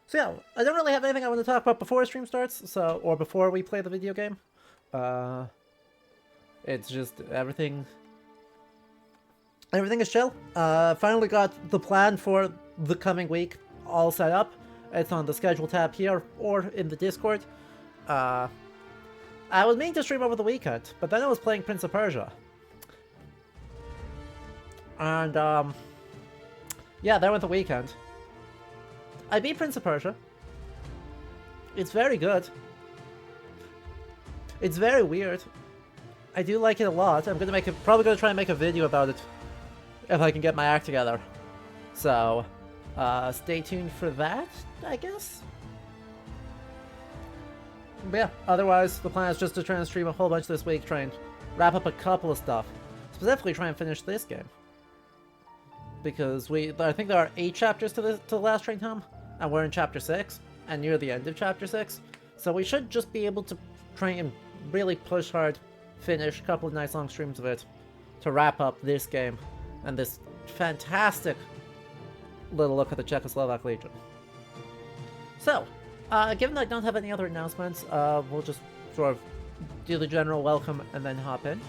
So yeah, I don't really have anything I want to talk about before stream starts, or before we play the video game. Uh, it's just everything is chill. Finally got the plan for the coming week all set up. It's on the schedule tab here or in the Discord. I was meaning to stream over the weekend, but then I was playing Prince of Persia. And yeah, there went the weekend. I beat Prince of Persia. It's very good. It's very weird. I do like it a lot. I'm gonna probably gonna try and make a video about it if I can get my act together. So, stay tuned for that, I guess. But yeah, otherwise the plan is just to try and stream a whole bunch this week, try and wrap up a couple of stuff. Specifically, try and finish this game. Because I think there are 8 chapters to the last train home, and we're in chapter 6, and near the end of chapter 6. So we should just be able to try and really push hard, finish a couple of nice long streams of it, to wrap up this game, and this fantastic little look at the Czechoslovak Legion. So, given that I don't have any other announcements, we'll just sort of do the general welcome and then hop in.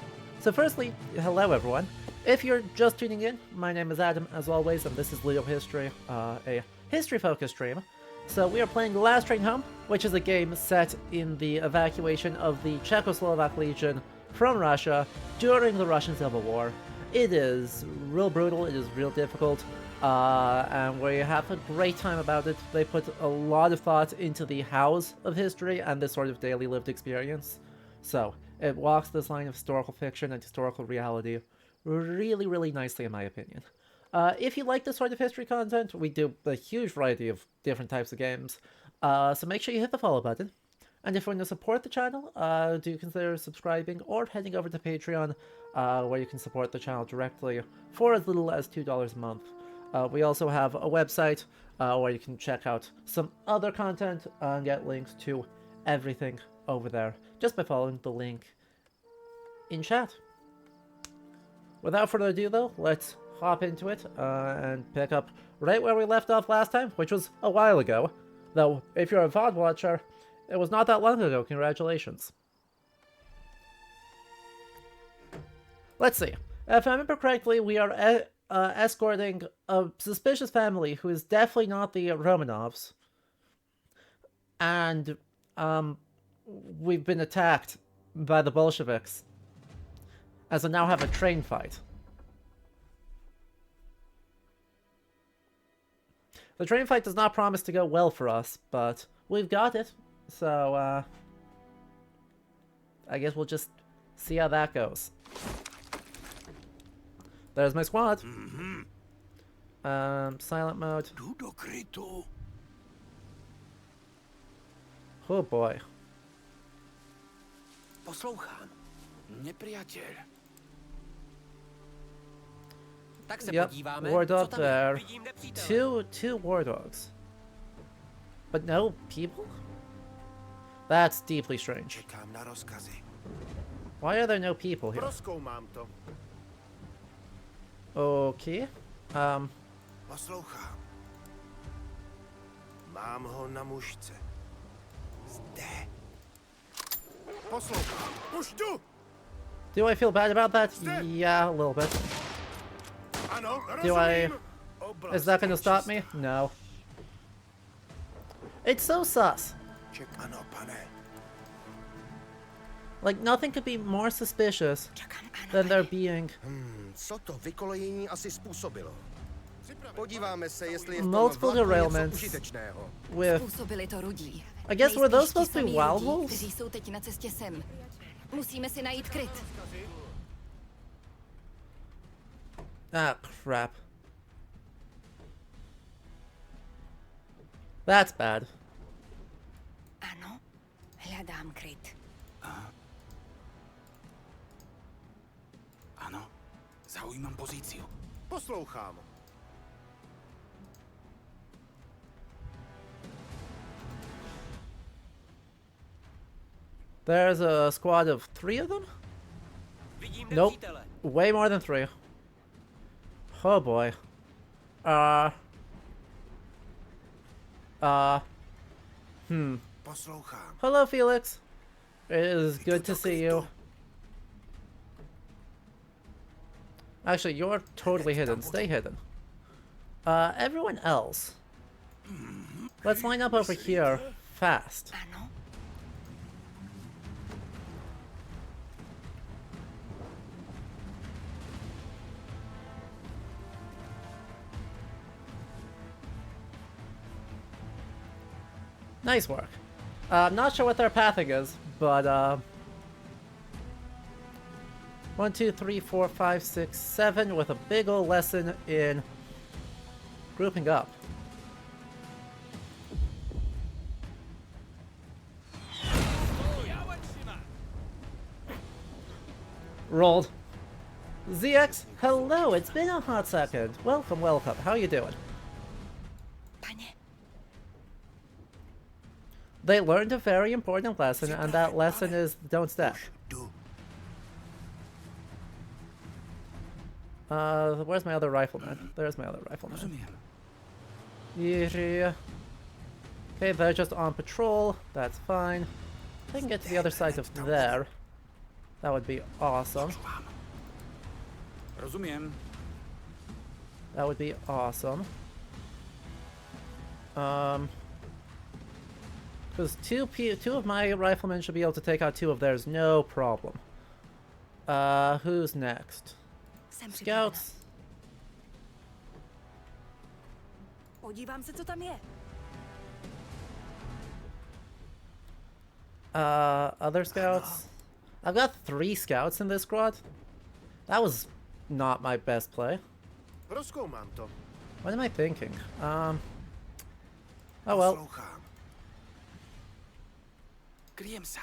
So firstly, hello everyone. If you're just tuning in, my name is Adam, as always, and this is Leo History, a history-focused stream. So we are playing The Last Train Home, which is a game set in the evacuation of the Czechoslovak Legion from Russia during the Russian Civil War. It is real brutal, it is real difficult, and we have a great time about it. They put a lot of thought into the hows of history and this sort of daily lived experience. So, it walks this line of historical fiction and historical reality really, really nicely, in my opinion. If you like this sort of history content, we do a huge variety of different types of games, so make sure you hit the follow button. And if you want to support the channel, do consider subscribing or heading over to Patreon, where you can support the channel directly for as little as $2 a month. We also have a website where you can check out some other content and get links to everything over there just by following the link in chat. Without further ado, though, let's hop into it and pick up right where we left off last time, which was a while ago. Though, if you're a VOD watcher, it was not that long ago. Congratulations. Let's see. If I remember correctly, we are escorting a suspicious family who is definitely not the Romanovs. And, we've been attacked by the Bolsheviks, as I now have a train fight. The train fight does not promise to go well for us, but we've got it. So, I guess we'll just see how that goes. There's my squad. Silent mode. Oh boy. Poslouchám. Nepřátel. Tak se Yep, podíváme, war co dog tam je. there. Vidím nepřítele. Two war dogs. But no people? That's deeply strange. Čekám na rozkazy. Why are there no people here? Prozkoumám to. Okay. Poslouchám. Mám ho na mužce. Zde. Poslouchám. Už jdu! Do I feel bad about that? Yeah, a little bit. Ano, Do I... rozumím. Is that gonna stop me? No. It's so sus. Ano, pane. Like, nothing could be more suspicious than there being Co to vykolejení asi způsobilo? Podíváme se, jestli je v tom multiple vlaku něco derailments užitečného. with... Způsobili to rudí. I guess were those Nejspíš supposed to ti be samí wild lidi, wolves? kteří jsou teď na cestě sem. Musíme si najít kryt. Ah, crap. That's bad. Ano, hledám kryt. Ano, zaujímám pozici. Poslouchám. There's a squad of 3 of them? Vidím Nope. nepřítele. Way more than 3. Oh boy. Poslouchám. Hello, Felix. It is good to see you. Actually, you're totally hidden. Stay hidden. Everyone else. Let's line up over here fast. Ano? Nice work. I'm not sure what their pathing is, but 1, 2, 3, 4, 5, 6, 7 with a big ol' lesson in grouping up. Rolled. ZX, hello, it's been a hot second. Welcome, welcome. How you doing? Panie, They learned a very important lesson, and that lesson is don't stack. Jdu. Where's my other rifleman? There's my other rifleman. Rozumím. Yeah. Okay, they're just on patrol. That's fine. They can get to the other side of there. That would be awesome. Počúvam. Rozumiem. That would be awesome. Because two of my riflemen should be able to take out 2 of theirs, no problem. Who's next? jsem připravena. Scouts. Podívám se, co tam je. Other scouts? I've got 3 scouts in this squad. That was not my best play. Prozkoumám to. What am I thinking? Oh well. Poslouchám. Kryjem se.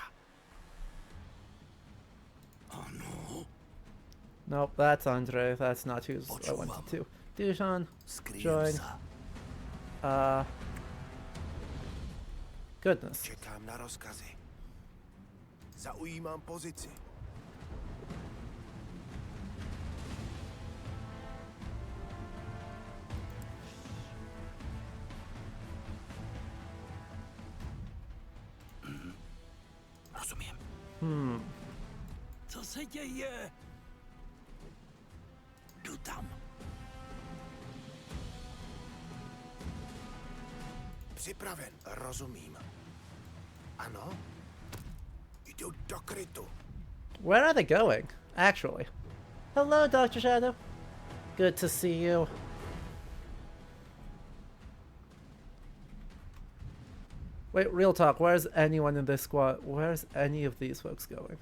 Ano. Nope, that's Andre. That's not who I wanted to. Dujan, Skryjem join. se. Goodness. Čekám na rozkazy. Zaujímám pozici. Rozumím. Co se děje? Jdu tam. Připraven. Rozumím. Ano? Jdu do krytu. Where are they going, actually? Hello, Dr. Shadow. Good to see you. Wait, real talk, where's anyone in this squad? Where's any of these folks going?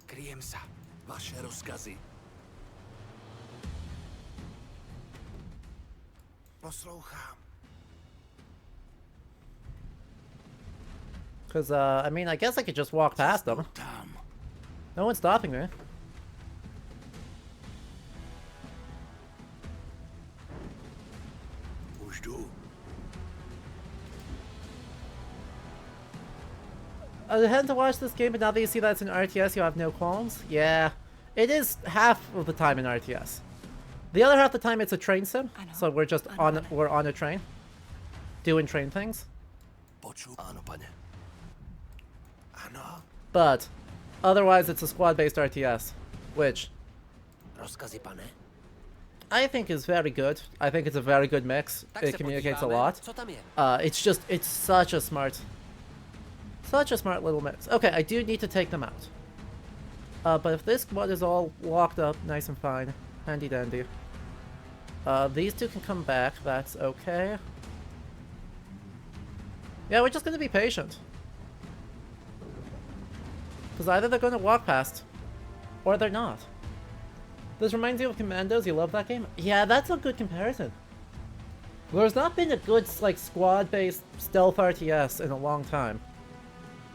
Kryjem se. Vaše rozkazy. Poslouchám. Because, I mean, I guess I could just walk past them. Tam. No one's stopping me. Už jdu. I had to watch this game, but now that you see that it's an RTS, you have no qualms? Yeah. It is half of the time in RTS. The other half of the time it's a train sim, I know. so we're just I know. we're on a train. Doing train things. Ano, pane. Ano. But otherwise it's a squad-based RTS, which Rozkazy, pane. I think is very good. I think it's a very good mix. It communicates a lot. Co tam je? It's such a smart little mix. Okay, I do need to take them out. But if this squad is all locked up, nice and fine, handy dandy. These 2 can come back, that's okay. Yeah, we're just gonna be patient. Because either they're gonna walk past, or they're not. This reminds you of Commandos, you love that game? Yeah, that's a good comparison. There's not been a good, like, squad-based stealth RTS in a long time.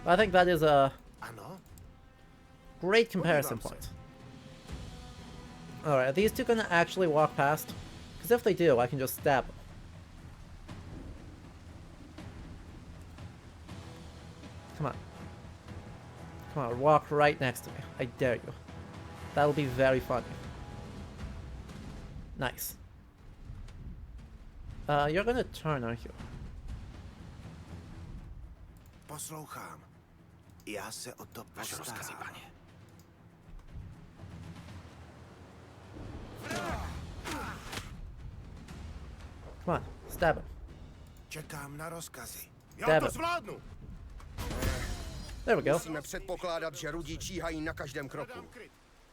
I think that is a Ano. great comparison point. Alright, are these 2 gonna actually walk past? Because if they do, I can just stab them. Come on. Come on, walk right next to me. I dare you. That'll be very funny. Nice. You're gonna turn, aren't you? Poslouchám. Já se o to postarám. Come on, stab him. Čekám na rozkazy. Já to zvládnu! There we go. Musíme předpokládat, že rudí číhají na každém kroku.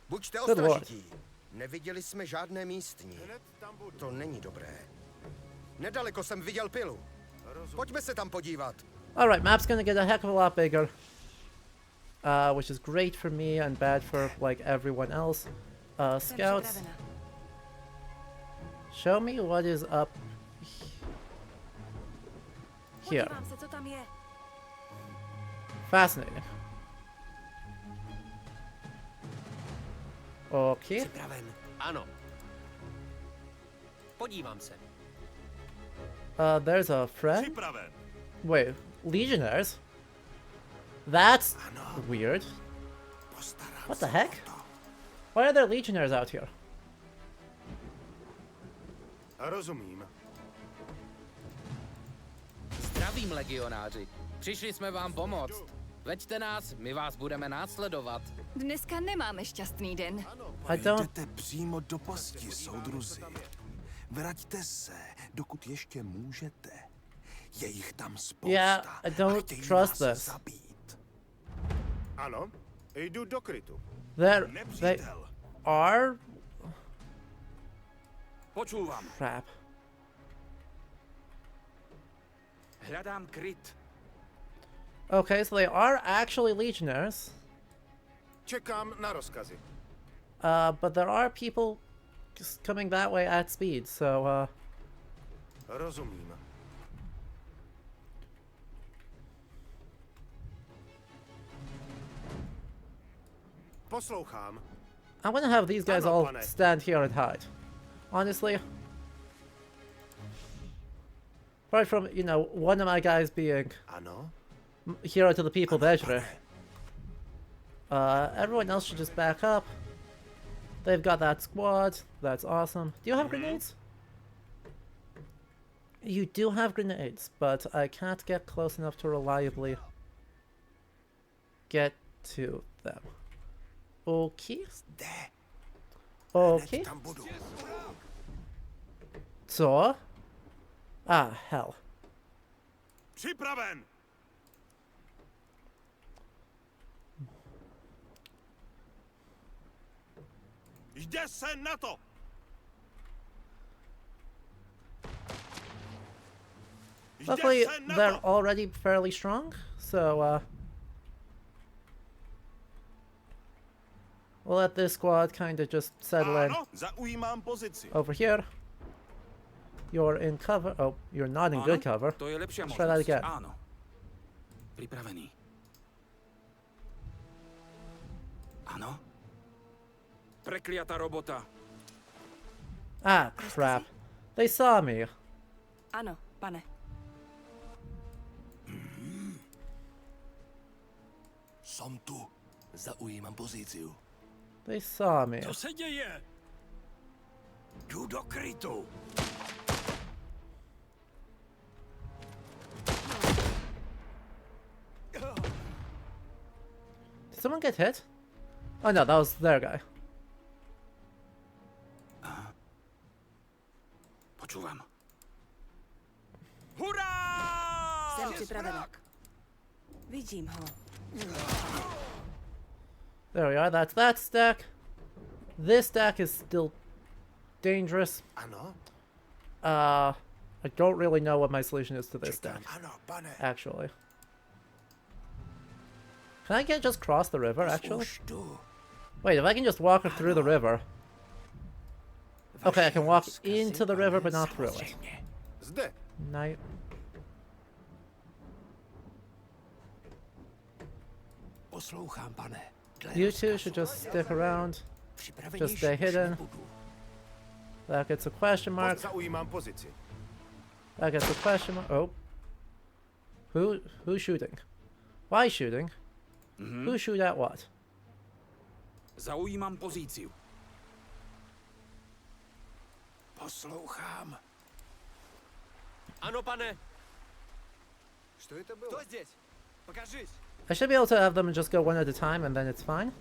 Buďte Good lord. ostražití. Neviděli jsme žádné místní. To není dobré. Nedaleko jsem viděl pilu. Pojďme se tam podívat. Alright, map's gonna get a heck of a lot bigger. Which is great for me and bad for, like, everyone else. Scouts. Show me what is up here. Podívám se, co tam je. Fascinating. Okay. Připraven. Ano. Podívám se. There's a friend. Připraven. Wait, legionnaires? That's Ano. weird. Postarám What se the heck? o to. Why are there legionnaires out here? Rozumím. Zdravím, legionáři. Přišli jsme vám pomoct. Veďte nás, my vás budeme následovat. Dneska nemáme šťastný den. I don't. Jdete přímo do pasti, soudruzi. Vraťte se, dokud ještě můžete. Je jich tam spousta. Yeah, I don't a chtějí trust vás this. zabít. Ano, jdu do krytu. They Nepřítel. are. Počúvam. Crap. Hľadám kryt. Okay, so they are actually legionnaires. Čekám na rozkazy. But there are people just coming that way at speed, so, Rozumím. Poslouchám. I'm gonna have these guys Ano, all pane. stand here and hide. Honestly. Apart from, you know, one of my guys being Ano. hero to the people of Ezra. Pane. Everyone else should just back up. They've got that squad. That's awesome. Do you have grenades? You do have grenades, but I can't get close enough to reliably get to them. Okay. Zde. Okay. Hned tam budu. So. Ah, hell. Připraven. Jde se na to. Luckily, they're already fairly strong, so, we'll let this squad kind of just settle in Zaujímám pozici. over here. You're in cover. Oh, you're not in good cover. To je lepšia Let's try that možnosť. again. Áno. Pripravený. Áno. Prekliatá robota. Ah, crap. They saw me. Ano, pane. Som tu. Zaujímám pozici. They saw me. Co se děje? Jdu do krytu. Did someone get hit? Oh no, that was their guy. Počúvam. Hurá! Jsem připravena. Vidím ho. There we are. That's that stack. This stack is still dangerous. Ano. I don't really know what my solution is to this stack, Ano, pane. actually. Can I get just cross the river, actually? Už jdu. Wait, if I can just walk through the river. Okay, I can walk into the river, but not through it. Samozřejmě. Zde. Night. Poslouchám, pane. Dle You rozkazu. two should just stick around. Připravenější just stay už hidden. nebudu. That gets a question mark. Zaujímám pozici. That gets a question mark. Oh. Who's shooting? Why shooting? Who shoot at what? Zaujímam pozíciu. Poslouchám. Ano, pane. Кто здесь? Покажись. I should be able to have them just go one at a time, and then it's fine.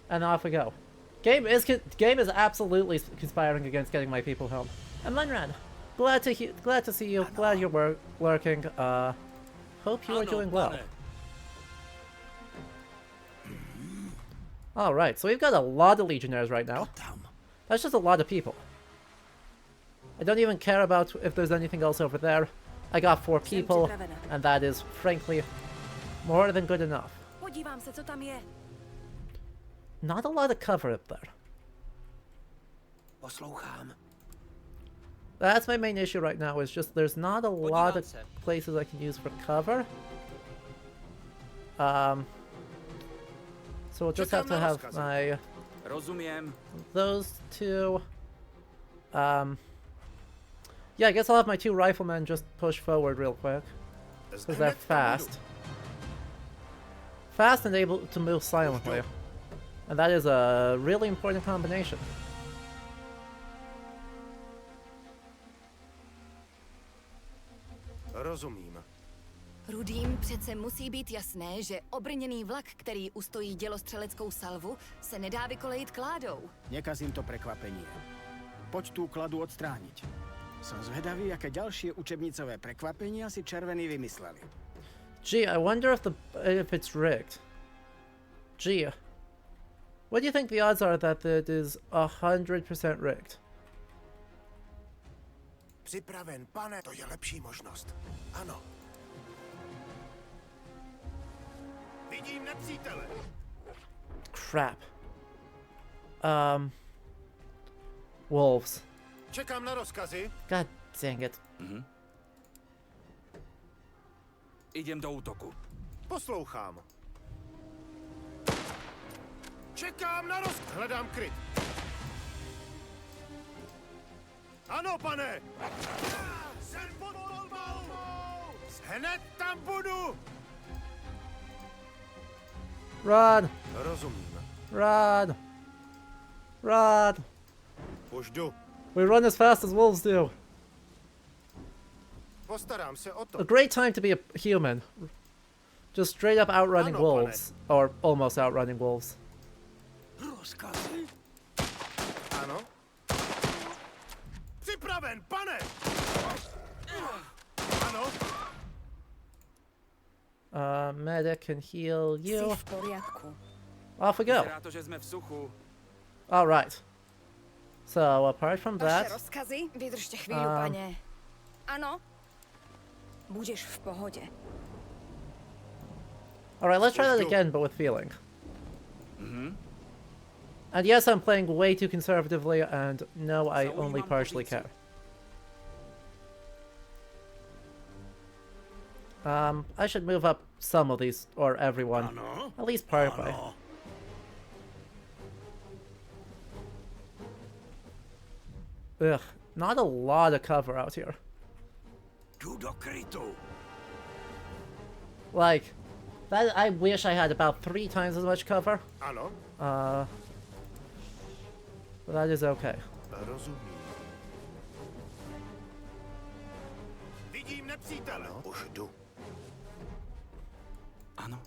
And off we go. Game is absolutely conspiring against getting my people home. And Munrad, glad to see you. Glad you're working. Hope you are doing well. All right, so we've got a lot of legionnaires right now. That's just a lot of people. I don't even care about if there's anything else over there. I got 4 people, and that is, frankly, more than good enough. Podívám se, co tam je. Not a lot of cover up there. Poslouchám. That's my main issue right now, is just there's not a lot of places I can use for cover. So we'll just have to have my... Rozumiem. Those 2... Yeah, I guess I'll have my 2 riflemen just push forward real quick. Because they're fast. Fast and able to move silently. And that is a really important combination. Rozumím. Rudým přece musí být jasné, že obrněný vlak, který ustojí dělostřeleckou salvu, se nedá vykolejit kládou. Nekazím to prekvapenie. Poď tú kladu odstrániť. Som zvedavý, aké ďalšie učebnicové prekvapenia si červení vymysleli. Gee, I wonder if it's rigged. Gee, what do you think the odds are that it is 100% rigged? Připraven, pane, to je lepší možnost. Ano. Vidím nepřítele. Crap. Wolves. Čekám na rozkazy. God dang it. Idem do útoku. Poslouchám. Čekám na hledám kryt. Ano, pane. Jsem pod volbou. Hned tam budu. Run! Rozumím. Run! Run! Už jdu. We run as fast as wolves do. Postarám se o to. A great time to be a human. Just straight up outrunning Ano, wolves. Or almost outrunning wolves. Rozkazy? Ano. Připraven, pane. Ano. Medic can heal Jsi you. v pořádku. Off we go. Vyzerá to, že jsme v suchu. Alright. So, apart from Vaše that... rozkazy? Vydržte chvíli, paně. Ano. Budeš v pohodě. Alright, let's try that again, but with feeling. And yes, I'm playing way too conservatively, and no, I only partially care. I should move up some of these, or everyone. At least partway. Ugh, not a lot of cover out here. Jdu do krytu. Like, that I wish I had about 3 times as much cover. Ano. But that is okay. Rozumím. Vidím nepřítele. No, už jdu. Ano.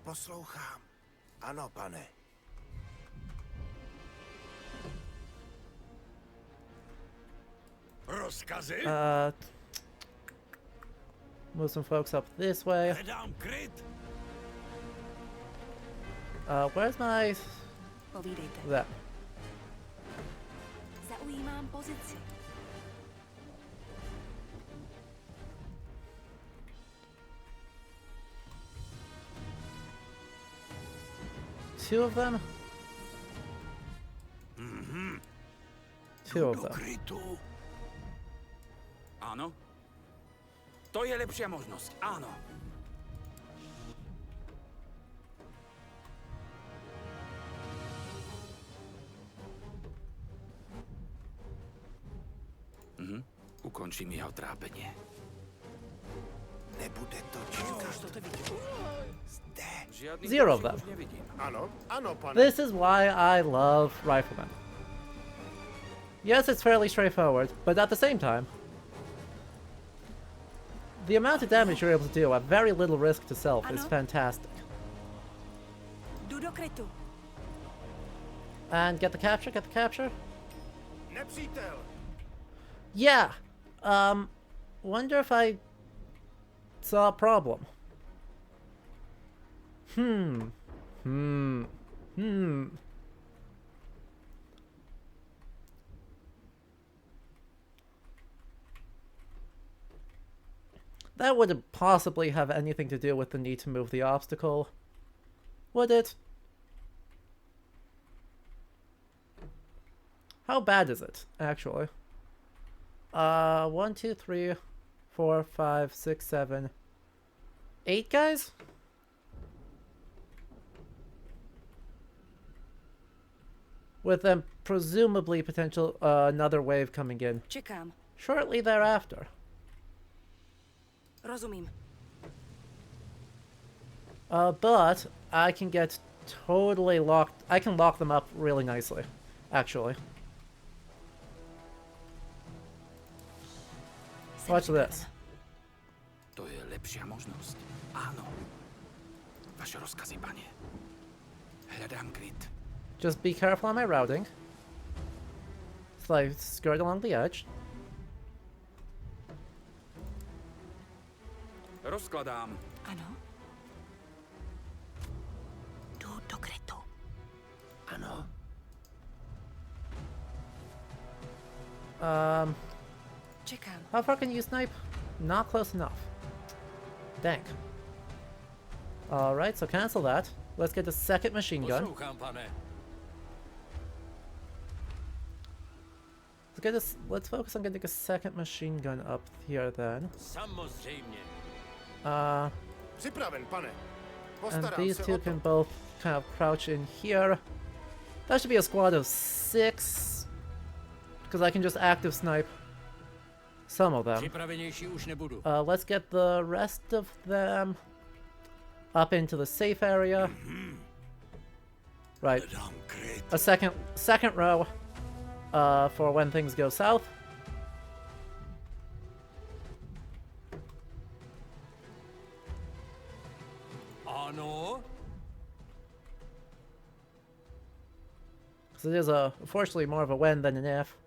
Poslouchám. Ano, pane. Rozkazy? Move some folks up this way. Hledám kryt. Where's my... Povídejte. That. Zaujímám pozici. Two of them? Two of Do them. krytu. Áno. To je lepšia možnosť. Áno. Ukončím jeho trápenie. Nebude to čekat. Zde. Žiadny Zero of ďalší them. už nevidím. Ano, ano, pane. This is why I love riflemen. Yes, it's fairly straightforward, but at the same time, the amount of damage you're able to do at very little risk to self is Ano? fantastic. Jdu do krytu. And get the capture, get the capture. Nepřítel! Yeah. Wonder if I saw a problem. That wouldn't possibly have anything to do with the need to move the obstacle, would it? How bad is it, actually? 1, 2, 3, 4, 5, 6, 7, 8 guys? With them presumably potential another wave coming in Čekám. shortly thereafter. Rozumím. But I can get totally locked. I can lock them up really nicely, actually. Watch this. To je lepší možnost. Ano. Vaše rozkazy, pane. Hledám kryt. Just be careful on my routing. So I skirt along the edge. Rozkladám. Ano. Jdu do krytu. Ano. Čekám. How far can you snipe? Not close enough. Dang. Alright, so cancel that. Let's get the second machine gun. Poslouchám, pane. Let's focus on getting a second machine gun up here then. Samozřejmě. Připraven, pane. And Postarám these se two o to. can both kind of crouch in here. That should be a squad of 6. Because I can just active snipe some of them. Připravenější už nebudu. Let's get the rest of them up into the safe area. Right. Hledám kryt. A second row for when things go south. Ano. Because it is unfortunately more of a when than an if.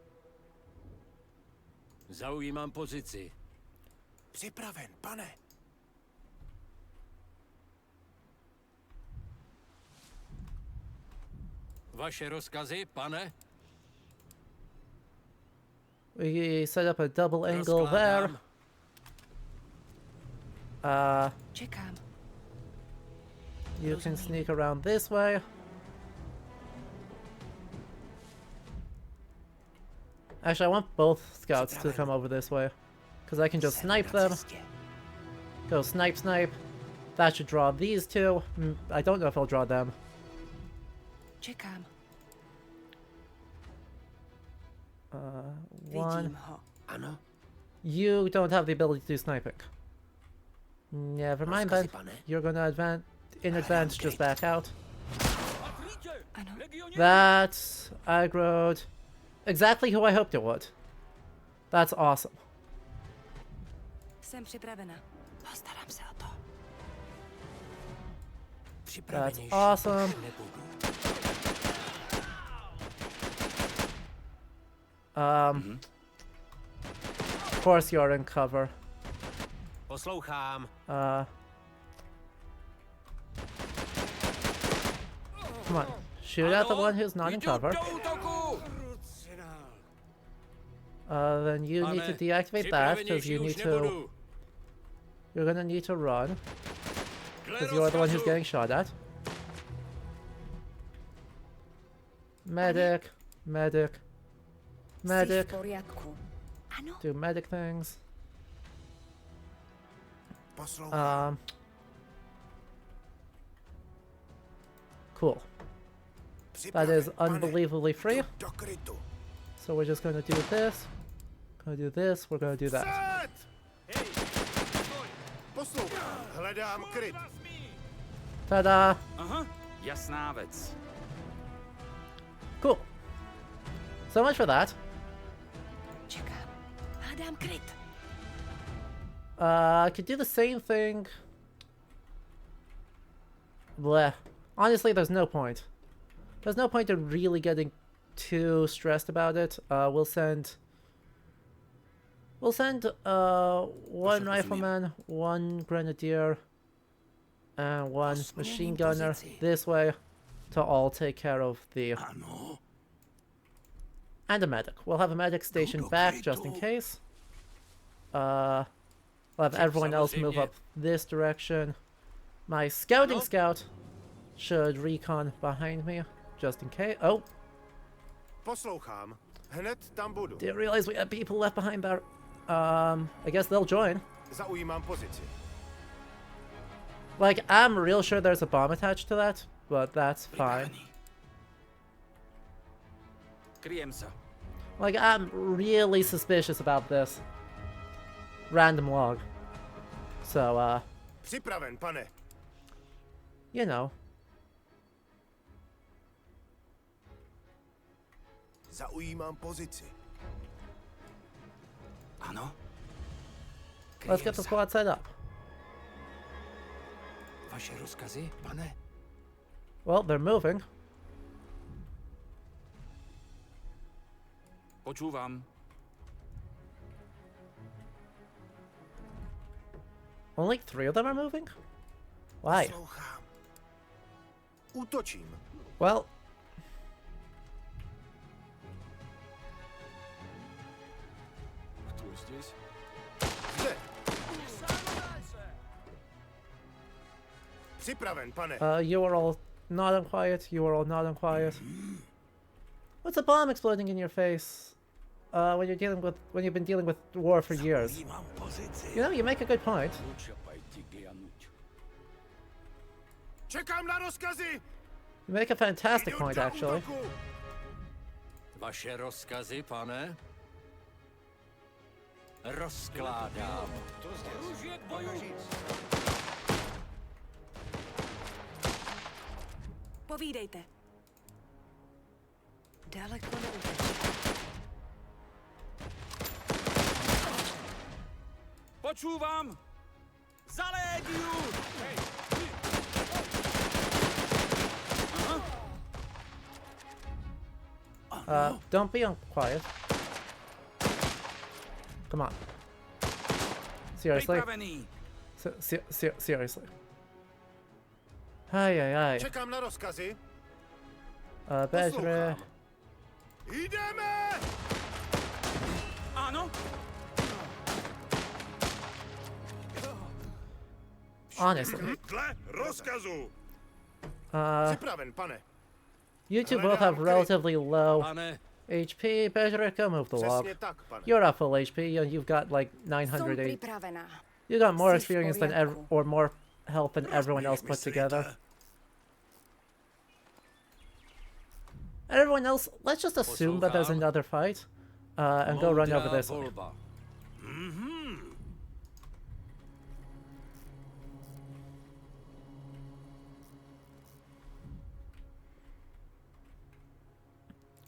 Zaujímám pozici. Připraven, pane. Vaše rozkazy, pane? We set up a double angle there. Rozkládám. Čekám. You can sneak around this way. Actually, I want both scouts to come over this way. Because I can just snipe them. Go snipe, snipe. That should draw these two. I don't know if I'll draw them. Čekám. One. Vidím ho. Ano. You don't have the ability to do sniping. Never mind then. You're gonna advance just back out. Ano. That's aggroed exactly who I hoped it would. That's awesome. Jsem připravena. Postarám se o to. That's Připravenější awesome. už nebudu. Of course you're in cover. Poslouchám. Come on. Shoot at the one who's not in Jdu cover. do útoku! Then you need to Pane, deactivate that because připravenější you už need to. nebudu. You're gonna need to run Dle because you're the one who's rozkazu. getting shot at. Medic, medic, Jsi medic. v pořádku. Ano. Do medic things. Poslouchám. Cool. That is unbelievably free. Jdu do krytu. So we're just gonna do this. Gonna do this. We're gonna do that. Hej! Poslouchám. Hledám kryt. Ta-da! Aha, jasná věc. Cool. So much for that. Hledám kryt. I could do the same thing. Bleh. Honestly, there's no point. There's no point in really getting too stressed about it. We'll send one rifleman, one grenadier, and one machine gunner this way to all take care of the... Ano. And a medic. We'll have a medic stationed back just in case. We'll have everyone else move up this direction. My scouting scout should recon behind me, just in case. Oh! Poslouchám. Hned tam budu. Didn't realize we had people left behind there. I guess they'll join. Zaujímám pozici. Like, I'm real sure there's a bomb attached to that, but that's fine. Kryjem se. Like, I'm really suspicious about this. Random log. So, Připraven, pane. you know. Zaujímám pozici. Ano. Let's get the squad set up. Vaše rozkazy, pane? Well, they're moving. Počúvam. Only 3 of them are moving? Why? Poslouchám. Útočím. Well, Zde. Připraven, pane. you are all not on quiet. You are all not on quiet. What's a bomb exploding in your face? When you've been dealing with war for years. Zaujímám pozici. You know, you make a good point. Čekám na rozkazy. You make a fantastic Jdu point, do actually. útoku. Vaše rozkazy, pane? Rozkládám. Povídejte. Daleko neutečí. Počúvam! Za légiu! Don't be quiet. Come on. Seriously? Pripravený. Seriously. Aj. Čekám na rozkazy. Bežre. Jdeme! Ano. Honestly. Dle rozkazu. Připraven, pane. You two both have relatively low Pane, HP. Bežre, go move the log. Přesně tak, pane. You're at full HP and you've got like Jsem 908. připravená. You got more Jsi v experience than pořádku. or more health than everyone else put together. And everyone else, let's just assume that there's another fight, and go run over moudrá this way. volba.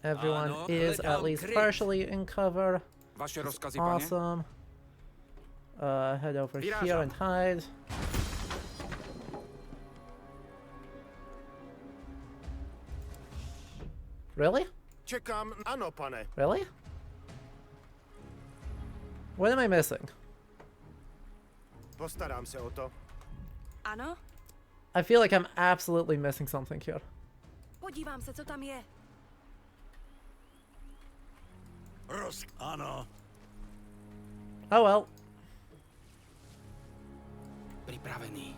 Everyone Ano, is hledám at least kryt. partially in cover. Vaše rozkazy, pane? Awesome. Head over here Vyrážám. and hide. Really? Čekám, ano, pane. Really? What am I missing? Postarám se o to. Ano? I feel like I'm absolutely missing something here. Podívám se, co tam je. Ano. Oh well. Pripravený.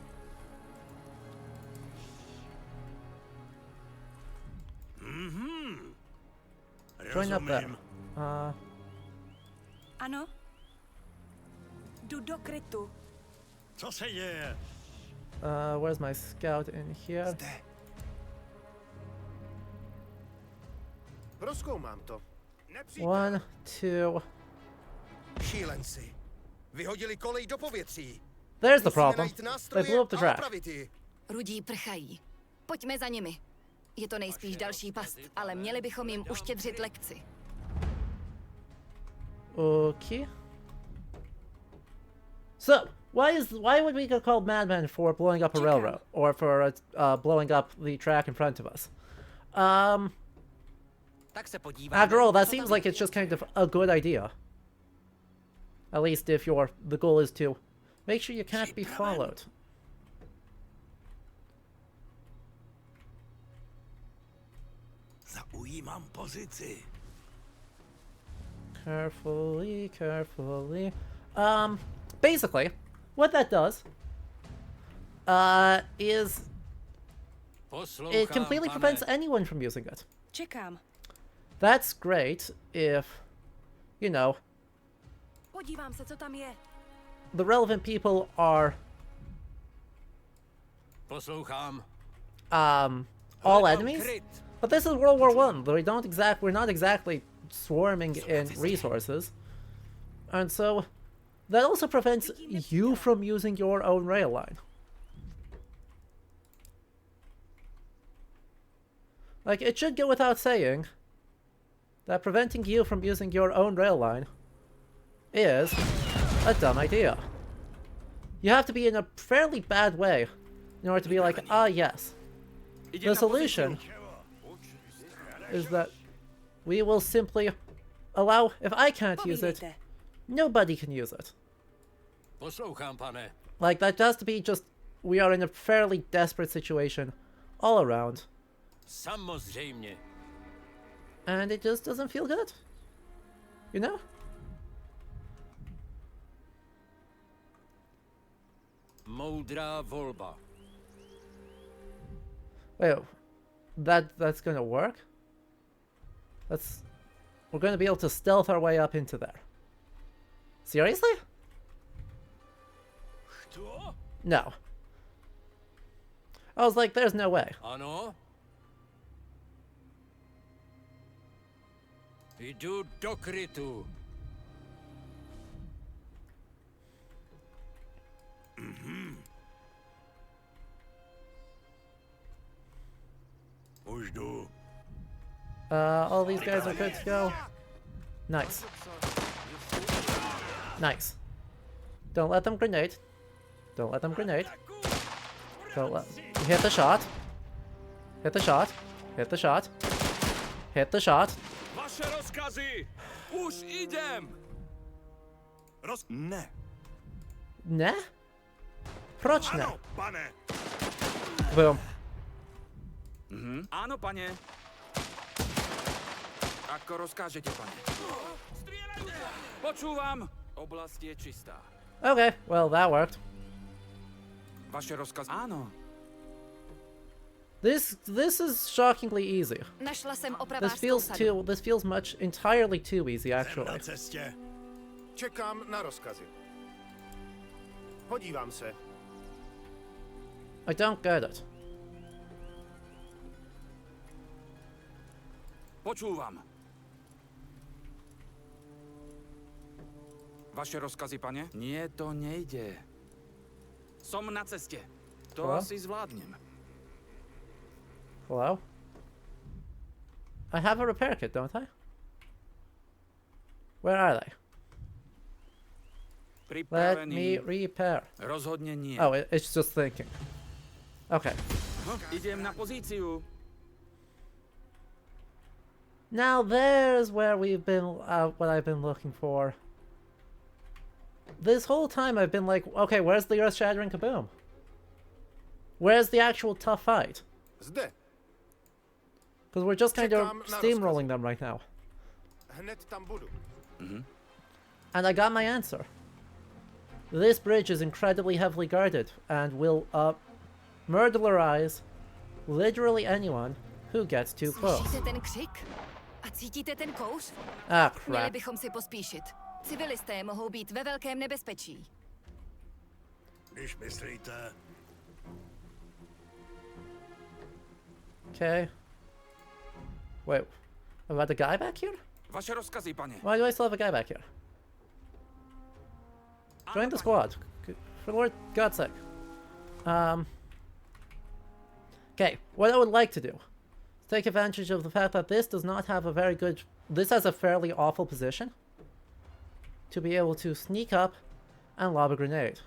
Join up there. Ano? Jdu do krytu. Co se děje? Where's my scout in here? Zde. Prozkoumám to. Nepřítel. 1, 2. Šílenci. Vyhodili kolej do povětří. There's the Musíme problem. najít They nástroje blew up the a track. opravit ji. Rudí prchají. Pojďme za nimi. Je to nejspíš další past, ale měli bychom jim uštědřit lekci. Okay. So, why would we get called madmen for blowing up a railroad or for blowing up the track in front of us? Tak se podíváme, After all, that co seems tam like je. it's just kind of a good idea. At least if the goal is to make sure you can't be followed. Zaujímám pozici. Carefully, carefully. Basically, what that does, is it completely prevents anyone from using it. Čekám. That's great if, you know, Podívám se, co tam je. the relevant people are, Poslouchám. all enemies. Kryt. But this is World War One. We're not exactly swarming in resources, and so that also prevents you from using your own rail line. Like, it should go without saying that preventing you from using your own rail line is a dumb idea. You have to be in a fairly bad way in order to be like, ah, yes. The solution is that we will simply allow, if I can't use it, Povídejte. nobody can use it. Poslouchám, pane. Like, that has to be just, we are in a fairly desperate situation all around, Samozřejmě. and it just doesn't feel good. You know? Moudrá volba. Wait, that's gonna work? We're gonna be able to stealth our way up into there. Seriously? No. I was like, there's no way. Ano? Jdu do krytu. Už jdu. All these guys are good to go. Nice. Nice. Don't let them grenade. Don't let them grenade. Don't let... Hit the shot. Hit the shot. Hit the shot. Hit the shot. Vaše rozkazy! Už idem! Ne. Ne? Proč ne? Ano, pane. Boom. Áno, pane. Ako rozkážete, pane. Počúvam. Oblast je čistá. Okay, well that worked. Vaše rozkazy... Áno. This is shockingly easy. Našla jsem This opravářskou feels sadu. this feels much entirely too easy actually. Na cestě. Čekám na rozkazy. Podívám se. I don't get it. Počúvam. Vaše rozkazy, pane? Nie, to nejde. Som na ceste. To Hello? asi zvládnem. Hello? I have a repair kit, don't I? Where are they? Let me Pripravený. repair. Rozhodne nie. Oh, it's just thinking. Okay. Idem na pozíciu. Now there's where we've been, what I've been looking for. This whole time I've been like, okay, where's the earth-shattering kaboom? Where's the actual tough fight? Zde. Because we're just kind of Čekám na steamrolling them right now. Hned tam budu. And I got my answer. This bridge is incredibly heavily guarded and will, murderize literally anyone who gets too close. Slyšíte ten křik? A cítíte ten kouř? Ah, Měli crap. bychom si pospíšit. Civilisté mohou být ve velkém nebezpečí. Když myslíte. Okay. Wait, about the guy back here? Vaše rozkazy, pane. Why do I still have a guy back here? Join the squad. For Lord God's sake. Okay, what I would like to do is take advantage of the fact that this does not have a very good... This has a fairly awful position. To be able to sneak up and lob a grenade.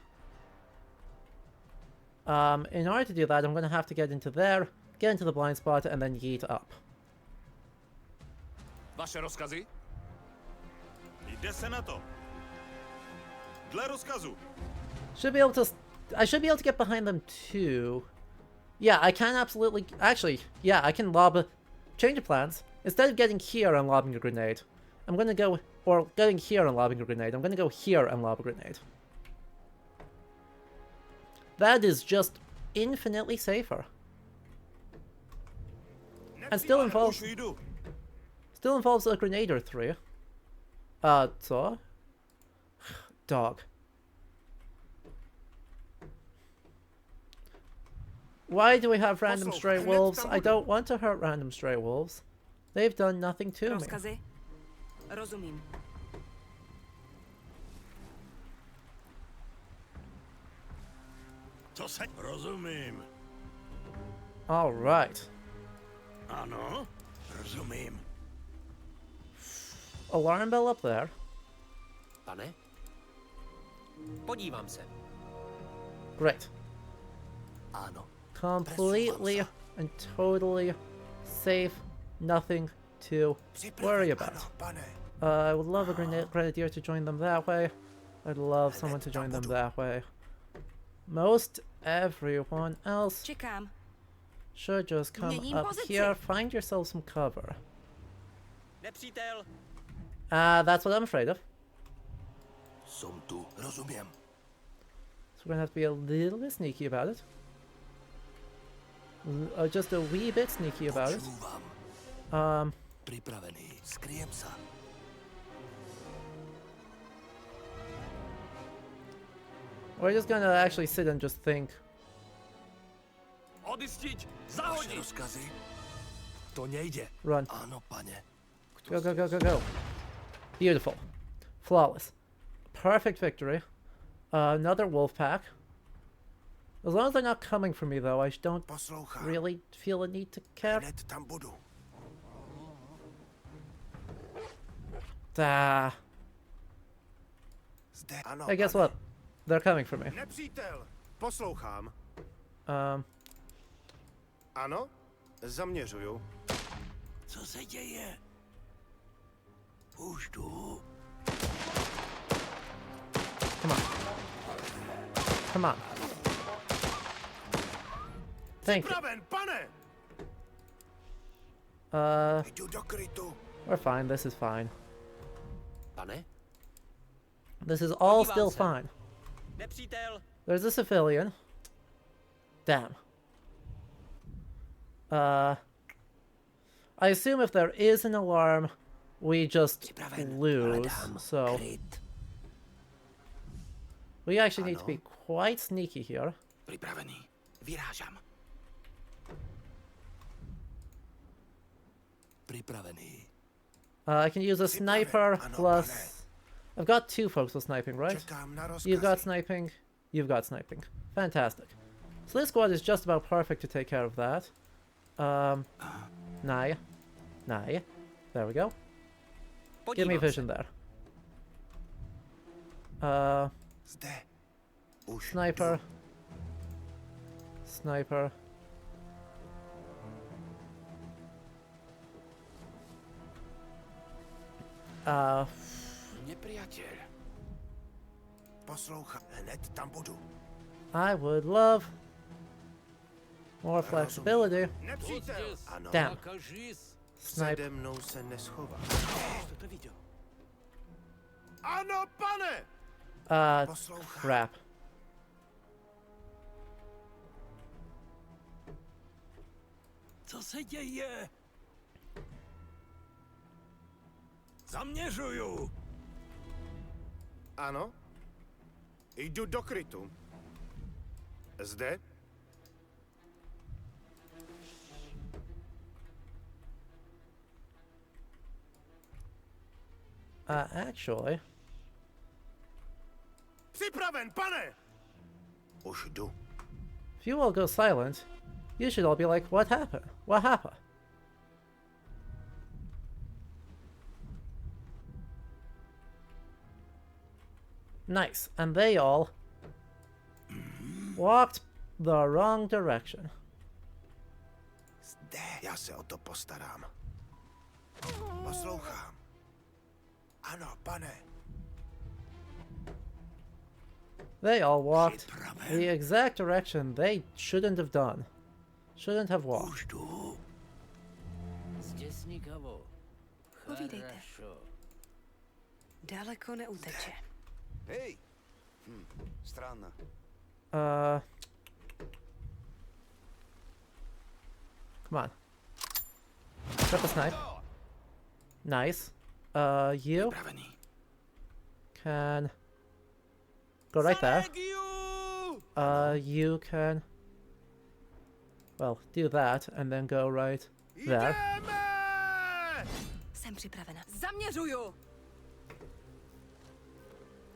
In order to do that, I'm going to have to get into there, get into the blind spot, and then yeet up. Vaše rozkazy? Jde se na to. Dle rozkazu. Should be able to... I should be able to get behind them too. Yeah, I can absolutely... Actually, yeah, I can lob... Change of plans. Instead of getting here and lobbing a grenade, I'm going to go... Or getting here and lobbing a grenade, I'm going to go here and lob a grenade. That is just infinitely safer. And still involves... Still involves a grenade or three. So? Dog. Why do we have random stray wolves? I don't want to hurt random stray wolves. They've done nothing to me. Rozkazy? Rozumím. Co se... Rozumím. All right. Ano, rozumím. Alarm bell up there. Pane? Podívám se. Great. Ano. Completely and totally safe. Nothing to worry about. I would love a grenadier to join them that way. I'd love someone to join them that way. Most everyone else Čekám. should just come Měním up pozici. here, find yourself some cover. Nepřítel. That's what I'm afraid of. Som tu, rozumím. So we're gonna have to be a little bit sneaky about it. Just a wee bit sneaky about it. Připravený, skryjem se. We're just gonna actually sit and just think. Odistit! Vaše Zahodit! rozkazy? To nejde. Run. Ano, pane. Go, go, go, go, go. Beautiful. Flawless. Perfect victory. Another wolf pack. As long as they're not coming for me, though, I don't Poslouchám. really feel a need to care. Hned tam budu. Zde, ano, Hey, guess pane. what? They're coming for me. Nepřítel, poslouchám. Ano, zaměřuju. Co se děje? Už jdu. Come on. Come on. Thank you. Připraven, pane! Jdu do krytu. We're fine. This is fine. Pane? This is all Podívám still se. fine. Nepřítel. There's a civilian. Damn. I assume if there is an alarm, we just Připraven. lose. Hledám So kryt. we actually need to be quite sneaky here. Připravený. Vyrážám. Připravený. I can use a sniper Ano, plus. pane. I've got two folks with sniping, right? Čekám na rozkazy. You've got sniping. You've got sniping. Fantastic. So this squad is just about perfect to take care of that. Naya. Naya. There we go. Give me Podívám vision se. there. Zde. Už Sniper. jdu. Sniper. Nepriateľ. Poslouchám. Hned tam budu. I would love more flexibility. Nepřítel! Ano. Damn. Nakažís. Snipe. Přede mnou se neschová. Jste to viděl? Ano, pane! Poslouchám. Crap. Co se děje? Zaměřuju. Ano? Jdu do krytu. Zde? Actually, Připraven, pane! Už jdu. if you all go silent, you should all be like, what happened? What happened? Nice. And they all walked the wrong direction. Zde, já se o to postarám. Poslouchám. Ano, pane. They all walked the exact direction they shouldn't have done. Shouldn't have walked. Zděsníkavo. Povídejte. Хорошо. Daleko neuteče. Hej. Странно. Come on. Drop a snipe. Nice. You can go right there. You can, well, do that and then go right there. Jsem připravena. Zaměřuju!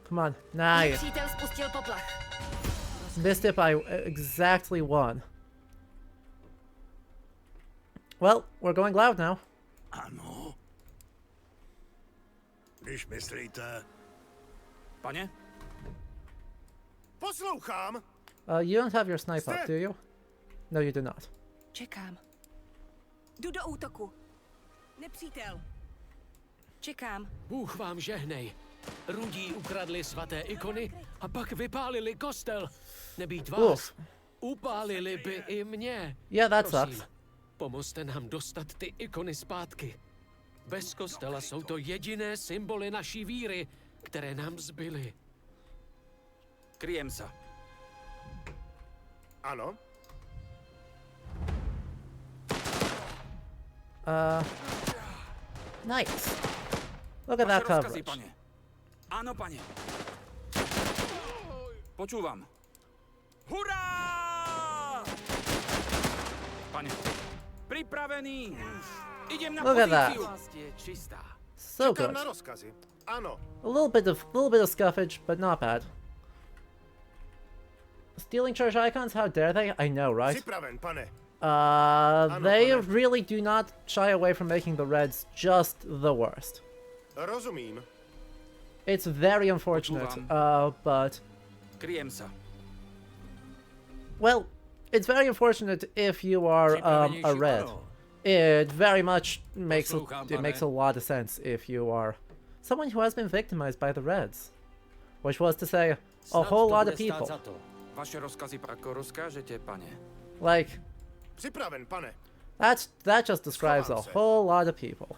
Come on. Nice. Přítel spustil poplach. Missed it by exactly one. Well, we're going loud now. Ano. Když myslíte... Pane? Poslouchám. You don't have your snipe up, do you? No, you do not. Čekám. Jdu do útoku. Nepřítel. Čekám. Bůh vám žehnej. Rudí ukradli svaté ikony a pak vypálili kostel. Nebýt vás, upálili by i mě. Yeah, that Prosím, sucks. pomozte nám dostat ty ikony zpátky. Bez kostela jsou to jediné symboly naší víry, které nám zbyly. Kryjem se. Ano. Nice. Look at Vaše that rozkazy, coverage. pane. Ano, pane. Počúvam. Hurá! Pane. Pripravený. Idem na Look at that. pozíciu. Oblast je čistá. So Čekám good. na rozkazy. Ano. A little bit of scuffage, but not bad. Stealing church icons? How dare they? I know, right? Připraven, pane. They pane. really do not shy away from making the Reds just the worst. Rozumím. It's very unfortunate, but... Kryjem se. Well, it's very unfortunate if you are a Red. It very much makes it makes a lot of sense if you are someone who has been victimized by the Reds. Which was to say, a whole lot of people. Vaše rozkazy ako rozkážete, pane. Like, Připraven, pane. that just describes a whole lot of people.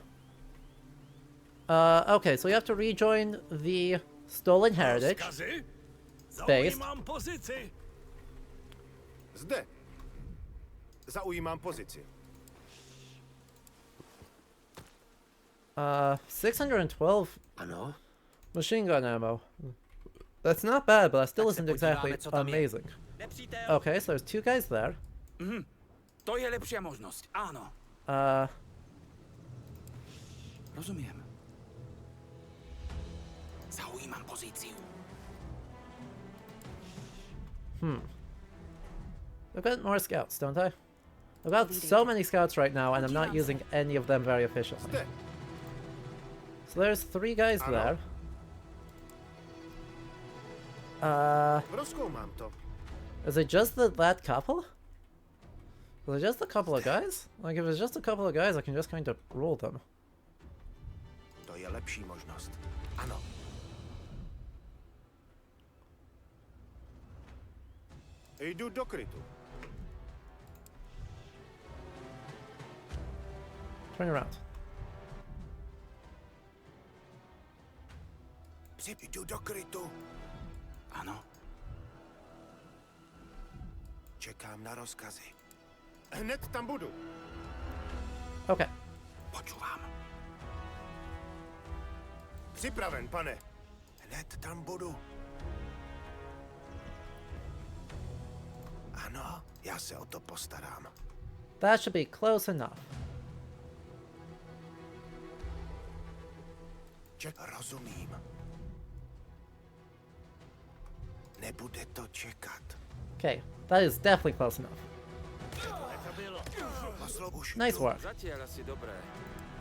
Okay, so you have to rejoin the Stolen Heritage Rozkazy? base. Zaujímám pozici. Zde. Zaujímám pozici. 612 Ano. machine gun ammo. That's not bad, but that still Tak se isn't exactly podíváme, co tam je. amazing. Nepřítel. Okay, so there's two guys there. To je lepšia možnosť. Áno. Rozumiem. Zaujímam pozíciu. I've got more scouts, don't I? I've got so many scouts right now, and I'm not using any of them very efficiently. Zde. So there's three guys there. Rozkoumám to. Is it just that couple? Is it just a couple of guys? Like, if it's just a couple of guys, I can just kind of rule them. To je lepší možnost. Ano. Jdu do krytu. Turn around. Jdu do krytu. Áno. Čekám na rozkazy. Hned tam budu. Okay. Počúvam. Připraven, pane. Hned tam budu. Ano, já se o to postarám. That should be close enough. Rozumím. Nebude to čekat. Okay, that is definitely close enough. Nice work. Zatiaľ asi dobré.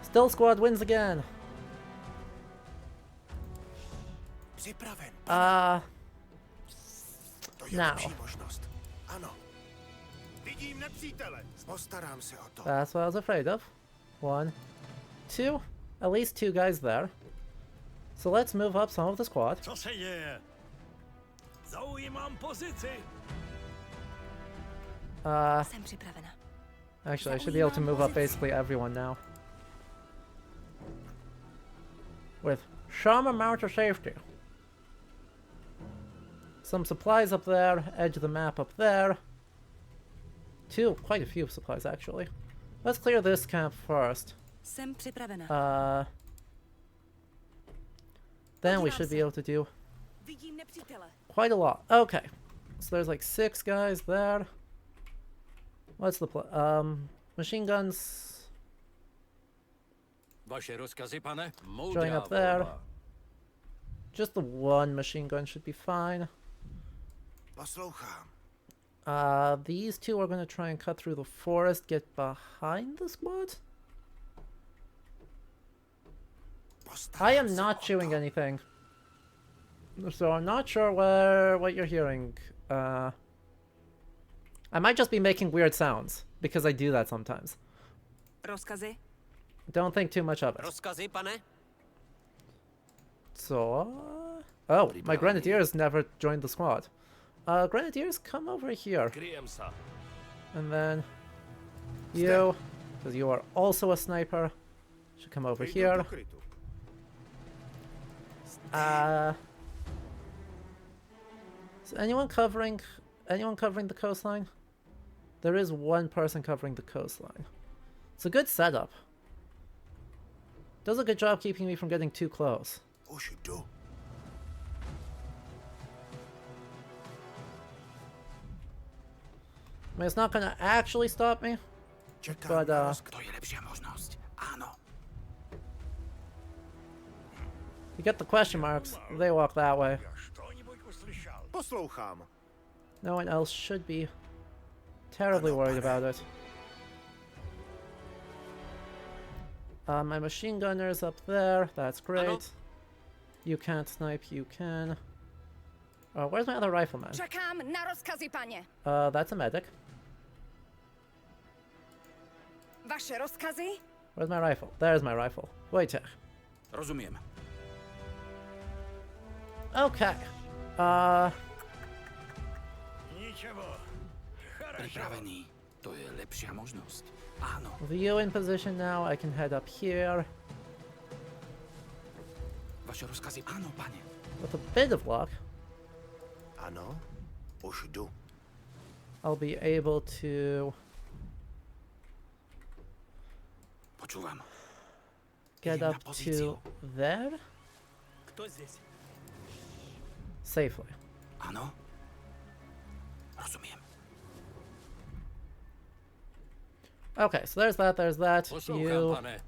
Still squad wins again. Připraven. To je now. lepší možnost. Ano. Vidím nepřítele. Postarám se o to. That's what I was afraid of. 1, 2, at least 2 guys there. So let's move up some of the squad. Co se děje? Zaujímám pozici. Jsem připravena. Actually, I should be able to move up basically everyone now. With some amount of safety. Some supplies up there, edge of the map up there. Quite a few supplies actually. Let's clear this camp first. Jsem připravena. Then we should be able to do Vidím nepřítele. quite a lot. Okay, so there's like 6 guys there. What's the machine guns Vaše rozkazy, pane? going Moudrá up there. volba. Just the one machine gun should be fine. Poslouchám. These 2 are going to try and cut through the forest, get behind the squad. I am not chewing anything, so I'm not sure what you're hearing. I might just be making weird sounds, because I do that sometimes. Rozkazy? Don't think too much of it. Rozkazy, pane? So... Oh, my grenadiers never joined the squad. Grenadiers, come over here. Kryjem se. And then... You, because you are also a sniper, should come over Jdu here. do krytu. Is anyone covering the coastline? There is one person covering the coastline. It's a good setup. Does a good job keeping me from getting too close. Už jdu. I mean, it's not gonna actually stop me, but To je lepší možnost. Ano. you get the question marks. They walk that way. Poslouchám. No one else should be terribly worried about it. My machine gunner's up there. That's great. You can't snipe. You can. Where's my other rifleman? Čekám na rozkazy, paně. That's a medic. Vaše rozkazy? Where's my rifle? There's my rifle. Wojciech. Rozumím. Okay. Ničeho. Připravený. To je lepší možnost. Ano. With you in position now, I can head up here. Vaše rozkazy, ano, pane. With a bit of luck, Ano. Už jdu. I'll be able to Počúvam. get Idem na up to pozíciu. there Kto zdесь? safely. Ano. Rozumím. Okay, so there's that, there's that. Poslouchám, You pane.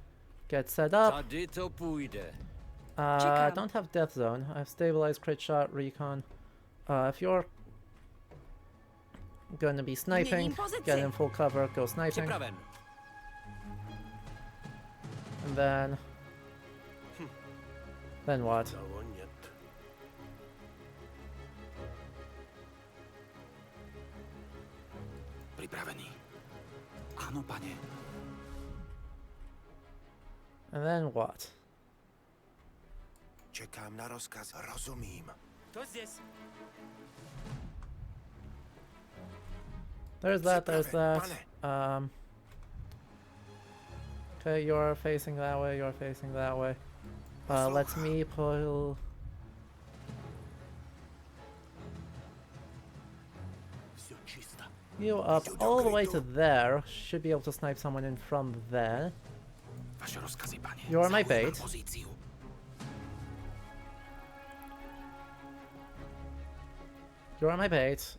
get set up. Tady to půjde. I don't have death zone. I have stabilized, crit shot, recon. If you're gonna be sniping, get in full cover, go sniping. Připraven. And then what? Připravený. Ano, pane. And then what? Čekám na rozkaz. Rozumím. Kto zdесь? There's that, there's that. Okay, you're facing that way, you're facing that way. Let's me pull... You up all the way to there. Should be able to snipe someone in from there. Vaše rozkazy, pane. You're my Zaujímám bait. pozíciu. You're my bait.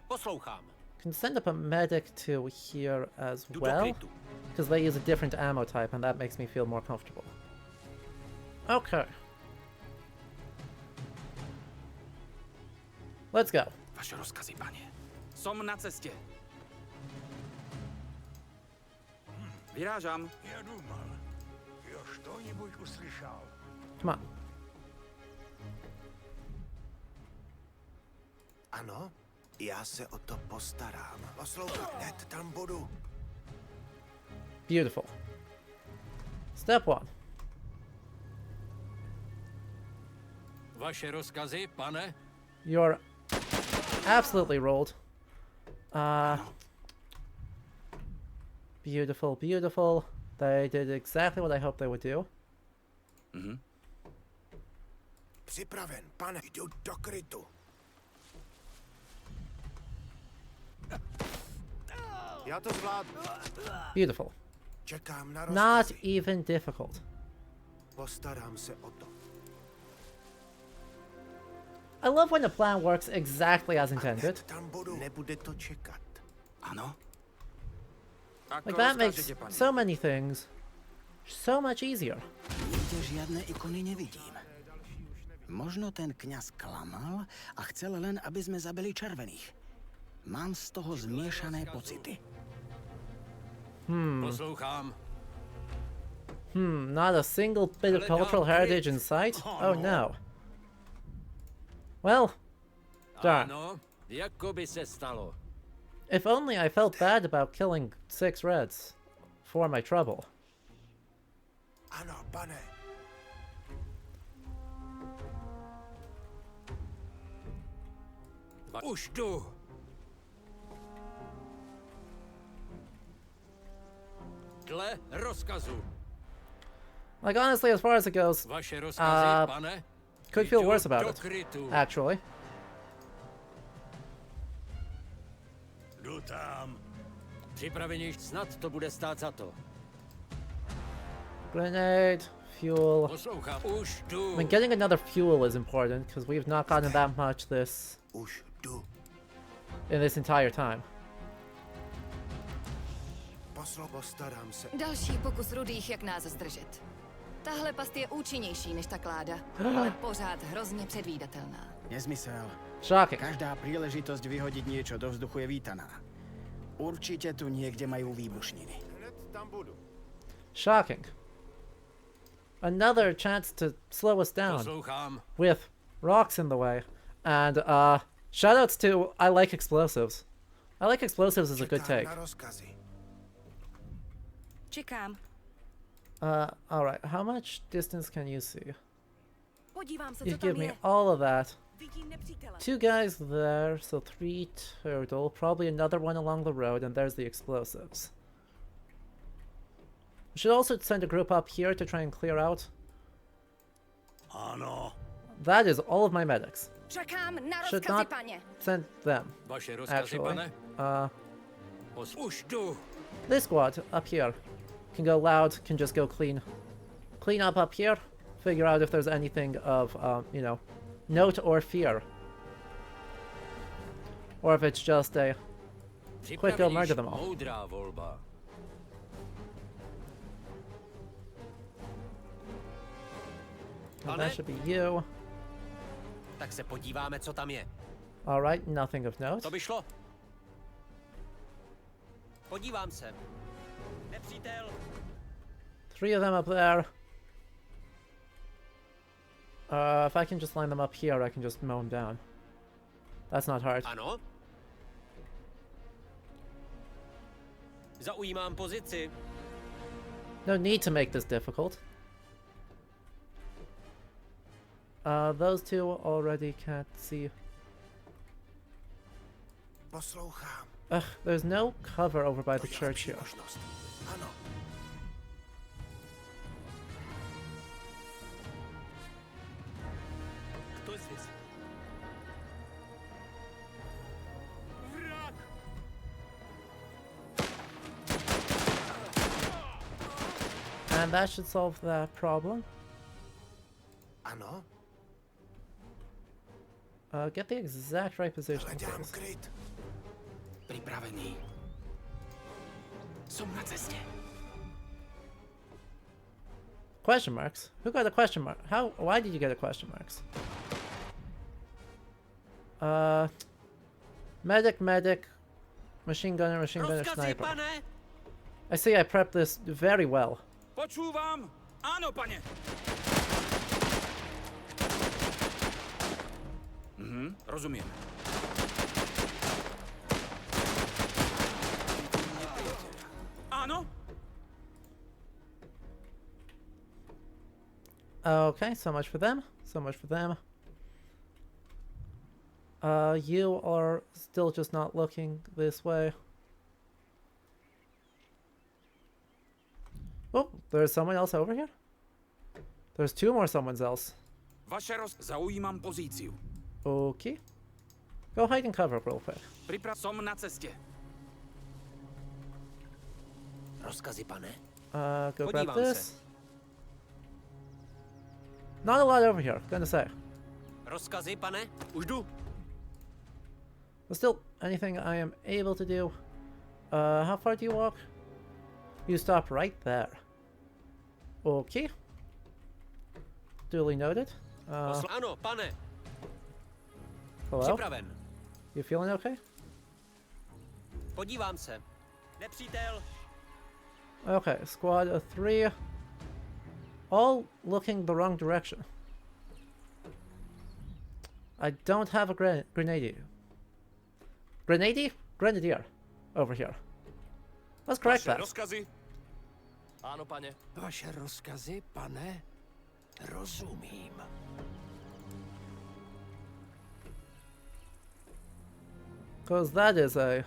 Poslouchám. Can send up a medic to here as Jdu do well. krytu. Because they use a different ammo type and that makes me feel more comfortable. Okay. Let's go. Vaše rozkazy, pane. Som na cestě. Vyrážám. Já думал, я что-нибудь услышал. Come on. Ano, já se o to postarám. Poslouchej, hned tam budu. Beautiful. Step 1. Vaše rozkazy, pane? You're absolutely rolled. Beautiful, beautiful. They did exactly what I hoped they would do. Připraven, pane, jdu do krytu. Já to zvládnu. Beautiful. Čekám na Not rozkazy. even difficult. Postarám se o to. I love when a plan works exactly as intended. Tam budu. Nebude to čekat. Ano? Like that makes so many things so much easier. Nikde žiadne ikony nevidím. Možno ten kňaz klamal a chcel len, aby sme zabili červených. Mám z toho zmiešané pocity. Poslouchám. Not a single bit of cultural heritage in sight? Oh no. Well, darn. Ano, jako by se stalo. If only I felt bad about killing 6 reds for my trouble. Ano, pane. Už jdu. Dle rozkazu. Like honestly, as far as it goes, Vaše rozkazy, pane? could feel Jdu worse about do it, krytu. actually. Jdu tam. Připraveni, snad to bude stát za to. Grenade, fuel. Poslouchám. Už jdu. I mean, getting another fuel is important because we've not gotten that much Už jdu. in this entire time. Postarám se. Další pokus rudých, jak nás zdržet. Tahle past je účinnější než ta kláda, ale pořád hrozně předvídatelná. Nezmysel. Shocking. Každá príležitosť vyhodiť niečo do vzduchu je vítaná. Určite tu niekde majú výbušniny. Hned tam budu. Shocking. Another chance to slow us down Poslouchám. with rocks in the way. And shoutouts to I like explosives. I like explosives is a good take. Na rozkazy. Čekám. Alright, how much distance can you see? Podívám se, You co tam give me je. all of that. Vidím nepřítele. 2 guys there, so 3 total. Probably another one along the road, and there's the explosives. We should also send a group up here to try and clear out. Ano. That is all of my medics. Čekám na Should rozkazy, not paně. send them, Vaše rozkazy, actually. pane? Už jdu. This squad up here can go loud, can just go clean. Clean up here, figure out if there's anything of, you know, note or fear. Or if it's just a quick go murder them all. Moudrá volba. And that should be you. Tak se podíváme, co tam je. Alright, nothing of note. To by šlo. Podívám se. Nepřítel. 3 of them up there. If I can just line them up here, I can just mow them down. That's not hard. Ano. Zaujímám pozici. No need to make this difficult. Those 2 already can't see. Poslouchám. Ugh, there's no cover over by the church here. Možnost. Ano. Kdo здесь? Vrak! And that should solve that problem. Ano. Get the exact right position, Hledám please. kryt. Připravený. Jsem na cestě. Question marks? Who got a question mark? How? Why did you get a question marks? Medic, machine gunner, Rozkazy, sniper. pane! I see I prepped this very well. Počúvam. Áno, pane. Rozumiem. Ano? Okay, so much for them. So much for them. You are still just not looking this way. Oh, there's someone else over here? There's two more someone's else. Zaujímam pozíciu. Okay. Go hide and cover real quick. Som na cestě. Rozkazy, pane? Go grab Podívám this. se. Not a lot over here, gonna say. Rozkazy, pane? Už jdu. But still, anything I am able to do. How far do you walk? You stop right there. Okay. Duly noted. Ano, pane. Hello? Připraven. You feeling okay? Podívám se. Nepřítel. Okay, squad of 3. All looking the wrong direction. I don't have a grenadier. Grenadier over here. Let's correct that. Rozkazy? Ano, pane. Vaše rozkazy, pane? Rozumím. Because that is a...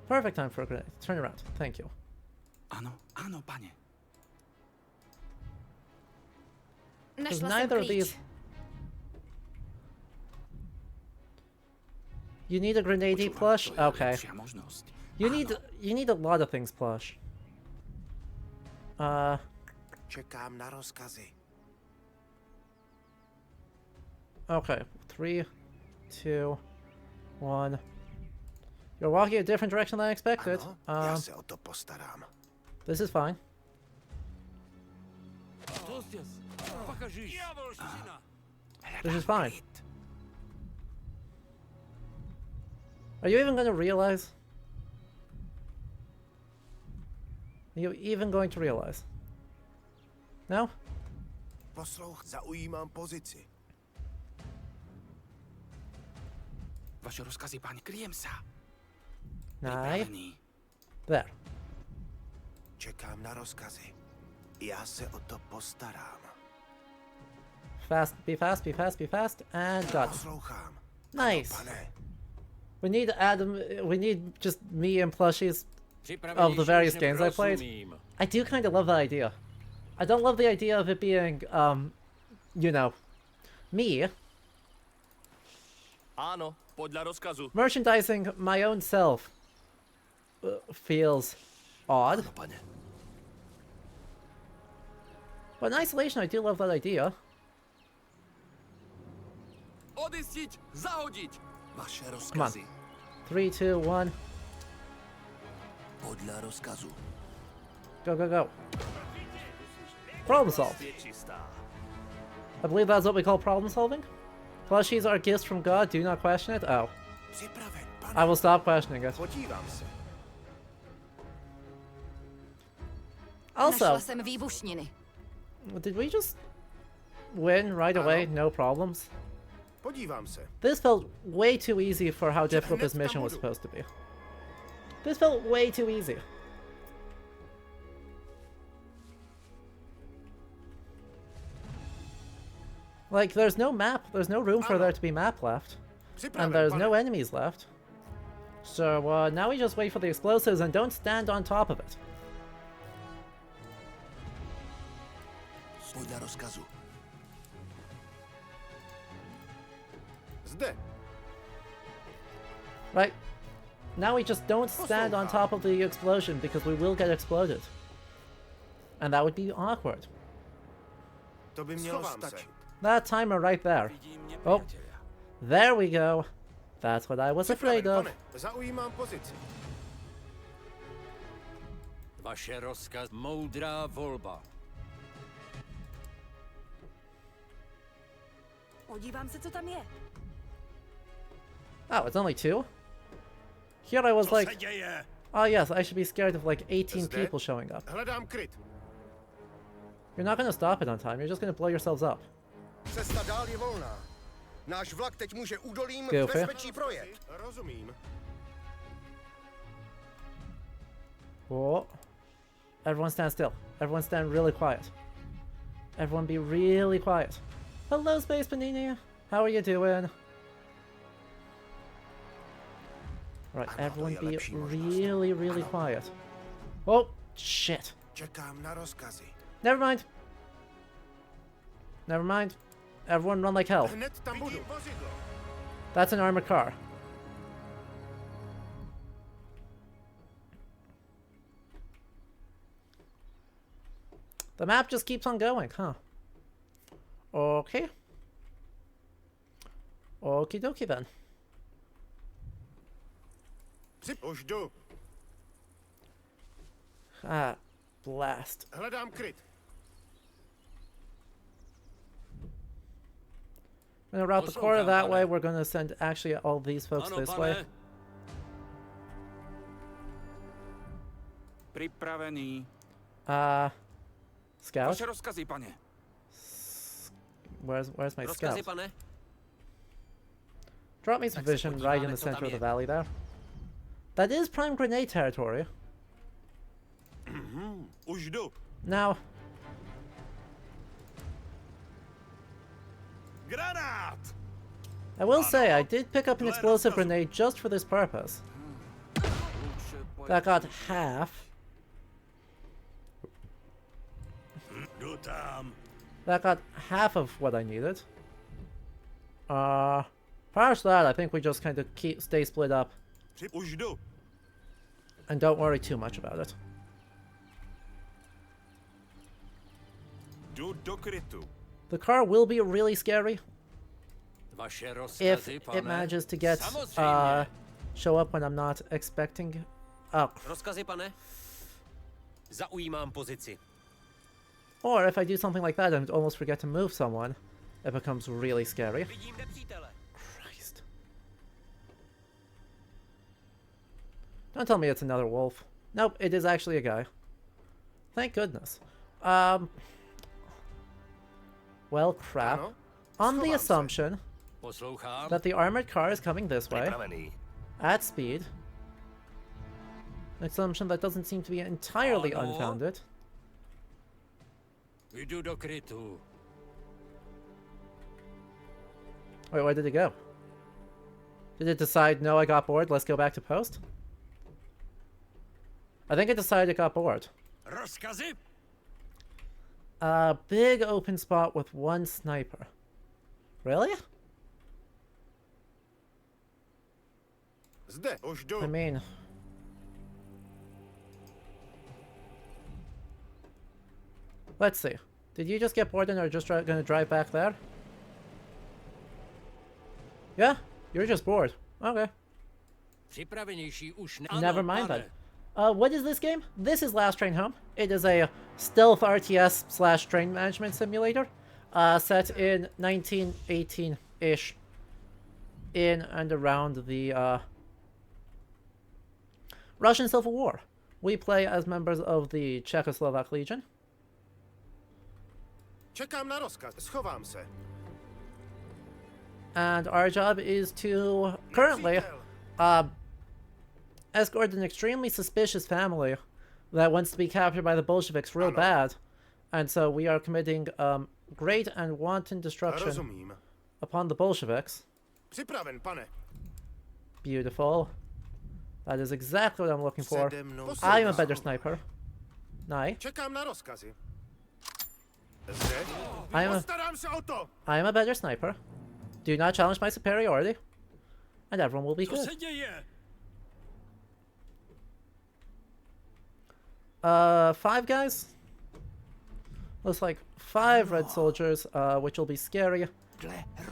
perfect time for a grenade. Turn around. Thank you. Ano, ano, pane. Because Našla jsem neither of klíč. these... You need a grenade plush? Okay. You need a lot of things plush. Čekám na rozkazy. Okay. 3, 2, 1. You're walking a different direction than I expected. Ano, já se o to postarám. This is fine. This is fine. Are you even going to realize? Are you even going to realize? No? Zaujímám pozici. Vaše rozkazy, pane. Kryjem se. Nice. There. Čekám na rozkazy. Já se o to postarám. Fast, be fast, be fast, be fast, and got it. Poslouchám. Nice. Ano, pane. We need Adam. We need just me and plushies of the various games I played. I do kind of love that idea. I don't love the idea of it being, you know, me Ano, podľa rozkazu. merchandising my own self. Feels odd. But in isolation, I do love that idea. Odistiť, zahodiť. Vaše Come on. rozkazy. 3, 2, 1. Podľa rozkazu. Go, go, go. Problem solved. I believe that's what we call problem solving. Plushies are gifts from God. Do not question it. Oh. Připraven, pane. I will stop questioning it. Podívám se. Also, Našla jsem výbušniny. did we just win right away? No problems? Podívám se. This felt way too easy for how difficult this mission was supposed to be. This felt way too easy. Like, there's no map, there's no room for there to be map left. And there's no enemies left. So, now we just wait for the explosives and don't stand on top of it. Podľa rozkazu. Zde. Right? Now we just don't stand on top of the explosion because we will get exploded. And that would be awkward. To by mělo stačit. That timer right there. Oh, there we go. That's what I was afraid of. Pane, zaujímám pozici. Vaše rozkaz, moudrá volba. Podívám se, co tam je. Oh, it's only 2? Here I was like, oh yes, I should be scared of like 18 people showing up. Hledám kryt. You're not gonna stop it on time, you're just gonna blow yourselves up. Cesta dál je volná. Náš vlak teď může údolím v Goofy. bezpečí projet. Rozumím. Oh. Everyone stand still. Everyone stand really quiet. Everyone be really quiet. Hello, Space Panini. How are you doing? Right, everyone be really, really quiet. Oh, shit. Čekám na rozkazy. Never mind. Never mind. Everyone run like hell. Hned tam budu. Vozidlo. That's an armored car. The map just keeps on going, huh? Okay. Okie dokie then. Už jdu. Ah, blast. Hledám kryt. I'm gonna route the corner that way. We're gonna send actually all these folks this way. Připravený. Scout? Vaše rozkazy, pane. Where's my Rozkazy, scout? pane. Drop me some vision right in the center of the valley there. That is prime grenade territory. Už jdu. Now, Granát! I will say I did pick up an explosive grenade just for this purpose. That got half. Jdu tam. That got half of what I needed. Prior to that, I think we just kind of stay split up Už jdu. and don't worry too much about it. Jdu do krytu. The car will be really scary Vaše if rozkazy, it pane. manages to get show up when I'm not expecting. Oh, Rozkazy, pane. Zaujímám pozici. or if I do something like that and almost forget to move someone, it becomes really scary. Vidím nepřítele. Christ. Don't tell me it's another wolf. Nope, it is actually a guy. Thank goodness. Well, crap. On the assumption Poslouchám. that the armored car is coming this way, Připravený. at speed, an assumption that doesn't seem to be entirely Ano. unfounded. Jdu do krytu. Wait, where did it go? Did it decide, no, I got bored, let's go back to post? I think it decided it got bored. Rozkazy? A big open spot with one sniper. Really? Zde, už jdu. I mean... Let's see. Did you just get bored and are just gonna drive back there? Yeah? You're just bored. Okay. Připravenější už ne. Never Ano, mind pane. that. What is this game? This is Last Train Home. It is a stealth RTS / train management simulator, set in 1918-ish, in and around the Russian Civil War. We play as members of the Czechoslovak Legion. Čekám na rozkaz. Schovám se. And our job is to currently escort an extremely suspicious family that wants to be captured by the Bolsheviks real bad. And so we are committing great and wanton destruction Rozumím. upon the Bolsheviks. Připraven, pane. Beautiful. That is exactly what I'm looking for. Přede mnou I am a jsou better schované. sniper. Nice. Čekám na rozkazy. Zde. Postarám se o to. I am a better sniper. Do not challenge my superiority. And everyone will be Co good. se děje? 5 guys? Looks like 5 red soldiers, which will be scary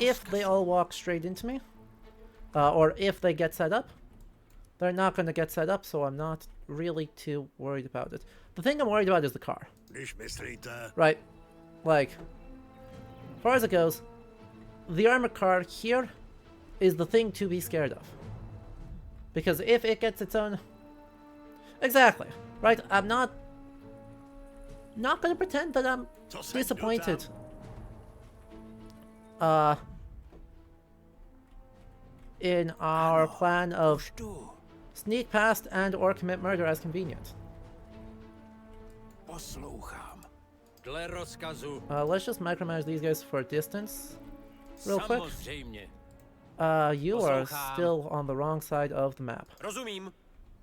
if they all walk straight into me. Or if they get set up. They're not going to get set up, so I'm not really too worried about it. The thing I'm worried about is the car. Když myslíte. Right. Like, as far as it goes, the armored car here is the thing to be scared of. Because if it gets its own... Exactly. Right? I'm not gonna pretend that I'm disappointed in our plan of sneak past and or commit murder as convenient. Poslouchám. Dle rozkazu. Let's just micromanage these guys for distance real quick. Samozřejmě. You are Poslouchám. still on the wrong side of the map. Rozumím.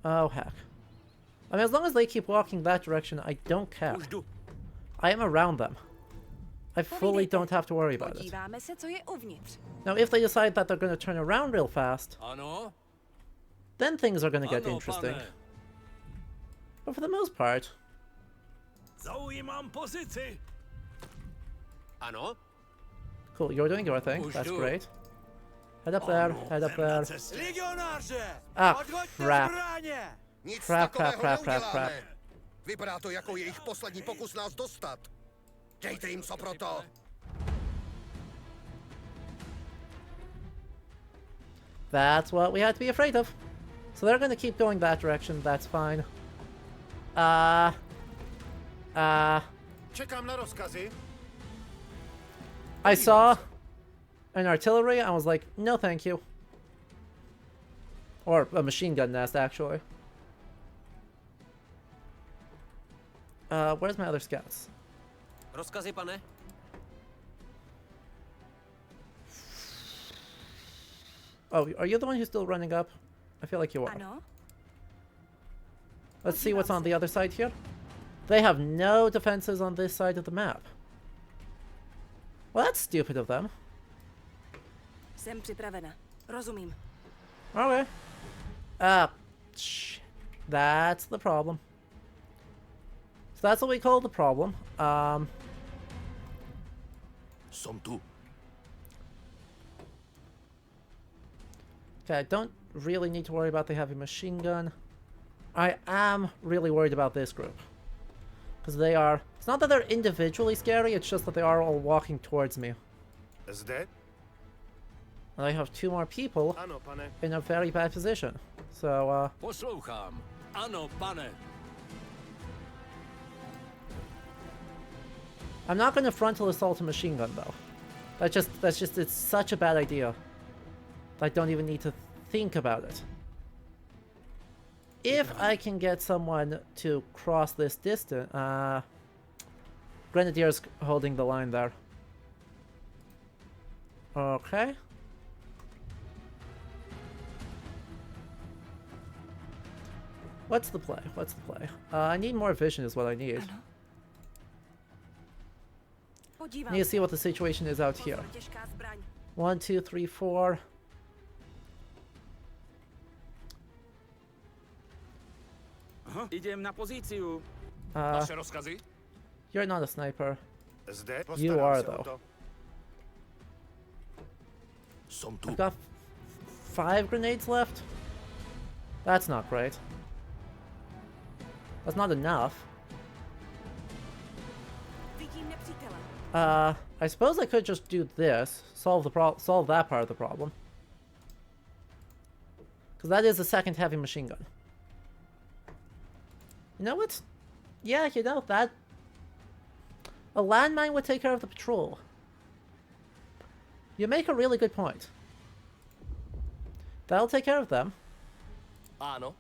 Oh heck. I mean, as long as they keep walking that direction, I don't care. Už jdu. I am around them. I fully don't have to worry about it. Podíváme se, co je uvnitř. Now, if they decide that they're going to turn around real fast, Ano? then things are going to get Ano, interesting. pane. But for the most part, Zaujímám pozici. Ano? cool, you're doing your thing. Už That's jdu. great. Head up there, head up there. Legionáře! Ah, Odhoďte crap. zbraně! Nic Crap, takového crap, crap, neuděláme. crap. Vypadá to jako jejich poslední pokus nás dostat. Dejte jim co pro to. That's what we had to be afraid of. So they're going to keep going that direction, that's fine. Čekám na rozkazy. I saw an artillery, I was like, no thank you. Or a machine gun nest, actually. Where's my other scouts? Rozkazy, pane? Oh, are you the one who's still running up? I feel like you are. Ano? Let's see what's on the other side here. They have no defenses on this side of the map. Well, that's stupid of them. Jsem připravena. Rozumím. Okay. Shit. That's the problem. So that's what we call the problem. Som tu. Okay, I don't really need to worry about the heavy machine gun. I am really worried about this group. Because they are... It's not that they're individually scary, it's just that they are all walking towards me. Zde? And I have two more people Ano, pane. in a very bad position. So, Poslouchám. Ano, pane. I'm not going to frontal assault a machine gun, though. That's just, it's such a bad idea. I don't even need to think about it. If I can get someone to cross this distance, Grenadier's holding the line there. Okay. What's the play? What's the play? I need more vision is what I need. Ano? Podívám Need to se. see what the situation is out here. Pozor, těžká zbraň. 1, 2, 3, 4. Idem na pozíciu. Vaše rozkazy? You're not a sniper. Zde? You Postarám are, se o though. to. Som tu. I've got 5 grenades left. That's not great. That's not enough. Vidím nepřítele. I suppose I could just do this, solve that part of the problem. Because that is the second heavy machine gun. You know what? Yeah, you know, that... A landmine would take care of the patrol. You make a really good point. That'll take care of them. Ano.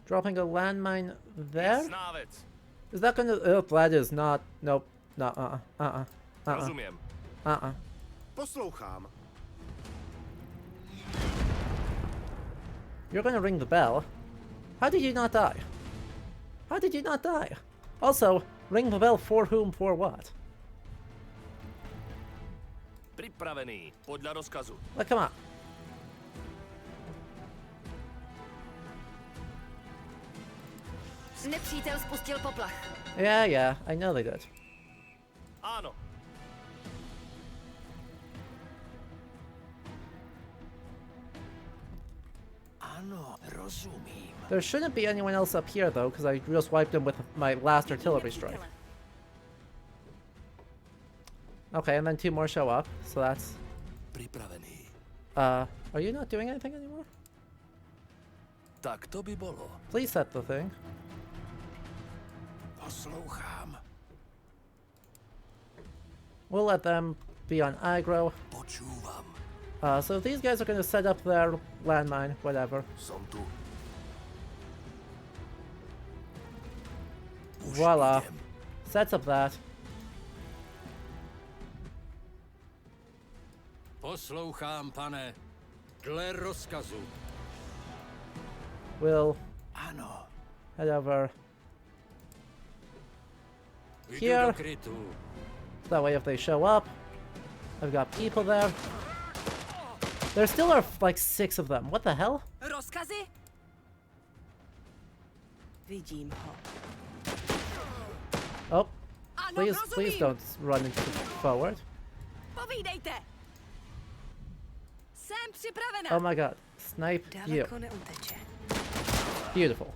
Dropping a landmine there? Snávec. Is that gonna... Oh, that is not... Nope. No, Rozumím. Poslouchám. You're gonna ring the bell. How did you not die? How did you not die? Also, ring the bell for whom, for what? Připravený. Podle rozkazu. Like, come on. Nepřítel spustil poplach. Yeah, I know they did. Ano. Ano, rozumím. There shouldn't be anyone else up here, though, because I just wiped them with my last artillery strike. Okay, and then 2 more show up, so that's... Připravený. Are you not doing anything anymore? Tak to by bolo. Please set the thing. Poslouchám. We'll let them be on aggro. Počúvam. So these guys are gonna set up their landmine, whatever. Som tu. Voila. Sets up that. Poslouchám, pane. Dle rozkazu. We'll Ano. head over Jdu here. do krytu. That way if they show up, I've got people there. There still are like 6 of them. What the hell? Rozkazy? Vidím ho. Oh, Ano, please rozumím. don't run into forward. Povídejte. Jsem připravena. Oh my god. Snipe you. Daleko neuteče. Beautiful.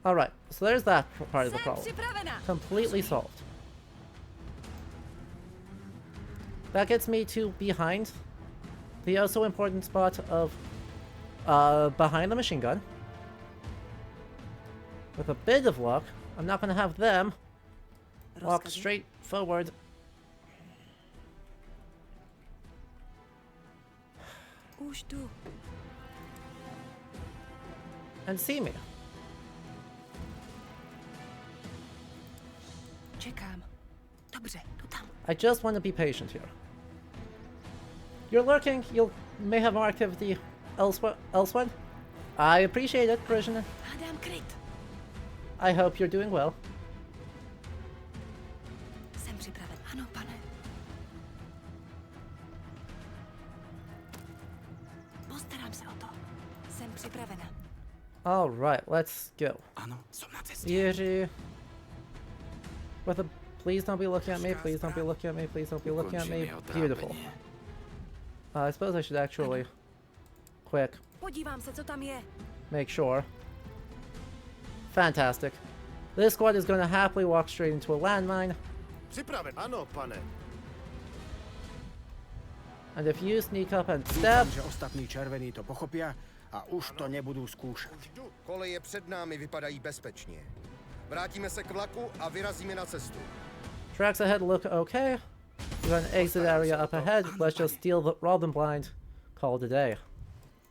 Alright, so there's that part of the Jsem problem. připravena. Completely solved. That gets me to behind the also important spot of behind the machine gun. With a bit of luck, I'm not going to have them walk Rozkazy? straight forward. Už jdu. And see me. Čekám. Dobře, jdu tam. I just want to be patient here. You're lurking, you may have more activity elsewhere. I appreciate it, prisoner. Hádám kryt. I hope you're doing well. Jsem připraven. Ano, pane. Postarám se o to. Jsem připravena. Alright, let's go. Ano, jsem na cestě. Jiří. With a please don't be looking at me, please don't be looking at me, please don't be looking at me. Beautiful. I suppose I should actually quick Podívám se, co tam je. make sure. Fantastic. This squad is going to happily walk straight into a landmine. Připraven. Ano, pane. And if you sneak up and stab, Že ostatní červení to pochopí a už to nebudu zkoušet. Koleje před námi vypadají bezpečně. Vrátíme se k vlaku a vyrazíme na cestu. tracks ahead look okay. We've got an exit area up ahead. Let's just steal the rob them blind. Call it a day.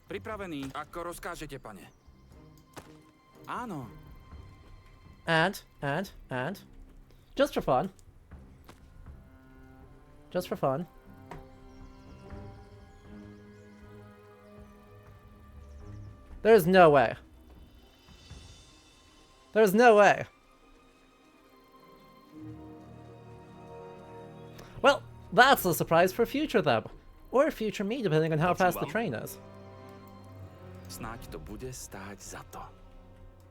Pripravený, ako rozkážete, pane. Áno. And, just for fun. Just for fun. There's no way. There's no way. Well, that's a surprise for future them. Or future me, depending on how fast the train is. Snáď to bude stáť za to.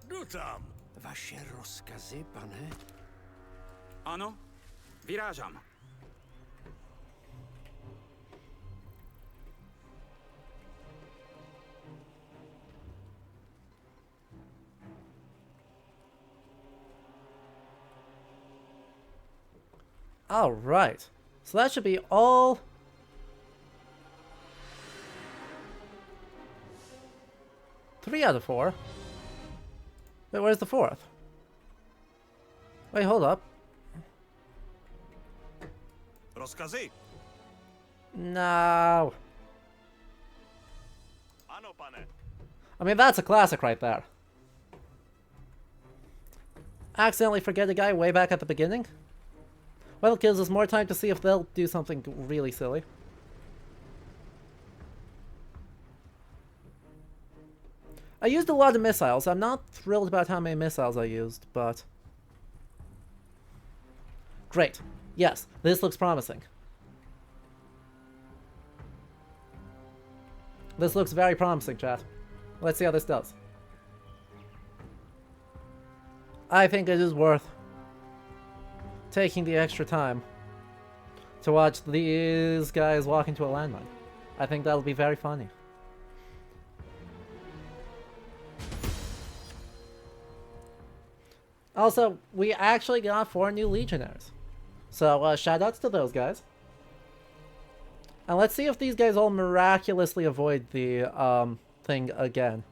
Jdu tam. Vaše rozkazy, pane? Áno, vyrážam. Alright. So that should be all. Three out of 4. Wait, where's the 4th? Wait, hold up. Rozkazy? No. Ano, pane. I mean, that's a classic right there. Accidentally forget a guy way back at the beginning? Well, it gives us more time to see if they'll do something really silly. I used a lot of missiles. I'm not thrilled about how many missiles I used, but... Great. Yes, this looks promising. This looks very promising, chat. Let's see how this does. I think it is worth taking the extra time to watch these guys walk into a landmine. I think that'll be very funny. Also, we actually got 4 new Legionnaires. So, shoutouts to those guys. And let's see if these guys all miraculously avoid the, thing again.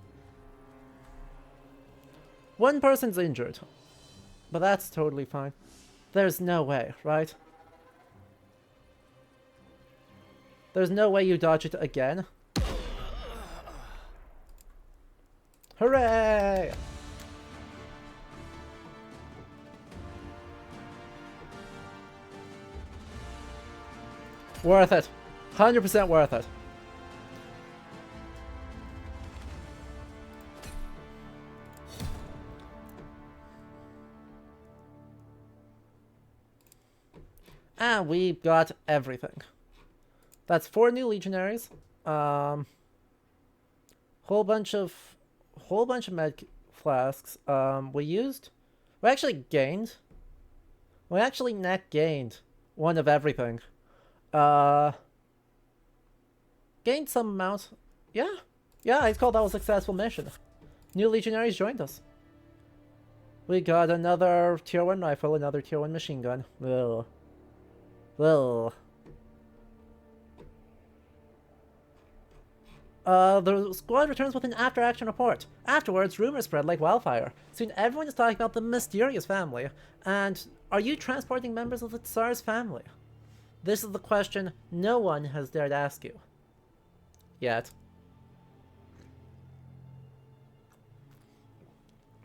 One person's injured. But that's totally fine. There's no way, right? There's no way you dodge it again. Hooray! Worth it. 100% worth it. And we got everything. That's 4 new legionaries. Whole bunch of med flasks. We actually net gained one of everything. Gained some amount. Yeah, I'd call that a successful mission. New legionaries joined us. We got another tier 1 rifle, another tier 1 machine gun. Ugh. Ugh. The squad returns with an after-action report. Afterwards, rumors spread like wildfire. Soon everyone is talking about the mysterious family. And are you transporting members of the Tsar's family? This is the question no one has dared ask you. Yet.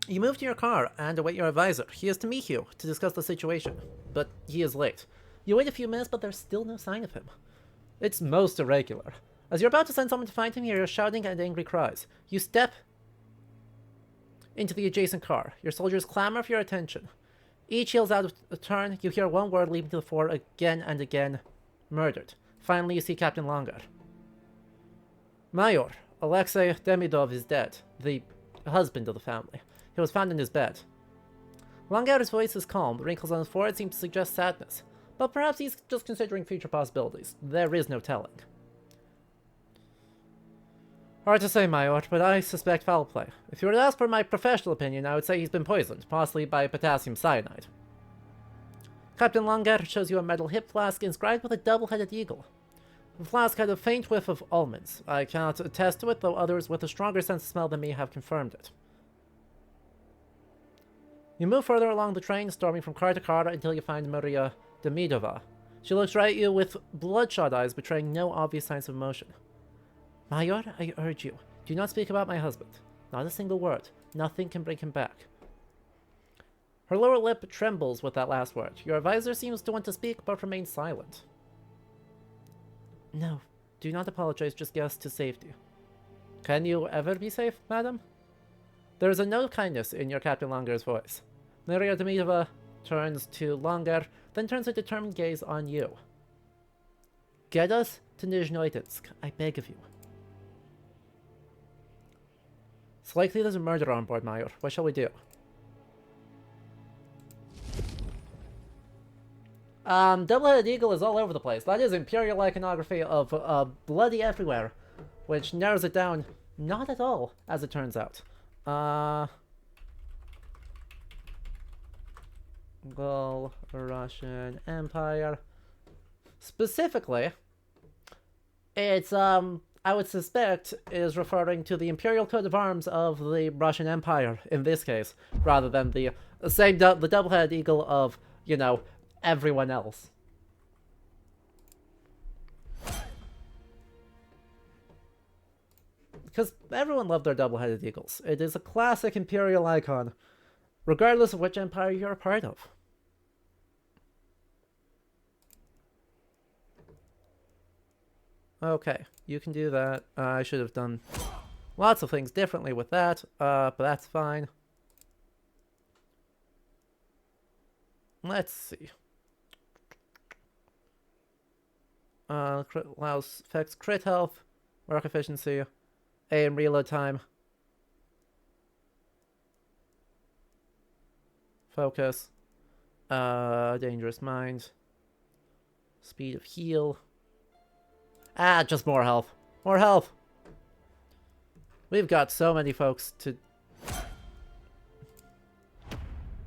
You move to your car and await your advisor. He is to meet you to discuss the situation, but he is late. You wait a few minutes, but there's still no sign of him. It's most irregular. As you're about to send someone to find him, you hear shouting and angry cries. You step into the adjacent car. Your soldiers clamor for your attention. Each yells out a turn. You hear one word leaping to the fore again and again. Murdered. Finally, you see Captain Longar. Mayor, Alexei Demidov is dead. The husband of the family. He was found in his bed. Longar's voice is calm. The wrinkles on his forehead seem to suggest sadness. But perhaps he's just considering future possibilities. There is no telling. Hard to say, Mayor, but I suspect foul play. If you were to ask for my professional opinion, I would say he's been poisoned, possibly by potassium cyanide. Captain Longar shows you a metal hip flask inscribed with a double-headed eagle. The flask had a faint whiff of almonds. I cannot attest to it, though others with a stronger sense of smell than me have confirmed it. You move further along the train, storming from car to car until you find Maria Demidova. She looks right at you with bloodshot eyes, betraying no obvious signs of emotion. Mayor, I urge you, do not speak about my husband. Not a single word. Nothing can bring him back. Her lower lip trembles with that last word. Your advisor seems to want to speak, but remains silent. No, do not apologize, just get us to safety. Can you ever be safe, madam? There is a note of kindness in your Captain Longar's voice. Maria Demidova turns to Longar, then turns a determined gaze on you. Get us to Nizhnoitsk, I beg of you. It's likely there's a murderer on board, Mayor. What shall we do? Double-headed eagle is all over the place. That is imperial iconography of bloody everywhere, which narrows it down not at all, as it turns out. Well, Russian Empire. Specifically, it's, I would suspect is referring to the imperial coat of arms of the Russian Empire, in this case, rather than the the double-headed eagle of, you know, everyone else. Because everyone loved their double-headed eagles. It is a classic imperial icon, regardless of which empire you're a part of. Okay, you can do that. I should have done lots of things differently with that, but that's fine. Let's see. Allows affects crit health, work efficiency, aim reload time, focus, dangerous mind, speed of heal. Ah, just more health. More health! We've got so many folks to...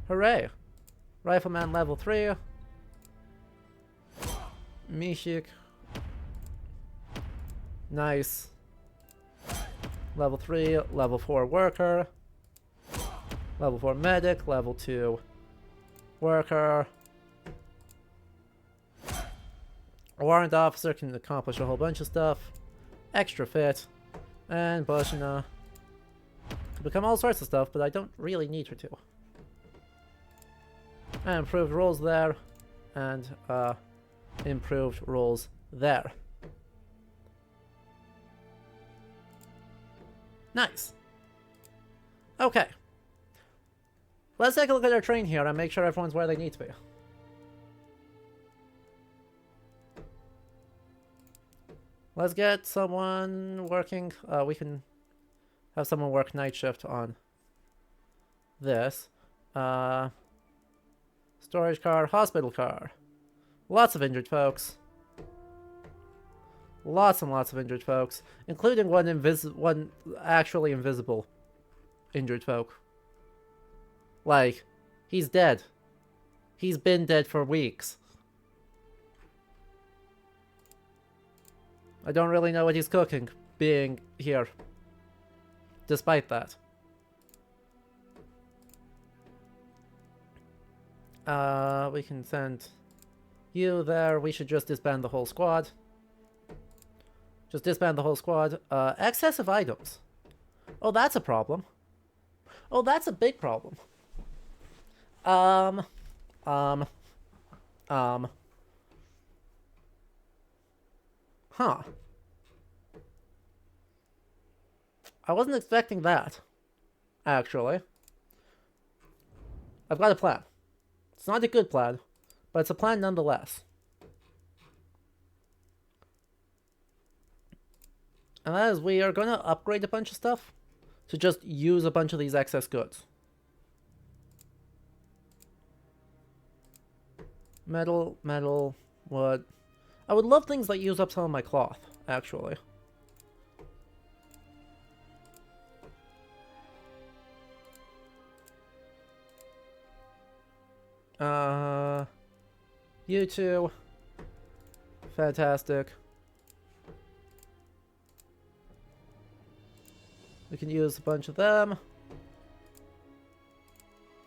Hooray! Rifleman level 3. Mishik. Nice. Level 3, level 4 worker. Level 4 medic, level 2 worker. A warrant officer can accomplish a whole bunch of stuff. Extra fit. And Boshina can become all sorts of stuff, but I don't really need her to. And improved rolls there. And improved rolls there. Nice. Okay. Let's take a look at our train here and make sure everyone's where they need to be. Let's get someone working. We can have someone work night shift on this. Storage car, hospital car. Lots of injured folks. Lots and lots of injured folks, including one actually invisible injured folk. Like, he's dead. He's been dead for weeks. I don't really know what he's cooking, being here. Despite that. We can send you there. We should just disband the whole squad. Just disband the whole squad. Excessive items. Oh, that's a problem. Oh, that's a big problem. Huh. I wasn't expecting that, actually. I've got a plan. It's not a good plan, but it's a plan nonetheless. And that is, we are going to upgrade a bunch of stuff to just use a bunch of these excess goods. Metal, metal, wood. I would love things that use up some of my cloth, actually. You two. Fantastic. We can use a bunch of them.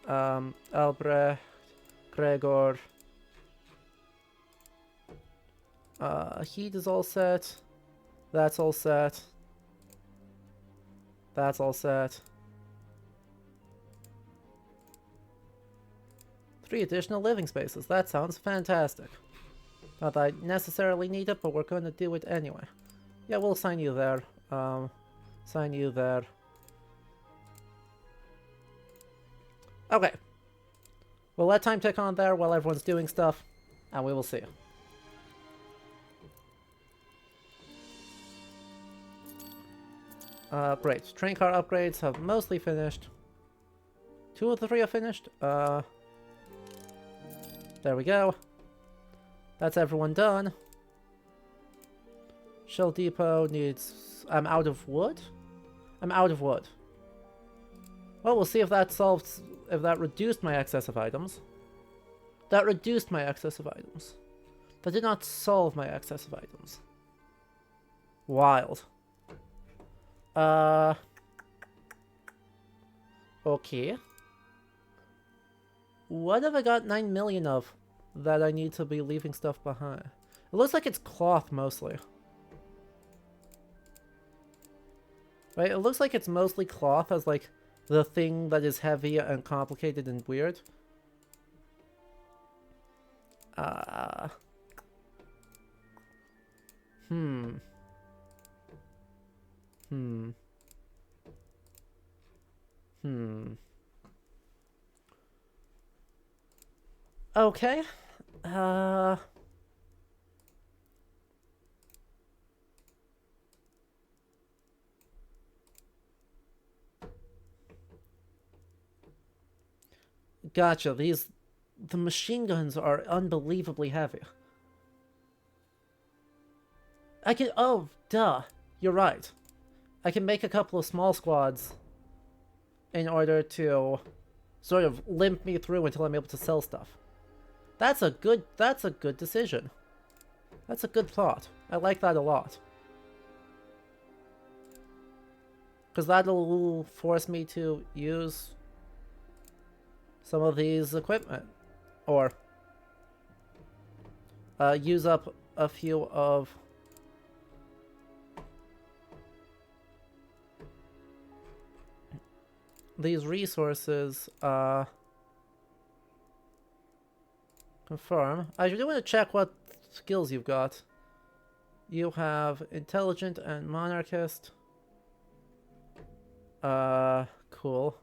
Albrecht, Gregor. Heat is all set. That's all set. That's all set. 3 additional living spaces. That sounds fantastic. Not that I necessarily need it, but we're going to do it anyway. Yeah, we'll sign you there. Sign you there. Okay. We'll let time tick on there while everyone's doing stuff, and we will see. Great. Train car upgrades have mostly finished. 2 of the 3 are finished. There we go. That's everyone done. Shell depot needs... I'm out of wood? I'm out of wood. Well, we'll see if that solves... if that reduced my excess of items. That reduced my excess of items. That did not solve my excess of items. Wild. Okay. What have I got 9 million of that I need to be leaving stuff behind? It looks like it's cloth mostly. Right, it looks like it's mostly cloth as like the thing that is heavy and complicated and weird. Okay. Gotcha. The machine guns are unbelievably heavy. I can, oh, duh. You're right. I can make a couple of small squads in order to sort of limp me through until I'm able to sell stuff. That's a good decision. That's a good thought. I like that a lot. Because that'll force me to use some of these equipment. Or use up a few of these resources, confirm. I do want to check what skills you've got. You have Intelligent and Monarchist. Cool.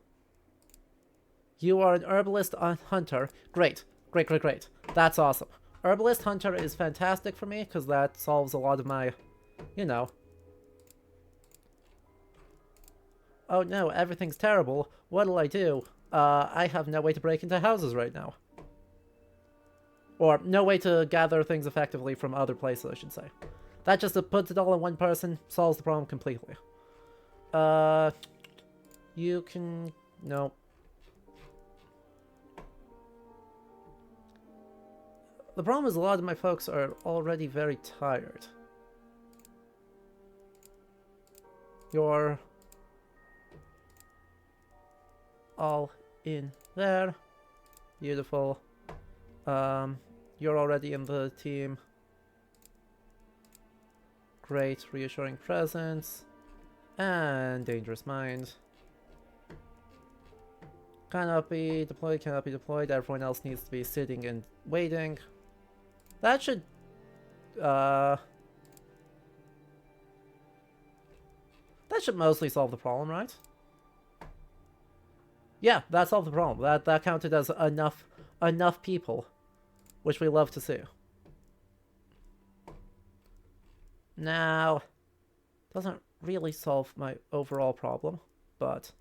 You are an Herbalist Hunter. Great. Great, great, great. That's awesome. Herbalist Hunter is fantastic for me, because that solves a lot of my, you know. Oh no, everything's terrible. What'll I do? I have no way to break into houses right now. Or no way to gather things effectively from other places, I should say. That just puts it all in one person, solves the problem completely. You can... no. The problem is a lot of my folks are already very tired. You're all in there. Beautiful. You're already in the team. Great. Reassuring Presence. And Dangerous Mind. Cannot be deployed, cannot be deployed. Everyone else needs to be sitting and waiting. That should... that should mostly solve the problem, right? Yeah, that solved the problem. That counted as enough people, which we love to see. Now, doesn't really solve my overall problem, but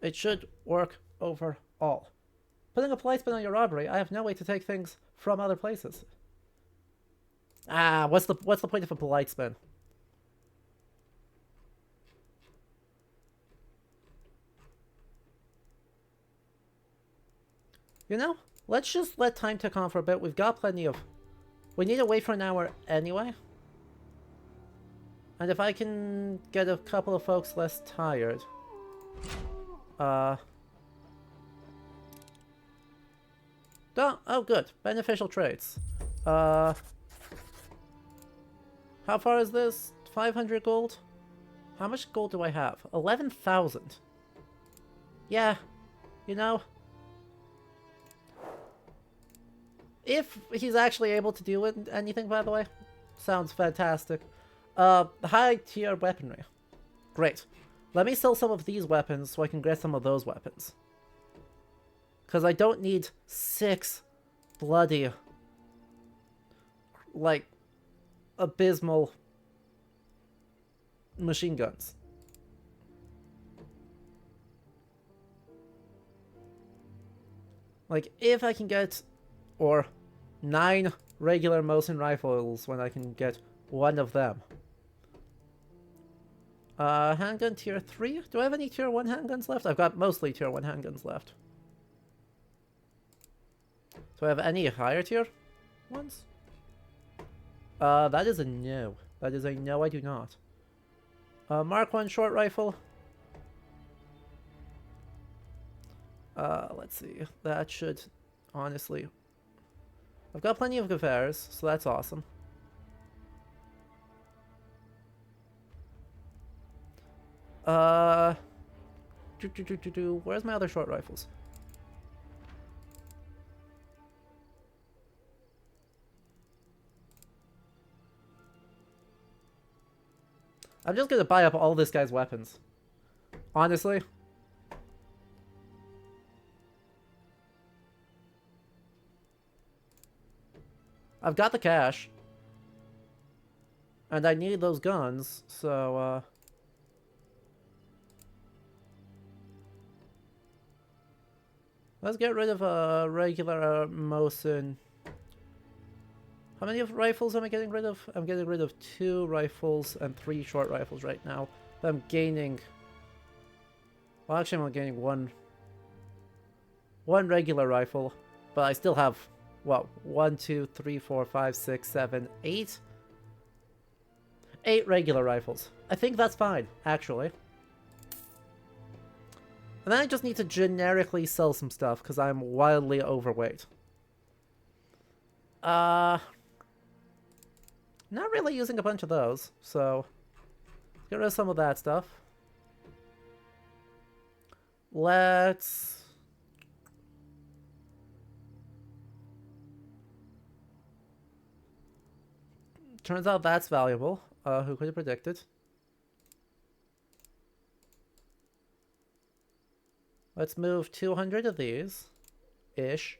it should work overall. Putting a polite spin on your robbery, I have no way to take things from other places. Ah, what's the point of a polite spin? You know, let's just let time tick on for a bit. We've got plenty of... we need to wait for an hour anyway. And if I can get a couple of folks less tired... oh, good. Beneficial traits. How far is this? 500 gold? How much gold do I have? 11,000. Yeah, you know... if he's actually able to do anything, by the way, sounds fantastic. High tier weaponry. Great. Let me sell some of these weapons so I can get some of those weapons. Because I don't need 6 bloody, like, abysmal machine guns. Like, if I can get, or 9 regular Mosin rifles when I can get 1 of them. Handgun tier 3? Do I have any tier 1 handguns left? I've got mostly tier 1 handguns left. Do I have any higher tier ones? That is a no. That is a no, I do not. Mark 1 short rifle. Let's see. That should, honestly... I've got plenty of Gewehr's, so that's awesome. Where's my other short rifles? I'm just gonna buy up all this guy's weapons. Honestly. I've got the cash. And I need those guns, so, let's get rid of a regular Mosin. How many of rifles am I getting rid of? I'm getting rid of 2 rifles and 3 short rifles right now. But I'm gaining... well, actually I'm only gaining one regular rifle. But I still have, what, 1, 2, 3, 4, 5, 6, 7, 8? 8 regular rifles. I think that's fine, actually. And then I just need to generically sell some stuff, because I'm wildly overweight. Not really using a bunch of those, so... Get rid of some of that stuff. Let's... Turns out that's valuable. Who could have predicted? Let's move 200 of these. Ish.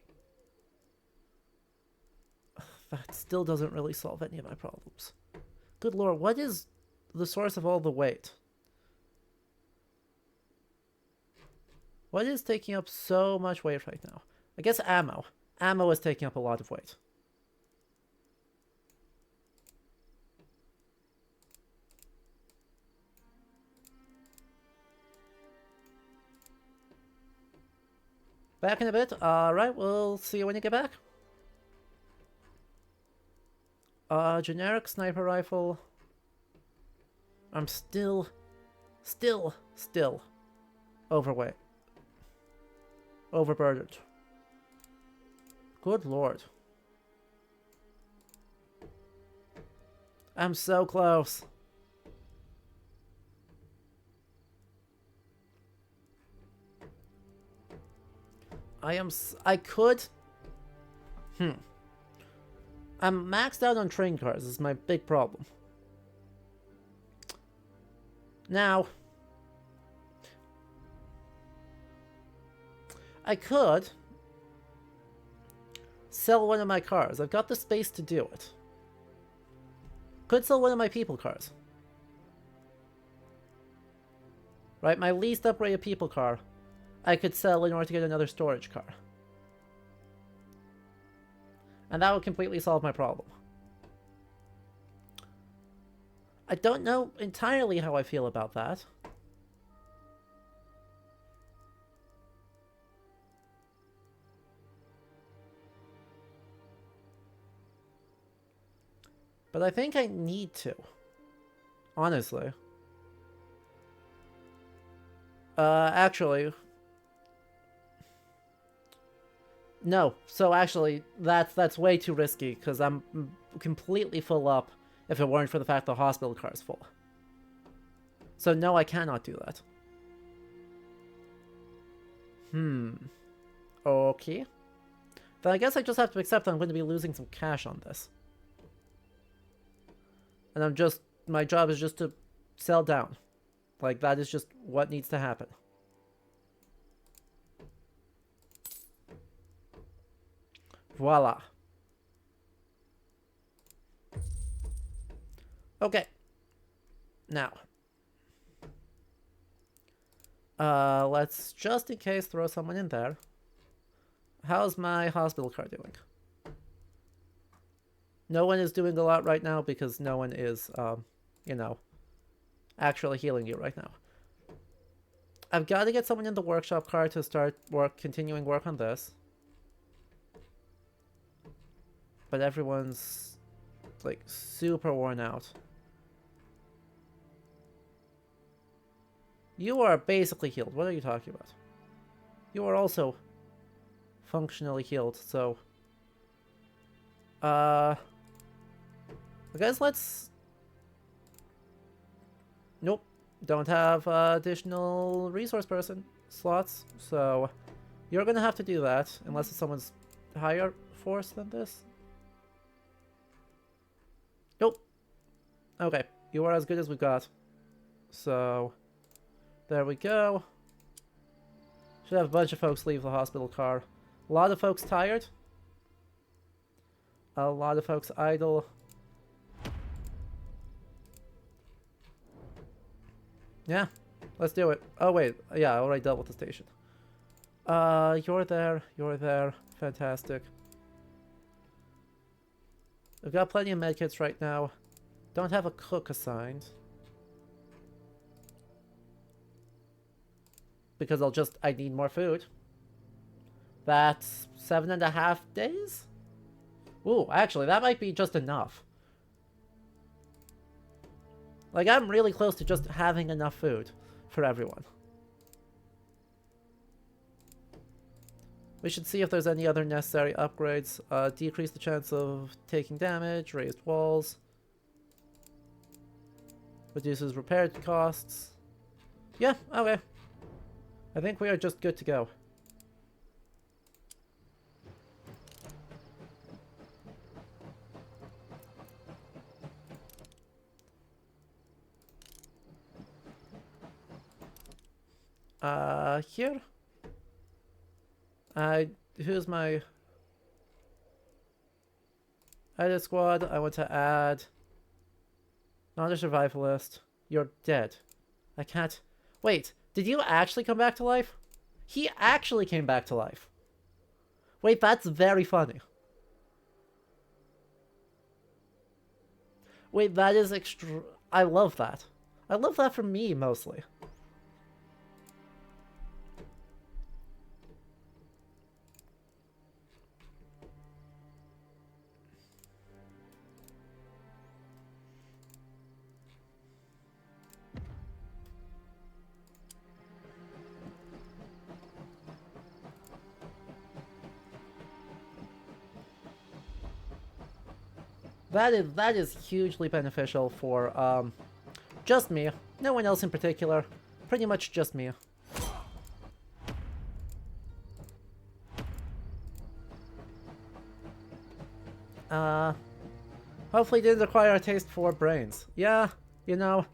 That still doesn't really solve any of my problems. Good lord, what is the source of all the weight? What is taking up so much weight right now? I guess ammo. Ammo is taking up a lot of weight. Back in a bit. Alright, we'll see you when you get back. Generic sniper rifle. I'm still overweight. Overburdened. Good lord. I'm so close. I could... I'm maxed out on train cars, is my big problem. Now... I could... sell one of my cars. I've got the space to do it. Could sell one of my people cars. Right, my least upgraded people car. I could sell in order to get another storage car. And that would completely solve my problem. I don't know entirely how I feel about that. But I think I need to. Honestly. Actually... No, so actually, that's way too risky, because I'm completely full up if it weren't for the fact the hospital car is full. So no, I cannot do that. Okay. Then I guess I just have to accept that I'm going to be losing some cash on this. And my job is just to sell down. Like, that is just what needs to happen. Voila. Okay. Now. Let's just in case throw someone in there. How's my hospital car doing? No one is doing a lot right now because no one is, you know, actually healing you right now. I've got to get someone in the workshop car to start continuing work on this. But everyone's, like, super worn out. You are basically healed. What are you talking about? You are also functionally healed, so... I guess let's... Nope. Don't have additional resource person slots, so... You're gonna have to do that, unless it's someone's higher force than this. Nope. Okay, you are as good as we've got. So, there we go. Should have a bunch of folks leave the hospital car. A lot of folks tired. A lot of folks idle. Yeah, let's do it. Oh wait, yeah, I already dealt with the station. You're there, fantastic. We've got plenty of medkits right now. Don't have a cook assigned. Because I need more food. That's 7.5 days? Ooh, actually, that might be just enough. Like, I'm really close to just having enough food for everyone. We should see if there's any other necessary upgrades. Decrease the chance of taking damage, raised walls. Reduces repair costs. Yeah, okay. I think we are just good to go. Here? Who's my... Edit squad, I want to add... Not a survivalist. You're dead. I can't... Wait, did you actually come back to life? He actually came back to life. Wait, that's very funny. Wait, that is extra... I love that. I love that for me, mostly. That is hugely beneficial for just me. No one else in particular. Pretty much just me. Hopefully didn't acquire a taste for brains. Yeah, you know.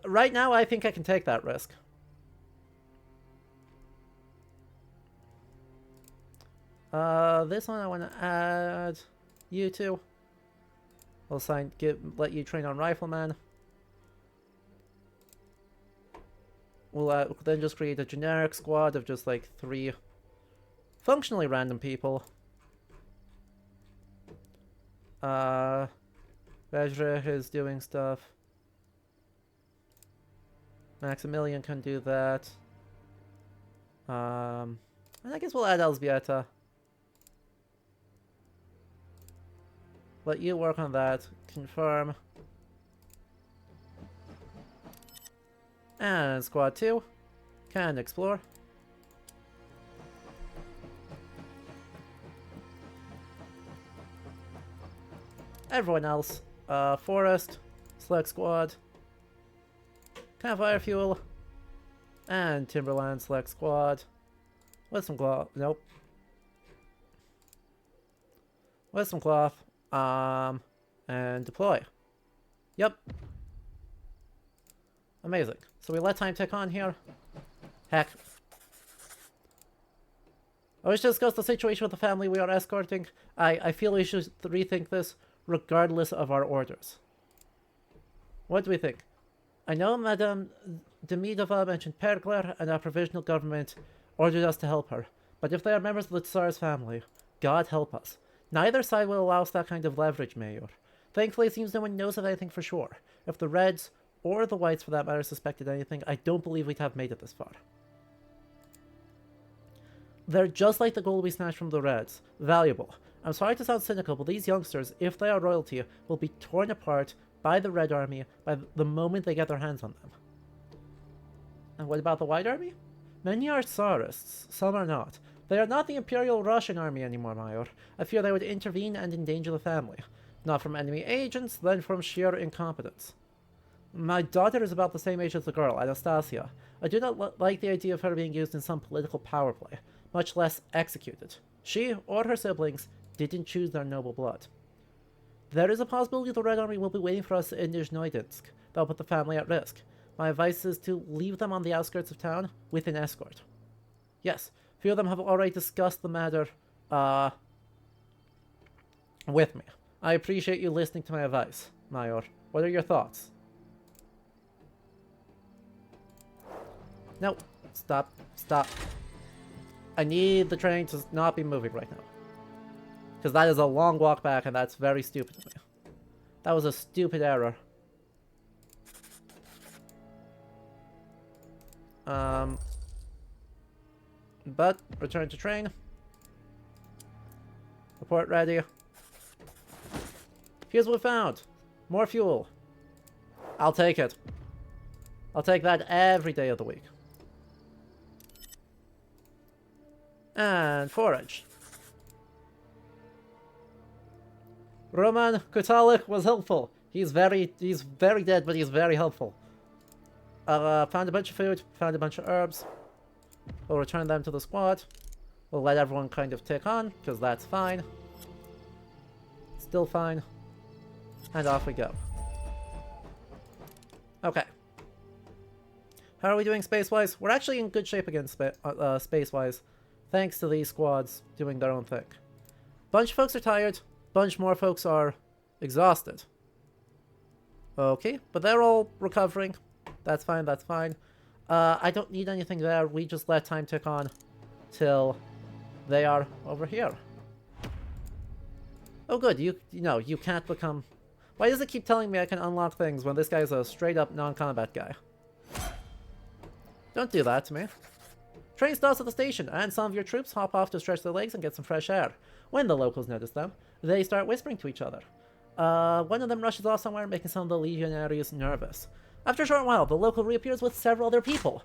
Right now I think I can take that risk. This one I want to add you two. We'll let you train on Rifleman. We'll then just create a generic squad of just like 3 functionally random people. Vezra is doing stuff. Maximilian can do that. And I guess we'll add Elzbieta. Let you work on that. Confirm. And squad 2 can explore. Everyone else, Forest, Select Squad, Campfire Fuel, and Timberland Select Squad. With some cloth. Nope. With some cloth. And deploy. Yep. Amazing. So we let time tick on here. Heck. Which discuss the situation with the family we are escorting. I feel we should rethink this regardless of our orders. What do we think? I know Madame Demidova mentioned Pergler and our provisional government ordered us to help her. But if they are members of the Tsar's family, God help us. Neither side will allow us that kind of leverage, Mayor. Thankfully, it seems no one knows of anything for sure. If the Reds, or the Whites for that matter, suspected anything, I don't believe we'd have made it this far. They're just like the gold we snatched from the Reds. Valuable. I'm sorry to sound cynical, but these youngsters, if they are royalty, will be torn apart by the Red Army by the moment they get their hands on them. And what about the White Army? Many are Tsarists, some are not. They are not the Imperial Russian army anymore, Mayor. I fear they would intervene and endanger the family. Not from enemy agents, then from sheer incompetence. My daughter is about the same age as the girl, Anastasia. I do not like the idea of her being used in some political power play, much less executed. She, or her siblings, didn't choose their noble blood. There is a possibility the Red Army will be waiting for us in Nizhnoydinsk. That'll put the family at risk. My advice is to leave them on the outskirts of town with an escort. Yes. Few of them have already discussed the matter, with me. I appreciate you listening to my advice, Mayor. What are your thoughts? No. Stop. Stop. I need the train to not be moving right now. Because that is a long walk back, and that's very stupid of me. That was a stupid error. But, return to train. Report ready. Here's what we found. More fuel. I'll take it. I'll take that every day of the week. And forage. Roman Kutalik was helpful. He's very dead, but he's very helpful. Found a bunch of food, found a bunch of herbs. We'll return them to the squad. We'll let everyone kind of tick on, because that's fine. Still fine. And off we go. Okay. How are we doing space-wise? We're actually in good shape again space-wise, thanks to these squads doing their own thing. Bunch of folks are tired, bunch more folks are exhausted. Okay, but they're all recovering. That's fine, that's fine. I don't need anything there, we just let time tick on till they are over here. Oh good, you know, you can't become... Why does it keep telling me I can unlock things when this guy is a straight-up non-combat guy? Don't do that to me. Train stops at the station, and some of your troops hop off to stretch their legs and get some fresh air. When the locals notice them, they start whispering to each other. One of them rushes off somewhere, making some of the legionaries nervous. After a short while, the local reappears with several other people.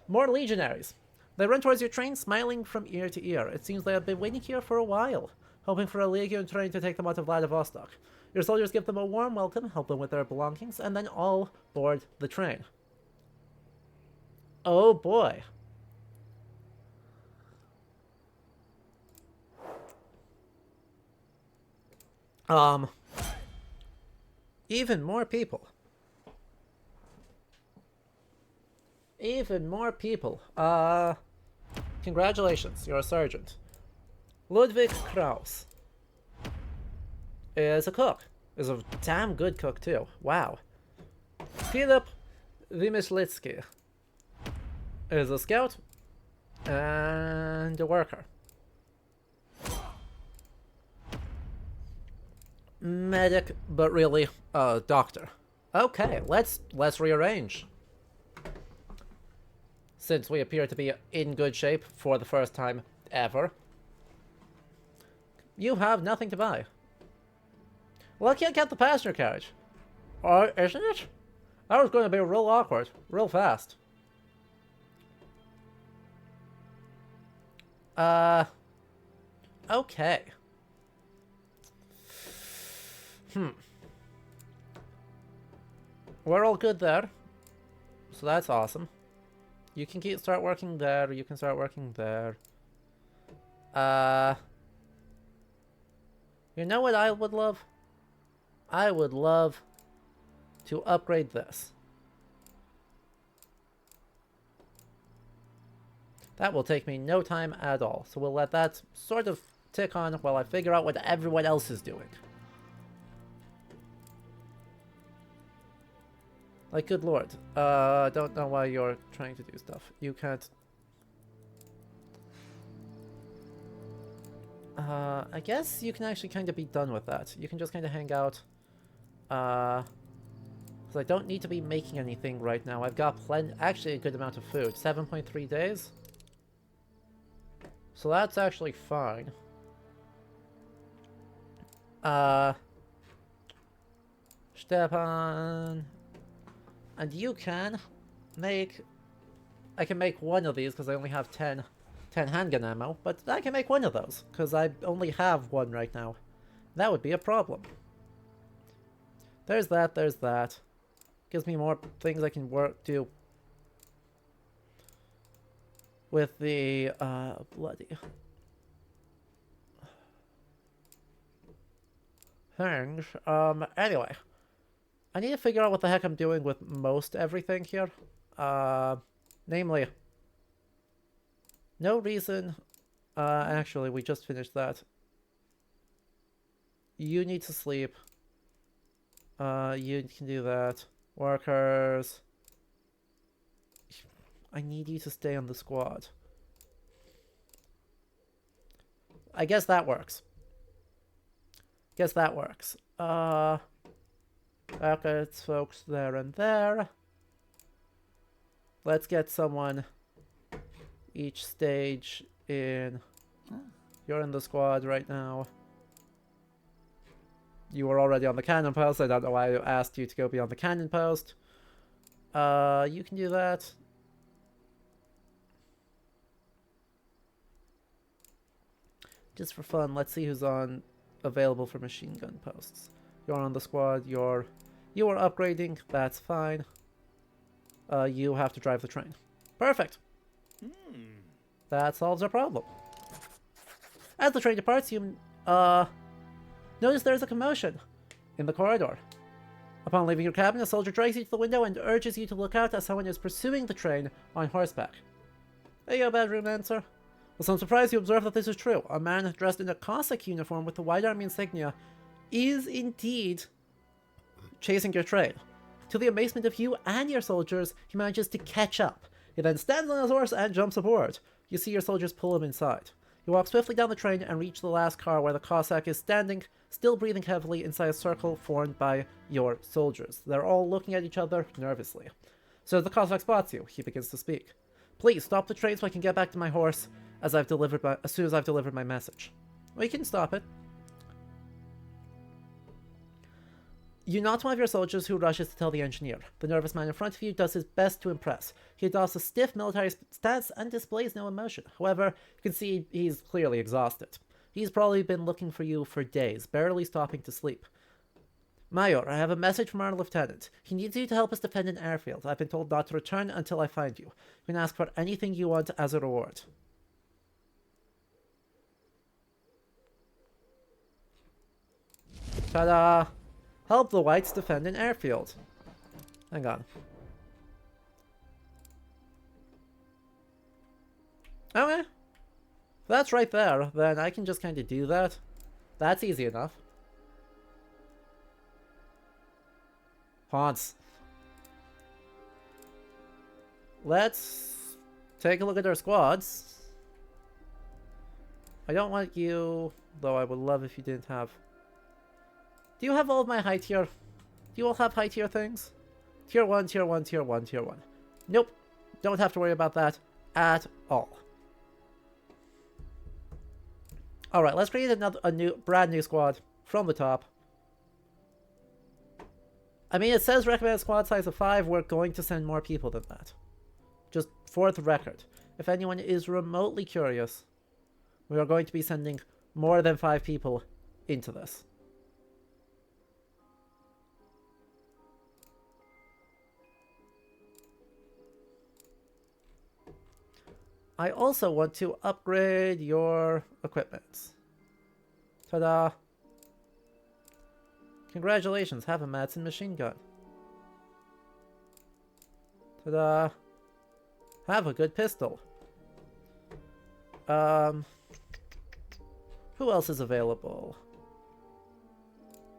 More legionaries. They run towards your train, smiling from ear to ear. It seems they have been waiting here for a while, hoping for a legion train to take them out of Vladivostok. Your soldiers give them a warm welcome, help them with their belongings, and then all board the train. Oh boy. Even more people. Even more people. Congratulations, you're a sergeant. Ludwig Kraus is a cook. Is a damn good cook too. Wow. Philip Wymyślnicki is a scout and a worker. Medic, but really a doctor. Okay, let's rearrange. Since we appear to be in good shape for the first time ever. You have nothing to buy. Well, I can't get the passenger carriage. Or isn't it? That was going to be real awkward, real fast. Okay. We're all good there. So that's awesome. You can start working there, you can start working there. You know what I would love? I would love to upgrade this. That will take me no time at all, so we'll let that sort of tick on while I figure out what everyone else is doing. Like, good lord. Don't know why you're trying to do stuff. You can't... I guess you can actually kind of be done with that. You can just kind of hang out. Because I don't need to be making anything right now. I've got actually a good amount of food. 7.3 days. So that's actually fine. Stepan... And you can make... I can make one of these because I only have 10 handgun ammo, but I can make one of those because I only have one right now. That would be a problem. There's that, there's that. Gives me more things I can do with the, bloody things. Anyway. I need to figure out what the heck I'm doing with most everything here. Namely, no reason. Actually, we just finished that. You need to sleep. You can do that. Workers. I need you to stay on the squad. I guess that works. Guess that works. Okay, it's folks there and there. Let's get someone each stage in. You're in the squad right now. You were already on the cannon post. I don't know why I asked you to go be on the cannon post. You can do that. Just for fun, let's see who's on available for machine gun posts. You're on the squad, you are upgrading, that's fine. You have to drive the train. Perfect! That solves our problem. As the train departs, you notice there's a commotion in the corridor. Upon leaving your cabin, a soldier drags you to the window and urges you to look out as someone is pursuing the train on horseback. There you go, bedroom answer. With some surprise, you observe that this is true. A man dressed in a Cossack uniform with the White Army insignia is indeed chasing your train. To the amazement of you and your soldiers, he manages to catch up. He then stands on his horse and jumps aboard. You see your soldiers pull him inside. You walk swiftly down the train and reach the last car where the Cossack is standing, still breathing heavily inside a circle formed by your soldiers. They're all looking at each other nervously. So as the Cossack spots you, he begins to speak. Please stop the train so I can get back to my horse as soon as I've delivered my message. We can stop it. You nod to one of your soldiers who rushes to tell the engineer. The nervous man in front of you does his best to impress. He adopts a stiff military stance and displays no emotion. However, you can see he's clearly exhausted. He's probably been looking for you for days, barely stopping to sleep. Mayor, I have a message from our lieutenant. He needs you to help us defend an airfield. I've been told not to return until I find you. You can ask for anything you want as a reward. Ta-da! Help the whites defend an airfield. Hang on. Okay. If that's right there, then I can just kind of do that. That's easy enough. Haunts. Let's take a look at our squads. I don't want you, though I would love if you didn't have... Do you have all of my high tier? Do you all have high tier things? Tier 1, tier 1, tier 1, tier 1. Nope. Don't have to worry about that at all. Alright, let's create a brand new squad from the top. I mean, it says recommended squad size of 5. We're going to send more people than that. Just for the record. If anyone is remotely curious, we are going to be sending more than 5 people into this. I also want to upgrade your equipment. Ta-da! Congratulations, have a Madsen machine gun. Ta-da! Have a good pistol. Who else is available?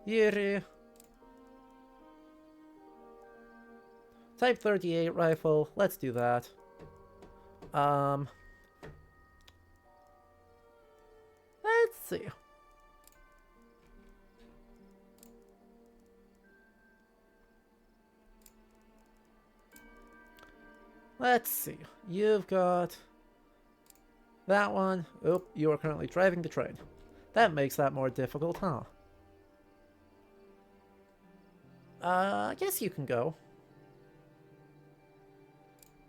Yuri. Type 38 rifle, let's do that. Let's see. Let's see. You've got that one. Oh, you are currently driving the train. That makes that more difficult, huh? I guess you can go.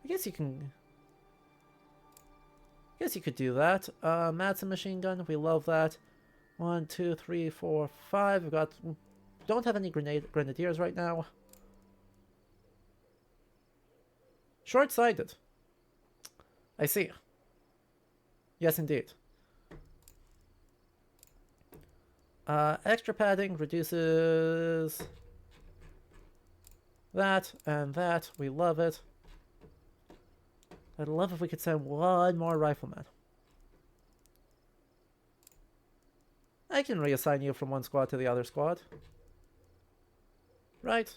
I guess you can... Guess you could do that. Madsen machine gun, we love that. 1, 2, 3, 4, 5. We've got... Don't have any grenadiers right now. Short-sighted. I see. Yes, indeed. Extra padding reduces that and that. We love it. I'd love if we could send one more rifleman. I can reassign you from one squad to the other squad. Right.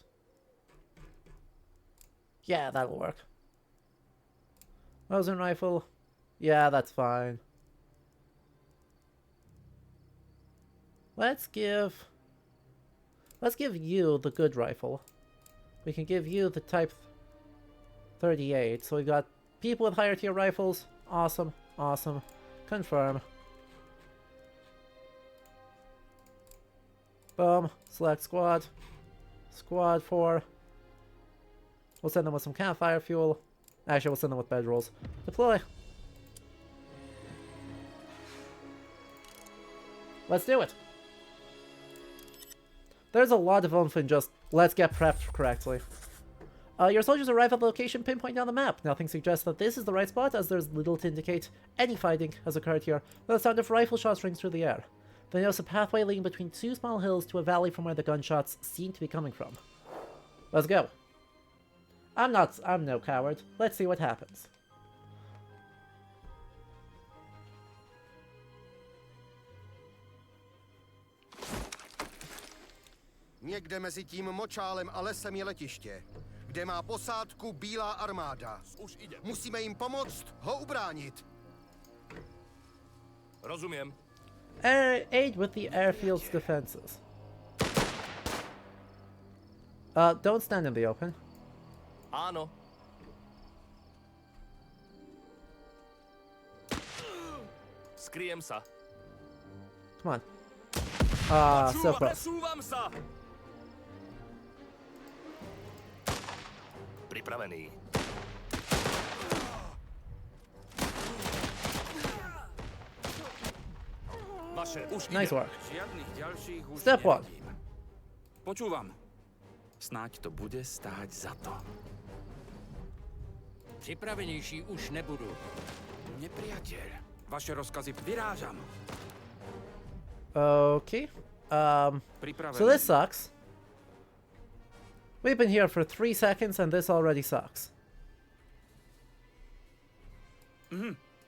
Yeah, that'll work. Mosin rifle. Yeah, that's fine. Let's give you the good rifle. We can give you the type 38. So we've got people with higher tier rifles. Awesome. Awesome. Confirm. Boom. Select squad. Squad 4. We'll send them with some campfire fuel. Actually, we'll send them with bedrolls. Deploy. Let's do it. There's a lot of oomph in just, let's get prepped correctly. Your soldiers arrive at the location pinpoint on the map. Nothing suggests that this is the right spot, as there's little to indicate any fighting has occurred here. The sound of rifle shots rings through the air. They notice a pathway leading between two small hills to a valley from where the gunshots seem to be coming from. Let's go. I'm no coward. Let's see what happens. Někde mezi tím močálem a lesem je letiště, kde má posádku Bílá armáda. Musíme jim pomoct ho ubránit. Rozumím. Aid with the airfield's defenses. Don't stand in the open. Ano. Skryjem se. Come on. So close. Přesúvam se. Připravený. Vaše, už Nice work. Žiadnych ďalších už Step one. nevidím. Počúvam. Snáď to bude stáť za to. Připravenější už nebudu. Nepriateľ. Vaše rozkazy vyrážam. Okay. So this sucks. We've been here for 3 seconds and this already sucks.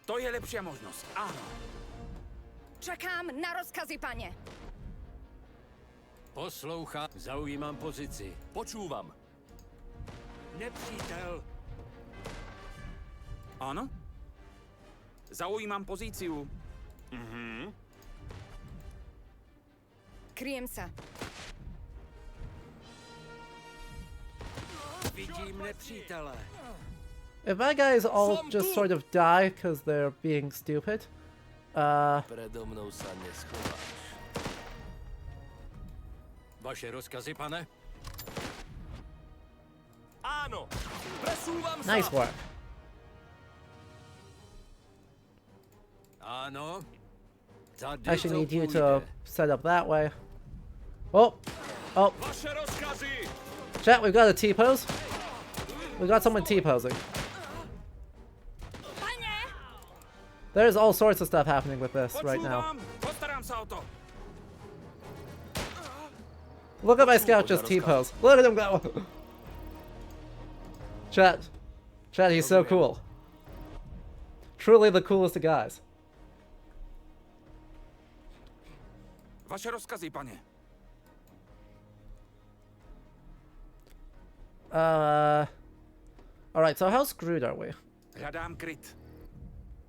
To je lepšia možnosť. Áno. Čekám na rozkazy, pane. Poslouchám, zaujímám pozici. Počúvam. Nepřítel. Áno? Zaujímam pozíciu. Kryjem se. Vidím nepřítele. If my guys all just sort of die because they're being stupid, Predo mnou sa neschováš. Vaše rozkazy, pane? Áno. Presúvam sa. nice work. Ano. Tady Actually need to you půjde. to set up that way. Oh, Vaše rozkazy. chat, we've got a T-pose. We got someone T-posing. There's all sorts of stuff happening with this right now. Počúvam. Postarám sa o to. Look at my scout just T-pose. Look at him go. Chat, he's so cool. Truly the coolest of guys. Vaše rozkazy, pane. Alright, so how screwed are we? Hľadám kryt.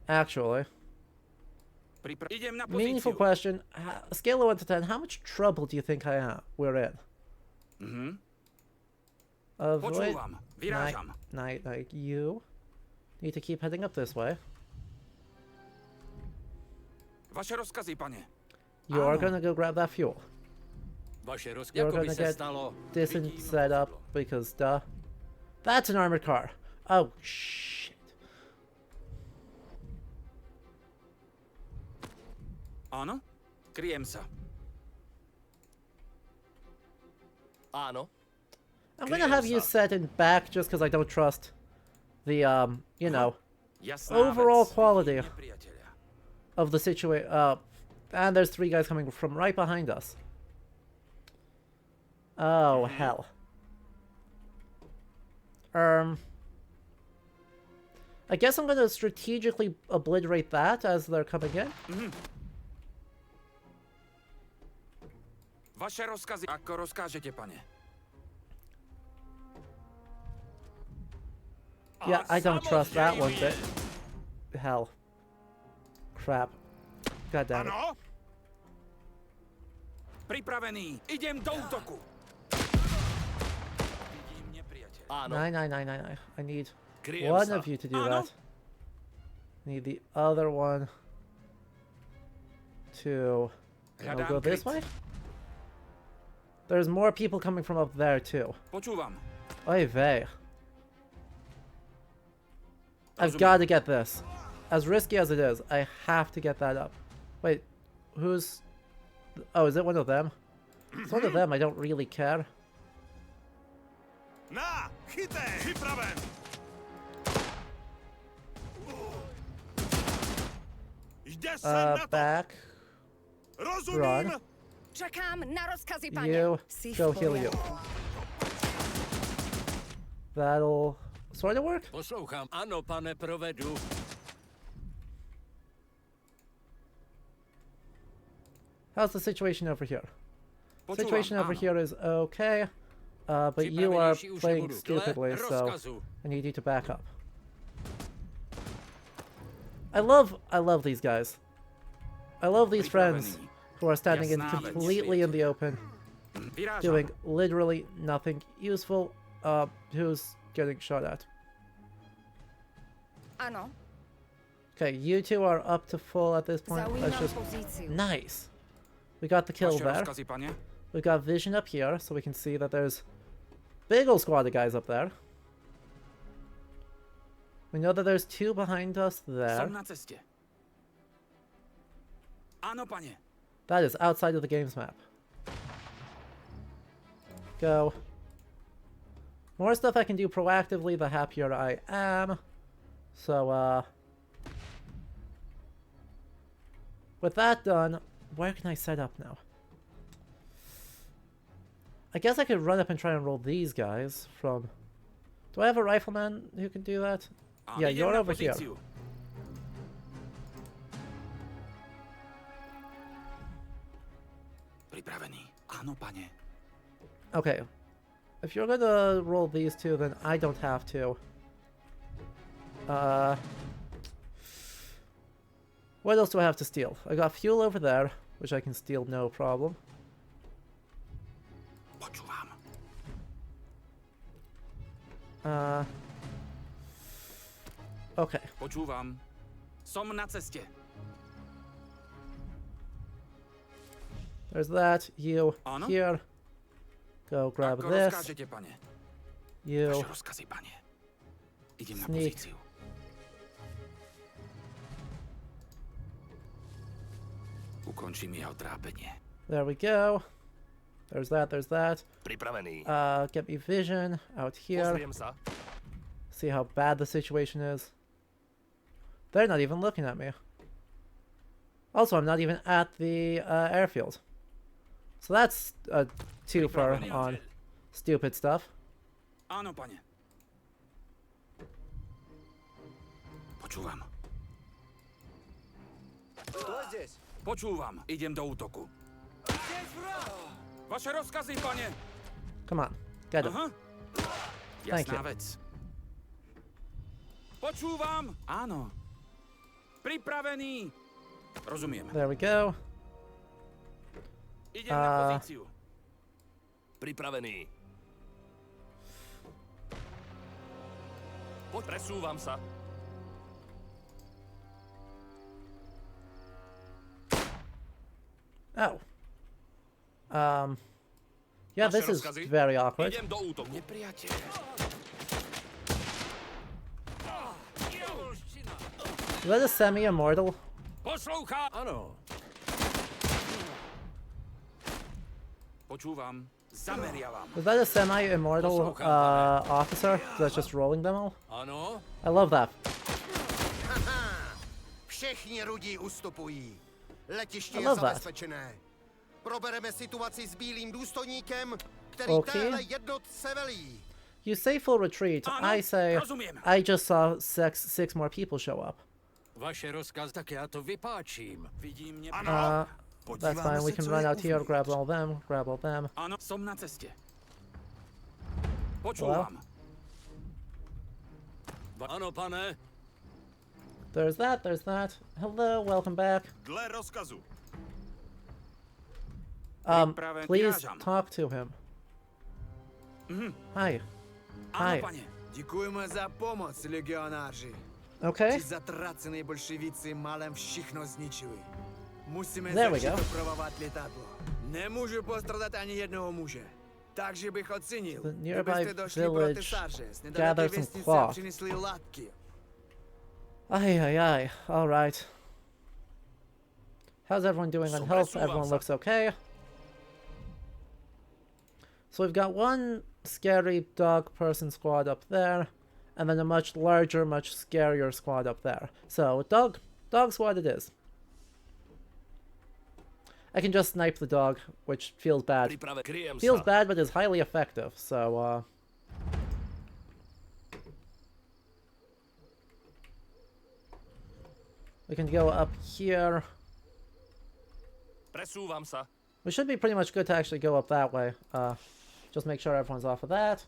Actually. Idem na Meaningful pozíciu. question. Scale of 1 to 10, how much trouble do you think we're in? Avoid... Počúvam. Vyrážam. Like you need to keep heading up this way. Vaše rozkazy, pane. You're gonna go grab that fuel. Vaše rozkazy. You're Jako by gonna se get stalo. this set up because duh. That's an armored car. Oh shit. Áno? Kryjem sa. Áno. I'm gonna have you set in back just because I don't trust the you know, Jasná overall vec. quality Vidím nepriateľa. of the situation. And there's 3 guys coming from right behind us. Oh hell. I guess I'm gonna strategically obliterate that as they're coming in. Vaše rozkazy. Ako rozkážete, pane. Yeah, I don't trust that one bit. Hell. Crap. God damn it. Pripravený. Idem do útoku. Vidím nepriateľa. Áno. Nine. I need Kryjem one sa. of you to do Ano. that. Need the other one to go this way. There's more people coming from up there too. Počúvam. Oy vey. I've Rozumiem. got to get this. As risky as it is, I have to get that up. Wait, who's... Oh, is it one of them? It's one of them, I don't really care. Na, chytej! Připraven! Jde se na to! Back. Rozumím! Run. Čekám na rozkazy, paně. You, Jsi v go heal you. pořádku. That'll sort of work? Poslouchám. Ano, pane, provedu. How's the situation over here? Počúvam, Situation over áno. here is okay, but you are Připravenější už playing nebudu. stupidly, Dle so rozkazu. I need you to back up. I love these guys. I love these friends who are standing in Jasná věc. completely in the open, Vyrážam. doing literally nothing useful, who's getting shot at. Ano, Okay, you two are up to full at this point. Let's zaujímám just... pozici. Nice! We got the kill Vaše there. rozkazy, pane? We got vision up here, so we can see that there's big old squad of guys up there. We know that there's two behind us there. Som na cestě. Áno, pane. That is outside of the game's map. Go. More stuff I can do proactively, the happier I am. So, with that done, where can I set up now? I guess I could run up and try and roll these guys from... Do I have a rifleman who can do that? A Yeah, idem you're na over here. pozíciu. Pripravený. Áno, pane. Okay. If you're gonna roll these two, then I don't have to. What else do I have to steal? I got fuel over there, which I can steal no problem. Počúvam. Okay. Počúvam. Som na ceste. There's that. You Áno? here. Go grab Ako this. rozkážete, pane? You Vaše rozkazy, pane. Idem na Sneak. pozíciu. Ukončím jeho trápenie. There we go. There's that. There's that. Pripravený. Get me vision out here. Pozriem sa. See how bad the situation is. They're not even looking at me. Also, I'm not even at the airfield. So that's a twofer on stupid stuff. Áno, pane. Počúvam. Počúvam. Idem do útoku. Vaše rozkazy, pane. Come on, get him. Aha. Thank Jasná you. vec. Počúvam. Áno. Pripravený. Rozumiem. There we go. Idem na pozíciu. Pripravený. Presúvam sa. Oh. Yeah, this is very awkward. Idem do útoku. Nepriateľ. Is that a semi-immortal? Poslouchá. Ano. Počúvam. Zameriavam. Is that a semi-immortal officer that's just rolling them all? Ano. I love that. Všichni rudí ustupují. Letiště I je love that. zabezpečené. Probereme situaci s bílým důstojníkem, který Okay. téhle jednotce velí. You say full retreat. I say I just saw six more people show up. Vaše rozkaz, tak já to vypáčím. Vidí mě. That's fine. We can run out here, grab all them, grab all them. Áno, som na ceste. Počúvam. Ano, pane. There's that, there's that. Hello, welcome back. Dle rozkazu. Please talk to him. Hi. Hi. Дякуємо за pomoc, legionáři. Okay. Ті затрацені большевіці малем všechno zničili. Musíme There we začít go. opravovat letadlo. Nemůžu postradat ani jednoho muže. Takže bych ocenil, The nearby kdybyste došli pro village tesaře z gathered nedaleké some vesnice a cloth. přinesli látky. Ay, ay, ay. All right. How's everyone doing on health? Everyone looks okay. So we've got one scary dog person squad up there, and then a much larger, much scarier squad up there. So dog squad it is. I can just snipe the dog, which feels bad. Feels bad, but is highly effective, so we can go up here. We should be pretty much good to actually go up that way. Just make sure everyone's off of that.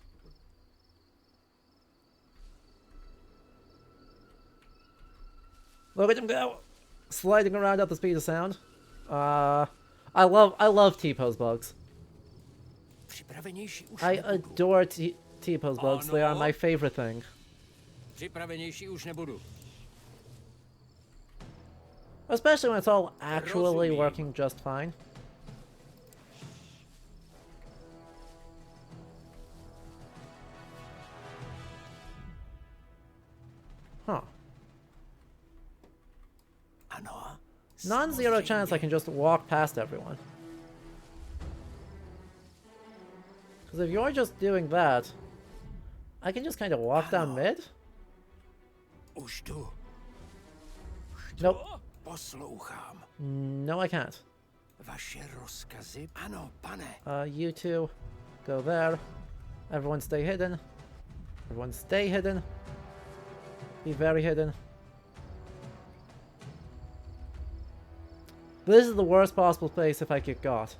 Look at him go! Sliding around at the speed of sound. I love T-pose bugs. I adore T-pose bugs. They are my favorite thing. Especially when it's all actually working just fine. Huh. Non-zero chance I can just walk past everyone. Because if you're just doing that, I can just kind of walk down mid? Nope. No, I can't. You two, go there. Everyone stay hidden. Everyone stay hidden. Be very hidden. This is the worst possible place if I get got.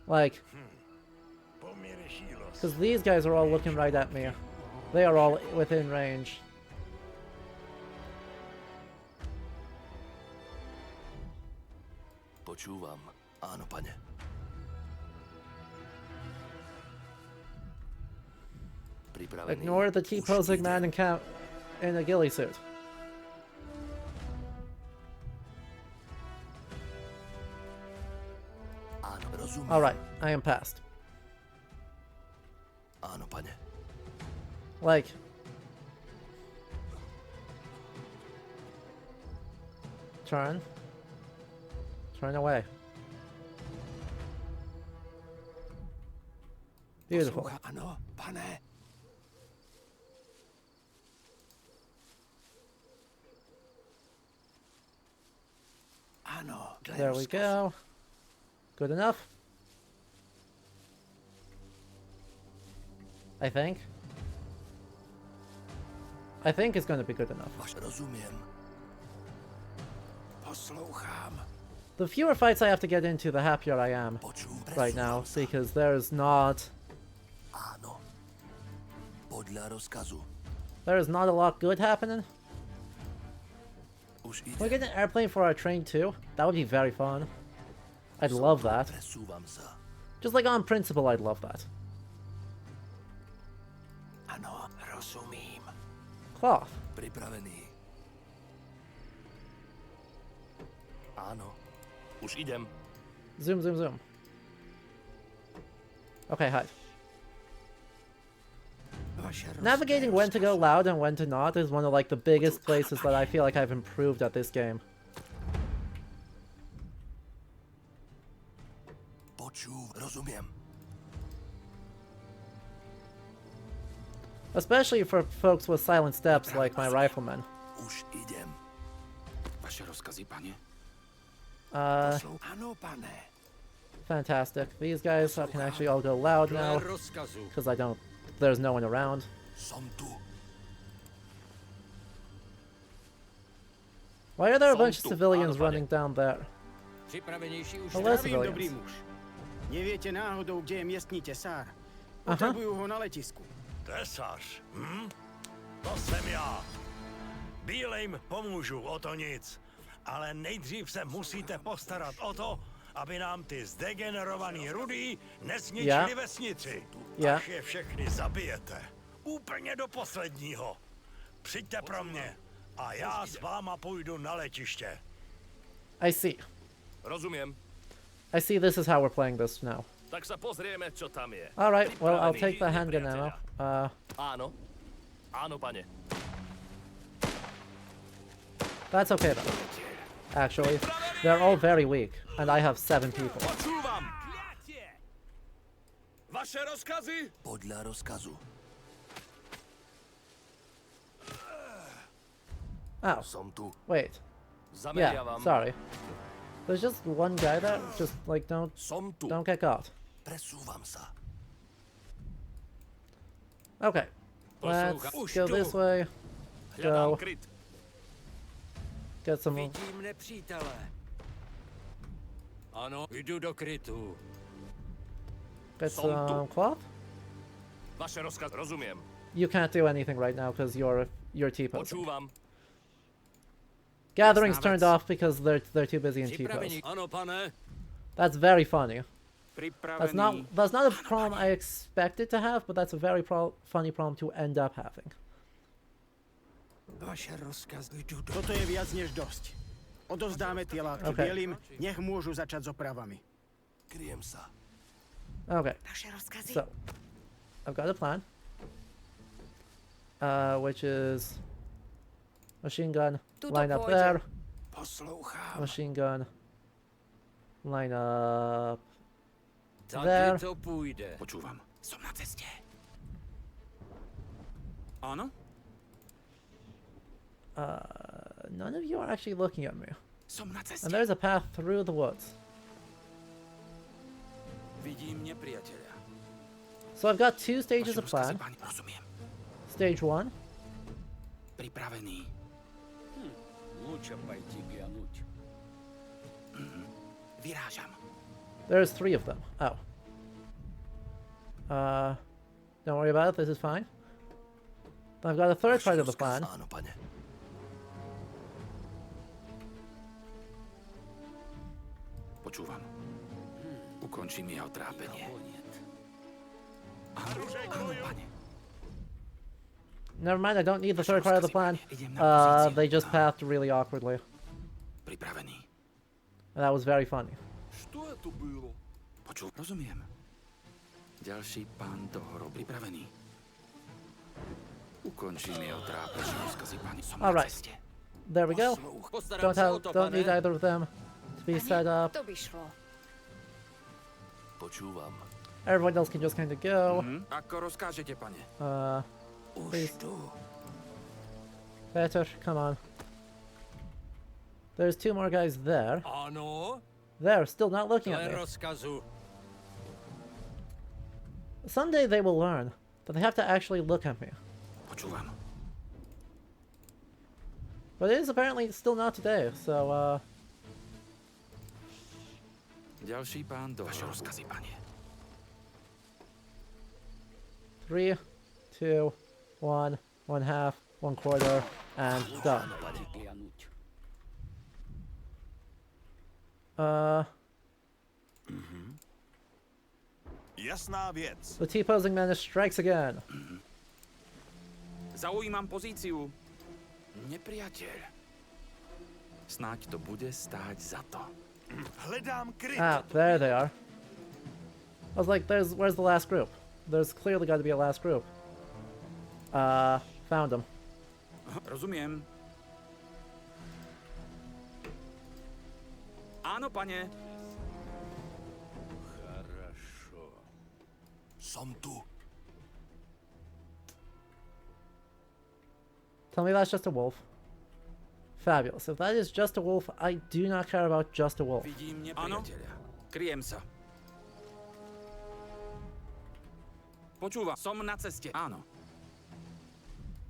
Like, because these guys are all looking right at me. They are all within range. Počúvam. Áno, pane. Ignore the T-posing man in a ghillie suit. Alright, I am past. Áno, pane. Like... Turn. Turn away. Beautiful. Ano, pane. Ano, there we go. Good enough. I think. I think it's going to be good enough. The fewer fights I have to get into, the happier I am right now, because there's not... There is not a lot good happening. Can we get an airplane for our train too? That would be very fun. I'd love that. Just like on principle, I'd love that. Cloth. Zoom, zoom, zoom. Okay, hide. Navigating when to go loud and when to not is one of like the biggest places that I feel like I've improved at this game. Especially for folks with silent steps like my riflemen. Fantastic. These guys can actually all go loud now, because there's no one around. Why are there a bunch of civilians running down there? Hello, civilians. Nevětě náhodou, kde je městní těsár. Potřebuju ho na letisku. Tesař, hm? To jsem já. Bílejm pomůžu, o to nic. Ale nejdřív se musíte postarat o to, aby nám ty zdegenerovaný rudý nezničili vesnici. Až je všechny zabijete. Úplně do posledního. Přijďte pro mě a já s váma půjdu na letiště. I see. Rozumím. I see this is how we're playing this now. Tak se pozrieme, čo tam je. Alright, well, I'll take the handgun ammo. Áno. Áno, pane. That's okay though. Actually. They're all very weak, and I have 7 people. Počúvam! Vaše rozkazy? Podle rozkazu. Oh. Som tu. Wait. Yeah, sorry. There's just one guy there. Just like don't get caught. Presúvam sa. Okay. Let's go this way. Go. Get some. Vidím nepřítele. Ano, jdu do krytu. Get some cloth. Vaše rozkaz, rozumiem. You can't do anything right now because you're T-posing. Počúvam. Gathering's turned off because they're too busy in T-pose. Ano, pane. That's very funny. That's Pripravený. not a problem I expected to have, but that's a very funny problem to end up having. Vaše rozkaz, jdu do... Toto je viac než dosť. Odovzdáme tie látky Okay. bielým, nech môžu začať s opravami. Kryjem sa. Okay. Vaše rozkazy. So, I've got a plan. Which is machine gun, line up there. Poslouchám. Machine gun, line up Tady there. to půjde. Počúvam. Som na ceste. Áno? None of you are actually looking at me. Som na ceste. And there's a path through the woods. Vidím nepriateľa. So I've got 2 stages Vaše of plan. rozkazy, páni, rozumiem. Stage 1. Pripravený. Лучше пойти глянуть. Vyrážam. There's 3 of them. Oh. Don't worry about it. This is fine. I've got a third part of the plan. Áno, pane. Počúvam. Ukončím jeho trápenie. Áno, áno, pane. Never mind, I don't need the third part of the plan. They just pathed really awkwardly. Pripravený. And that was very funny. Čo to bylo? Rozumiem. Ďalší pán dohorol. Pripravený. Ukončím jeho trápenie. Rozkazy, páni, som na Alright. ceste. There we go. Don't need either of them to be set up. To by šlo. Počúvam. Everyone else can just kind of go. Ako rozkážete, pane. Please. Better, come on. There's 2 more guys there. Ano. They're still not looking Dle at me. rozkazu. Someday they will learn that they have to actually look at me. Počúvam. But it is apparently still not today, so Ďalší pán dohorol. Vaše rozkazy, pane. 3, 2, 1, 1/2, 1/4, and done. Jasná věc. The T-posing menace strikes again. Zaujímam pozíciu. Nepriateľ. Snáď to bude stáť za to. Hledám kryt. Ah, there they are. I was like, where's the last group? There's clearly got to be a last group. Found them. Rozumiem. Áno, pane. Som tu. Tell me that's just a wolf. Fabulous. If that is just a wolf, I do not care about just a wolf. Vidím nepriateľa. Kryjem sa. Počúva, som na ceste. Áno.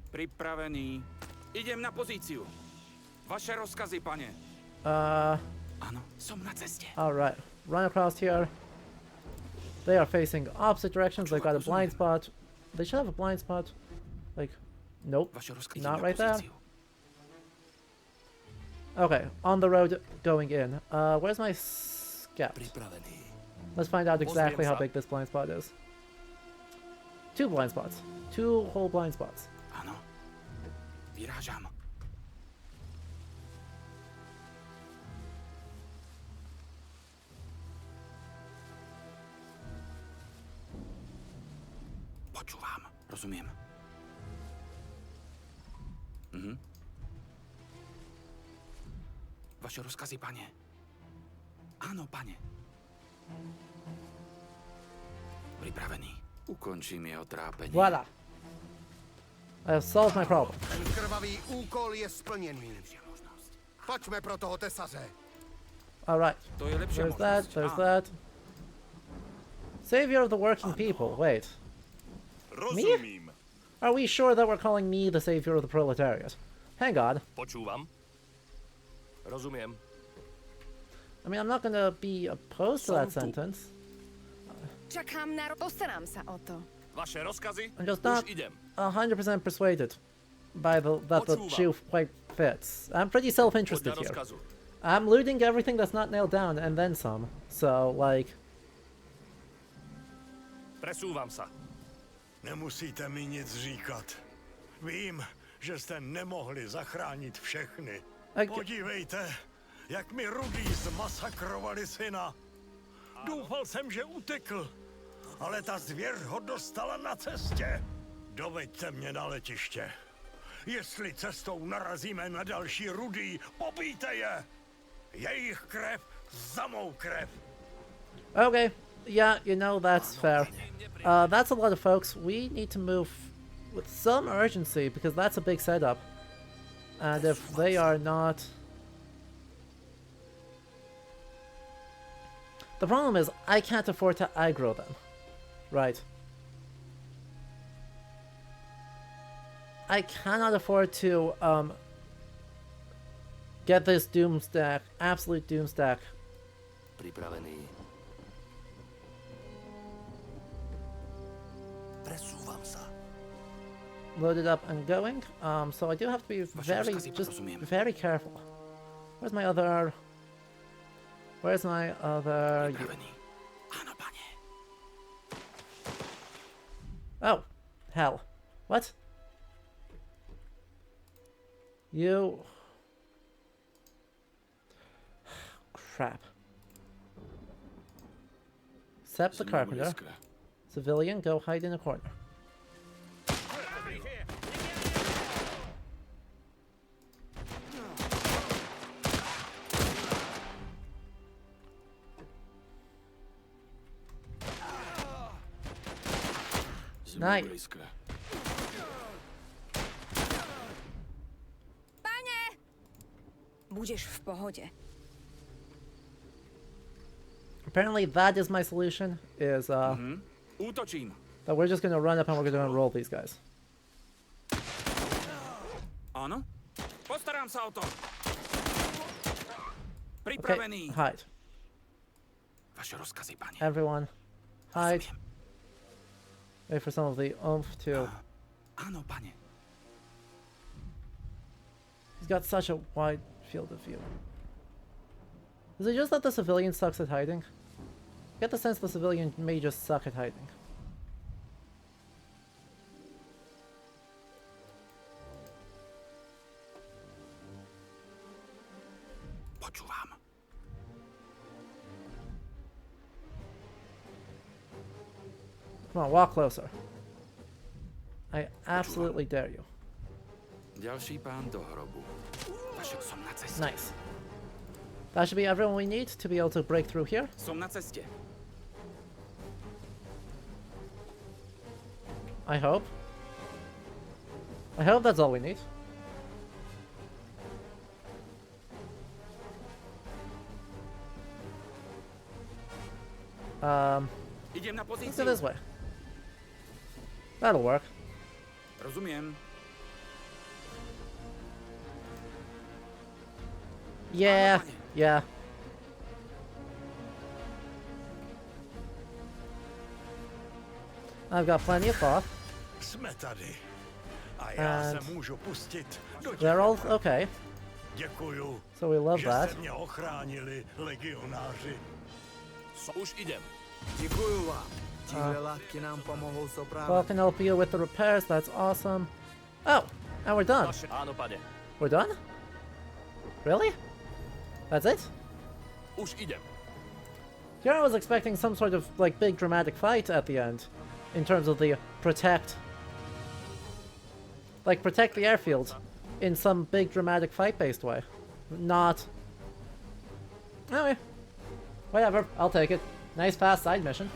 Pripravený. Idem na pozíciu. Vaše rozkazy, pane. Áno, som na ceste. Alright. Run across here. They are facing opposite directions. They've got a blind spot. They should have a blind spot. Like, nope. Not right there. Okay, on the road going in. Where's my scout? Let's find out exactly how big this blind spot is. 2 blind spots. 2 whole blind spots. Áno. Vyrážam. Počúvam. Rozumiem. Vaše rozkazy, pane. Ano, pane. Pripravený. Ukončím jeho trápení. Voila. I have solved my problem. Ten krvavý úkol je splněný. Pojďme pro toho tesaře. Alright. To je lepší There's that, možnost. there's that. Savior of the working people. Wait. Rozumím. Are we sure that we're calling me the savior of the proletariat? Hang on. Počúvam. Rozumiem. I mean, I'm not gonna be opposed to that sentence. Čakám na... Postarám sa o to. Vaše rozkazy? I'm just not Už idem. 100% persuaded by that the shoe quite fits. I'm pretty self-interested Podľa here. rozkazu. I'm looting everything that's not nailed down and then some. So, like... Presúvam sa. Nemusíte mi nic říkat. Vím, že jste nemohli zachránit všechny. Podívejte, jak mi Rudý zmasakrovali syna. Doufal jsem, že utekl, ale ta zvěř ho dostala na cestě. Doveďte mě na letiště. Jestli cestou narazíme na další Rudý, pobijte je. Jejich krev za mou krev. Okay, yeah, you know, that's fair. That's a lot of folks. We need to move with some urgency because that's a big setup. And if they are not... The problem is, I can't afford to aggro them. Right. I cannot afford to, get this doom stack, absolute doom stack. Pripravený. Presúvam sa. Loaded up and going. So I do have to be very careful. Where's my other... Where's my other... Oh, hell. What? You... Crap. Sept the carpenter. Civilian, go hide in a corner. Nice. Pane! Budeš v pohodě. Apparently that is my solution, is Útočím. that we're just gonna run up and we're gonna roll these guys. Ano? Postarám sa o to. Okay, Pripravený. hide. Vaše rozkazy, pane. Everyone, hide. Wait for some of the oomph to... Áno, pane. He's got such a wide field of view. Is it just that the civilian sucks at hiding? I get the sense the civilian may just suck at hiding. Počúvam. Come on, walk closer. I absolutely dare you. Ďalší pán do hrobu. Vaše, som na ceste. Nice. That should be everyone we need to be able to break through here. Som na ceste. I hope. I hope that's all we need. Idem na Let's pozíciu. go this way. That'll work. Rozumiem. Yeah, yeah. I've got plenty of cloth. Jsme tady. A já And se můžu pustit do těch they're all oprav. okay. Děkuju, So we love že that. jste mě ochránili, legionáři. Už idem. Děkuju vám. Tíhle látky nám pomohou s Well, I opravou. can help you with the repairs. That's awesome. Oh, and we're done. Áno, pane. We're done? Really? That's it? Už idem. Here I was expecting some sort of like big dramatic fight at the end, in terms of the protect the airfield in some big dramatic fight-based way. Not. Anyway, Whatever, I'll take it. Nice fast side mission.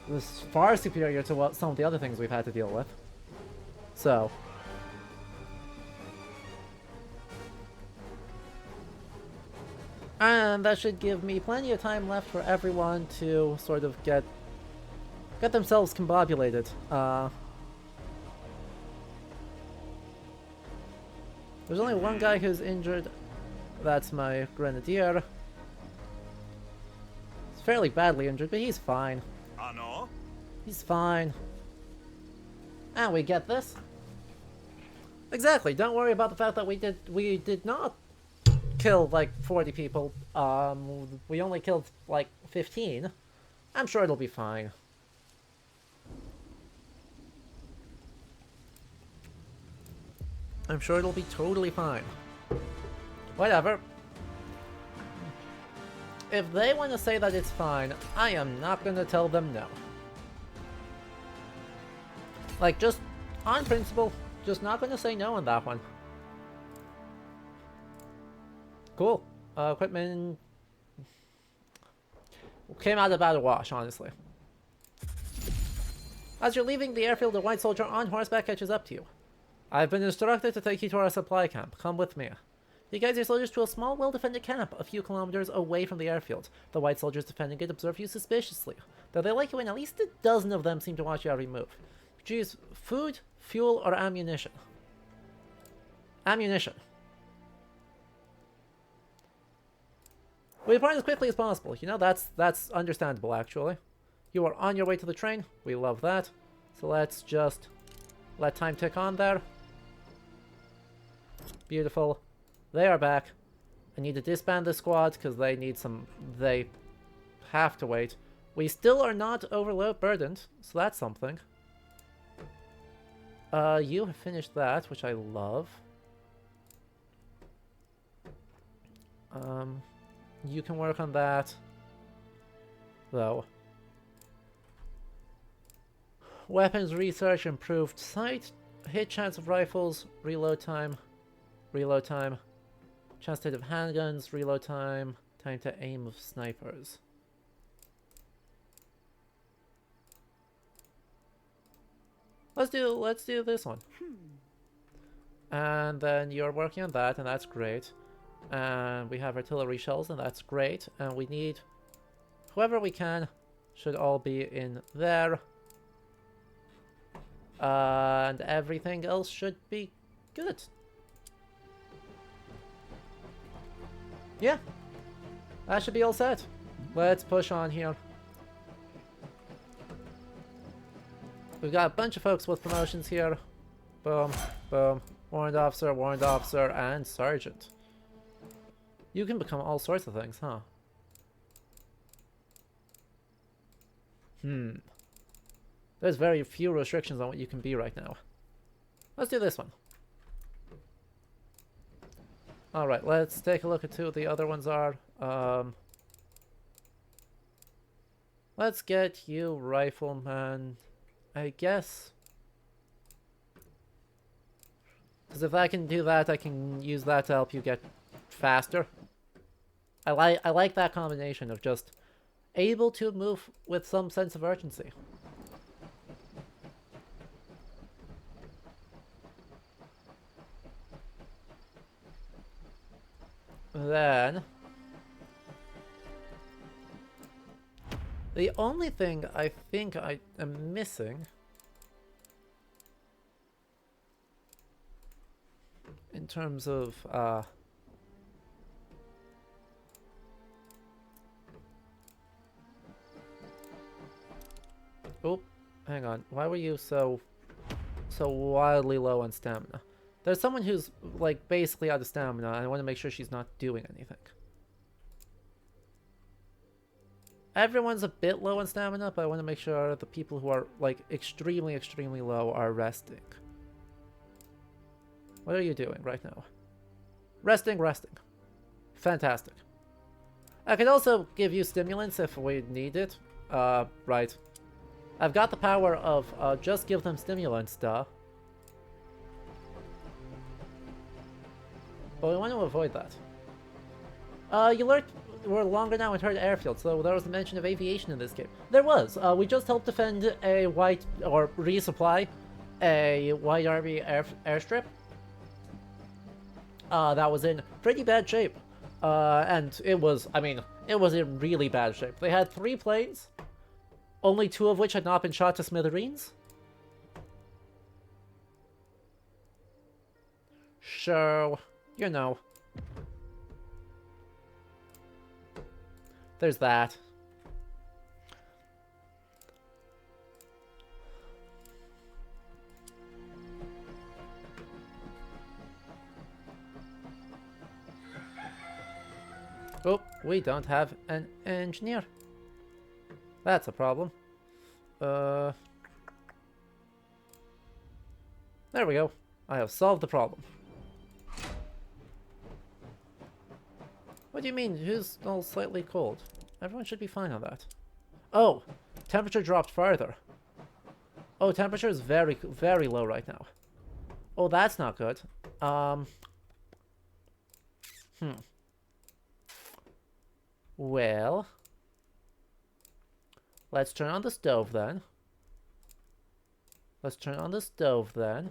It was far superior to what some of the other things we've had to deal with. So. And that should give me plenty of time left for everyone to sort of get themselves combobulated. There's only one guy who's injured. That's my grenadier. He's fairly badly injured, but he's fine. Ano? He's fine. And we get this. Exactly. Don't worry about the fact that we did not kill like 40 people. We only killed like 15. I'm sure it'll be fine. I'm sure it'll be totally fine. Whatever. If they want to say that it's fine, I am not going to tell them no. Like, just on principle, just not going to say no on that one. Cool. Equipment came out about a wash, honestly. As you're leaving the airfield, a white soldier on horseback catches up to you. I've been instructed to take you to our supply camp. Come with me. You guide your soldiers to a small, well-defended camp a few kilometers away from the airfield. The white soldiers defending it observe you suspiciously, though they like you and at least a dozen of them seem to watch your every move. Choose food, fuel, or ammunition. Ammunition. We depart as quickly as possible. You know, that's understandable, actually. You are on your way to the train. We love that. So let's just let time tick on there. Beautiful. They are back. I need to disband the squad because they need some... They have to wait. We still are not overload burdened, so that's something. You have finished that, which I love. You can work on that, though. Weapons research, improved sight, hit chance of rifles, reload time, chance to hit of handguns, reload time, time to aim of snipers. Let's do this one. And then you're working on that, and that's great. And we have artillery shells, and that's great. And we need whoever we can should all be in there. And everything else should be good. Yeah, that should be all set. Let's push on here. We've got a bunch of folks with promotions here. Boom, boom. Warrant officer, and sergeant. You can become all sorts of things, huh? There's very few restrictions on what you can be right now. Let's do this one. Alright, let's take a look at who the other ones are. Let's get you rifleman, I guess. Because if I can do that, I can use that to help you get faster. I like that combination of just able to move with some sense of urgency. Then the only thing I think I am missing in terms of oh, hang on. Why were you so wildly low on stamina? There's someone who's, like, basically out of stamina, and I want to make sure she's not doing anything. Everyone's a bit low on stamina, but I want to make sure the people who are, like, extremely, extremely low are resting. What are you doing right now? Resting. Fantastic. I could also give you stimulants if we need it. Right. I've got the power of, just give them stimulants, duh. But we want to avoid that. You learned we're longer now in Herd Airfield, so there was a mention of aviation in this game. There was. We just helped defend a white, or resupply, a white army airstrip. That was in pretty bad shape. And it was, I mean, it was in really bad shape. They had 3 planes, only 2 of which had not been shot to smithereens. So, you know. There's that. Oh, we don't have an engineer. That's a problem. There we go. I have solved the problem. What do you mean? Who's all slightly cold? Everyone should be fine on that. Oh, temperature dropped farther. Oh, temperature is very, very low right now. Oh, that's not good. Well, let's turn on the stove then. Let's turn on the stove then.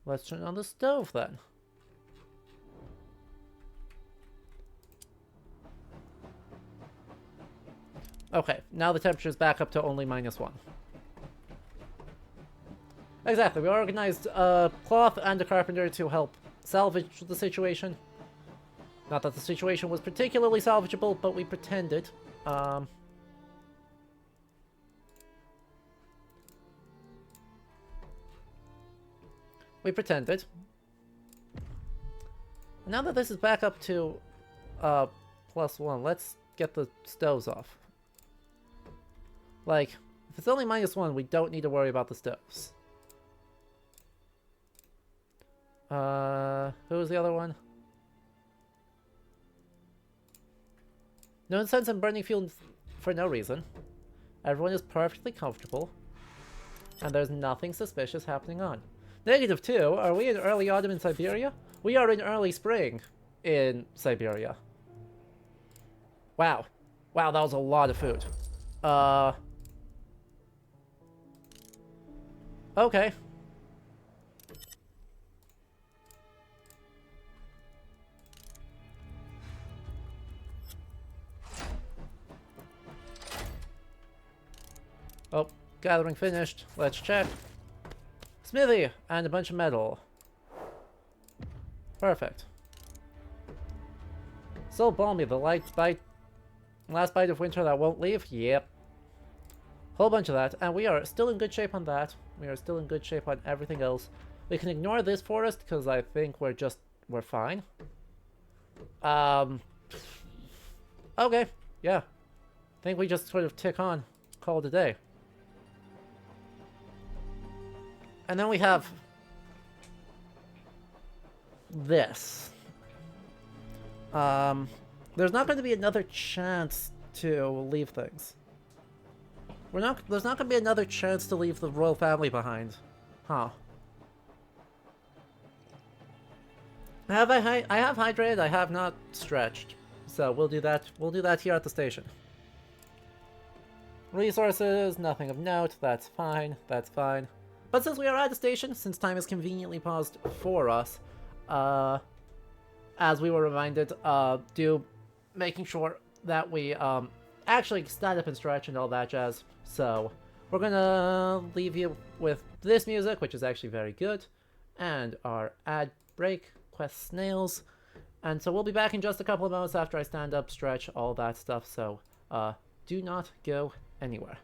Let's turn on the stove then. Okay, now the temperature's back up to only -1. Exactly, we organized Cloth and a carpenter to help salvage the situation. Not that the situation was particularly salvageable, but we pretended. We pretended. Now that this is back up to +1, let's get the stoves off. Like, if it's only -1, we don't need to worry about the stoves. Who was the other one? No sense in burning fuel for no reason. Everyone is perfectly comfortable. And there's nothing suspicious happening on. -2, are we in early autumn in Siberia? We are in early spring in Siberia. Wow. Wow, that was a lot of food. Okay. Oh, gathering finished. Let's check. Smithy! And a bunch of metal. Perfect. So balmy, the last bite of winter that won't leave? Yep. Whole bunch of that, and we are still in good shape on that. We are still in good shape on everything else. We can ignore this forest, because I think we're fine. Okay, yeah. I think we just sort of tick on, call it a day. And then we have this. There's not going to be another chance to leave things. There's not going to be another chance to leave the royal family behind. Huh. I have hydrated, I have not stretched. So we'll do that. We'll do that here at the station. Resources, nothing of note. That's fine. That's fine. But since we are at the station, since time is conveniently paused for us, as we were reminded, do making sure that we actually stand up and stretch and all that jazz. So we're gonna leave you with this music, which is actually very good, and our ad break, quest snails. And so we'll be back in just a couple of moments after I stand up, stretch, all that stuff. So do not go anywhere.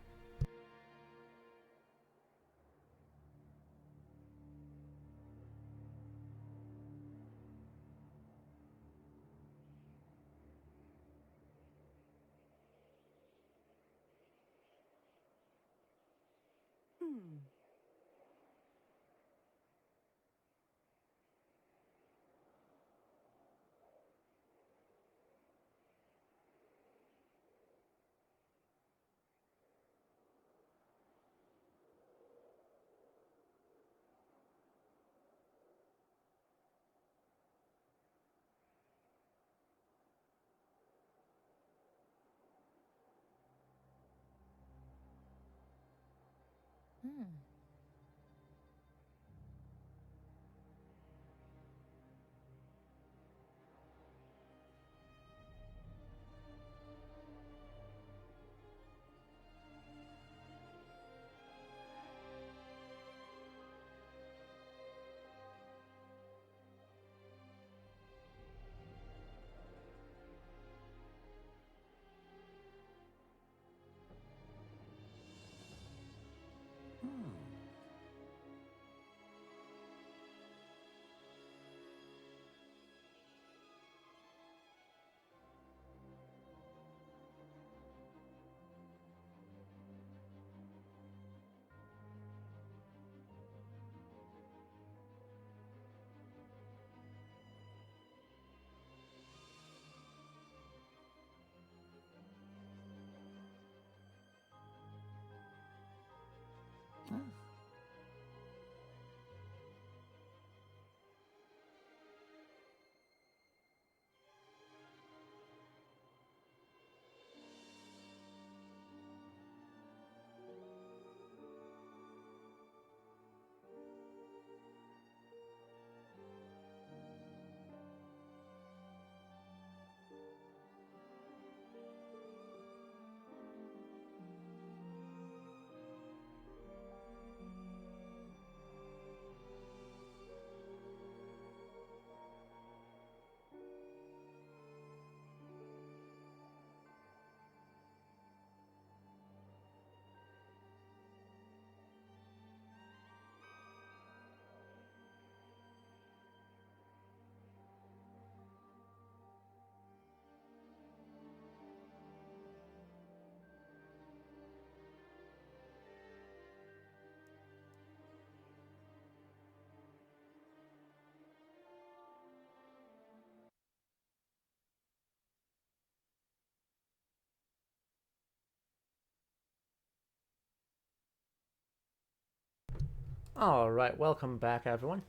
Alright, welcome back everyone.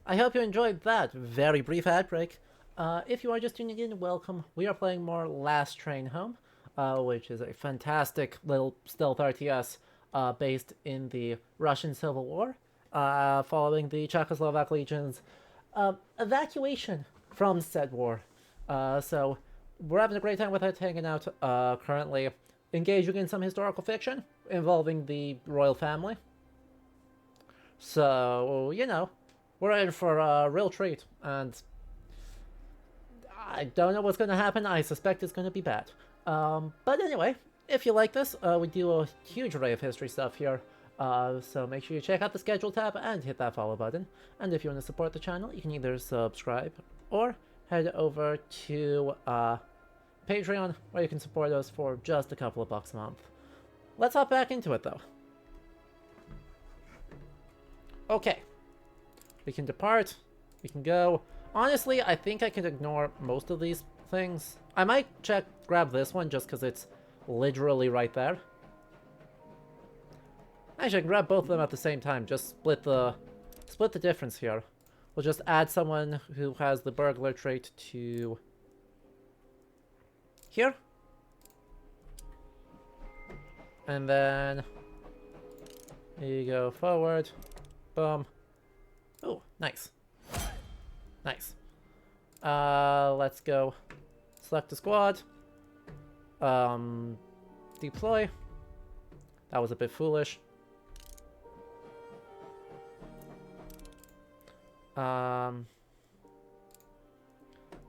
I hope you enjoyed that very brief ad break. If you are just tuning in, welcome. We are playing more Last Train Home, which is a fantastic little stealth RTS based in the Russian Civil War, following the Czechoslovak Legion's evacuation from said war. So we're having a great time with it, hanging out, currently engaging in some historical fiction involving the royal family. So, you know, we're in for a real treat, and I don't know what's going to happen. I suspect it's going to be bad. But anyway, if you like this, we do a huge array of history stuff here, so make sure you check out the schedule tab and hit that follow button. And if you want to support the channel, you can either subscribe or head over to Patreon, where you can support us for just a couple of bucks a month. Let's hop back into it, though. Okay, we can depart, we can go. Honestly, I think I can ignore most of these things. I might grab this one just because it's literally right there. Actually, I can grab both of them at the same time, just split the difference here. We'll just add someone who has the burglar trait to here. And then you go forward. Boom. Oh, nice. Nice. Let's go. Select a squad. Deploy. That was a bit foolish.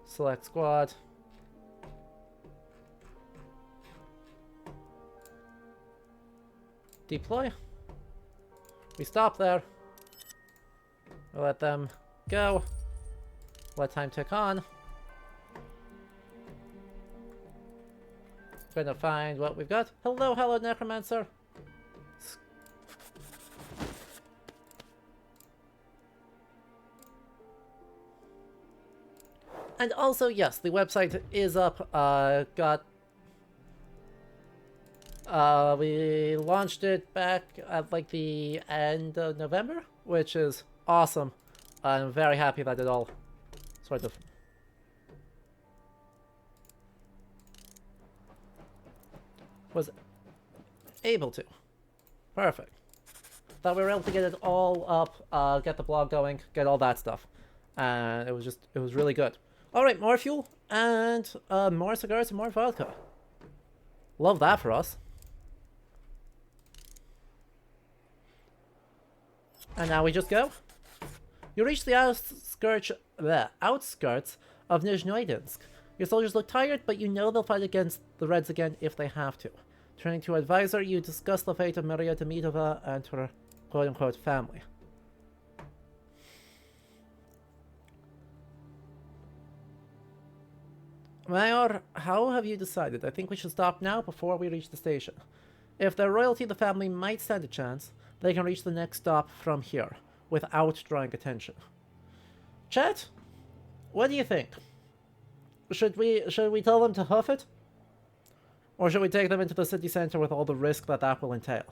Select squad. Deploy. We stop there. We'll let them go. Let time tick on. Gonna find what we've got. Hello, Necromancer. And also, yes, the website is up. We launched it back at like the end of November, which is awesome. I'm very happy that it all sort of was able to. Perfect. that we were able to get it all up, get the blog going, get all that stuff. And it was really good. Alright, more fuel, and more cigars and more vodka. Love that for us. And now we just go. You reach the outskirts of Nizhnoydinsk. Your soldiers look tired, but you know they'll fight against the Reds again if they have to. Turning to advisor, you discuss the fate of Maria Demidova and her quote-unquote family. Mayor, how have you decided? I think we should stop now before we reach the station. If they're royalty, the family might stand a chance. They can reach the next stop from here, without drawing attention. Chat, what do you think? Should we tell them to hoof it? Or should we take them into the city center with all the risk that will entail?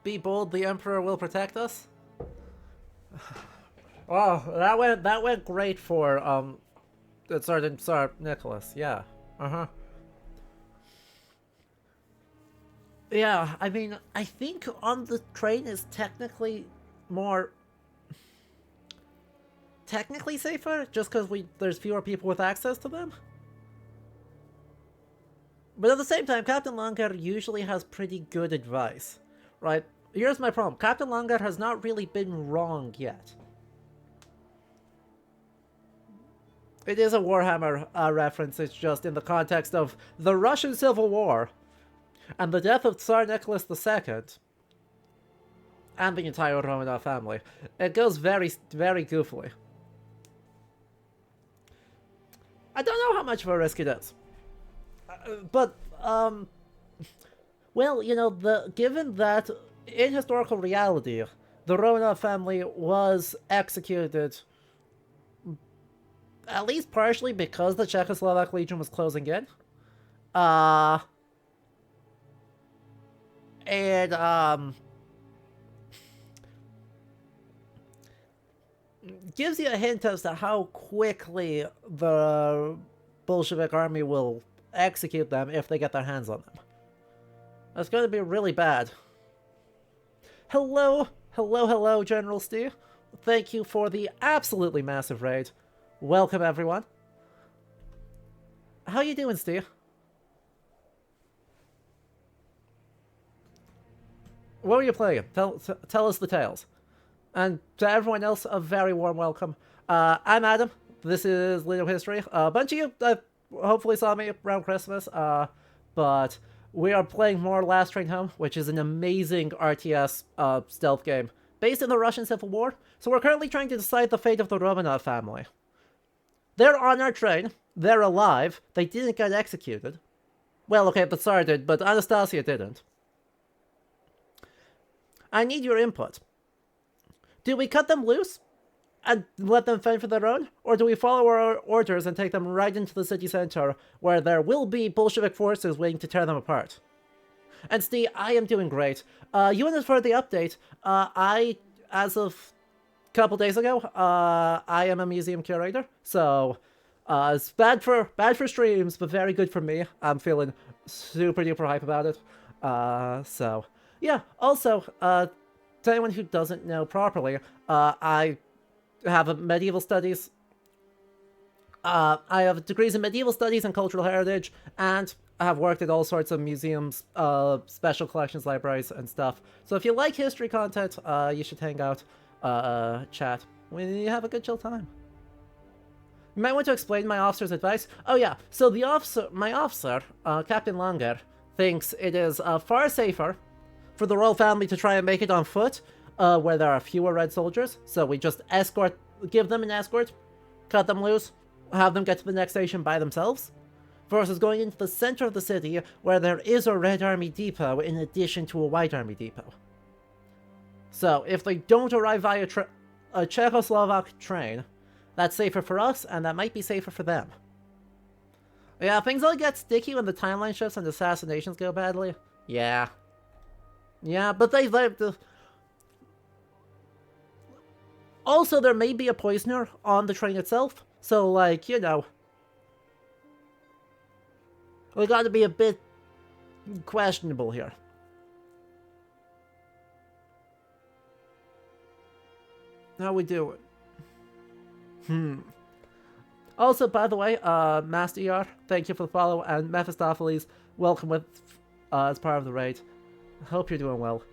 Be bold, the Emperor will protect us. Wow, that went great for Sergeant Tsar Nicholas. Yeah. Yeah, I mean, I think on the train is technically safer, just because there's fewer people with access to them. But at the same time, Captain Langer usually has pretty good advice, right? Here's my problem. Captain Langer has not really been wrong yet. It is a Warhammer reference, it's just in the context of the Russian Civil War and the death of Tsar Nicholas II and the entire Romanov family. It goes very, very goofily. I don't know how much of a risk it is. But, well, you know, given that in historical reality, the Romanov family was executed at least partially because the Czechoslovak Legion was closing in. Gives you a hint as to how quickly the Bolshevik army will execute them if they get their hands on them. That's going to be really bad. Hello, General Steve. Thank you for the absolutely massive raid. Welcome, everyone. How you doing, Steve? What were you playing? Tell us the tales. And to everyone else, a very warm welcome. I'm Adam. This is Lido History. A bunch of you hopefully saw me around Christmas, but we are playing more Last Train Home, which is an amazing RTS stealth game based in the Russian Civil War. So we're currently trying to decide the fate of the Romanov family. They're on our train. They're alive. They didn't get executed. Well, okay, the Tsar did, but Anastasia didn't. I need your input. Do we cut them loose and let them fend for their own? Or do we follow our orders and take them right into the city center where there will be Bolshevik forces waiting to tear them apart? And Steve, I am doing great. You wanted for the update. As of a couple days ago, I am a museum curator. So, it's bad for streams, but very good for me. I'm feeling super duper hype about it. So, yeah. Also, to anyone who doesn't know properly, I have a medieval studies. I have degrees in medieval studies and cultural heritage, and I have worked at all sorts of museums, special collections, libraries, and stuff. So if you like history content, you should hang out, chat when you have a good chill time. You might want to explain my officer's advice. Oh yeah, so my officer, Captain Langer, thinks it is far safer for the royal family to try and make it on foot, where there are fewer red soldiers. So we just give them an escort, cut them loose, have them get to the next station by themselves, versus going into the center of the city where there is a Red Army depot in addition to a White Army depot. So if they don't arrive via a Czechoslovak train that's safer for us, and that might be safer for them. Yeah, things only get sticky when the timeline shifts and assassinations go badly. Yeah. Yeah, but they lived. Also, there may be a poisoner on the train itself, so, like, you know, we gotta be a bit questionable here. How we do it? Also, by the way, Master ER, thank you for the follow, and Mephistopheles, welcome with as part of the raid. Hope you're doing well.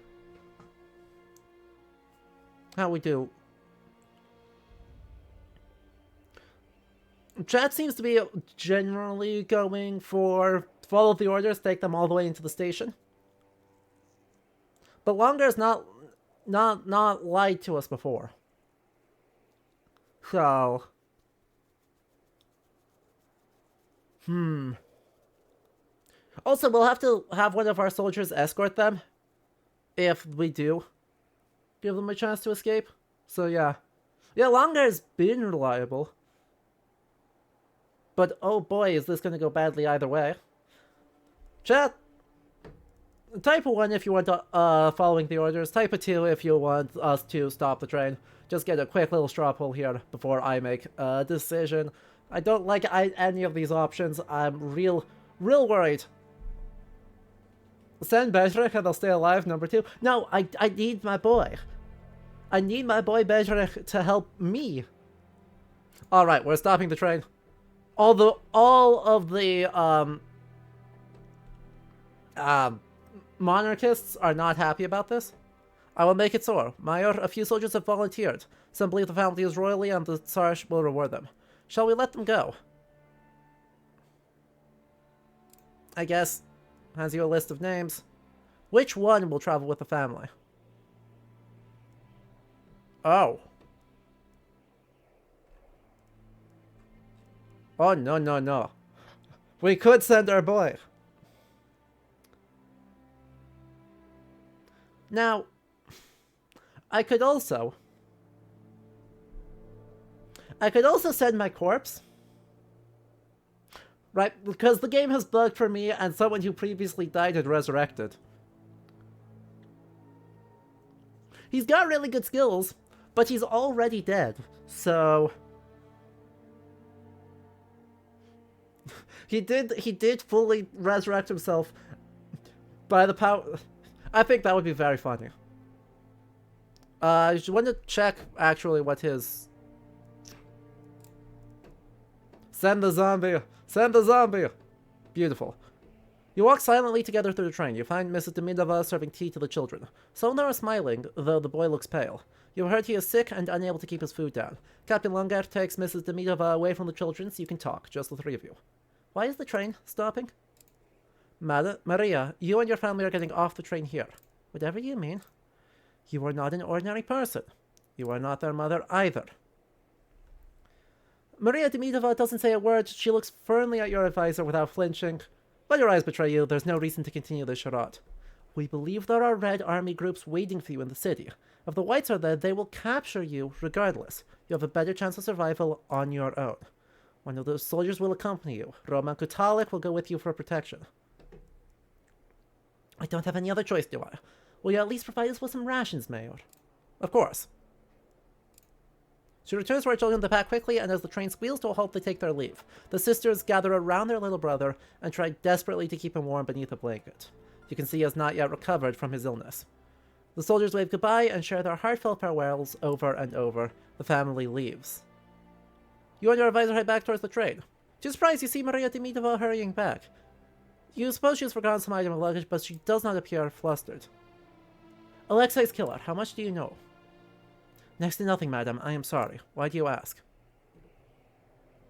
How we do? Chat seems to be generally going for follow the orders, take them all the way into the station. But Longer has not lied to us before. So, also, we'll have to have one of our soldiers escort them if we do give them a chance to escape. So yeah. Yeah, Longer has been reliable. But oh boy, is this going to go badly either way. Chat, type 1 if you want to, following the orders. Type 2 if you want us to stop the train. Just get a quick little straw poll here before I make a decision. I don't like any of these options. I'm real worried. Send Bezrek and I'll stay alive, number 2. No, I need my boy. I need my boy Bezrek to help me. Alright, we're stopping the train. Although all of the monarchists are not happy about this, I will make it so. Mayor, a few soldiers have volunteered. Some believe the family is royally and the Tsar will reward them. Shall we let them go? I guess. Has you a list of names. Which one will travel with the family? Oh. Oh, no. We could send our boy. Now, I could also send my corpse. Right, because the game has bugged for me and someone who previously died had resurrected. He's got really good skills, but he's already dead, so... He did fully resurrect himself by the power... I think that would be very funny. I just want to check, actually, what his... Send the zombie! Send the zombie! Beautiful. You walk silently together through the train. You find Mrs. Demidova serving tea to the children. Some of them are smiling, though the boy looks pale. You heard he is sick and unable to keep his food down. Captain Longer takes Mrs. Demidova away from the children so you can talk, just the three of you. Why is the train stopping? Maria, you and your family are getting off the train here. Whatever you mean. You are not an ordinary person. You are not their mother either. Maria Demidova doesn't say a word. She looks firmly at your advisor without flinching. But your eyes betray you. There's no reason to continue this charade. We believe there are Red Army groups waiting for you in the city. If the Whites are there, they will capture you regardless. You have a better chance of survival on your own. One of those soldiers will accompany you. Roman Kutalik will go with you for protection. I don't have any other choice, do I? Will you at least provide us with some rations, Mayor? Of course. She returns to her children to pack quickly, and as the train squeals to a halt, they take their leave. The sisters gather around their little brother and try desperately to keep him warm beneath a blanket. You can see he has not yet recovered from his illness. The soldiers wave goodbye and share their heartfelt farewells over and over. The family leaves. You and your advisor head back towards the train. To your surprise, you see Maria Demidova hurrying back. You suppose she has forgotten some item of luggage, but she does not appear flustered. Alexei's killer, how much do you know? Next to nothing, madam. I am sorry. Why do you ask?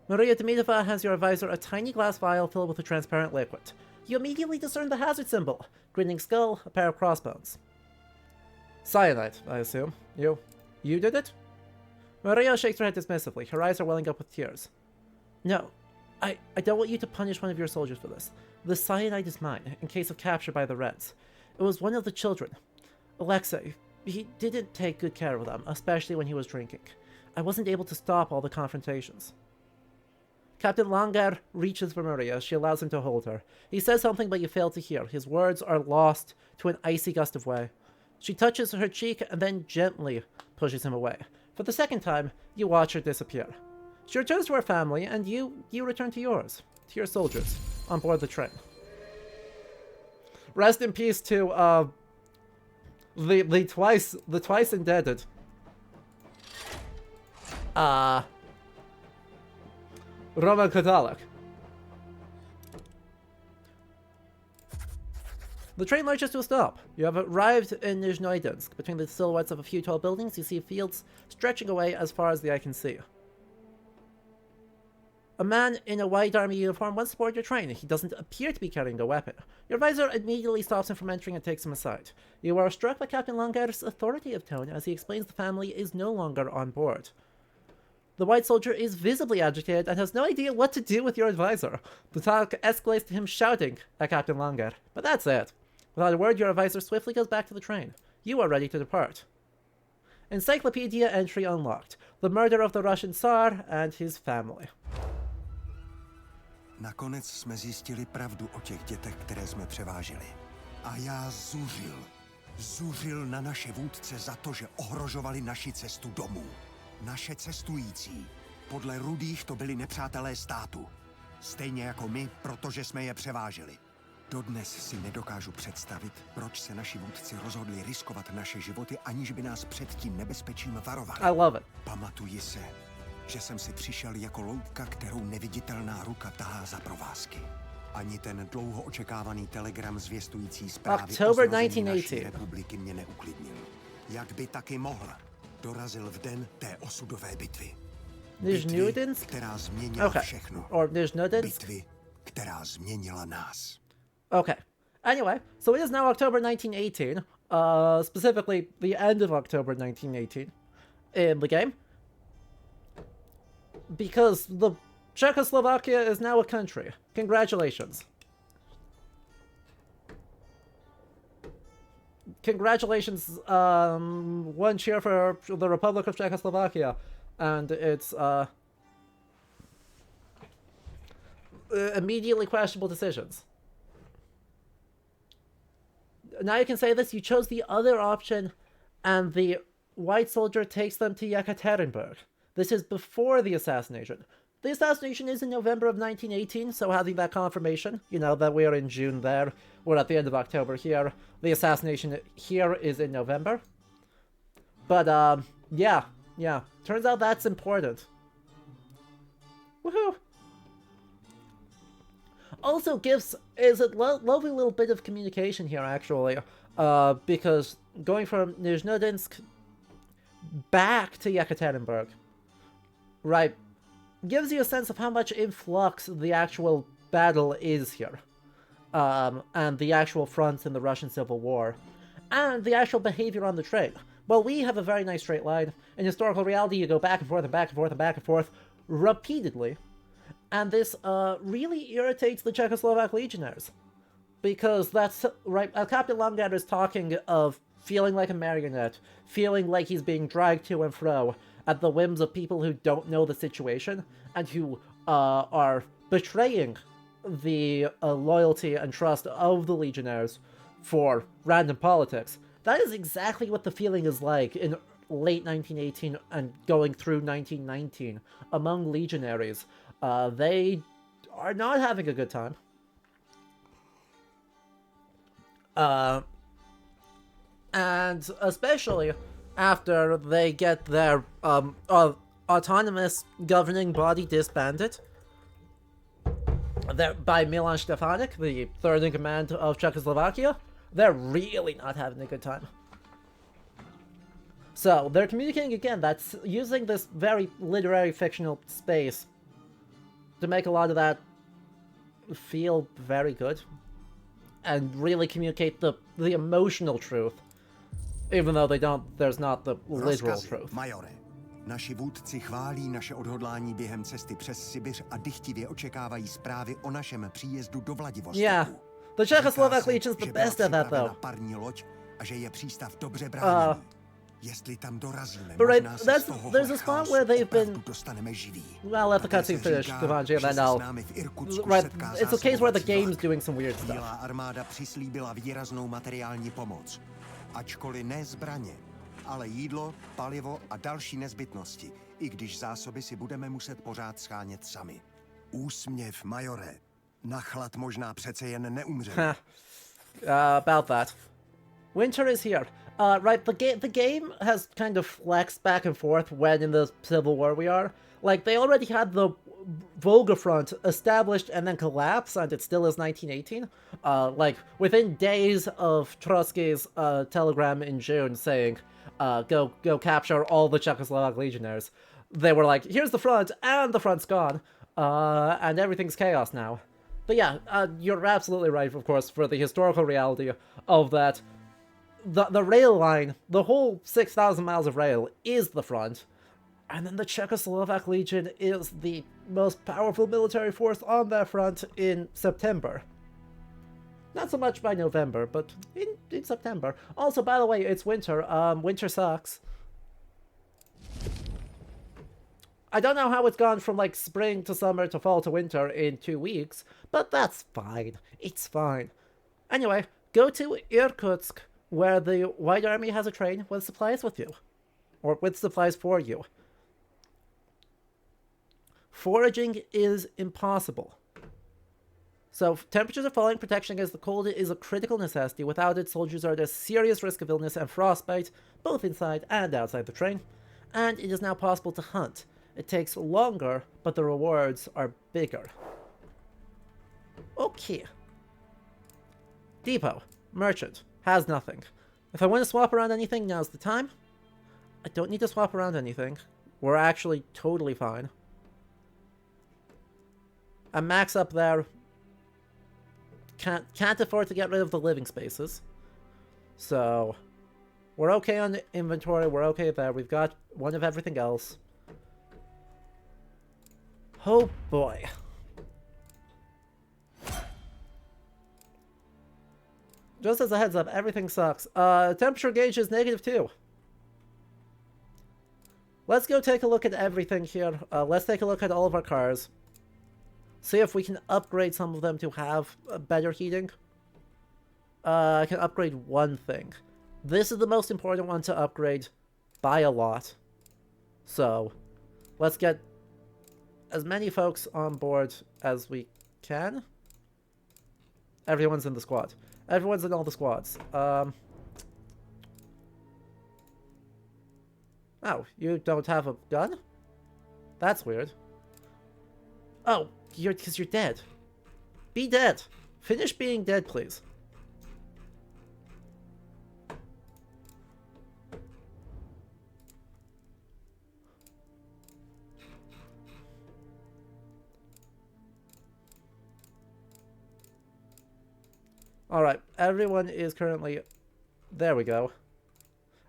Maria Demidova has your advisor a tiny glass vial filled with a transparent liquid. You immediately discern the hazard symbol. Grinning skull, a pair of crossbones. Cyanide, I assume. You did it? Maria shakes her head dismissively. Her eyes are welling up with tears. No, I don't want you to punish one of your soldiers for this. The cyanide is mine, in case of capture by the Reds. It was one of the children. Alexei, he didn't take good care of them, especially when he was drinking. I wasn't able to stop all the confrontations. Captain Langer reaches for Maria. She allows him to hold her. He says something, but you fail to hear. His words are lost to an icy gust of wind. She touches her cheek and then gently pushes him away. For the second time, you watch her disappear. She returns to her family, and you return to yours, to your soldiers, on board the train. Rest in peace to the twice indebted Roman Catholic. The train lurches to a stop. You have arrived in Nizhnoydinsk. Between the silhouettes of a few tall buildings, you see fields stretching away as far as the eye can see. A man in a white army uniform wants to board your train. He doesn't appear to be carrying a weapon. Your advisor immediately stops him from entering and takes him aside. You are struck by Captain Langer's authoritative tone as he explains the family is no longer on board. The white soldier is visibly agitated and has no idea what to do with your advisor. The talk escalates to him shouting at Captain Langer. But that's it. Without a word, your advisor swiftly goes back to the train. You are ready to depart. Encyclopedia entry unlocked. The murder of the Russian Tsar and his family. Nakonec jsme zjistili pravdu o těch dětech, které jsme převáželi. A já zuřil na naše vůdce za to, že ohrožovali naši cestu domů. Naše cestující. Podle Rudých to byli nepřátelé státu. Stejně jako my, protože jsme je převáželi. Dodnes si nedokážu představit, proč se naši vůdci rozhodli riskovat naše životy, aniž by nás před tím nebezpečím varovali. I love it. Pamatuji se, že jsem si přišel jako loutka, kterou neviditelná ruka tahá za provázky. Ani ten dlouho očekávaný telegram zvěstující zprávy o zrození naší republiky mě neuklidnil. Jak by taky mohl, dorazil v den té osudové bitvy. Bitvy, která změnila všechno. Bitvy, která změnila nás. Okay. Anyway, so it is now October 1918, specifically the end of October 1918 in the game. Because the Czechoslovakia is now a country. Congratulations. Congratulations, one cheer for the Republic of Czechoslovakia and its, immediately questionable decisions. Now you can say this, you chose the other option, and the white soldier takes them to Yekaterinburg. This is before the assassination. The assassination is in November of 1918, so having that confirmation, you know, that we're in June there, we're at the end of October here, the assassination here is in November. But, yeah, turns out that's important. Woohoo! Also is a lovely little bit of communication here, actually, because going from Nizhnoydinsk back to Yekaterinburg, right, gives you a sense of how much in flux the actual battle is here, and the actual fronts in the Russian Civil War, and the actual behavior on the train. Well, we have a very nice straight line. In historical reality, you go back and forth and back and forth and back and forth repeatedly. And this really irritates the Czechoslovak legionnaires. Because that's, right, Captain Langer is talking of feeling like a marionette, feeling like he's being dragged to and fro at the whims of people who don't know the situation, and who are betraying the loyalty and trust of the legionnaires for random politics. That is exactly what the feeling is like in late 1918 and going through 1919 among legionaries. They are not having a good time. And especially after they get their autonomous governing body disbanded by Milan Stefanik, the third in command of Czechoslovakia, they're really not having a good time. So they're communicating again, that's using this very literary fictional space to make a lot of that feel very good and really communicate the emotional truth, even though there's not the literal truth. Majore, naši vůdci chválí naše odhodlání během cesty přes Sibiř a dychtivě očekávají zprávy o našem příjezdu do Vladivostoku. Yeah, the Czechoslovak Legion's the best at that, though. Parní loď, a že je přístav dobře bráněný. Jestli tam dorazíme, But right, možná se z tohohle there's a spot chaosu where they've opravdu been. dostaneme živí. Well, let the cutscene finish, Kavanji, and then I'll. Right, it's a case where the game's doing some weird stuff. Bílá armáda přislíbila výraznou materiální pomoc. Ačkoliv ne zbraně, ale jídlo, palivo a další nezbytnosti, i když zásoby si budeme muset pořád schánět sami. Úsměv, majore. Na chlad možná přece jen neumřeme. About that. Winter is here. Right, the game has kind of flexed back and forth when in the Civil War we are. Like, they already had the Volga Front established and then collapsed, and it still is 1918. Like, within days of Trotsky's telegram in June saying, go capture all the Czechoslovak legionnaires, they were like, here's the front, and the front's gone, and everything's chaos now. But yeah, you're absolutely right, of course, for the historical reality of that. The rail line, the whole 6,000 miles of rail, is the front, and then the Czechoslovak Legion is the most powerful military force on that front in September. Not so much by November, but in September. Also, by the way, it's winter. Winter sucks. I don't know how it's gone from, like, spring to summer to fall to winter in 2 weeks, but that's fine. It's fine. Anyway, go to Irkutsk, where the White Army has a train with supplies with you. Or with supplies for you. Foraging is impossible. So, temperatures are falling, protection against the cold is a critical necessity. Without it, soldiers are at a serious risk of illness and frostbite, both inside and outside the train. And it is now possible to hunt. It takes longer, but the rewards are bigger. Okay. Depot. Merchant. Has nothing. If I want to swap around anything, now's the time. I don't need to swap around anything. We're actually totally fine. I'm max up there. Can't afford to get rid of the living spaces. So, we're okay on the inventory. We're okay there. We've got one of everything else. Oh boy. Just as a heads up, everything sucks. Temperature gauge is -2. Let's go take a look at everything here. Let's take a look at all of our cars. See if we can upgrade some of them to have better heating. I can upgrade one thing. This is the most important one to upgrade by a lot. So, let's get as many folks on board as we can. Everyone's in the squad. Everyone's in all the squads. Oh, you don't have a gun? That's weird. Oh, because you're dead. Be dead. Finish being dead, please. Alright, everyone is currently... There we go.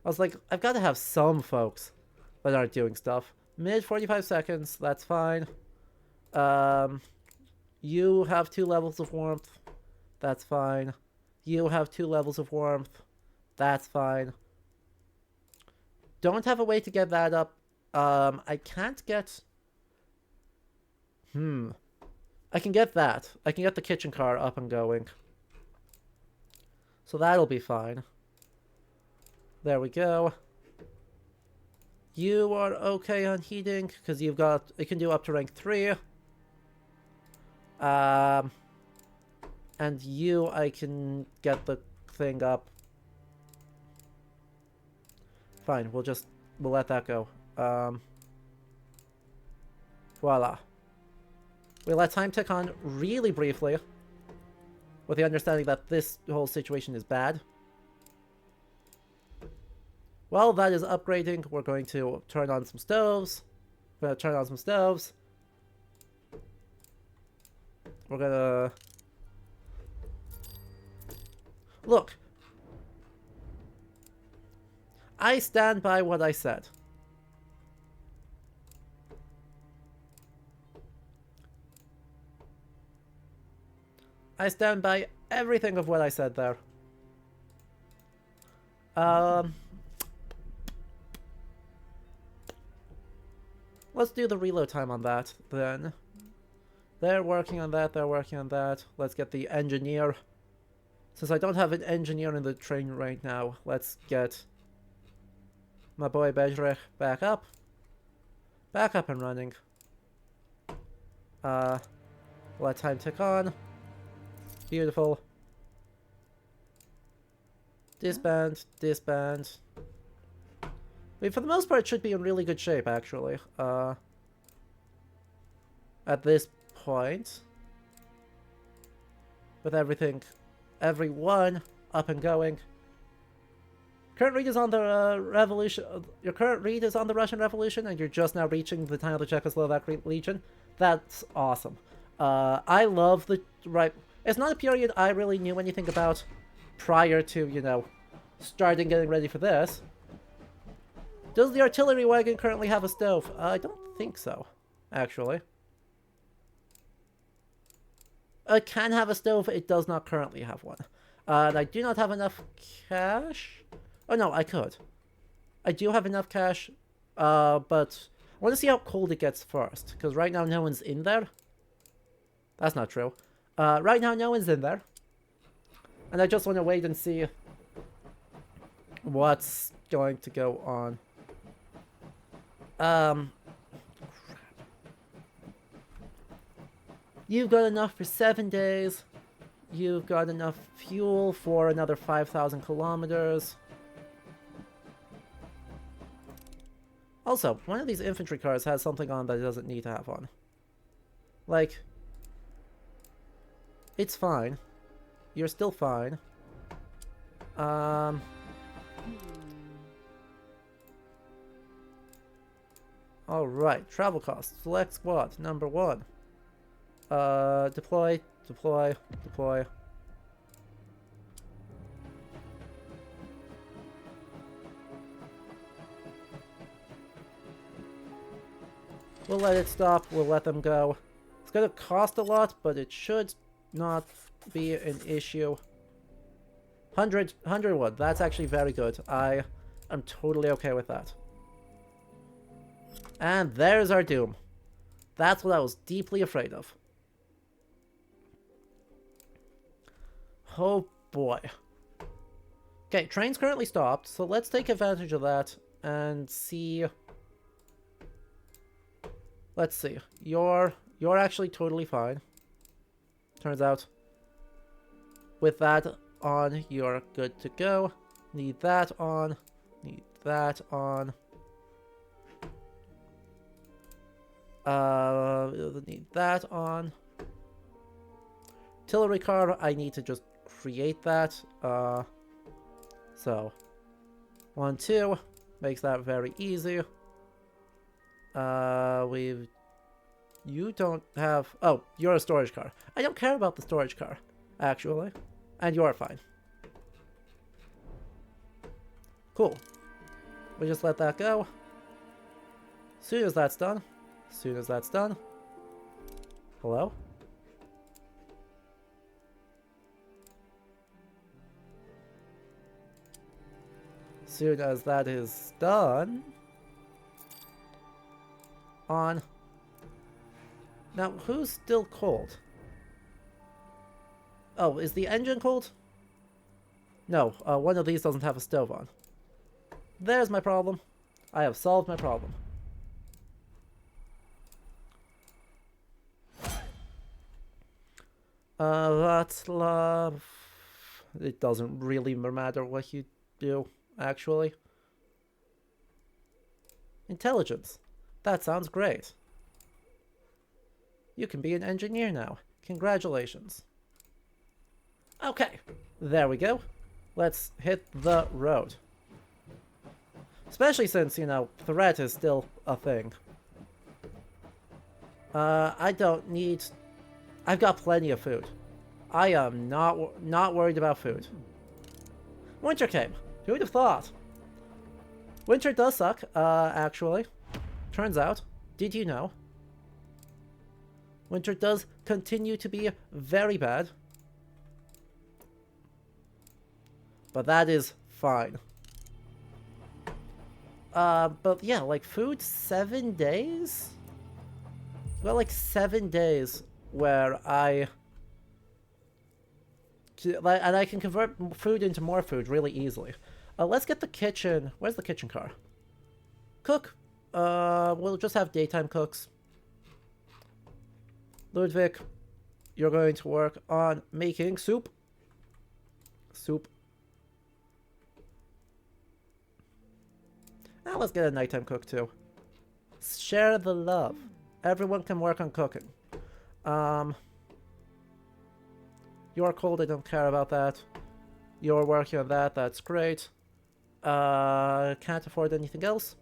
I was like, I've got to have some folks that aren't doing stuff. Mid 45 seconds, that's fine. You have 2 levels of warmth. That's fine. You have 2 levels of warmth. That's fine. Don't have a way to get that up. I can't get... I can get that. I can get the kitchen car up and going. So that'll be fine. There we go. You are okay on heating, because you've got... It can do up to rank 3. And you, I can get the thing up. Fine, we'll let that go. Voila. We let time tick on really briefly, with the understanding that this whole situation is bad. While that is upgrading, we're going to turn on some stoves. We're going to turn on some stoves. We're going to... Look. I stand by what I said. I stand by everything of what I said there. Let's do the reload time on that, then. They're working on that, they're working on that. Let's get the engineer. Since I don't have an engineer in the train right now, let's get my boy Bejrech back up. Back up and running. Let time tick on. Beautiful. Disband, disband. I mean, for the most part, it should be in really good shape, actually. At this point. With everyone up and going. Current read is on the revolution. Your current read is on the Russian Revolution, and you're just now reaching the time of the Czechoslovak Legion. That's awesome. I love the It's not a period I really knew anything about prior to, you know, starting getting ready for this. Does the artillery wagon currently have a stove? I don't think so, actually. It can have a stove, it does not currently have one. And I do not have enough cash. Oh no, I could. I do have enough cash, but I want to see how cold it gets first. Because right now no one's in there. That's not true. Right now no one's in there. And I just want to wait and see what's going to go on. You've got enough for 7 days. You've got enough fuel for another 5,000 kilometers. Also, one of these infantry cars has something on that it doesn't need to have on. Like, it's fine. You're still fine. Alright, travel costs. Select squad, number 1. Deploy, deploy, deploy. We'll let it stop, we'll let them go. It's gonna cost a lot, but it should not be an issue. 100 wood, that's actually very good. I am totally okay with that. And there's our doom. That's what I was deeply afraid of. Oh boy. Okay, train's currently stopped, so let's take advantage of that and see. Let's see. You're actually totally fine. Turns out. With that on, you're good to go. Need that on. Need that on. Need that on. Artillery car, I need to just create that. So 1, 2 makes that very easy. You don't have. Oh, you're a storage car. I don't care about the storage car, actually, and you're fine. Cool. We just let that go. Soon as that's done. Soon as that's done. Hello? Soon as that is done. On. Now, who's still cold? Oh, is the engine cold? No, one of these doesn't have a stove on. There's my problem. I have solved my problem. That's love. It doesn't really matter what you do, actually. Intelligence. That sounds great. You can be an engineer now. Congratulations. Okay, there we go. Let's hit the road. Especially since, you know, threat is still a thing. I don't need... I've got plenty of food. I am not worried about food. Winter came. Who would have thought? Winter does suck, actually. Turns out. Did you know? Winter does continue to be very bad. But that is fine. But yeah, like food 7 days? Well, like 7 days where and I can convert food into more food really easily. Let's get the kitchen. Where's the kitchen car? Cook. We'll just have daytime cooks. Ludwig, you're going to work on making soup. Soup. Now let's get a nighttime cook too. Share the love. Everyone can work on cooking. You're cold, I don't care about that. You're working on that, that's great. Can't afford anything else.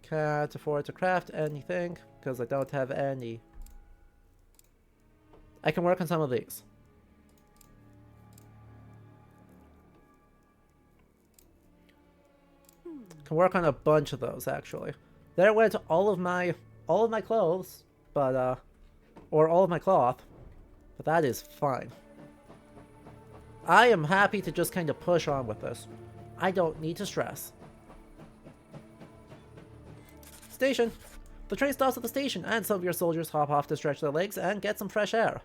Can't afford to craft anything, because I don't have any. I can work on some of these. Can work on a bunch of those, actually. There went all of my clothes, but, or all of my cloth. But that is fine. I am happy to just kind of push on with this. I don't need to stress. Station. The train stops at the station, and some of your soldiers hop off to stretch their legs and get some fresh air.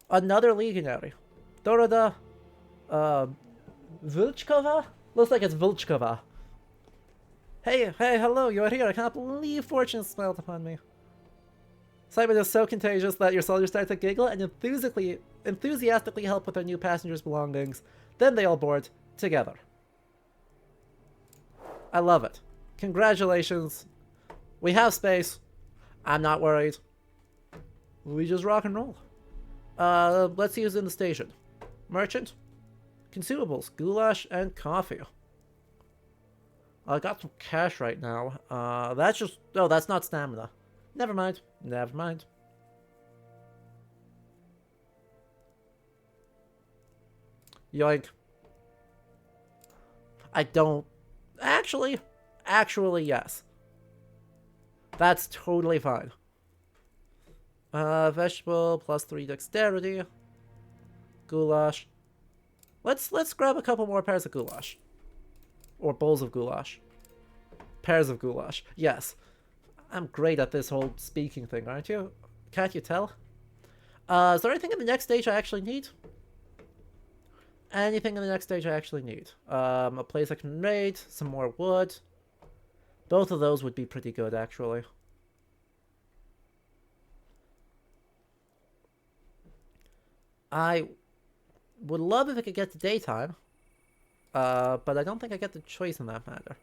Another legionary. Doroda... Vilchkova? Looks like it's Vilchkova. Hey, hello, you're here. I cannot believe fortune smiled upon me. Excitement is so contagious that your soldiers start to giggle and enthusiastically help with their new passengers' belongings. Then they all board together. I love it. Congratulations. We have space. I'm not worried. We just rock and roll. Let's see who's in the station. Merchant. Consumables. Goulash and coffee. I got some cash right now. That's just... Oh, that's not stamina. Never mind. Never mind. Yoink. I don't... Actually, yes. That's totally fine. Vegetable, +3 dexterity. Goulash. Let's grab a couple more pairs of goulash. Or bowls of goulash. Pairs of goulash. Yes. I'm great at this whole speaking thing, aren't you? Can't you tell? Is there anything in the next stage I actually need? Anything in the next stage I actually need? A place I can raid, some more wood. Both of those would be pretty good, actually. I would love if I could get to daytime. But I don't think I get the choice in that matter.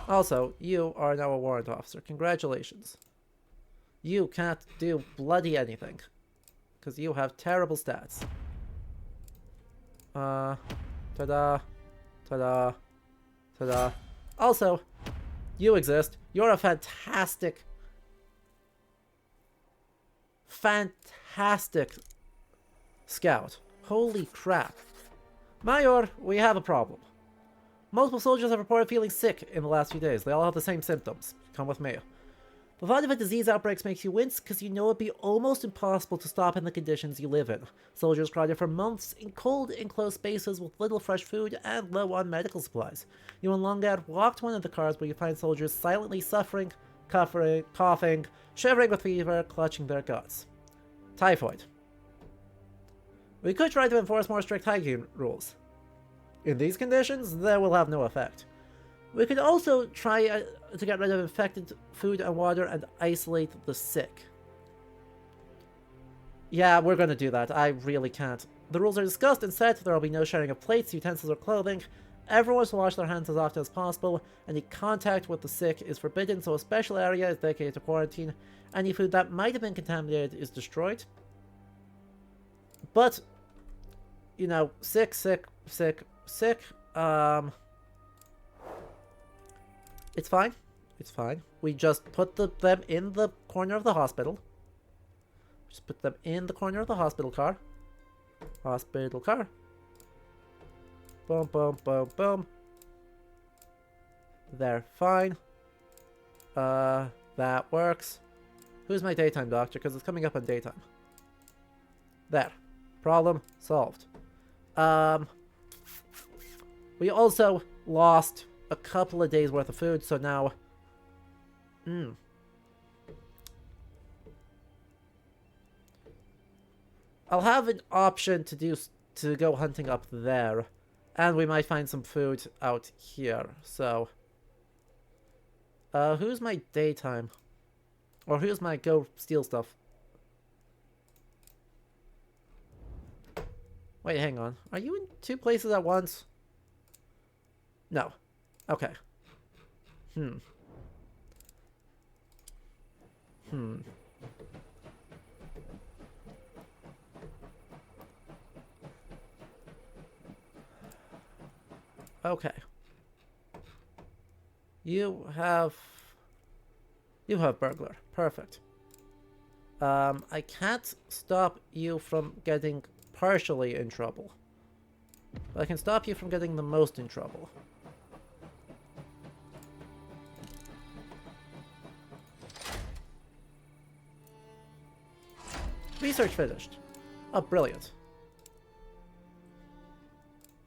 Also, you are now a warrant officer. Congratulations. You can't do bloody anything. Because you have terrible stats. Ta-da. Ta-da. Ta-da. Also, you exist. You're a fantastic scout. Holy crap. Major, we have a problem. Multiple soldiers have reported feeling sick in the last few days. They all have the same symptoms. Come with me. The thought of a disease outbreak makes you wince because you know it'd be almost impossible to stop in the conditions you live in. Soldiers crowded for months in cold, enclosed spaces with little fresh food and low on medical supplies. You and Longad walk to one of the cars where you find soldiers silently suffering, coughing, shivering with fever, clutching their guts. Typhoid. We could try to enforce more strict hygiene rules. In these conditions, they will have no effect. We could also try to get rid of infected food and water and isolate the sick. Yeah, we're gonna do that. I really can't. The rules are discussed and set. There will be no sharing of plates, utensils, or clothing. Everyone should wash their hands as often as possible. Any contact with the sick is forbidden, so a special area is dedicated to quarantine. Any food that might have been contaminated is destroyed. But, you know, sick. It's fine. It's fine. We just put them in the corner of the hospital. Just put them in the corner of the hospital car. Hospital car. Boom, boom, boom, boom. They're fine. That works. Who's my daytime doctor? Because it's coming up on daytime. There. Problem solved. We also lost a couple of days worth of food, so now... I'll have an option to go hunting up there. And we might find some food out here, so... who's my daytime? Or who's my go steal stuff? Wait, hang on. Are you in 2 places at once? No. Okay. Okay. You have burglar. Perfect. I can't stop you from getting partially in trouble. But I can stop you from getting the most in trouble. Research finished. Oh, brilliant.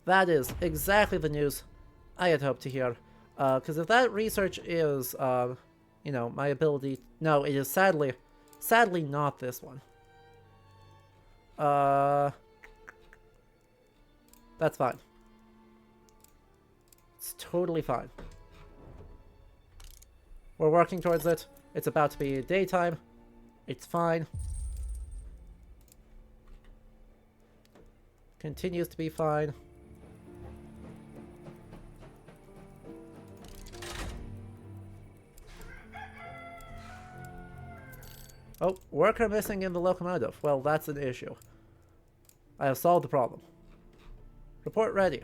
That is exactly the news I had hoped to hear. Because if that research is, you know, my ability... No, it is sadly not this one. That's fine. It's totally fine. We're working towards it. It's about to be daytime. It's fine. Continues to be fine. Oh, worker missing in the locomotive. Well, that's an issue. I have solved the problem. Report ready.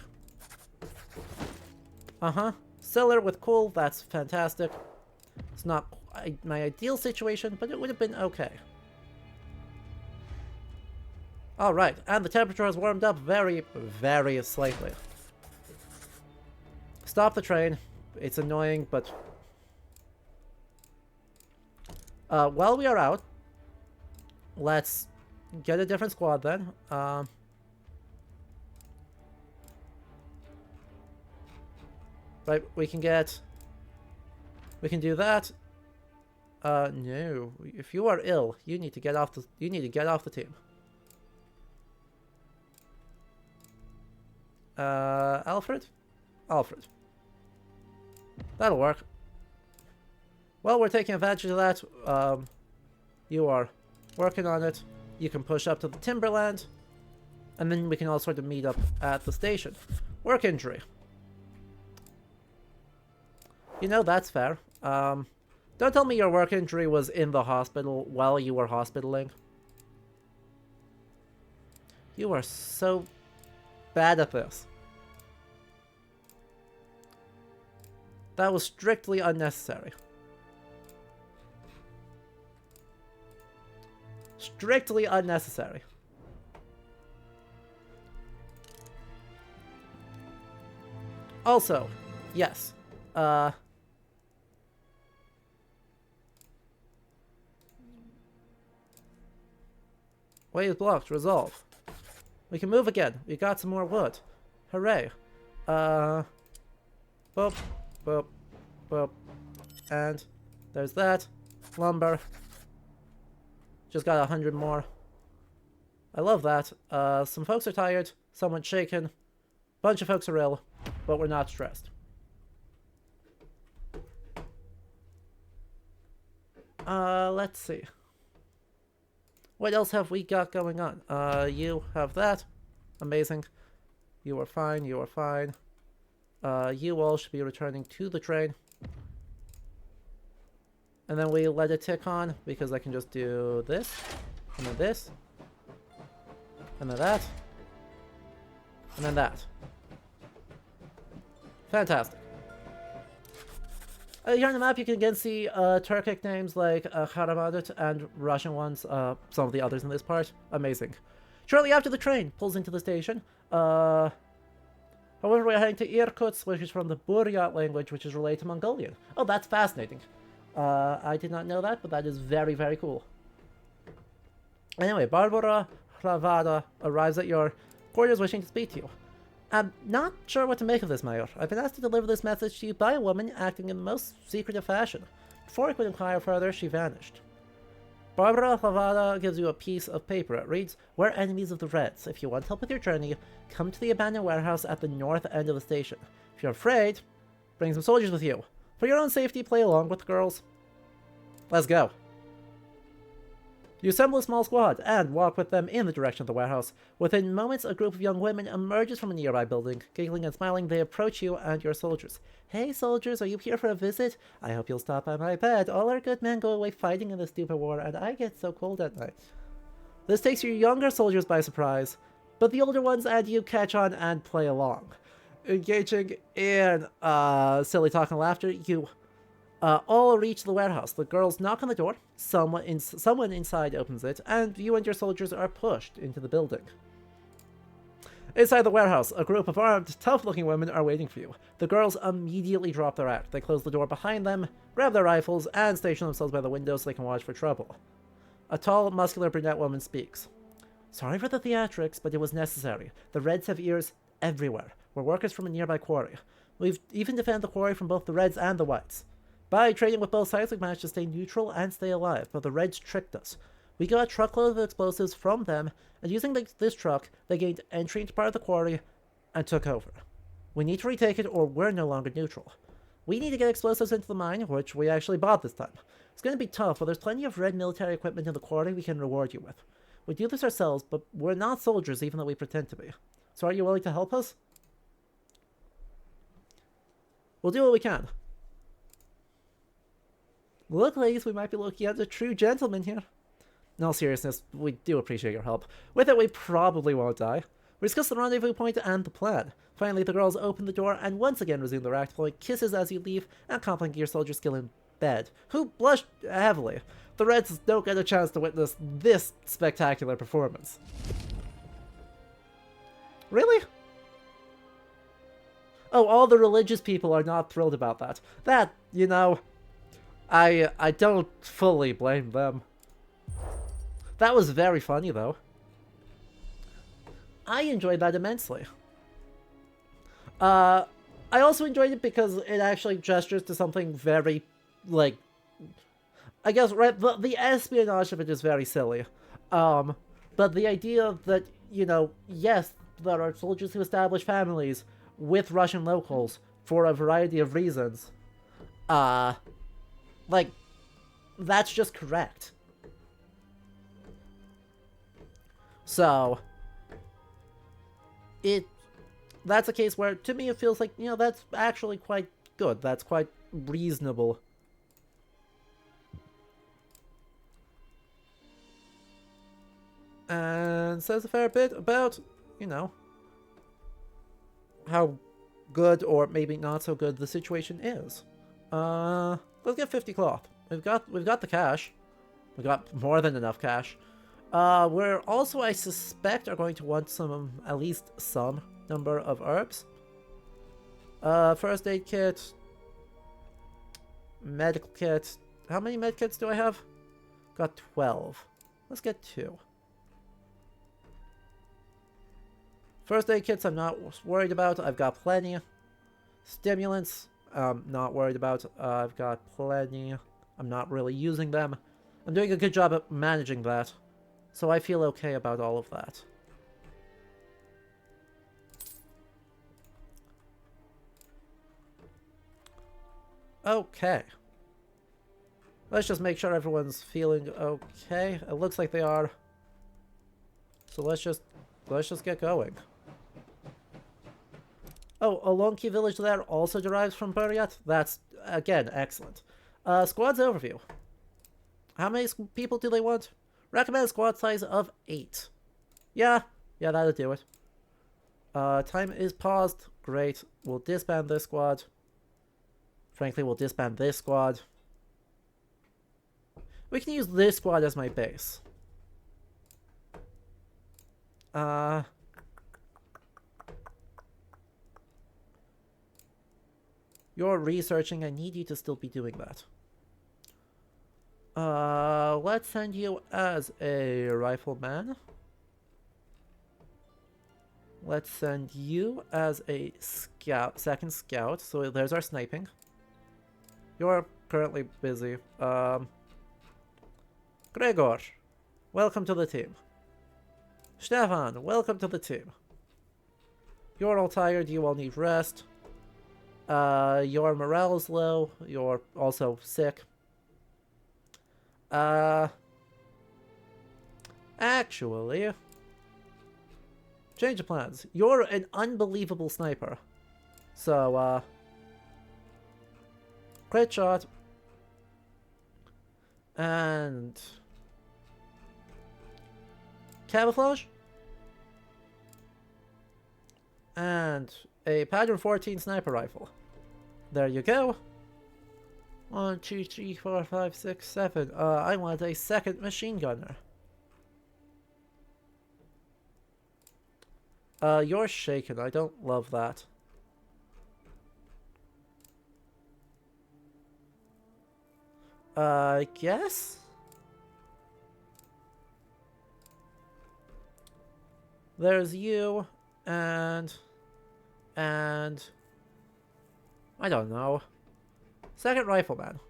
Cellar with coal, that's fantastic. It's not my ideal situation, but it would have been okay. Alright, and the temperature has warmed up very, very slightly. Stop the train. It's annoying, but... while we are out, let's get a different squad then. Right, we can do that. No. If you are ill, you need to get off the team. Alfred? Alfred. That'll work. Well, we're taking advantage of that. You are working on it. You can push up to the Timberland. And then we can all sort of meet up at the station. Work injury. You know, that's fair. Don't tell me your work injury was in the hospital while you were hospitaling. You are so bad at this. That was strictly unnecessary. Strictly unnecessary. Also, yes. Way is blocked. Resolve. We can move again. We got some more wood. Hooray. Boop. Boop. Boop. And there's that. Lumber. Just got 100 more. I love that. Some folks are tired. Someone's shaken. Bunch of folks are ill. But we're not stressed. Let's see. What else have we got going on? You have that. Amazing. You are fine. You are fine. You all should be returning to the train. And then we let it tick on, because I can just do this, and then this, and then that, and then that. Fantastic. Here on the map you can again see Turkic names like Karamadut and Russian ones, some of the others in this part. Amazing. Shortly after the train pulls into the station, however, we're heading to Irkutsk, which is from the Buryat language, which is related to Mongolian. Oh, that's fascinating. I did not know that, but that is very, very cool. Anyway, Barbara Hravada arrives at your quarters wishing to speak to you. I'm not sure what to make of this, Mayor. I've been asked to deliver this message to you by a woman acting in the most secretive fashion. Before I could inquire further, she vanished. Barbara Lavada gives you a piece of paper. It reads, "We're enemies of the Reds. If you want help with your journey, come to the abandoned warehouse at the north end of the station. If you're afraid, bring some soldiers with you. For your own safety, play along with the girls." Let's go. You assemble a small squad and walk with them in the direction of the warehouse. Within moments, a group of young women emerges from a nearby building. Giggling and smiling, they approach you and your soldiers. "Hey soldiers, are you here for a visit? I hope you'll stop by my bed. All our good men go away fighting in this stupid war, and I get so cold at night." This takes your younger soldiers by surprise, but the older ones and you catch on and play along. Engaging in silly talk and laughter, you all reach the warehouse. The girls knock on the door, someone inside opens it, and you and your soldiers are pushed into the building. Inside the warehouse, a group of armed, tough-looking women are waiting for you. The girls immediately drop their act. They close the door behind them, grab their rifles, and station themselves by the window so they can watch for trouble. A tall, muscular brunette woman speaks. "Sorry for the theatrics, but it was necessary. The Reds have ears everywhere. We're workers from a nearby quarry. We've even defended the quarry from both the Reds and the Whites. By trading with both sides, we've managed to stay neutral and stay alive, but the Reds tricked us. We got a truckload of explosives from them, and using this truck, they gained entry into part of the quarry and took over. We need to retake it, or we're no longer neutral. We need to get explosives into the mine, which we actually bought this time. It's going to be tough, but there's plenty of Red military equipment in the quarry we can reward you with. We do this ourselves, but we're not soldiers, even though we pretend to be. So are you willing to help us?" "We'll do what we can." "Look, ladies, we might be looking at a true gentleman here." "In all seriousness, we do appreciate your help. With it, we probably won't die. We discuss the rendezvous point and the plan. Finally, the girls open the door and once again resume their act, blowing kisses as you leave and complimenting your soldier skill in bed, who blushed heavily. The Reds don't get a chance to witness this spectacular performance. Really? Oh, all the religious people are not thrilled about that. That, you know, I don't fully blame them. That was very funny, though. I enjoyed that immensely. I also enjoyed it because it actually gestures to something very, like, I guess, right, the espionage of it is very silly. But the idea that, you know, yes, there are soldiers who establish families with Russian locals for a variety of reasons, like, that's just correct. So, that's a case where, to me, it feels like, you know, that's actually quite good. That's quite reasonable. And says a fair bit about, you know, how good or maybe not so good the situation is. Let's get 50 cloth. We've got the cash. We got more than enough cash. We're also, I suspect, are going to want some, at least some number of herbs. First aid kit. Medical kit. How many med kits do I have? Got 12. Let's get 2. First aid kits I'm not worried about. I've got plenty. Stimulants, not worried about. I've got plenty. I'm not really using them. I'm doing a good job at managing that. So I feel okay about all of that. Okay. Let's just make sure everyone's feeling okay. It looks like they are. So let's just get going. Oh, a Lone Key village there also derives from Buryat? That's, again, excellent. Squad's overview. How many people do they want? Recommend a squad size of 8. Yeah, that'll do it. Time is paused. Great. We'll disband this squad. Frankly, we'll disband this squad. We can use this squad as my base. You're researching. I need you to still be doing that. Let's send you as a rifleman. Let's send you as a scout, second scout. So there's our sniping. You're currently busy. Gregor, welcome to the team. Stefan, welcome to the team. You're all tired, you all need rest. Your morale is low, you're also sick. Actually, change of plans. You're an unbelievable sniper. So, crit shot. And camouflage. And a pattern 14 sniper rifle. There you go. 1, 2, 3, 4, 5, 6, 7. I want a second machine gunner. You're shaken. I don't love that. I guess? There's you, and I don't know. Second rifleman.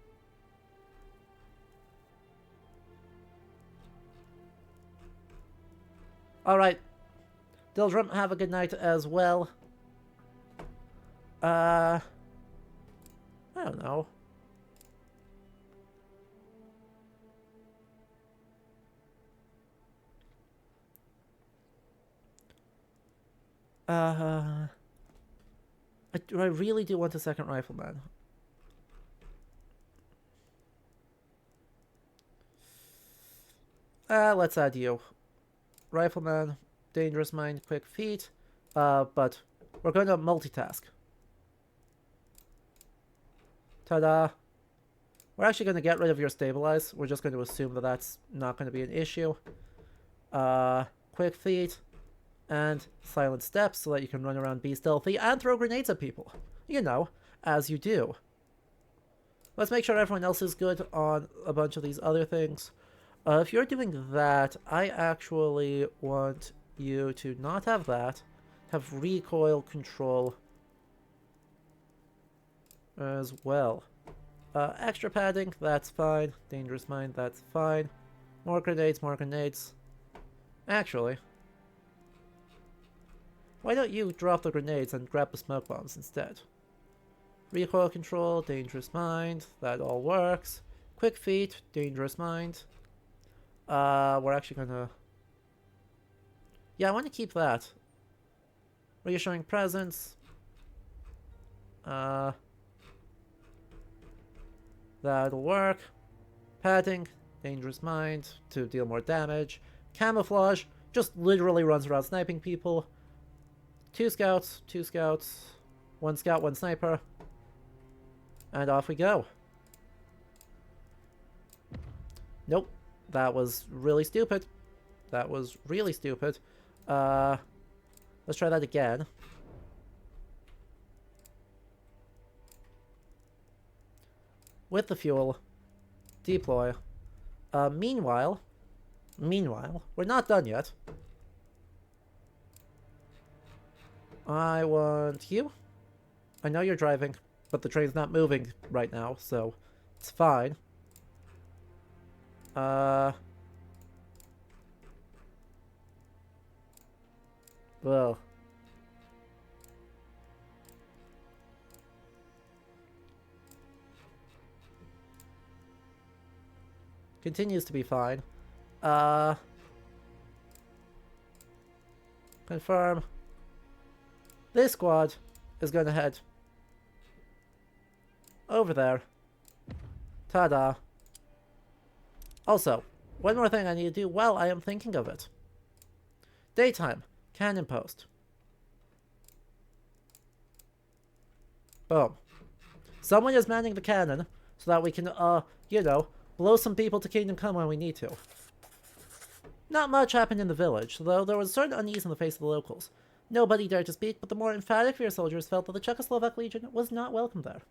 Alright. Dildrum, have a good night as well. I don't know. I really do want a second rifleman. Let's add you. Rifleman, dangerous mind, quick feet. But we're going to multitask. Ta-da! We're actually going to get rid of your stabilize. We're just going to assume that that's not going to be an issue. Quick feet. And silent steps so that you can run around, be stealthy, and throw grenades at people. You know, as you do. Let's make sure everyone else is good on a bunch of these other things. If you're doing that, I actually want you to not have that. Have recoil control as well. Extra padding, that's fine. Dangerous mind, that's fine. More grenades, more grenades. Actually, why don't you drop the grenades and grab the smoke bombs instead? Recoil control, dangerous mind, that all works. Quick feet, dangerous mind. We're actually gonna... Yeah, I want to keep that. Reassuring presence. That'll work. Padding, dangerous mind, to deal more damage. Camouflage, just literally runs around sniping people. 2 scouts, 2 scouts, 1 scout, 1 sniper, and off we go. Nope, that was really stupid. That was really stupid. Let's try that again. With the fuel, deploy. Meanwhile, we're not done yet. I want you. I know you're driving, but the train's not moving right now, so it's fine. Well. Continues to be fine. Confirm. This squad is going to head over there. Ta-da. Also, one more thing I need to do while I am thinking of it. Daytime. Cannon post. Boom. Someone is manning the cannon so that we can, you know, blow some people to Kingdom Come when we need to. Not much happened in the village, though there was a certain unease on the face of the locals. Nobody dared to speak, but the more emphatic fear soldiers felt that the Czechoslovak Legion was not welcome there.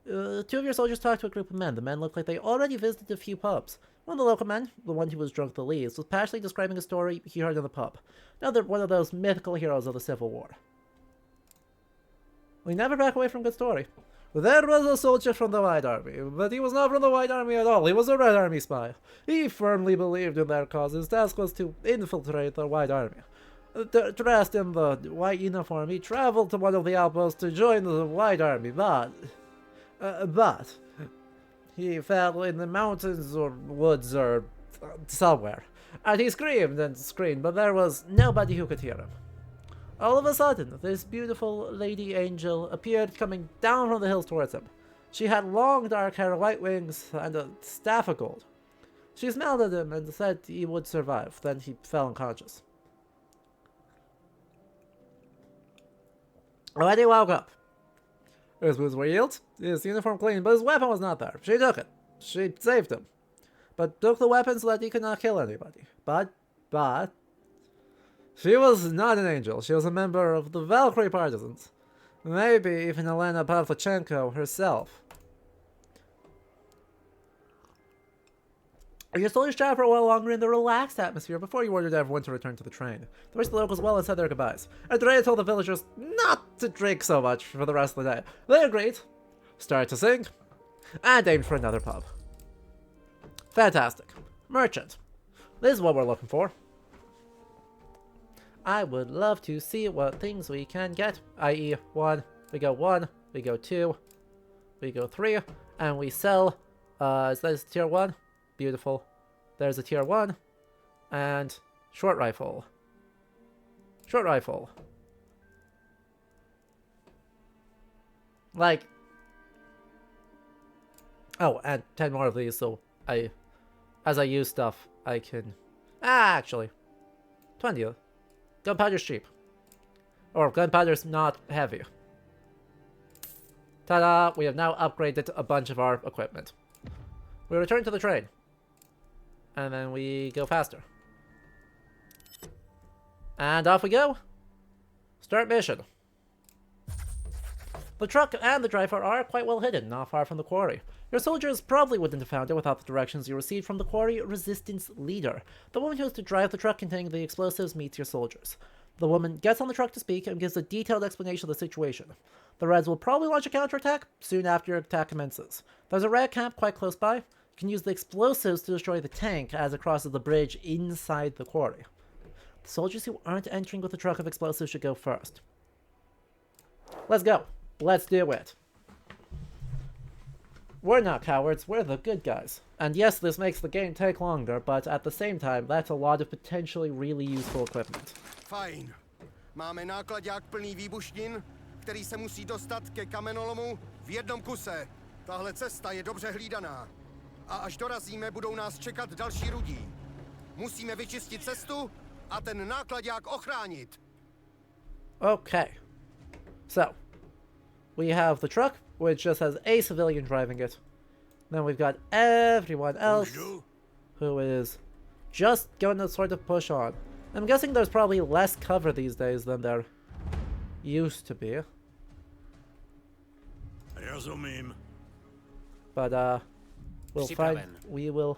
Two of your soldiers talked to a group of men. The men looked like they already visited a few pubs. One of the local men, the one who was drunk the least, was passionately describing a story he heard in the pub. Another one of those mythical heroes of the Civil War. We never back away from good story. There was a soldier from the White Army, but he was not from the White Army at all. He was a Red Army spy. He firmly believed in their cause. His task was to infiltrate the White Army. Dressed in the white uniform, he traveled to one of the outposts to join the White Army, but he fell in the mountains or woods or somewhere. And he screamed and screamed, but there was nobody who could hear him. All of a sudden, this beautiful lady angel appeared coming down from the hills towards him. She had long dark hair, white wings, and a staff of gold. She smiled at him and said he would survive. Then he fell unconscious. When he woke up, his boots were healed, his uniform clean, but his weapon was not there. She took it. She saved him. But took the weapon so that he could not kill anybody. But... she was not an angel. She was a member of the Valkyrie Partisans. Maybe even Elena Pavlichenko herself. Your soldiers chatted for a while longer in the relaxed atmosphere before you ordered everyone to return to the train. The rest of the locals well and said their goodbyes. Andrea told the villagers not to drink so much for the rest of the day. They agreed, started to sing, and aimed for another pub. Fantastic. Merchant. This is what we're looking for. I would love to see what things we can get, i.e. 1, we go 2, we go 3, and we sell, is that tier 1? Beautiful. There's a tier 1, and short rifle. Short rifle. Like, oh, and 10 more of these, so as I use stuff, I can, actually, 20. Gunpowder's cheap. Or gunpowder's not heavy. Ta-da! We have now upgraded a bunch of our equipment. We return to the train. And then we go faster. And off we go! Start mission. The truck and the driver are quite well hidden, not far from the quarry. Your soldiers probably wouldn't have found it without the directions you received from the quarry resistance leader. The woman who is to drive the truck containing the explosives meets your soldiers. The woman gets on the truck to speak and gives a detailed explanation of the situation. The Reds will probably launch a counterattack soon after your attack commences. There's a Red camp quite close by. You can use the explosives to destroy the tank as it crosses the bridge inside the quarry. The soldiers who aren't entering with a truck of explosives should go first. Let's go. Let's do it. We're not cowards, we're the good guys. And yes, this makes the game take longer, but at the same time, that's a lot of potentially really useful equipment. Fajn. Máme nákladák plný výbušnin, který se musí dostat ke kamenolomu v jednom kuse. Tahle cesta je dobře hlídaná. A až dorazíme, budou nás čekat další rudí. Musíme vyčistit cestu a ten nákladák ochránit. Okay. So, we have the truck, which just has a civilian driving it. Then we've got everyone else who is just going to sort of push on. I'm guessing there's probably less cover these days than there used to be. But, we will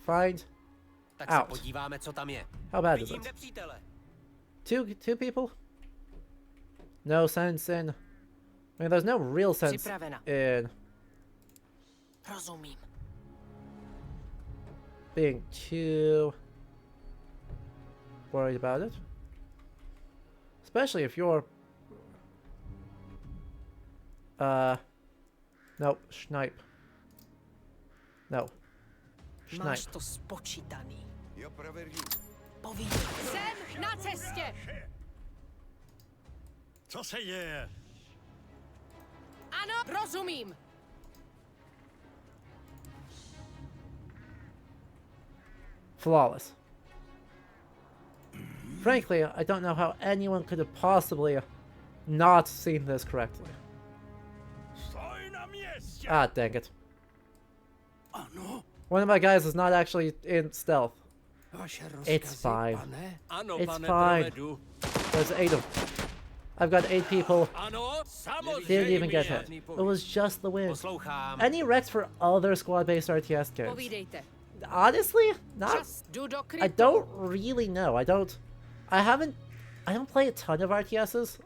find out. How bad is it? Two people? No sense in... I mean, there's no real sense in being too worried about it. Especially if you're... No, snipe. No. Snipe. Máš to spočítaný. Jo, prověřím. Povídej. Jsem na cestě! Co se děje? Ano, rozumím. Flawless. Frankly, I don't know how anyone could have possibly not seen this correctly. Ah, dang it. One of my guys is not actually in stealth. It's fine. It's fine. There's 8 of them. I've got 8 people. Ano, Didn't even get hit. It was just the wind. Any recs for other squad-based RTS games? Povídejte. Honestly, not. Čas, jdu do krytu. I don't really know. I don't play a ton of RTSs.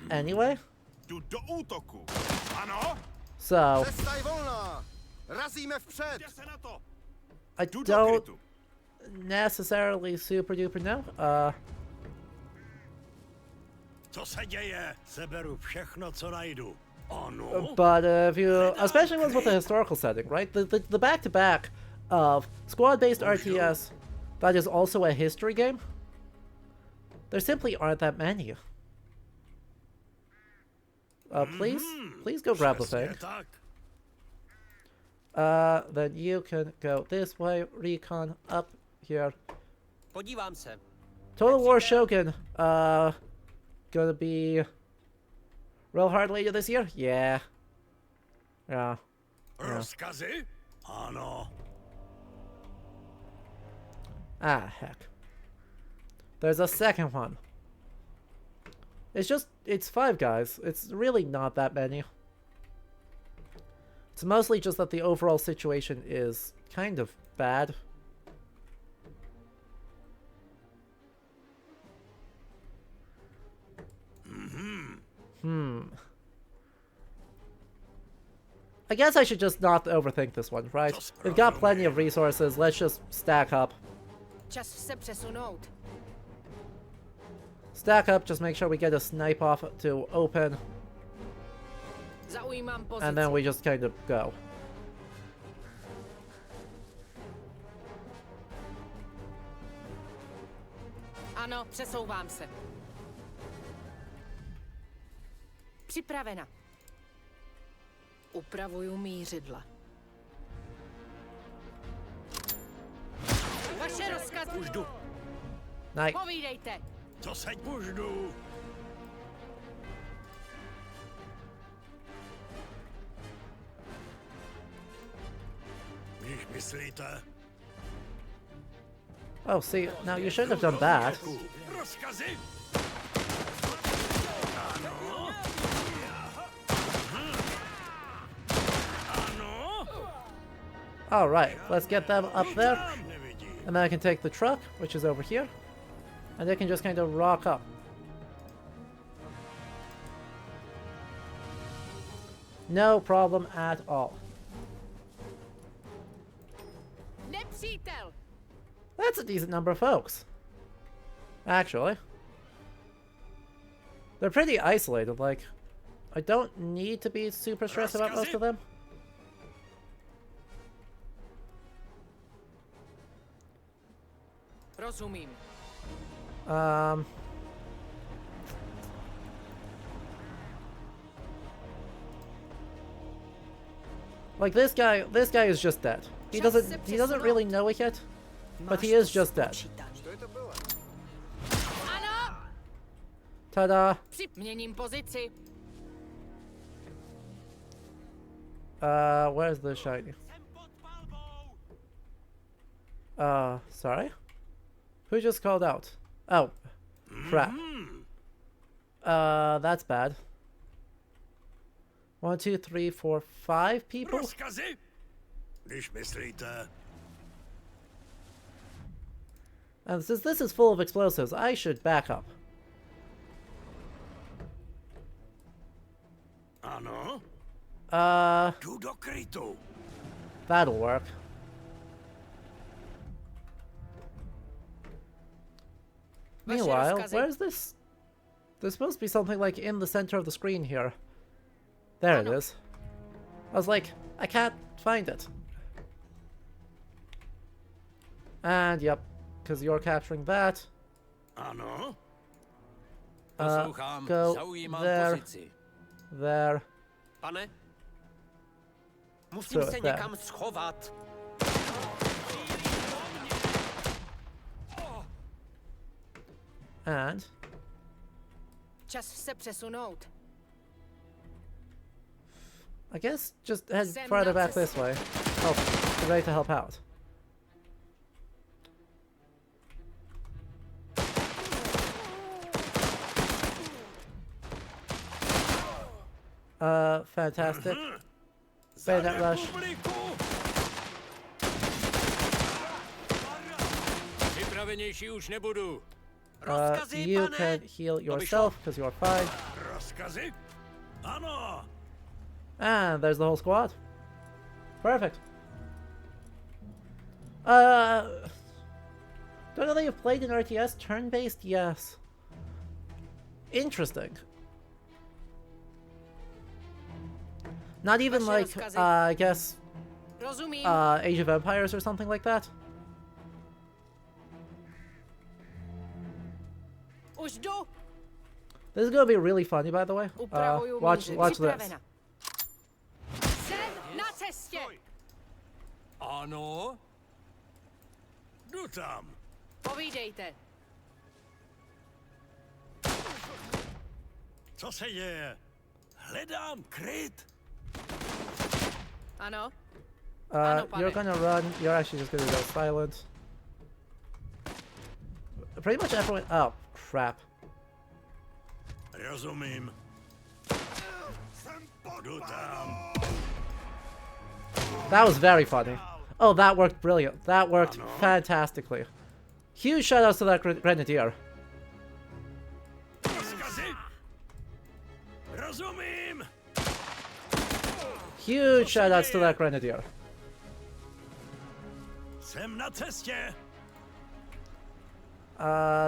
Anyway. So. Cesta je volná. Razíme vpřed. I don't necessarily super duper know. Co se děje? Seberu všechno, co najdu. But if you, especially ones with a historical setting, right? The back-to-back of squad-based RTS that is also a history game, there simply aren't that many. Please go grab the thing. Then you can go this way, recon up here. Podívám se. Total War Shogun, gonna be real hard later this year? Yeah. Rozkazy? Ano. Ah, heck. There's a second one. It's 5 guys. It's really not that many. It's mostly just that the overall situation is kind of bad. I guess I should just not overthink this one, right? We've got plenty of resources, let's just stack up. Čas se přesunout. Stack up, just make sure we get a snipe off to open. Zaujímám pozici. And then we just kind of go. Ano, přesouvám se. Připravena. Upravuju mířidla. Vaše rozkazy. Už jdu. Povídejte. Co se už jdu? Když myslíte? Oh, see, now you shouldn't have done that. Rozkazy? Alright, let's get them up there. And then I can take the truck, which is over here. And they can just kind of rock up. No problem at all. Nepřítel. That's a decent number of folks. Actually. They're pretty isolated, like, I don't need to be super stressed about most of them. Rozumím. Like this guy is just dead. He doesn't really know it yet, but he is just dead. Ta-da! Měním pozici. Where's the shiny? Sorry? Who just called out? Oh, crap. That's bad. 1, 2, 3, 4, 5 people? Rozkazy? Když myslíte. And since this is full of explosives, I should back up. Ano? Jdu do krytu. That'll work. Meanwhile, where's this? There's supposed to be something like in the center of the screen here. There it is. I was like, I can't find it. And yep, because you're capturing that. Ano? Go there. There. Pane? Musím se někam schovat. And Čas se přesunout. I guess just head farther back this way. Oh, get ready to help out. Fantastic. Bayonet rush. Připravenější už nebudu. You can heal yourself because you're fine. Rozkazy? Ano. And there's the whole squad. Perfect. Don't know that you've played in RTS turn-based? Yes. Interesting. Not even like, I guess, Age of Empires or something like that? This is gonna be really funny, by the way. Watch this. Ano. Jdu tam. Povídejte. Co se děje? Hledám kryt. Ano. You're gonna run. You're actually just gonna go silent. Pretty much everyone. Oh, crap. Rozumím. Jdu tam. That was very funny. Oh, that worked brilliant. That worked fantastically. Huge shoutouts to that grenadier. Rozumím. Huge shoutouts to that grenadier. Jsem na cestě.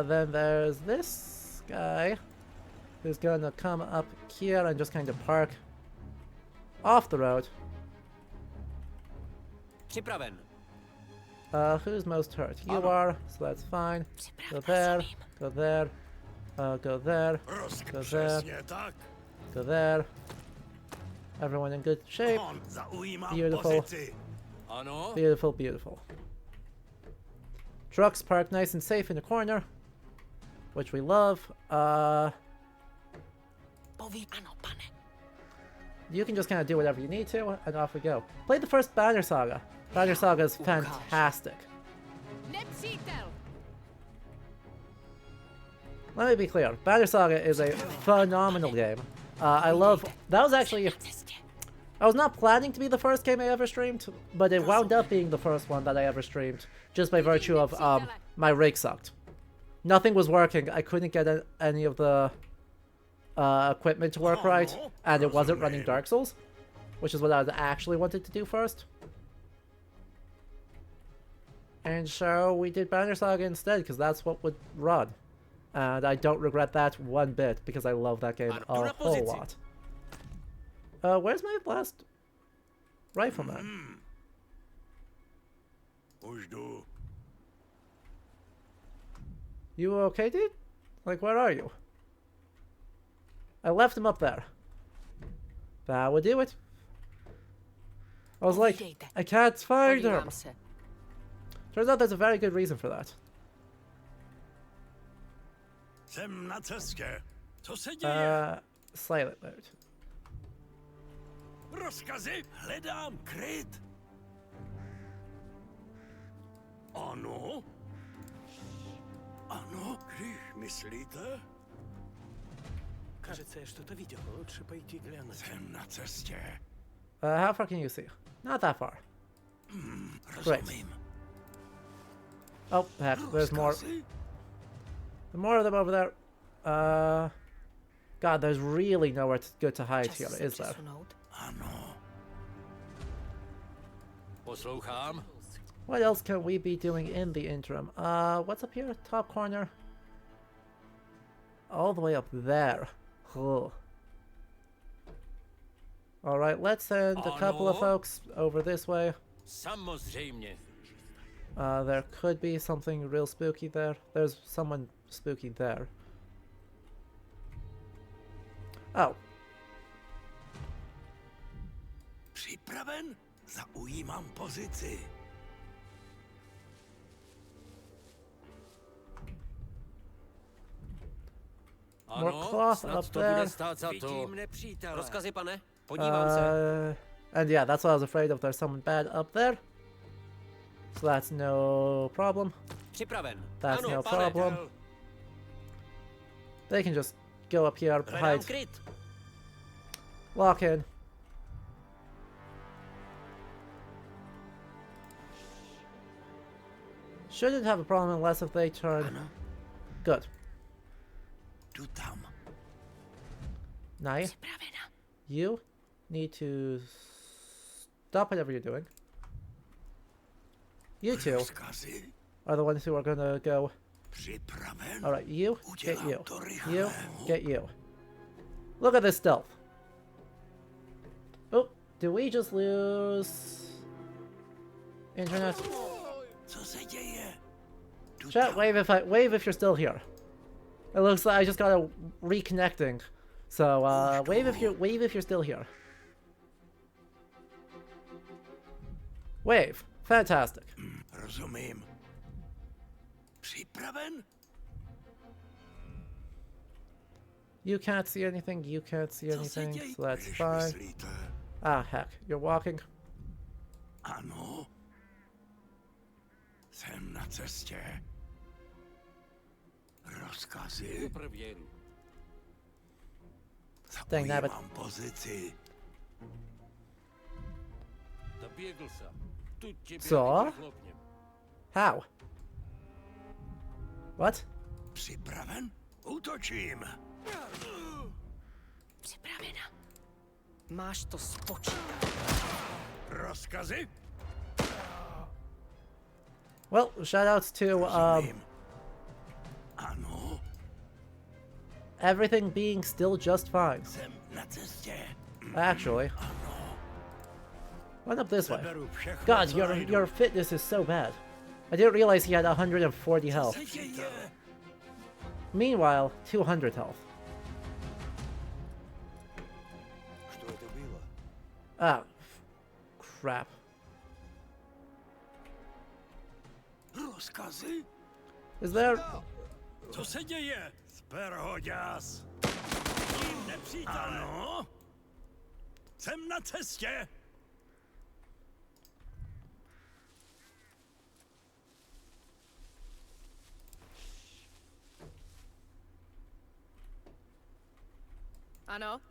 Then there's this guy who's gonna come up here and just kind of park off the road. Připraven. Who's most hurt? You are, so that's fine. Go there, go there, go there, go there, go there. Everyone in good shape. Beautiful. Beautiful, beautiful. Trucks parked nice and safe in the corner, which we love. You can just kind of do whatever you need to, and off we go. Play the first Banner Saga. Banner Saga is fantastic. Let me be clear. Banner Saga is a phenomenal game. I love... That was actually... I was not planning to be the first game I ever streamed, but it wound up being the first one that I ever streamed, just by virtue of my rig sucked. Nothing was working. I couldn't get any of the equipment to work right, and it wasn't running Dark Souls, which is what I actually wanted to do first. And so we did Banner Saga instead, because that's what would run. And I don't regret that one bit, because I love that game a whole lot. Where's my last rifleman? You okay, dude? Like, where are you? I left him up there. That would do it. I was like, I can't find him. Turns out there's a very good reason for that. Silent mode. Rozkazy, hledám kryt. Ano? Ano, když myslíte? Кажется, я что-то видел. Лучше пойти глянуть. Jsem na cestě. How far can you see? Not that far. Great. Oh, heck, there's more. There's more of them over there. God, there's really nowhere good to hide here, is there? Ano. Poslouchám. What else can we be doing in the interim? What's up here? Top corner. All the way up there. Ugh. Alright, let's send a couple of folks over this way. Samozřejmě. There could be something real spooky there. There's someone spooky there. Oh. Připraven? Zaujímám pozici. More cloth up there. Vidím nepřítele. Rozkazy, pane? Podívám se. And yeah, that's what I was afraid of. There's someone bad up there. So that's no problem. Připraven. That's ano, no pane. problem. They can just go up here, hide. Lock in. Shouldn't have a problem unless if they turn. Good. Now, you need to stop whatever you're doing. You two are the ones who are gonna go. Alright, you, get you. You, get you. Look at this stealth. Oh, do we just lose internet? Chat, wave if you're still here. It looks like I just got a reconnecting. So wave if you're still here. Wave. Fantastic. Rozumím. Připraven? You can't see anything, you can't see anything, so that's fine. Ah, heck. You're walking. Ano. Jsem na cestě. Rozkazy. Dang nabbit. Mám pozici. So? How? What? Připraven? Útočím. Připravena. Máš to spočítat. Rozkazy? Well, shoutouts to Ano. everything being still just fine. Jsem na cestě. Actually. Run up this way. God, your fitness is so bad. I didn't realize he had 140 health. Meanwhile, 200 health. Ah, crap. Rozkazy? Is there... Co se děje? Sperhoďas. Tím nepřítele. Ano. Jsem na cestě. Ano.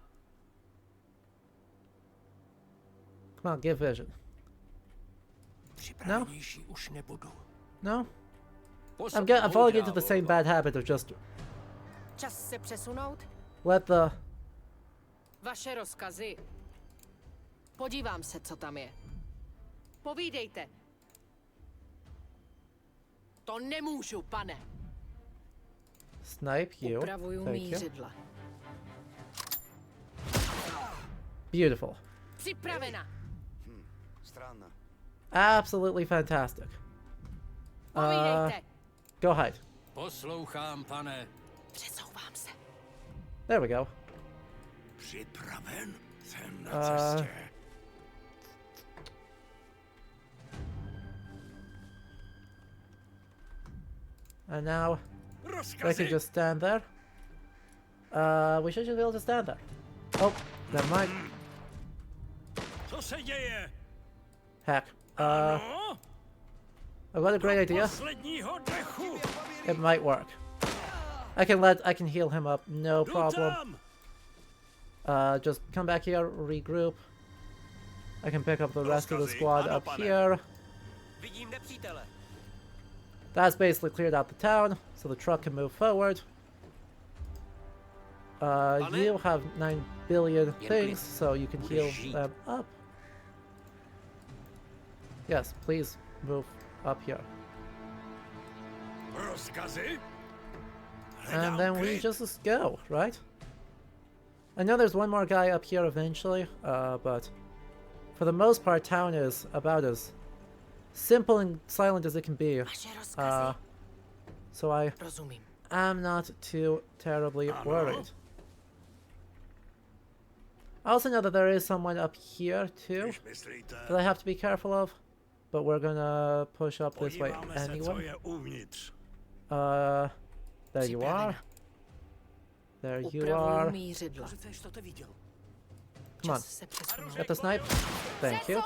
Come on, give vision. No? Už nebudu. No? I'm falling into the same bad habit of just... Čas se přesunout? Let the... Vaše rozkazy. Podívám se, co tam je. Povídejte. To nemůžu, pane. Snipe you. Upravuju Thank you. mířidla. Beautiful. Připravena. Странно. Absolutely fantastic. Povídejte. Go hide. Poslouchám, pane. Přesouvám se. There we go. Připraven? Jsem na cestě. And now they can just stand there. We should just be able to stand there. Oh, never mind. Co se děje? Heck. I've got a great idea. Posledního dechu. It might work. I can heal him up, no problem. Just come back here, regroup. I can pick up the rest of the squad up here. Vidím nepřítele. That's basically cleared out the town, so the truck can move forward. You have 9 billion things, so you can heal them up. Yes, please move up here. Rozkazy? And then we just go, right? I know there's one more guy up here eventually, but for the most part, town is about as simple and silent as it can be. So I am not too terribly worried. I also know that there is someone up here too that I have to be careful of, but we're gonna push up this way anyway. There you are. There you are. Come on. Get the snipe. Thank you.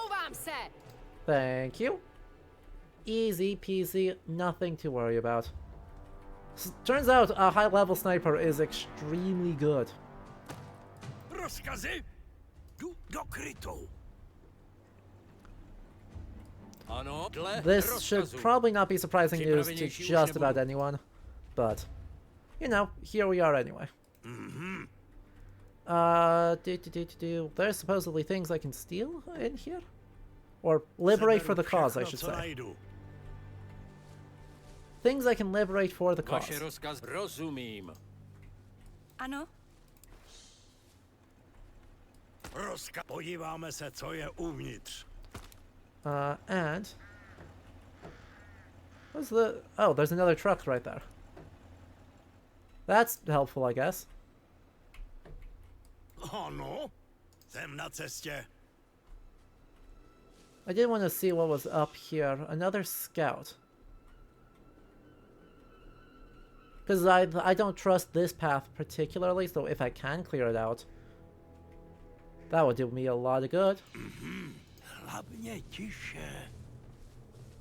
Thank you. Easy peasy, nothing to worry about. Turns out a high level sniper is extremely good. Rozkazy? Jdu do krytu. Ano, dle This should rozkazu. probably not be surprising news to just about anyone, but, you know, here we are anyway. There's supposedly things I can steal in here? Or liberate for the cause, I should say. Things I can liberate for the cause. Vaše rozkaz rozumím. Ano? Podíváme se, co je uvnitř. And... What's the... Oh, there's another truck right there. That's helpful, I guess. Ano, jsem na cestě. I did want to see what was up here. Another scout. Because I don't trust this path particularly, so if I can clear it out, that would do me a lot of good. Hlavně tiše.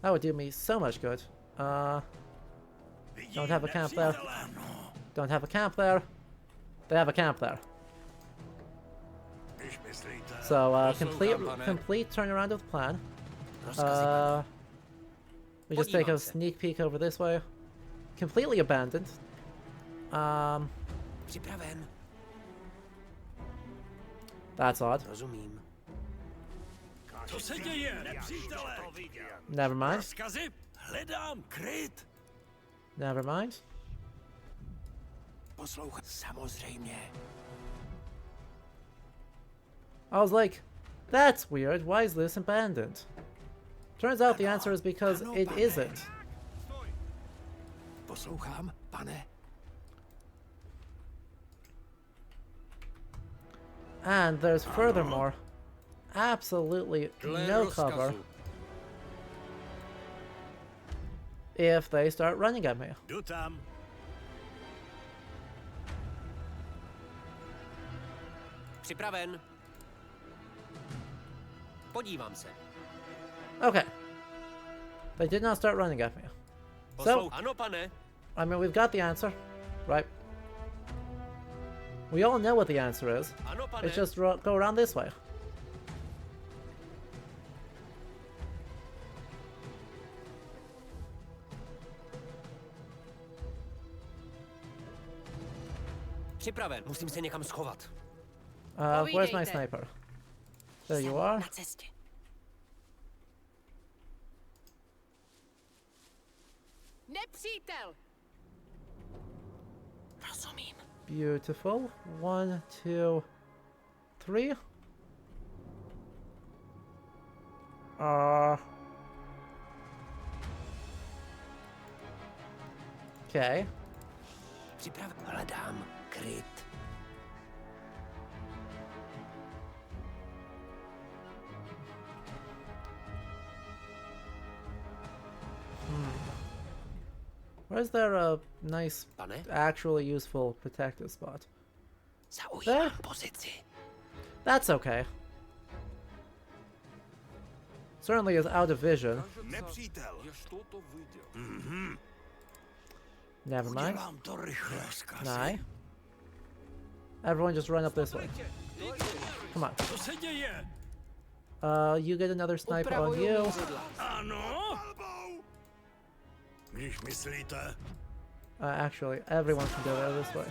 That would do me so much good. Don't have a camp there. Don't have a camp there. They have a camp there. So, complete turnaround of the plan. We just take a sneak peek over this way. Completely abandoned. Připraven. That's odd. Rozumím. Co se děje, nepřítele? Never mind. Rozkazy? Hledám kryt. Never mind. Poslouchej, samozřejmě. I was like, that's weird. Why is this abandoned? Turns out the answer is because it isn't. Poslouchám, pane. And there's furthermore absolutely no cover if they start running at me. Jdu tam. Připraven. Podívám se. Okay. They did not start running at me. So, ano, pane. I mean, we've got the answer, right? We all know what the answer is. Ano, pane. It's just go around this way. Připraven. Musím se někam schovat. Where's my sniper? There you are. Na cestě. Nepřítel! Rozumím. Beautiful. 1, 2, 3. Okay. Připraven. Hledám kryt. Where's there a nice, actually useful protective spot? There? That's okay. Certainly is out of vision. Never mind. Nah. Everyone just run up this way. Come on. You get another sniper on you. Když myslíte? Actually, everyone can go there this way.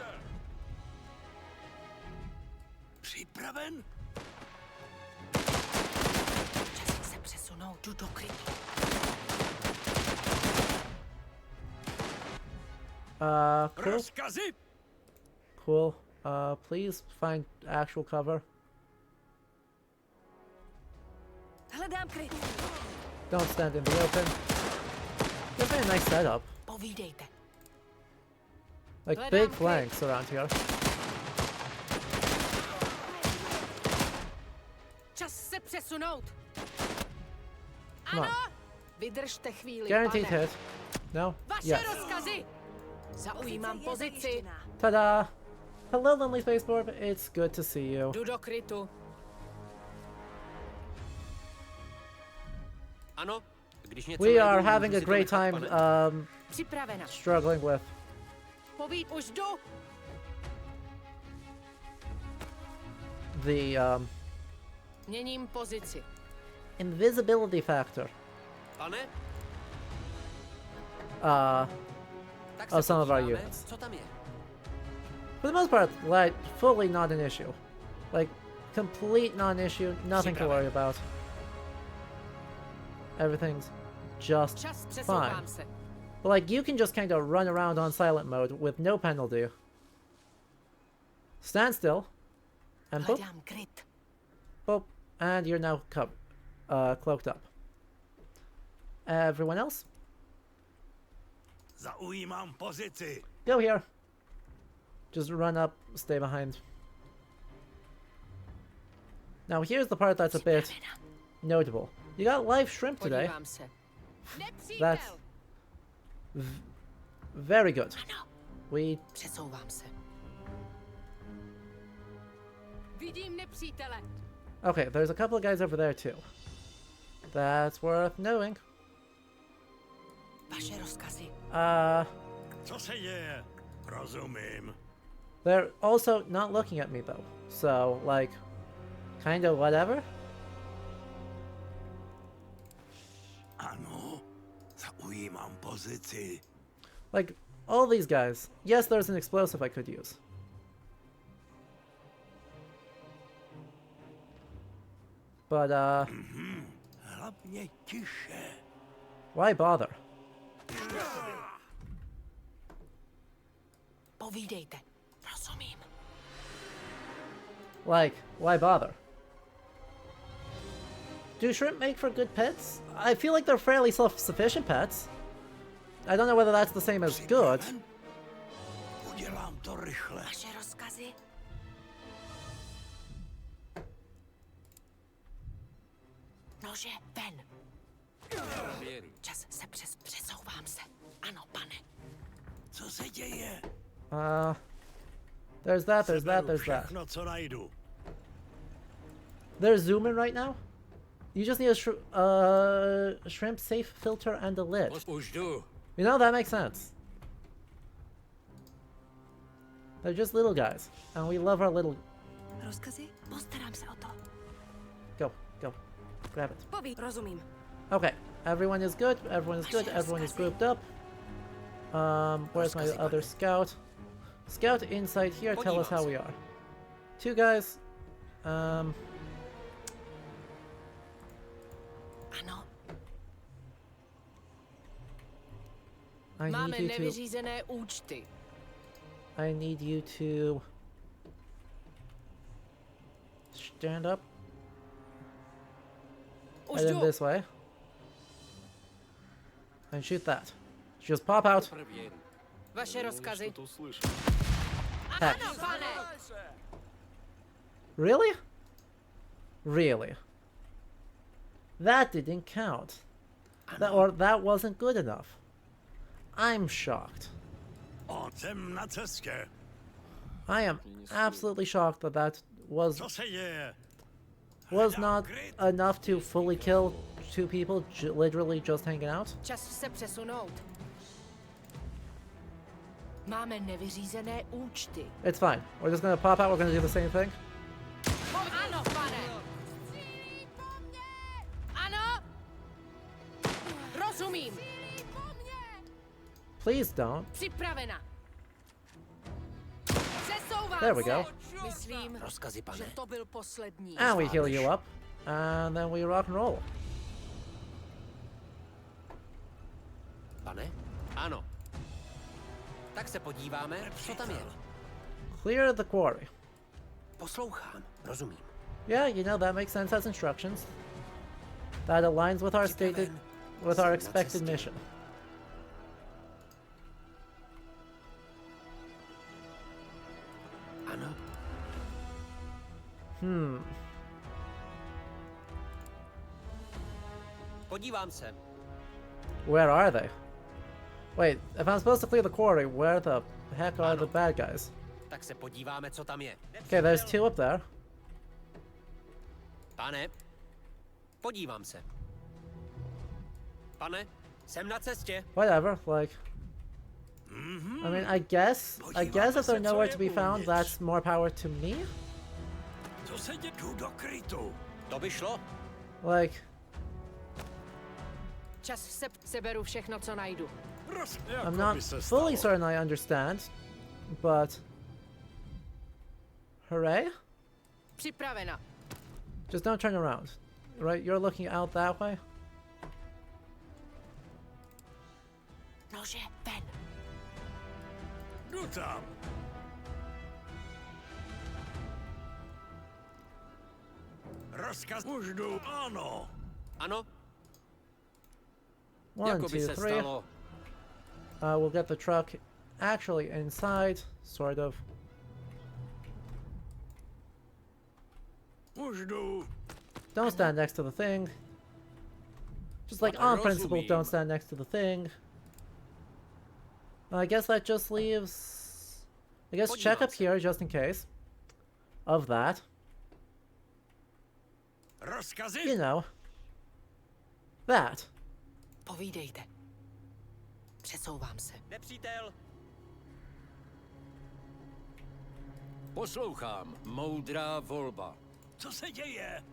Připraven? Čas se přesunou, jdu do krytu. Cool. Rozkazy? Cool. Please find actual cover. Hledám kryt. Don't stand in the open. Give me a nice setup. Povídejte. Like big flanks around here. Čas se přesunout. Come on. Vydržte chvíli, Guaranteed pane. hit. No? Vaše Yes. rozkazy. Zaujímám pozici. Ta-da! Hello, Lonely Space Orb. It's good to see you. Jdu do krytu. Ano. Když něco We are najdu, having můžu a si to great nechat, time pane. Připravena. struggling with Už jdu. the Měním pozici. Invisibility factor. Pane? Of some of our units. Co tam je? For the most part, like, fully not an issue. Like, complete non-issue, nothing to worry about. Everything's just fine. But like, you can just kind of run around on silent mode with no penalty. Stand still. And boop. Boop. And you're now cloaked up. Everyone else? Zaujímám pozici. Go here. Just run up, stay behind. Now here's the part that's a bit notable. You got live shrimp today. That's very good. We... Okay, there's a couple of guys over there too. That's worth knowing. Co se děje? Rozumím. They're also not looking at me though. So, like, kind of whatever. Ano, zaujímám pozici. Like, all these guys. Yes, there's an explosive I could use. But, Hlavně tiše. why bother? Povídejte, rozumím. Like, why bother? Do shrimp make for good pets? I feel like they're fairly self-sufficient pets. I don't know whether that's the same as good. Udělám to rychle. Vaše rozkazy? Nože, ven. Čas se přesouvám se. Ano, pane. Co se děje? There's that, there's that, there's that. Všechno, co najdu. They're zooming right now? You just need a shrimp safe filter and a lid. You know, that makes sense. They're just little guys. And we love our little... Rozkazy? Postarám se o to. Go, go. Grab it. Rozumím. Okay, everyone is good, everyone is good, everyone is grouped up. Where's my other scout? Scout inside here, tell us how we are. Two guys. Ano. Máme nevyřízené účty. I need you to stand up. Head in this way. And shoot that. Just pop out. Vaše rozkazy. Heck. Ano, pane. Really? Really? That didn't count. That wasn't good enough. I'm shocked. Jsem na cestě. I am absolutely shocked that that was not enough to fully kill two people literally just hanging out. Čas se přesunout. Máme nevyřízené účty. It's fine. We're just gonna pop out. We're gonna do the same thing. Ano, pane. Ano. Rozumím. Please don't. Připravena. Přesouvám There we go. Myslím, Rozkazy, pane. že to byl poslední. And we heal you up. And then we rock and roll. Pane? Ano. Tak se podíváme, co tam je. Clear the quarry. Poslouchám, rozumím. Yeah, you know, that makes sense as instructions. That aligns with our expected mission. Ano. Podívám se. Where are they? Wait, if I'm supposed to clear the quarry, where the heck are the bad guys? Tak se podíváme, co tam je. Okay, there's two up there. Pane, podívám se. Pane, jsem na cestě. Whatever, like... I mean, I guess if they're nowhere to be found, that's more power to me? Co se děje? Jdu do krytu. To by šlo. Like... Čas seberu všechno, co najdu. I'm not fully certain I understand, but... Hooray? Připravena. Just don't turn around. Right, you're looking out that way? Nože, ven. Jdu tam. Rozkaz už jdu, ano. Ano. 1, 2, 3. We'll get the truck actually inside, sort of. Už jdu. Don't stand next to the thing. Just like on principle, don't stand next to the thing. I guess that just leaves... I guess check up here just in case. Of that. You know. That. Povídejte. Přesouvám se. Nepřítel. Poslouchám. Moudrá volba. Co se děje?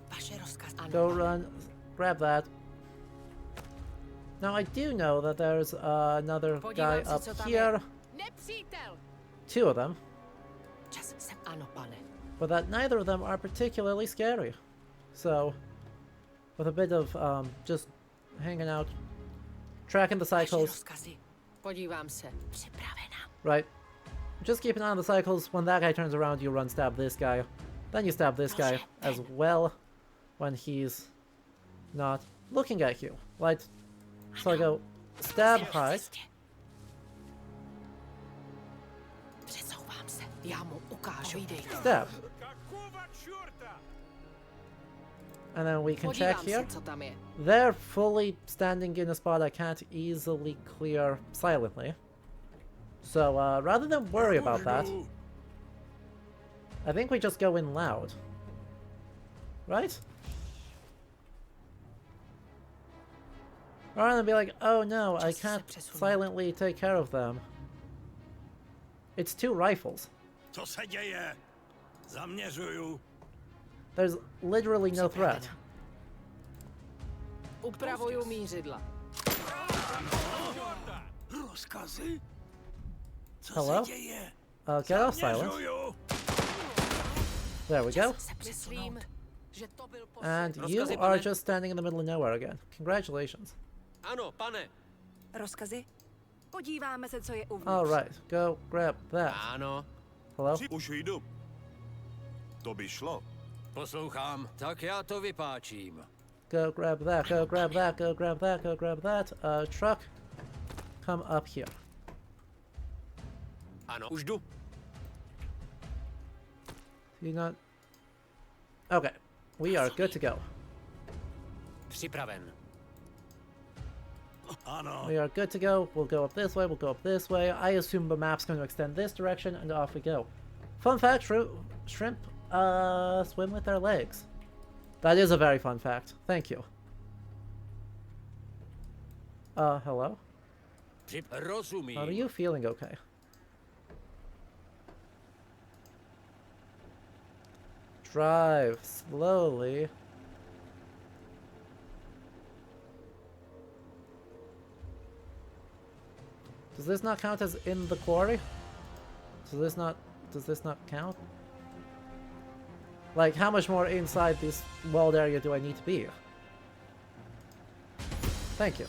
Vaše rozkaz. Go run. Grab that. Now I do know that there's another guy up here. Nepřítel. 2 of them. Čas se. Ano, pane. But that neither of them are particularly scary. So, with a bit of just hanging out, tracking the cycles. Podívám se. Připravena. Right. Just keep an eye on the cycles. When that guy turns around, you run stab this guy. Then you stab this guy as well when he's not looking at you. Right. So I go stab high. Přesouvám se. Já mu ukážu. Stab. And then we can check here. They're fully standing in a spot I can't easily clear silently. So rather than worry about that, I think we just go in loud. Right? Rather than be like, oh no, I can't silently take care of them. It's 2 rifles. Co se děje? Zaměřuju. There's literally no threat. Upravuju mířidla. Rozkazy? Co Hello? se děje? Get off silent. There we go. Myslím, že to byl And you are just standing in the middle of nowhere again. Congratulations. Ano, pane. Rozkazy? Podíváme se, co je uvnitř. All right, go grab that. Ano. Hello? Už jdu. To by šlo. Poslouchám. Tak já to vypáčím. Go grab that, go grab that, go grab that, go grab that. Truck, come up here. Ano, už jdu. You not... Okay, we are good to go. Připraven. Ano. We are good to go. We'll go up this way, we'll go up this way. I assume the map's going to extend this direction, and off we go. Fun fact, shrimp swim with their legs. That is a very fun fact. Thank you. Hello? Rozumím. Are you feeling okay? Drive slowly. Does this not count as in the quarry? Does this not count? Like, how much more inside this walled area do I need to be? Thank you.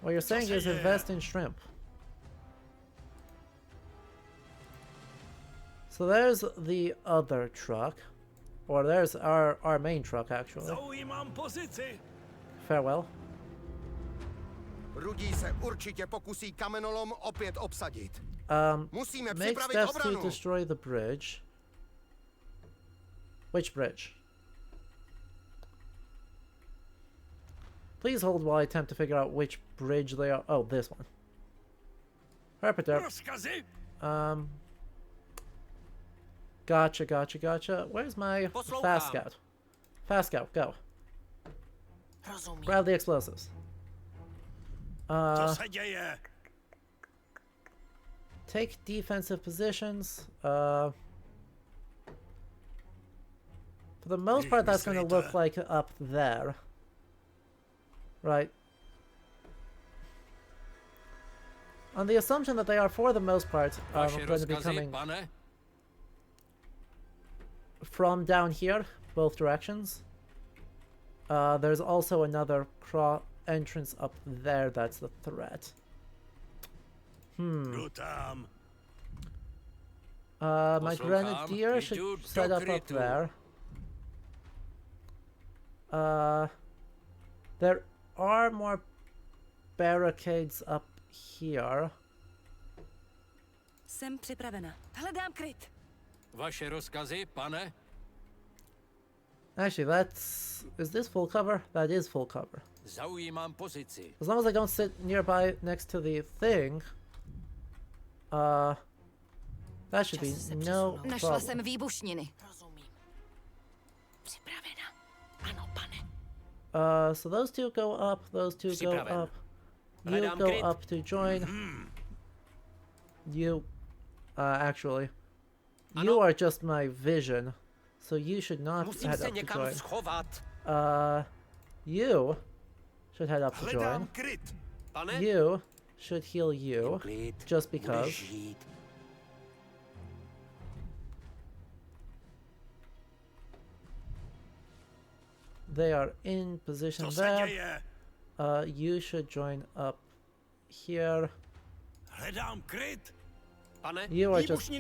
What you're saying is invest in shrimp. So there's the other truck. Or there's our main truck, actually. Farewell. Rudí se určitě pokusí kamenolom opět obsadit. Musíme Make připravit steps obranu. to destroy the bridge. Which bridge? Please hold while I attempt to figure out which bridge they are. Oh, this one. Herpeter. Gotcha. Where's my fast scout? Fast scout, go. Grab the explosives. take defensive positions. For the most part, that's going to look like up there. Right. On the assumption that they are, for the most part, going to be coming from down here, both directions. There's also another entrance up there that's the threat. My grenadier should set up there. There are more barricades up here. Jsem připravena. Hledám kryt. Vaše rozkazy, pane? Actually, is this full cover? That is full cover. Zaujímám pozici. As long as I don't sit nearby next to the thing, that should be no problem. Našla jsem výbušniny. Rozumím. Připravena. Ano, pane. So those two go up, those two go up. You go up to join. You, actually, you are just my vision, so you should not head up to join. You should head up to join. You should heal you, just because. They are in position there. You should join up here. You are just...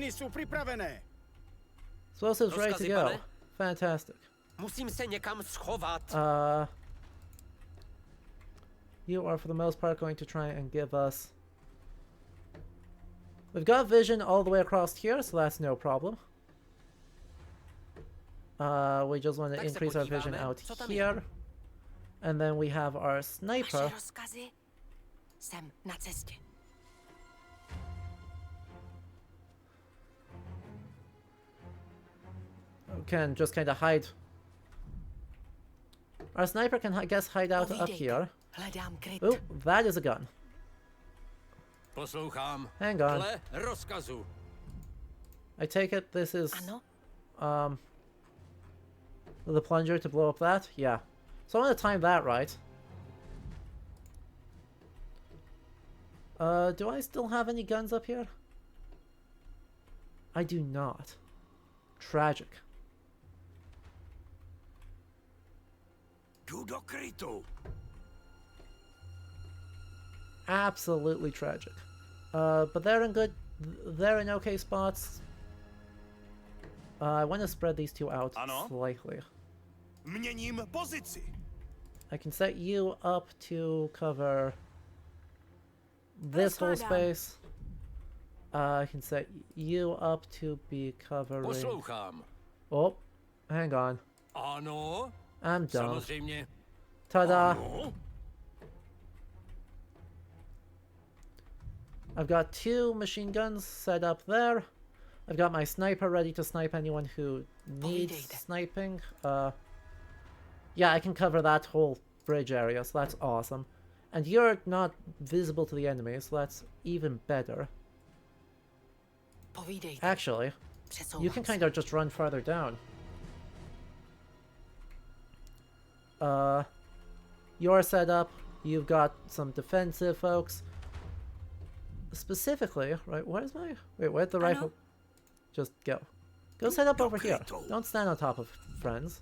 Explosives ready to go. Fantastic. Musím se někam schovat. You are for the most part going to try and give us... We've got vision all the way across here, so that's no problem. We just want to increase our vision out here. And then we have our sniper. Jsem na cestě. Can just kind of hide. Our sniper can, I guess, hide out up here. Oh, that is a gun. Poslouchám. Hang on. Dle rozkazu. I take it this is the plunger to blow up that? Yeah. So I want to time that right. Do I still have any guns up here? I do not. Tragic. Absolutely tragic. But they're in okay spots. I want to spread these two out slightly. I can set you up to cover this whole space. I can set you up to be covering... Poslouchám. Oh, hang on. Ano. I'm done. Samozřejmě. Ta-da! Ano. I've got 2 machine guns set up there. I've got my sniper ready to snipe anyone who needs sniping. Yeah, I can cover that whole bridge area, so that's awesome. And you're not visible to the enemy, so that's even better. Actually, you can kind of just run farther down. You're set up. You've got some defensive folks. Specifically, right, where's my... Wait, where'd the rifle... Just go. Go set up over here. Don't stand on top of friends.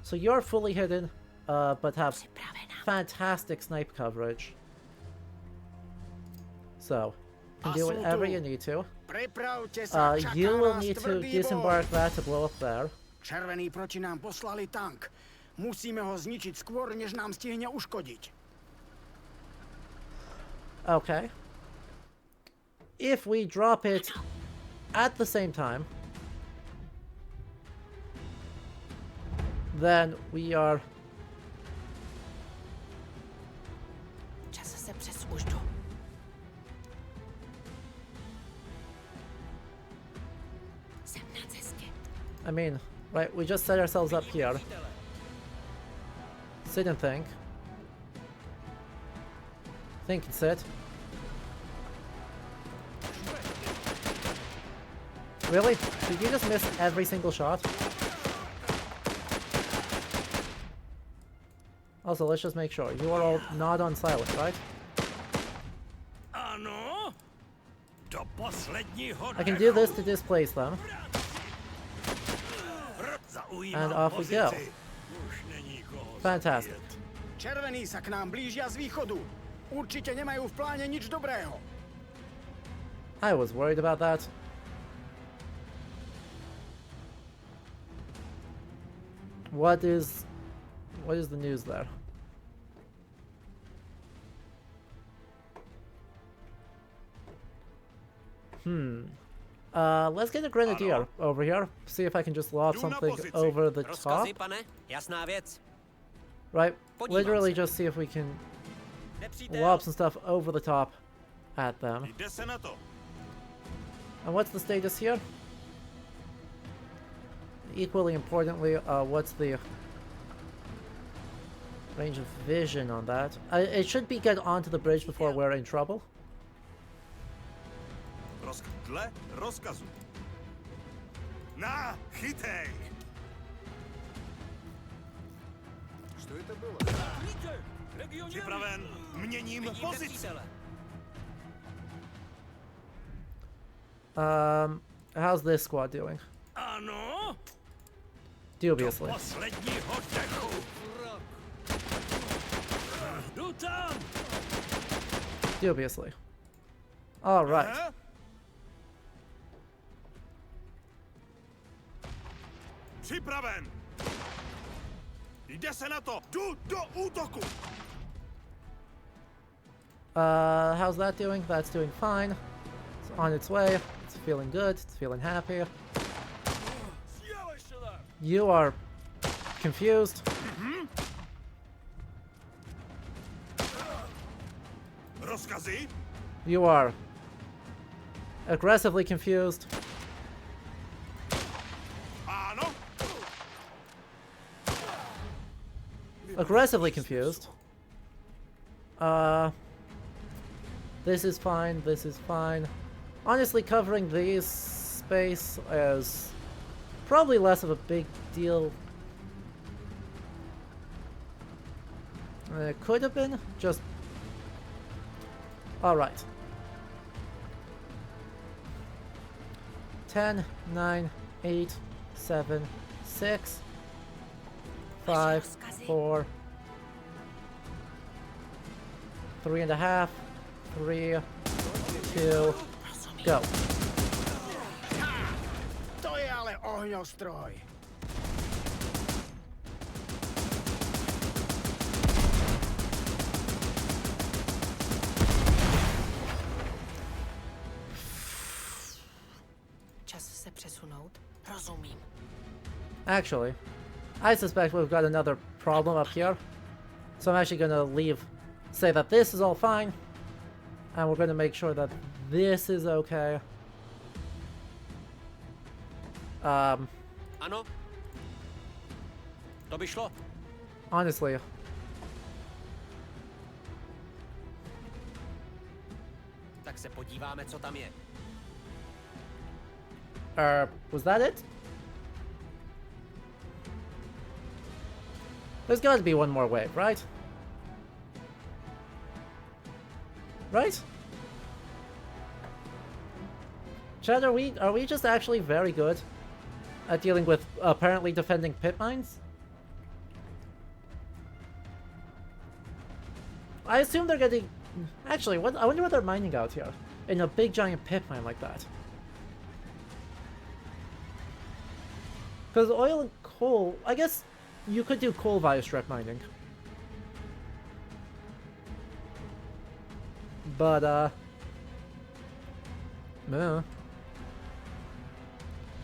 So you're fully hidden, but have fantastic snipe coverage. So, you can do whatever you need to. You will need to disembark that to blow up there. Červení proti nám poslali tank. Musíme ho zničit skôr, než nám stihne uškodiť. Okay. If we drop it at the same time, then we are... Čas se přes úždu. Jsem na cestě. I mean, right, we just set ourselves up here. Sit and think. Think and sit. Really? Did you just miss every single shot? Also, let's just make sure. You are all not on silent, right? Ano. Do posledního I can do this to displace them. And off we go. Fantastic. Červený sa k nám blížia z východu. Určite nemajú v pláne nič dobrého. I was worried about that. What is the news there? Let's get a grenadier over here. See if I can just lob something over the top. Right, literally just see if we can lob some stuff over the top at them. And what's the status here? Equally importantly, what's the range of vision on that? It should be get onto the bridge before we're in trouble. Dle rozkazu. Na, chytej! Что это было? Připraven, měním pozici. How's this squad doing? Ano. Dubiously. Posledního dechu. Jdu tam. Dubiously. All right. Připraven. Jde se na to. Jdu do útoku. How's that doing? That's doing fine. It's on its way. It's feeling good. It's feeling happy. You are confused. Rozkazy? You are aggressively confused. Ano. Aggressively confused. This is fine. This is fine. Honestly, covering these space is probably less of a big deal. It could have been just. All right. 10, 9, 8, 7, 6, 5, 4, 3.5, 3, 2, go. To je ale ohňostroj. Čas se přesunout. Rozumím. Actually, I suspect we've got another problem up here. So I'm actually gonna leave, say that this is all fine, and we're gonna make sure that this is okay. Ano. To by šlo. Honestly. Tak se podíváme, co tam je. Was that it? There's gotta be one more wave, right? Right? Chad, are we just actually very good at dealing with apparently defending pit mines? I assume they're getting... Actually, I wonder what they're mining out here in a big giant pit mine like that. Because oil and coal, I guess you could do coal via strip mining. But, no.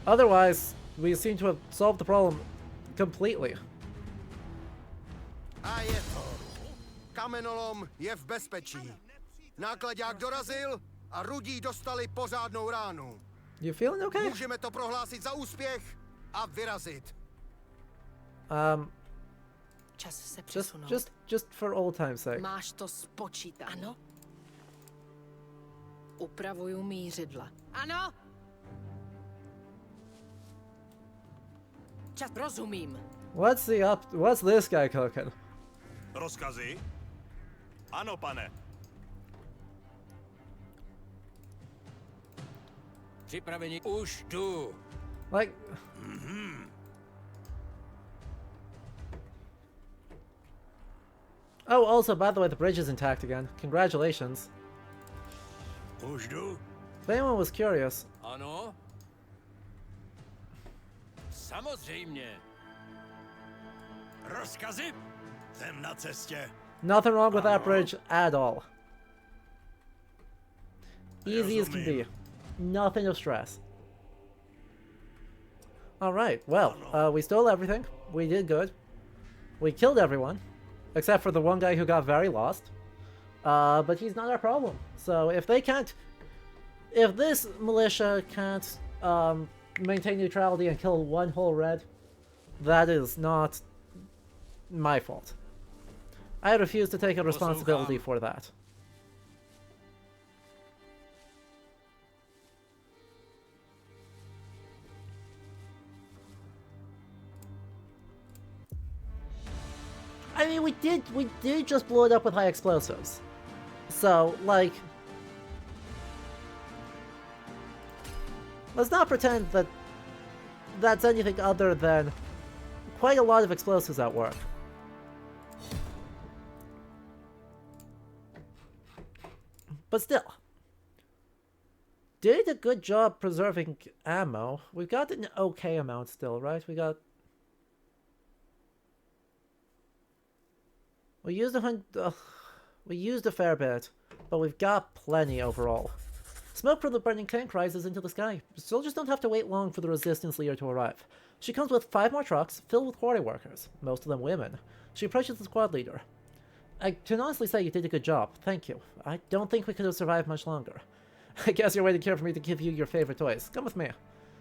Otherwise, we seem to have solved the problem completely. A je to. Kamenolom je v bezpečí. Nákladák dorazil a rudí dostali pořádnou ránu. You feeling okay? Můžeme to prohlásit za úspěch a vyrazit. Čas se přesunout. Just for old time's sake. Máš to spočítat. Ano. Upravuju mířidla. Ano. Rozumím. What's this guy cooking? Rozkazy? Ano, pane. Připraveni už jdu. Like... Oh, also, by the way, the bridge is intact again. Congratulations. Už jdu? If anyone was curious. Ano? Samozřejmě. Rozkazy? Jsem na cestě. Nothing wrong with that bridge at all. Easy as can be. Nothing of stress. Alright, well, we stole everything. We did good. We killed everyone. Except for the one guy who got very lost. But he's not our problem. So if they can't... If this militia can't maintain neutrality and kill one whole red, that is not my fault. I refuse to take a responsibility for that. I mean, we did just blow it up with high explosives. So, like... Let's not pretend that that's anything other than quite a lot of explosives at work. But still. Did a good job preserving ammo. We've got an okay amount still, right? We used we used a fair bit, but we've got plenty overall. Smoke from the burning tank rises into the sky. Soldiers don't have to wait long for the resistance leader to arrive. She comes with 5 more trucks filled with quarry workers, most of them women. She approaches the squad leader. I can honestly say you did a good job. Thank you. I don't think we could have survived much longer. I guess you're waiting here for me to give you your favorite toys. Come with me.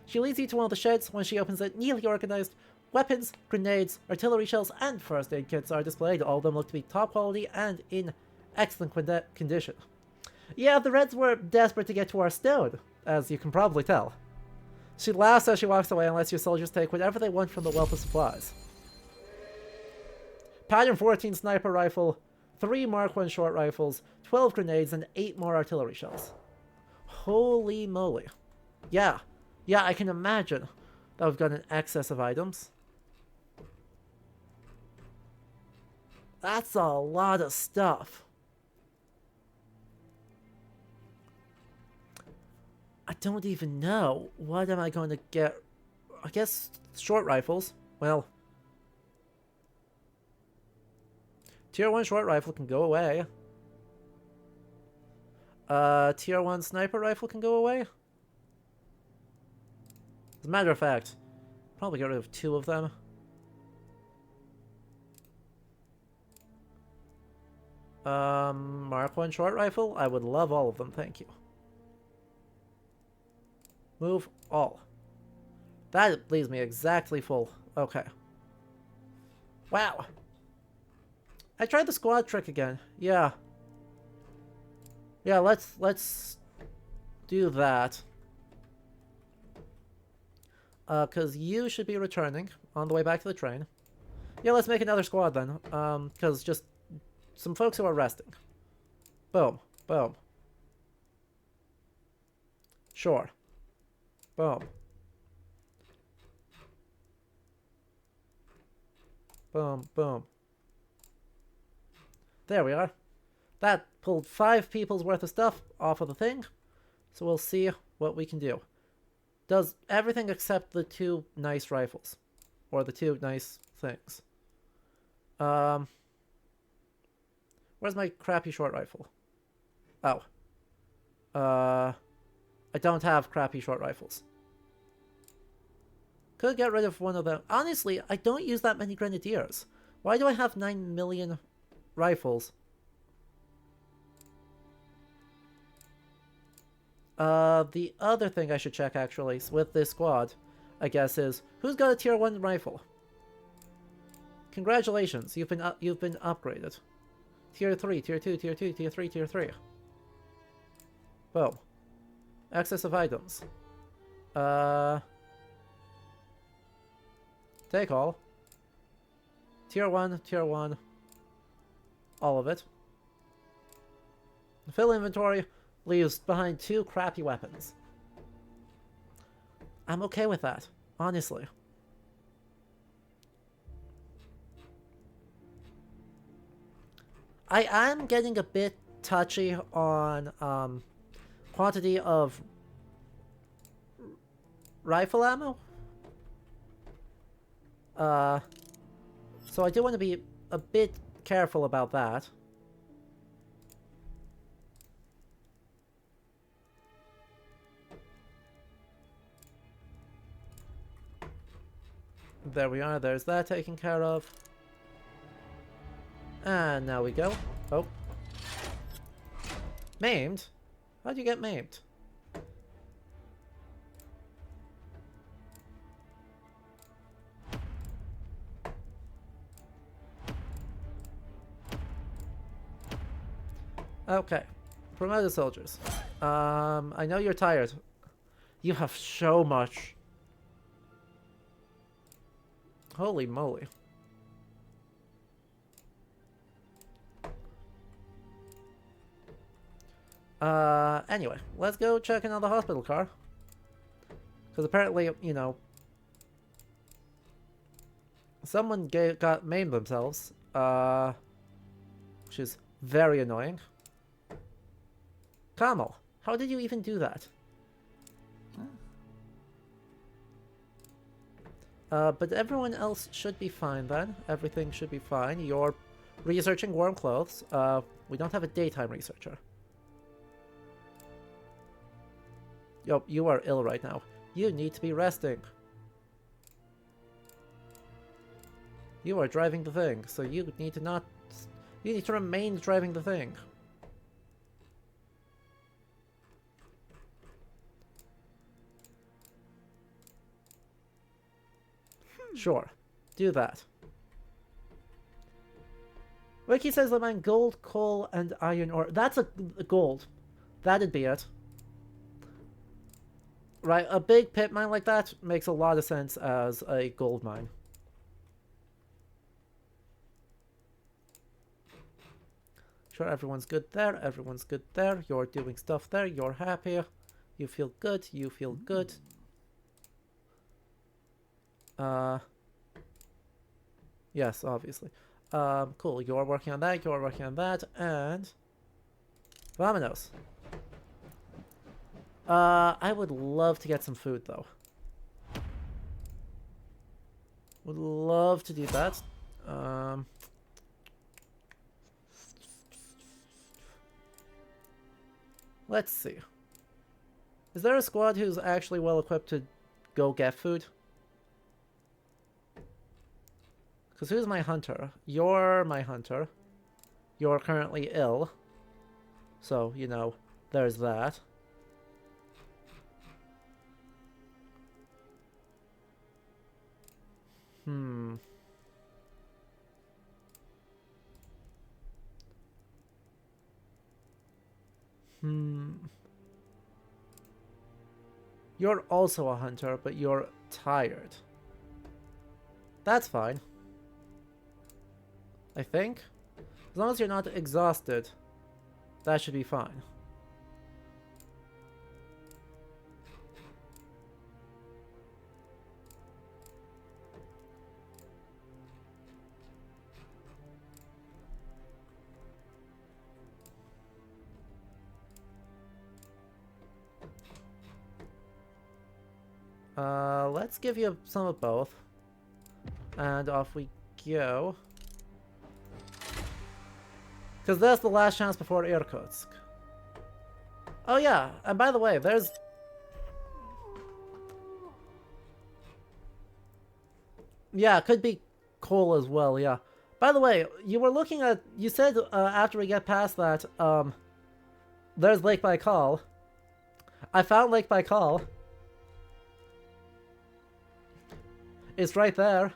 She leads you to one of the sheds. When she opens it, neatly organized, weapons, grenades, artillery shells, and first aid kits are displayed. All of them look to be top quality and in excellent condition. Yeah, the Reds were desperate to get to our stone, as you can probably tell. She laughs as she walks away and lets your soldiers take whatever they want from the wealth of supplies. Pattern 14 sniper rifle, 3 Mark 1 short rifles, 12 grenades, and 8 more artillery shells. Holy moly. Yeah, I can imagine that we've got an excess of items. That's a lot of stuff. I don't even know. What am I going to get? I guess short rifles. Well, Tier 1 short rifle can go away. Tier 1 sniper rifle can go away. As a matter of fact, probably get rid of 2 of them. Mark 1 short rifle? I would love all of them, thank you. Move all. That leaves me exactly full. Okay. Wow. I tried the squad trick again. Yeah. Yeah, let's do that. Cause you should be returning on the way back to the train. Yeah, let's make another squad then. Cause just some folks who are resting. Boom. Boom. Sure. Boom. Boom, boom. There we are. That pulled 5 people's worth of stuff off of the thing. So we'll see what we can do. Does everything except the 2 nice rifles. Or the 2 nice things. Where's my crappy short rifle? Oh. I don't have crappy short rifles. Could get rid of one of them. Honestly, I don't use that many grenadiers. Why do I have 9 million rifles? The other thing I should check actually with this squad, I guess, is who's got a tier 1 rifle? Congratulations, you've been upgraded. Tier 3, tier 2, tier 2, tier 3, tier 3. Boom. Excess of items. Take all. Tier 1, Tier 1. All of it. Fill inventory. Leaves behind 2 crappy weapons. I'm okay with that, honestly. I am getting a bit touchy on quantity of rifle ammo. So I do want to be a bit careful about that. There we are, there's that taken care of. And now we go. Oh. Maimed? How'd you get maimed? Okay. Promoted soldiers. I know you're tired. You have so much. Holy moly. Anyway, let's go check another hospital car. Because apparently, you know, someone got maimed themselves. Which is very annoying. Kamal, how did you even do that? But everyone else should be fine then. Everything should be fine. You're researching warm clothes. We don't have a daytime researcher. Yo, you are ill right now. You need to be resting. You are driving the thing, so you need to not... You need to remain driving the thing. Sure. Do that. Wiki says they mine gold, coal, and iron ore. That's a gold. That'd be it. Right, a big pit mine like that makes a lot of sense as a gold mine. Sure, everyone's good there. Everyone's good there. You're doing stuff there. You're happy. You feel good. You feel good. Yes, obviously. Cool. You're working on that. You're working on that. And... Vamonos. I would love to get some food, though. Would love to do that. Let's see. Is there a squad who's actually well equipped to go get food? Because who's my hunter? You're my hunter. You're currently ill. So, you know, there's that. You're also a hunter, but you're tired. That's fine. I think. As long as you're not exhausted, that should be fine. Let's give you some of both. And off we go. Because that's the last chance before Irkutsk. Oh yeah, and by the way, there's... Yeah, it could be coal as well, yeah. By the way, you were looking at... You said after we get past that, there's Lake Baikal. I found Lake Baikal. It's right there.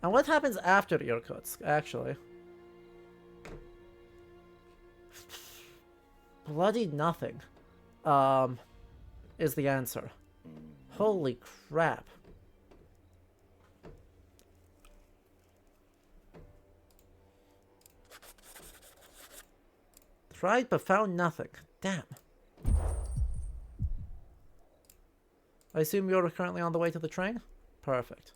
And what happens after Irkutsk, actually? Bloody nothing. Is the answer. Holy crap. Tried but found nothing. Damn. I assume you're currently on the way to the train? Perfect.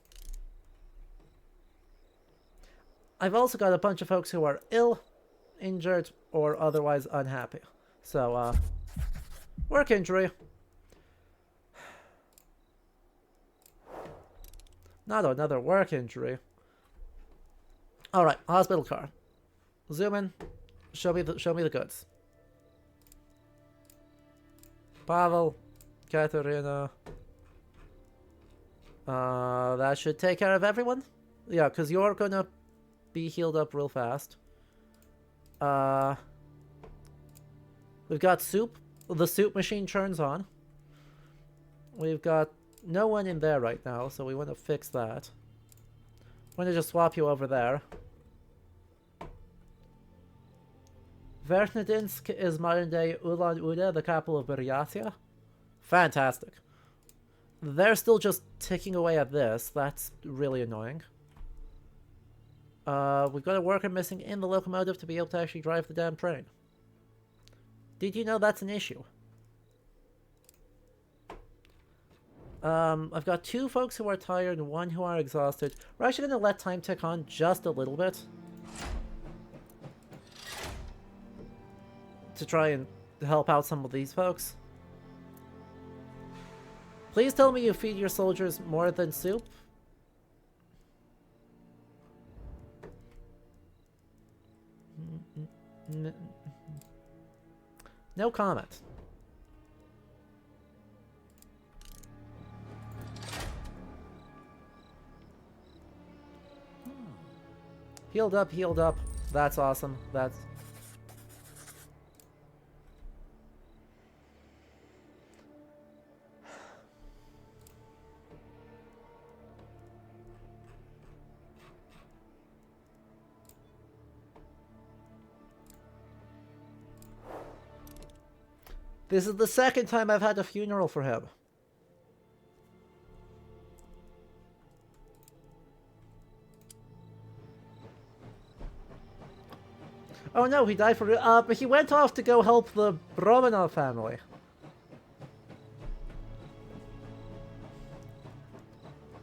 I've also got a bunch of folks who are ill, injured, or otherwise unhappy. So, work injury. Not another work injury. Alright, hospital car. Zoom in. Show me the goods. Pavel, Katerina. That should take care of everyone. Yeah, because you're gonna be healed up real fast. We've got soup. The soup machine turns on. We've got no one in there right now, so we want to fix that. I'm gonna just swap you over there. Verkhnedinsk is modern-day Ulan-Ude, the capital of Buryatia. Fantastic. They're still just ticking away at this. That's really annoying. We've got a worker missing in the locomotive to be able to actually drive the damn train. Did you know that's an issue? I've got 2 folks who are tired and 1 who are exhausted. We're actually going to let time tick on just a little bit. To try and help out some of these folks. Please tell me you feed your soldiers more than soup. No comment. Healed up, healed up. That's awesome. That's... This is the second time I've had a funeral for him. Oh no, he died for but he went off to go help the Romanov family.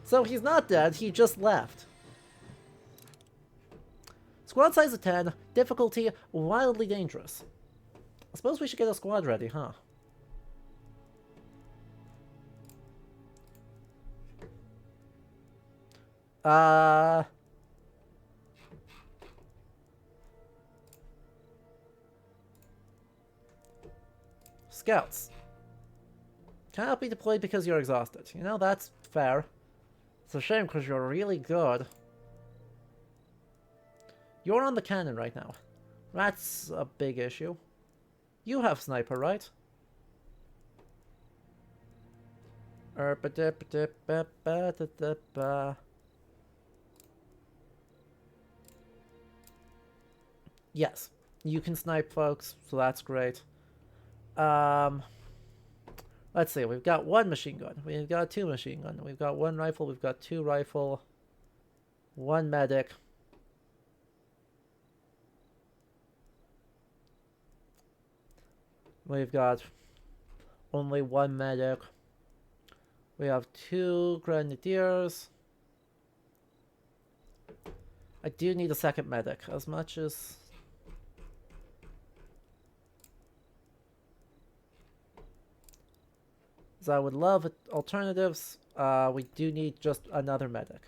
So he's not dead, he just left. Squad size of 10, difficulty wildly dangerous. I suppose we should get a squad ready, huh? Scouts. Cannot be deployed because you're exhausted. You know, that's fair. It's a shame because you're really good. You're on the cannon right now. That's a big issue. You have sniper, right? Yes, you can snipe folks, so that's great. Let's see, we've got 1 machine gun, we've got 2 machine gun, we've got 1 rifle, we've got 2 rifle, 1 medic. We've got only 1 medic. We have 2 grenadiers. I do need a second medic, as much as... I would love alternatives. We do need just another medic.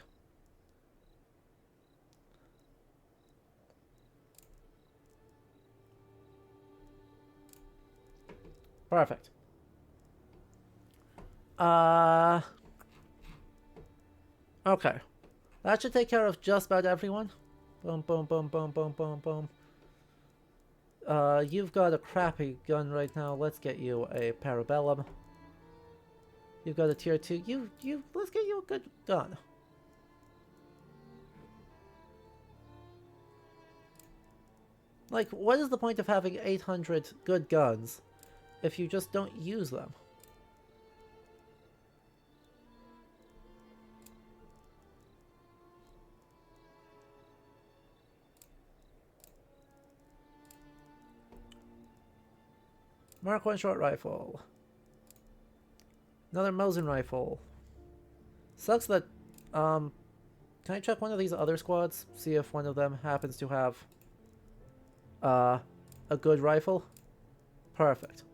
Perfect. Okay. That should take care of just about everyone. Boom, boom, boom, boom, boom, boom, boom. You've got a crappy gun right now. Let's get you a Parabellum. You've got a tier 2. Let's get you a good gun. Like, what is the point of having 800 good guns if you just don't use them? Mark 1 short rifle. Another Mosin rifle. Sucks that, can I check one of these other squads? See if one of them happens to have, a good rifle? Perfect.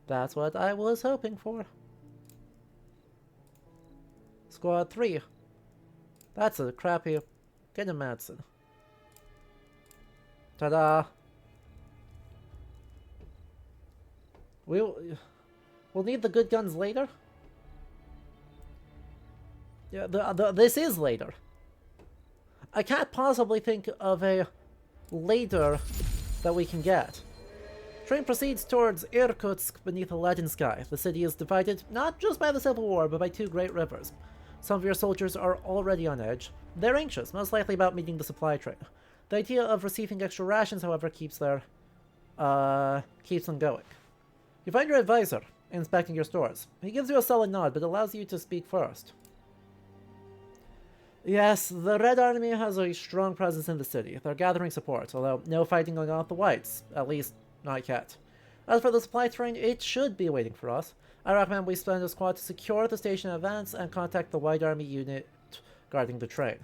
That's what I was hoping for. Squad 3. That's a crappy... Get a Madsen. Ta-da! We'll need the good guns later? Yeah, this is later. I can't possibly think of a later that we can get. Train proceeds towards Irkutsk beneath a leaden sky. The city is divided not just by the Civil War, but by two great rivers. Some of your soldiers are already on edge. They're anxious, most likely about meeting the supply train. The idea of receiving extra rations, however, keeps them going. You find your advisor inspecting your stores. He gives you a sullen nod, but allows you to speak first. Yes, the Red Army has a strong presence in the city. They're gathering support, although no fighting going on with the Whites, at least not yet. As for the supply train, it should be waiting for us. I recommend we send a squad to secure the station in advance and contact the White Army unit guarding the train.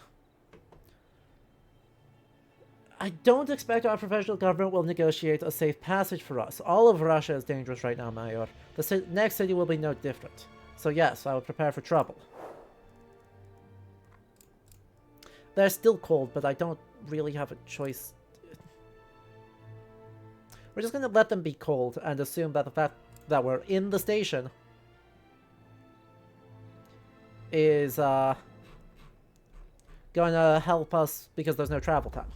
I don't expect our professional government will negotiate a safe passage for us. All of Russia is dangerous right now, Mayor. The next city will be no different. So yes, I would prepare for trouble. They're still cold, but I don't really have a choice. We're just gonna let them be cold and assume that the fact that we're in the station is gonna help us because there's no travel time.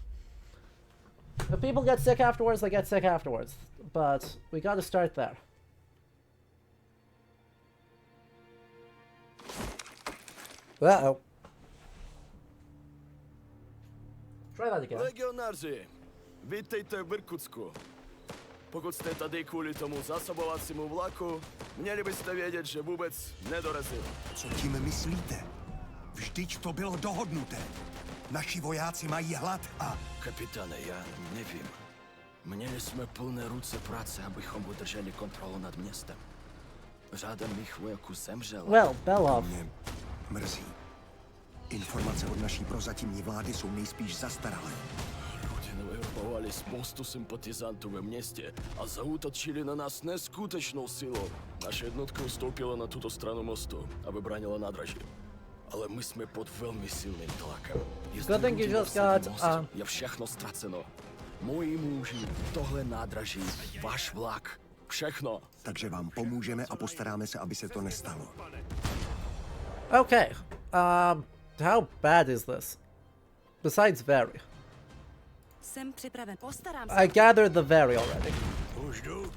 If people get sick afterwards, they get sick afterwards. But we gotta start there. Uh-oh. Try that again. Legionáři, vítejte v Irkutsku. Pokud jste tady kvůli tomu zásobovacímu vlaku, měli byste vědět, že vůbec nedorazil. Co tím myslíte? Vždyť to bylo dohodnuté. Naši vojáci mají hlad a... Kapitáne, já nevím. Měli jsme plné ruce práce, abychom udrželi kontrolu nad městem. Řada mých vojáků zemřela. Well, Belov. Mě mrzí. Informace od naší prozatímní vlády jsou nejspíš zastaralé. Люди навербовали с мосту симпатизантов в месте, а зауточили на нас нескуточnou силу. Наша jednotka ustoupila na tuto stranu mostu, aby bránila nádraží. Ale my jsme pod velmi silným tlakem. Good thing you just got, je všechno ztraceno. Moji muži, tohle nádraží, váš vlak, všechno. Takže vám pomůžeme a postaráme se, aby se to nestalo. Okay. How bad is this? Besides very. Jsem připraven. Postarám se. I gathered the very already. Už jdu.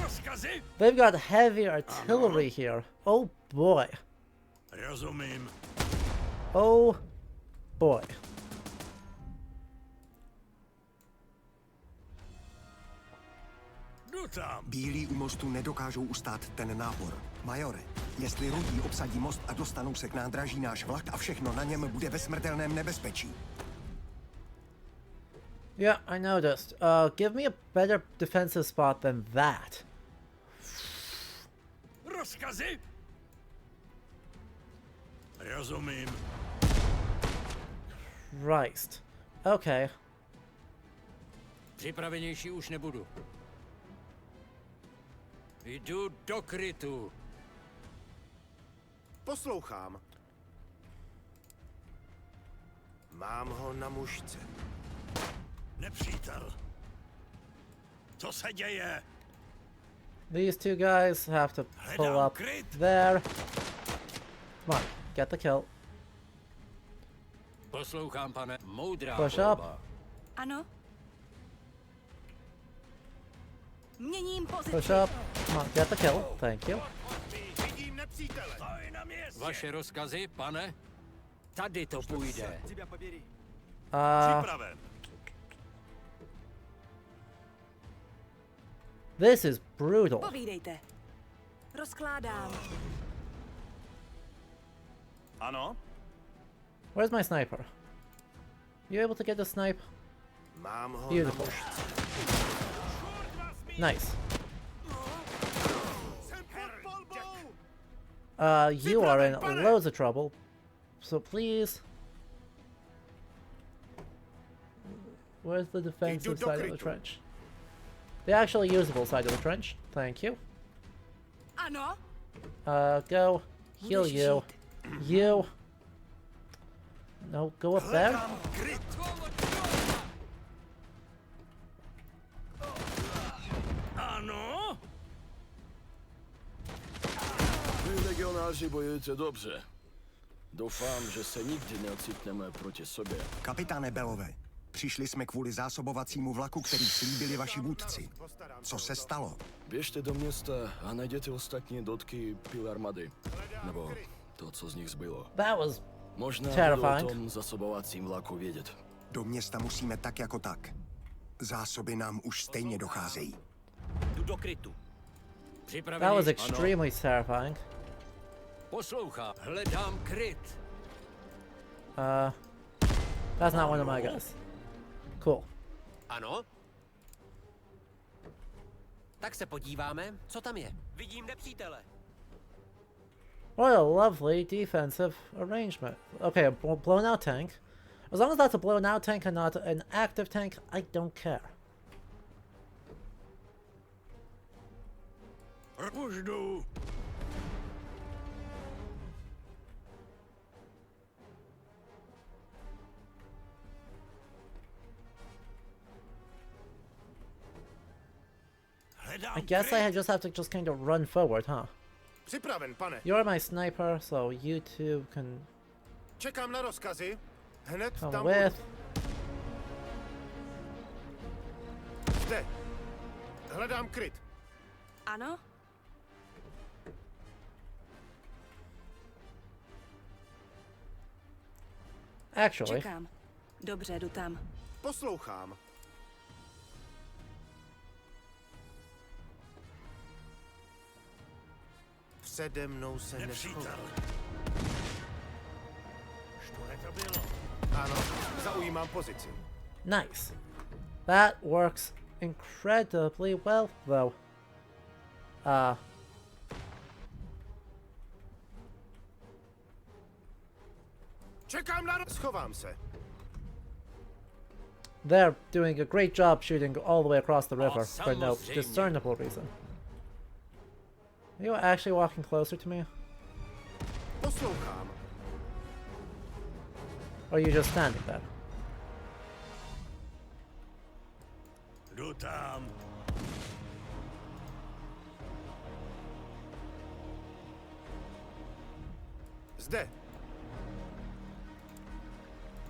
Rozkazy? They've got heavy artillery here. Oh boy. Rozumím. Oh boy. Jdu tam. Bílí u mostu nedokážou ustát ten nápor. Majore, jestli Rudí obsadí most a dostanou se k nádraží náš vlak a všechno na něm bude ve smrtelném nebezpečí. Yeah, I noticed. Give me a better defensive spot than that. Rozkazy? Rozumím. Christ. Okay. Připravenější už nebudu. Jdu do krytu. Poslouchám. Mám ho na mušce. Nepřítel. Co se děje? These two guys have to pull up there. Come on, get the kill. Poslouchám, pane. Moudrá Push volba. up. Ano. Měním pozici. Push up. Come on, get the kill. Thank you. Vaše rozkazy, pane? Tady to půjde. Připraven. This is brutal. Povídejte. Rozkládám. Ano? Where's my sniper? You able to get the snipe? Mám ho Beautiful. na mušce. Nice. You are in loads of trouble. So please... Where's the defensive side of the trench? The actually usable side of the trench. Thank you. Ano? Go. Heal you. You. No, go up there. Ano? Vy legionáři bojujete dobře. Doufám, že se nikdy neocitneme proti sobě. Kapitáne Belové, přišli jsme kvůli zásobovacímu vlaku, který slíbili vaši vůdci. Co se stalo? Běžte do města a najděte ostatní dotky pil armady. Nebo to, co z nich zbylo. That was Možná terrifying. budou o tom zásobovacím vlaku vědět. Do města musíme tak jako tak. Zásoby nám už stejně docházejí. Jdu do krytu. That was extremely terrifying. Poslouchá, hledám kryt. That's not one of my guys. Cool. Ano? Tak se podíváme, co tam je. Vidím nepřítele. What a lovely defensive arrangement. Okay, a blown out tank. As long as that's a blown out tank and not an active tank, I don't care. Už jdu. I guess I just have to just kind of run forward, huh? Připraven, pane. You're my sniper, so you two can Čekám na rozkazy. Hned come tam with. budu. Zde. Hledám kryt. Ano? Actually, Čekám. Dobře, jdu tam. Poslouchám. Přede mnou se neschová. Ano, zaujímám pozici. nice. That works incredibly well, though. Čekám na... Schovám se. They're doing a great job shooting all the way across the river for no discernible reason. Are you actually walking closer to me? Poslouchám. Or are you just standing there? Jdu tam. Zde.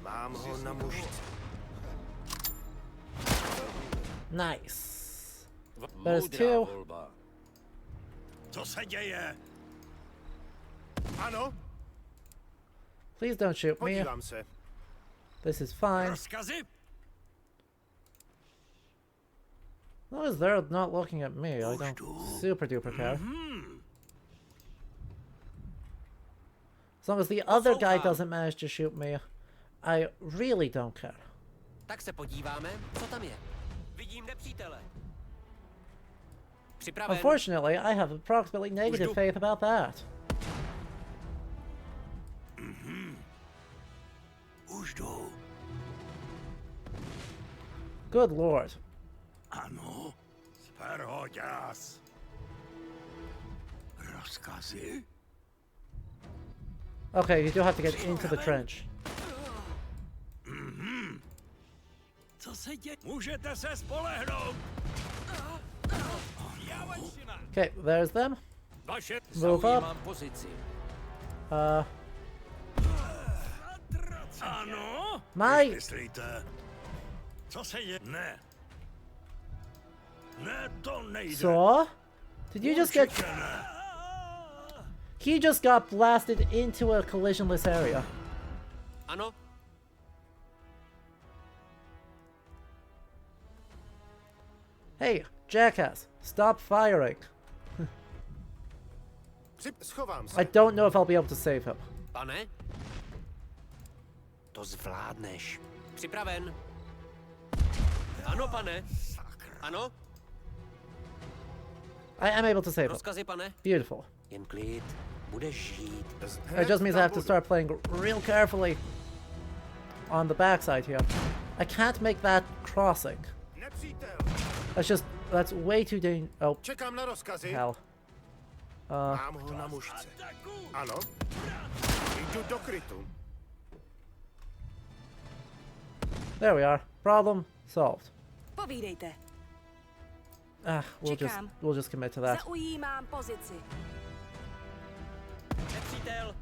Mám ho na mužce. Nice. There's two. Co se děje? Ano, Please don't shoot me. podívám se. This is fine. Rozkazy? As long as they're not looking at me, I don't super duper care. As long as the other guy doesn't manage to shoot me, I really don't care. Tak se podíváme, co tam je. Vidím nepřítele. Připraven. Unfortunately, I have approximately negative faith about that. Už jdu. Good lord. Ano. Sperhoďas. Rozkazy? Okay, you do have to get into the trench. Co se děje? Můžete se spolehnout. Okay, there's them. Vaše Move up. zaujímám pozici. Ano? My... Myslíte? Co se děje? Ne. Ne, to nejde. So? Did you just get... Určitě ne. He just got blasted into a collisionless area. Ano? Hey, jackass, stop firing. Schovám se. I don't know if I'll be able to save him. Pane? To zvládneš. Připraven. Ano, pane. Ano? I am able to save him. Rozkazy, pane? Beautiful. Jen klid. Budeš žít. It just means I have to start playing real carefully on the backside here. I can't make that crossing. That's way too dangerous. Oh. Čekám na rozkazy. Hell. Mám ho na mušce. Ano. Jdu do krytu. There we are. Problem solved. Povídejte. We'll just commit to that. Zaujímám pozici. Nepřítel.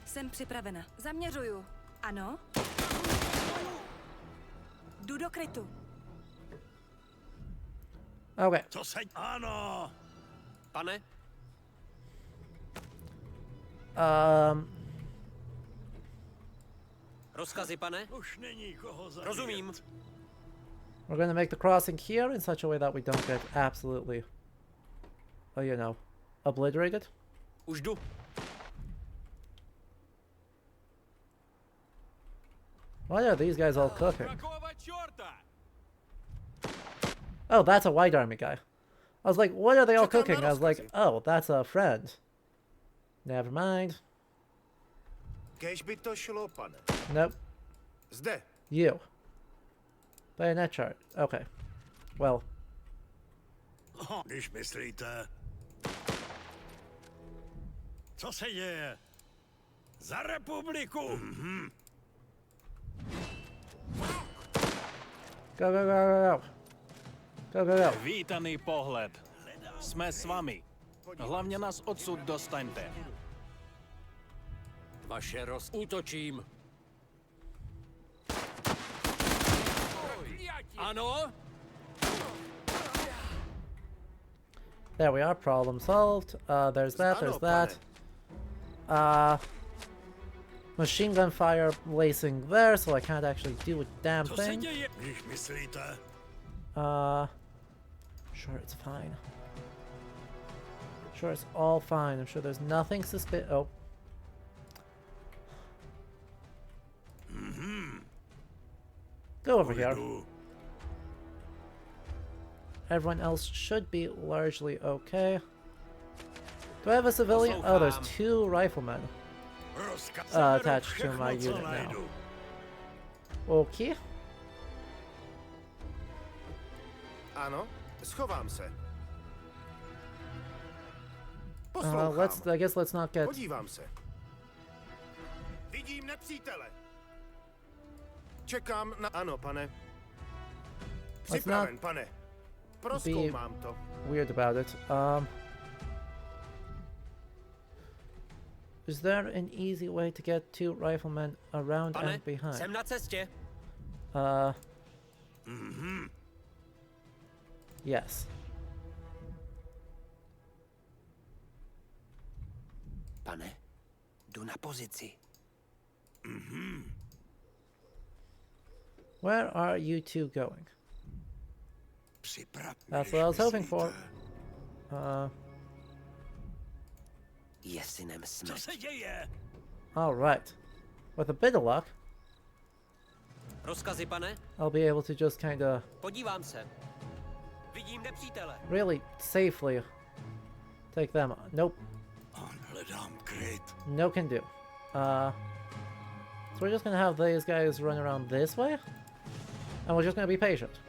Jsem připravena. Zaměřuju. Ano. Jdu do krytu. Okay. Co se... Ano. Pane? Rozkazy, pane? Už není koho zabíjet. Rozumím. We're gonna make the crossing here in such a way that we don't get absolutely, you know, obliterated. Už jdu. Why are these guys all cooking? Oh, that's a White Army guy. I was like, what are they all cooking? I was like, oh, that's a friend. Never mind. Kéž by to šlo, pane. Nope. Zde. You. Bayonet chart. Okay. Well. Když myslíte... Co se děje? Za republiku! Go, go, go, go, go. Go, go, go. Vítaný pohled. Jsme s vámi. Hlavně nás odsud dostaňte. Vaše Útočím. Ano? There we are. Problem solved. There's that. There's that. Machine gun fire lacing there, so I can't actually do a damn thing. Sure, it's fine. Sure, it's all fine. I'm sure there's nothing suspicious. Oh. Go over here. Everyone else should be largely okay. Do I have a civilian? Oh, there's 2 riflemen attached to my unit now. Okay. Ano, schovám se. I guess let's not get... Podívám se. Vidím nepřítele. Čekám na... Ano, pane. Připraven, pane. Prozkoumám to. Weird about it. Is there an easy way to get 2 riflemen around Pane, and behind? jsem na cestě. Yes. Pane, jdu na pozici. Where are you 2 going? That's what I was hoping for. Je synem smrti. Alright. With a bit of luck, Rozkazy, pane? I'll be able to just kinda Podívám se. Vidím nepřítele. really safely take them on. Nope. No can do. So we're just gonna have these guys run around this way? And we're just gonna be patient.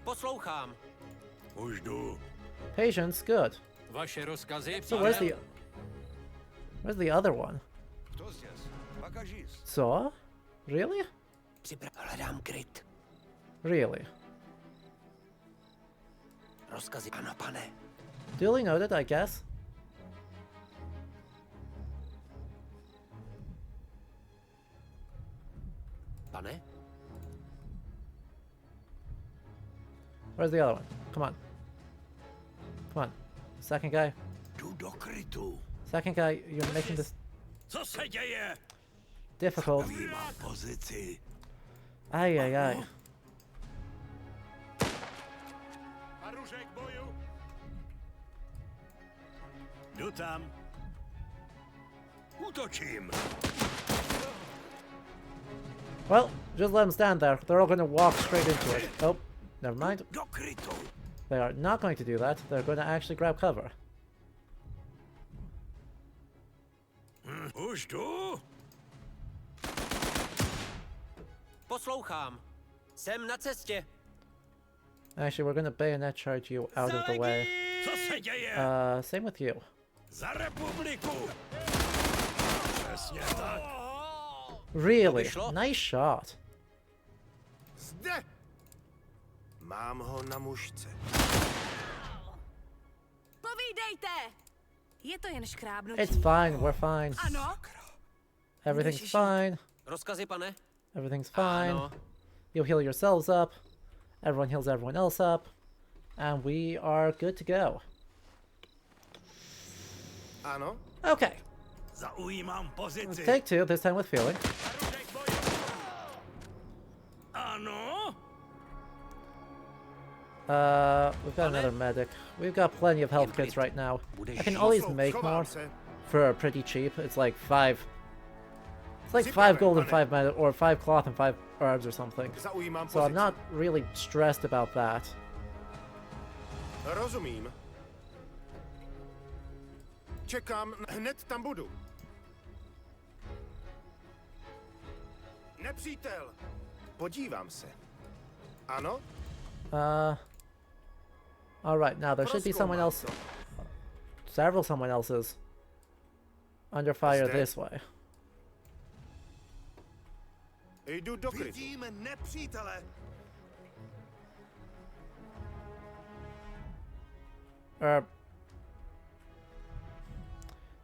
Poslouchám. Už jdu. Patience, good. Vaše rozkazy, So where's the other one? So? Really? Hledám kryt. Really? Rozkazy, ano, pane. Duly noted, I guess. Pane? Where's the other one? Come on. Come on. Second guy. Jdu do krytu. Second guy, you're making this Co se děje? difficult. Zajímám pozici. Ay, ay, ay. Jdu tam. Útočím. Well, just let them stand there. They're all gonna walk straight into it. Oh, Never mind. They are not going to do that. They're going to actually grab cover. Už jdu? Poslouchám. Jsem na cestě. Actually, we're going to bayonet charge you out of the way. Co se děje? Same with you. Za republiku! Přesně tak. Really? Nice shot. Zde! Mám ho na mušce. Povídejte! Je to jen škrábnutí. It's fine, we're fine. Ano? Everything's fine. Rozkazy, pane? Everything's fine. Ano. You heal yourselves up. Everyone heals everyone else up. And we are good to go. Ano? Okay. Zaujímám pozici. Take two, this time with feeling. Ano? We've got another medic. We've got plenty of health kits right now. I can always make more for pretty cheap. It's like 5. It's like 5 gold and 5 medic, or 5 cloth and 5 herbs or something. So I'm not really stressed about that. Rozumím. Čekám, hned tam budu. Nepřítel. Podívám se. Ano? Alright, now there should be someone else. Someone else's under fire this way. Jdu do krytu. Vidíme nepřítele.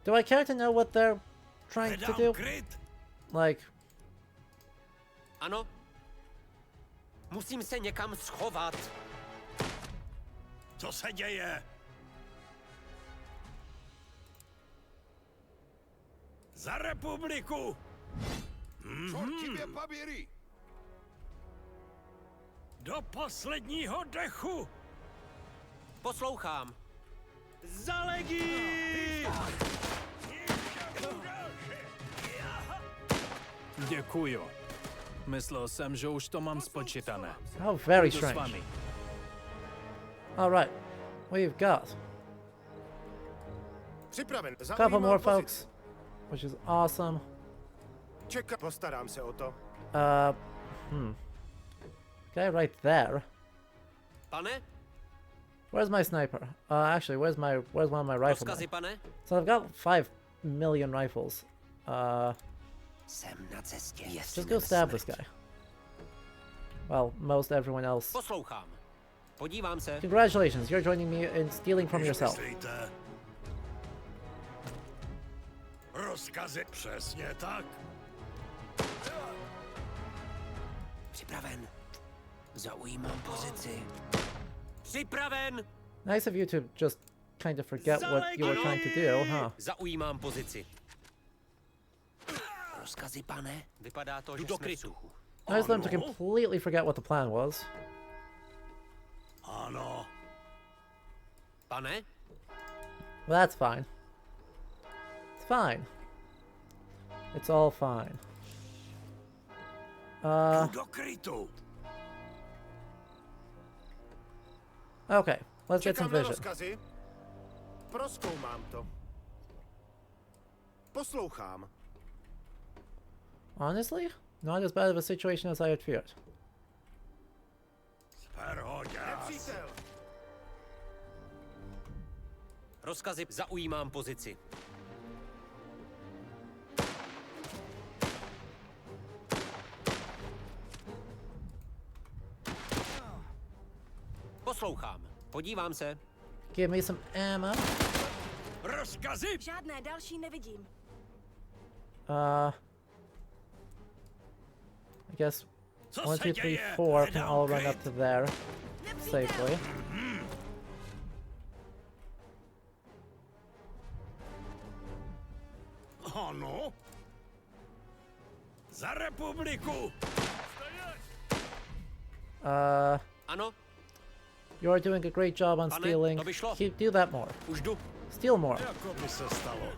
Do I care to know what they're trying to do? Like... Ano. Musím se někam schovat. Co se děje? Za republiku! Do posledního dechu! Poslouchám. Za legii! Děkuju. Myslel jsem, že už to mám spočítané. How very Jdu s strange. vámi. Alright, we've got Připraven. a couple more folks, which is awesome. Postarám se o to. Okay, right there. Pane? Where's my sniper? Actually, where's one of my riflemen? Rozkazy, pane? So I've got 5 million rifles. Jsem na cestě. Just go stab this guy. Well, most everyone else. Poslouchám. Podívám se. Congratulations, you're joining me in stealing from yourself. Rozkazy, přesně tak. Připraven. Zaujímám pozici. Připraven. Nice of you to just kind of forget what you were trying to do, huh? Zaujímám pozici. Rozkazy, pane? Vypadá to, že jsme v suchu. Nice of them to completely forget what the plan was. Ano. Pane? Well, that's fine. It's fine. It's all fine. Do krytu. Okay, let's get some Čekám na vision. rozkazy. Prozkoumám to. Poslouchám. Honestly, not as bad of a situation as I had feared. Nepřítel. Rozkazy, zaujímám pozici. Poslouchám. Podívám se. Give me some ammo. Rozkazy! Žádné další nevidím. I guess 1, 2, 3, 4 can all run up to there safely. Ano. Za republiku! Ano. You're doing a great job on Pane, stealing. to by šlo. Do that more. Už jdu. Steal more. Jako by se stalo.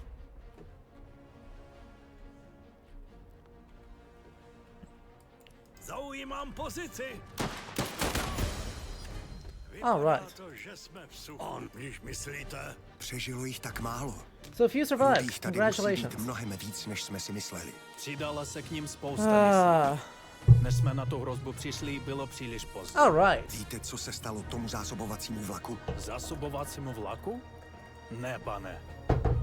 Zaujímám pozici. All right. to, že jsme v suchu, když myslíte. Přežilo jich tak málo. So if you survive, Rudých tady musí congratulations. být mnohem víc, než jsme si mysleli. Přidala se k ním spousta misí. Než jsme na tu hrozbu přišli, bylo příliš pozdě. All right. Víte, co se stalo tomu zásobovacímu vlaku? Zásobovacímu vlaku? Ne, pane.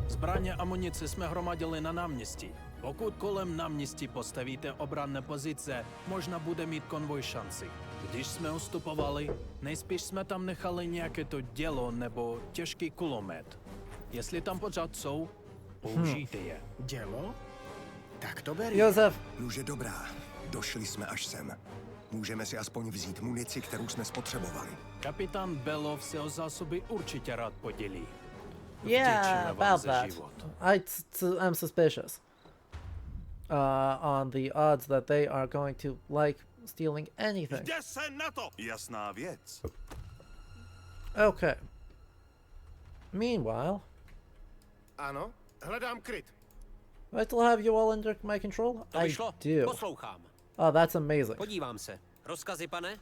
Zbraně a munici jsme hromadili na náměstí. Pokud kolem náměstí postavíte obranné pozice, možná bude mít konvoj šanci. Když jsme ustupovali, nejspíš jsme tam nechali nějaké to dělo nebo těžký kulomet. Jestli tam pořád jsou, použijte je. Dělo? Tak to beru. Josef. Nuže dobrá, došli jsme až sem. Můžeme si aspoň vzít munici, kterou jsme spotřebovali. Kapitán Belov se o zásoby určitě rád podělí. Yeah, about that. I'm suspicious on the odds that they are going to like stealing anything. Jde se na to! Jasná věc. Okay. Meanwhile, ano, hledám kryt. I still have you all under my control? To vyšlo? I do. Poslouchám. Oh, that's amazing. Podívám se. Rozkazy, pane?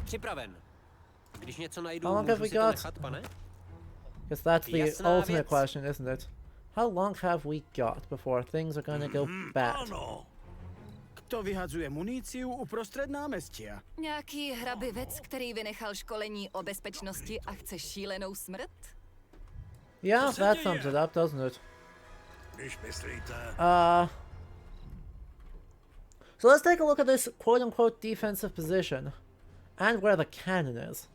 Připraven. Když něco najdu, How long have můžu we si to got? nechat, pane? Guess that's the Jasná ultimate věc. question, isn't it? How long have we got before things are gonna go bad? Kto vyhadzuje muníciu uprostred námestia? Nějaký hrabivec, který vynechal školení o bezpečnosti a chce šílenou smrt? Yeah, that sums it up, doesn't it? Když myslíte. So let's take a look at this quote-unquote defensive position and where the cannon is.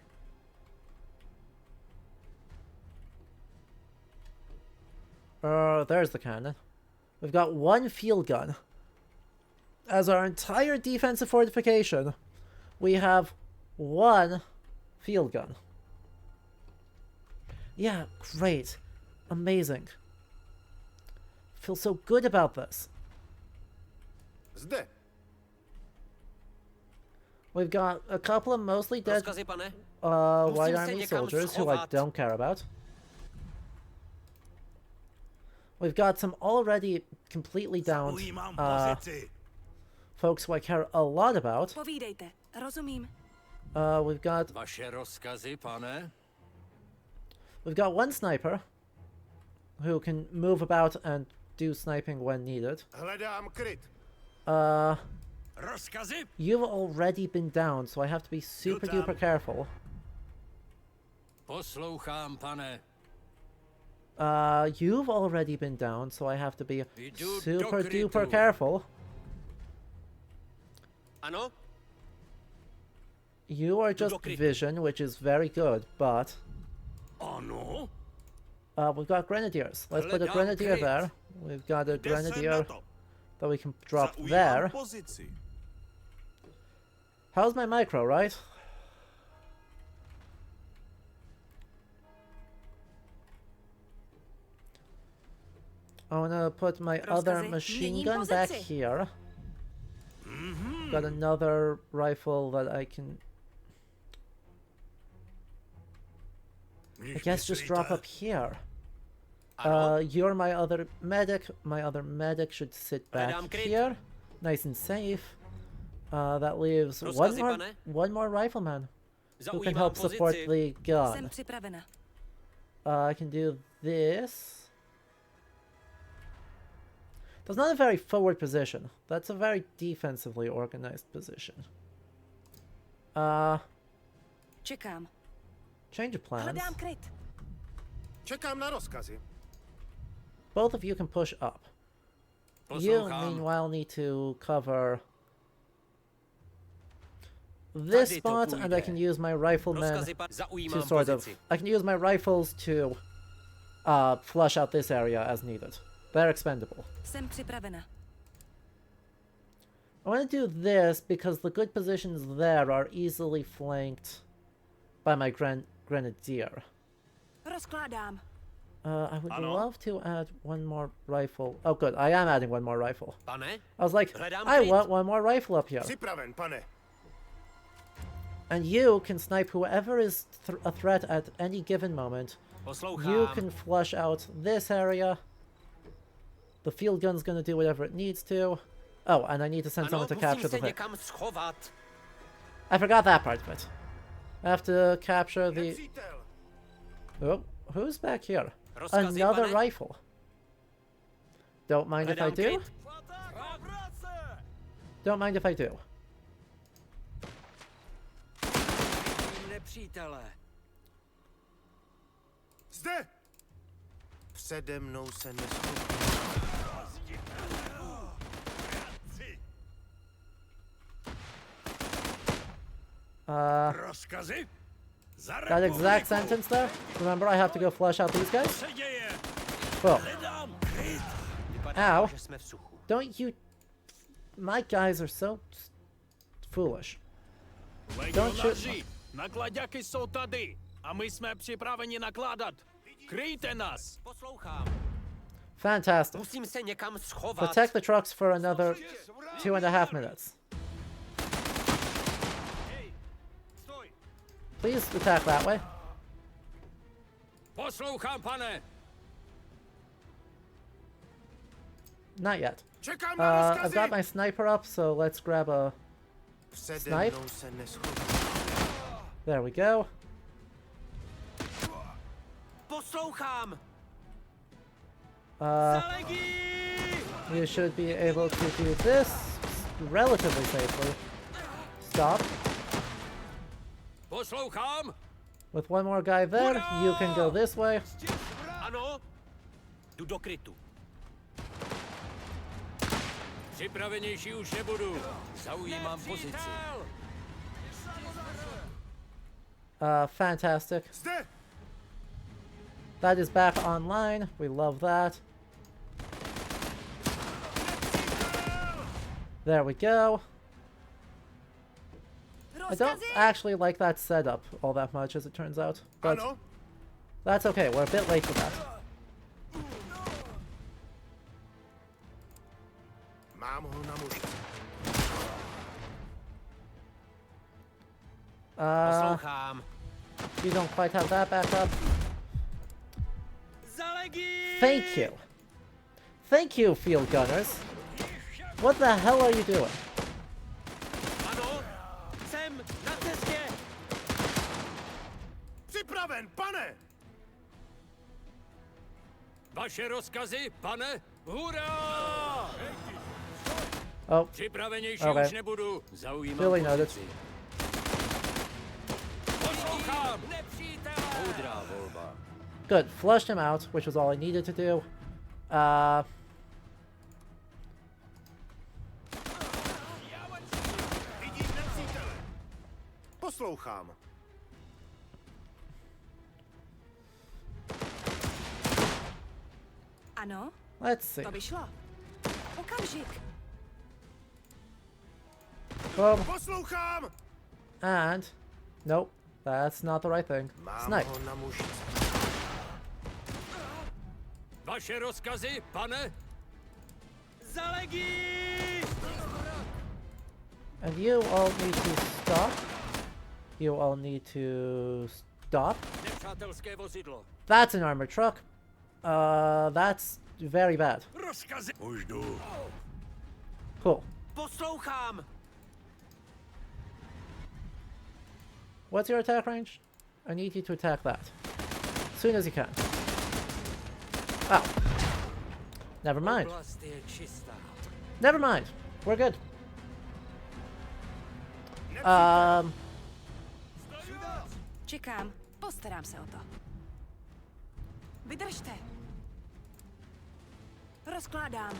There's the cannon. We've got one field gun. As our entire defensive fortification, we have one field gun. Yeah, great. Amazing. Feel so good about this. Zde. We've got a couple of mostly dead Rozkazy, pane? White Musím se Army někam soldiers who I schovat. don't care about. We've got some already completely downed folks who I care a lot about. Povídejte, rozumím. We've got Vaše rozkazy, pane? we've got one sniper who can move about and do sniping when needed. Hledám kryt. Rozkazy? You've already been down, so I have to be super duper careful. Poslouchám, pane. You've already been down, so I have to be Jdu super do duper krytu. careful. Ano? You are just vision, which is very good, but Ano? we've got grenadiers. Let's put a Hledám grenadier kryt. there. We've got a Jde se na grenadier to. that we can drop Zaujímám there. pozici. How's my micro, right? I wanna put my other Rozkazy. machine Měním gun back pozici. here. Got another rifle that I can, I guess, just drop up here. You're my other medic. My other medic should sit back Hledám kryt. here, nice and safe. That leaves Rozkazy, pane? one more rifleman who can Zaujímám help support pozici. the gun. Jsem připravena. I can do this. That's not a very forward position. That's a very defensively organized position. Čekám. Change of plans. Hledám kryt. Čekám na rozkazy. Both of you can push up. You, Poslouchám. meanwhile, need to cover this Tady to spot, and I půjde. can use my riflemen Rozkazy, to zaujímám sort of... pozici. I can use my rifles to flush out this area as needed. They're expendable. Jsem připravena. I want to do this because the good positions there are easily flanked by my grenadier. Rozkládám. I would love to add one more rifle. Oh, good. I am adding one more rifle. Pane? I was like, Hledám I kryt. want one more rifle up here. Připraven, pane. And you can snipe whoever is a threat at any given moment. Poslouchám. You can flush out this area. The field gun's gonna do whatever it needs to. Oh, and I need to send Ano, someone to musím capture se the thing. někam schovat. I forgot that part of it. I have to capture the... Oh, who's back here? Another rifle. Don't mind if I do. Don't mind if I do. Nepřítele. Zde! Přede mnou se neschopí. Rozkazy? That exact sentence there? Remember, I have to go flush out these guys? Well. Ow. Don't you... My guys are so... foolish. Don't shoot... Naklaďaky jsou tady a my jsme připraveni nakládat. Kryjte nás. Poslouchám. Fantastic. Musím se někam schovat. Protect the trucks for another 2.5 minutes. Please attack that way. Poslouchám, pane. Not yet. I've got my sniper up, so let's grab a snipe. There we go. Poslouchám. You should be able to do this relatively safely. Stop. Poslouchám. With one more guy there, you can go this way. Ano. Jdu do krytu. Připravenější už nebudu. Zaujímám pozici. Fantastic. That is back online. We love that. There we go. I don't actually like that setup all that much, as it turns out. But that's okay. We're a bit late for that. You don't quite have that back up. Thank you. Thank you, field gunners. What the hell are you doing? Ano, jsem na cestě. Připraven, pane! Vaše rozkazy, pane? Hurá! Oh. Připravenější Okay. už nebudu. Zaujímám Really noted. pozici. Poslouchám. Nepřítele. Moudrá volba. Good. Flushed him out, which was all I needed to do. Poslouchám. Ano? Let's see. To by šlo. Okamžik. Boom. Poslouchám. And... Nope. That's not the right thing. Snipe. Vaše rozkazy, pane? Zalegí! And you all need to stop. You all need to stop. Nepřátelské vozidlo. That's an armored truck. That's very bad. Rozkazy. Už jdu. Cool. Poslouchám. What's your attack range? I need you to attack that. As soon as you can. Oh. Never mind. Never mind. We're good. Čekám. Postarám se o to. Vydržte. Rozkládám.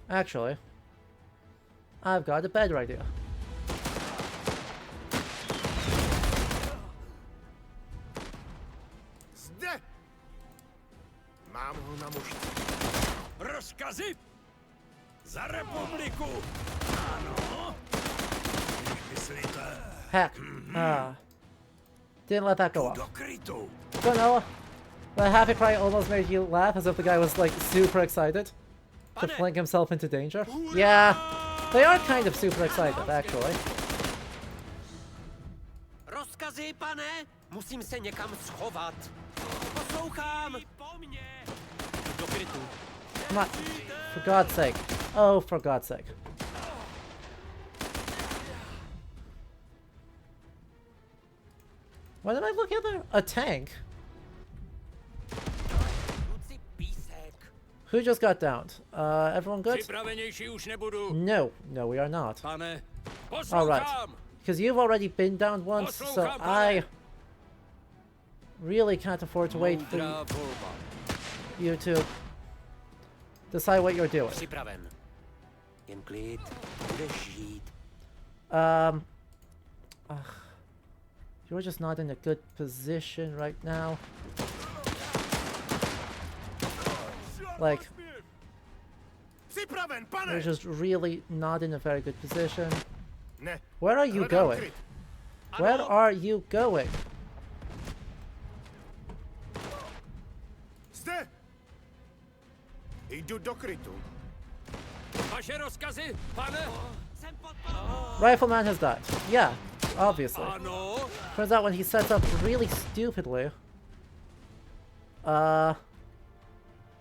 Actually, I've got a better idea. Zde! Mám ho na mušce. Rozkazy? Za republiku! Ano? Když myslíte... Heck. Didn't let that go off. Do krytu. So no, the happy cry almost made you laugh as if the guy was like super excited to fling himself into danger. Yeah, they are kind of super excited actually. Rozkazy, pane? Musím se někam schovat. Poslouchám. Po mně. Do krytu. Come on, for God's sake. Oh, for God's sake. What am I looking at there? A tank? Who just got downed? Everyone good? No, no, we are not. Alright. Because you've already been downed once, so I really can't afford to wait for you to decide what you're doing. You're just not in a good position right now. Like, you're just really not in a very good position. Where are you going? Where are you going? Zde! Jdu do krytu. Vaše rozkazy, pane? Rifleman has died. Yeah, obviously. Turns out when he sets up really stupidly,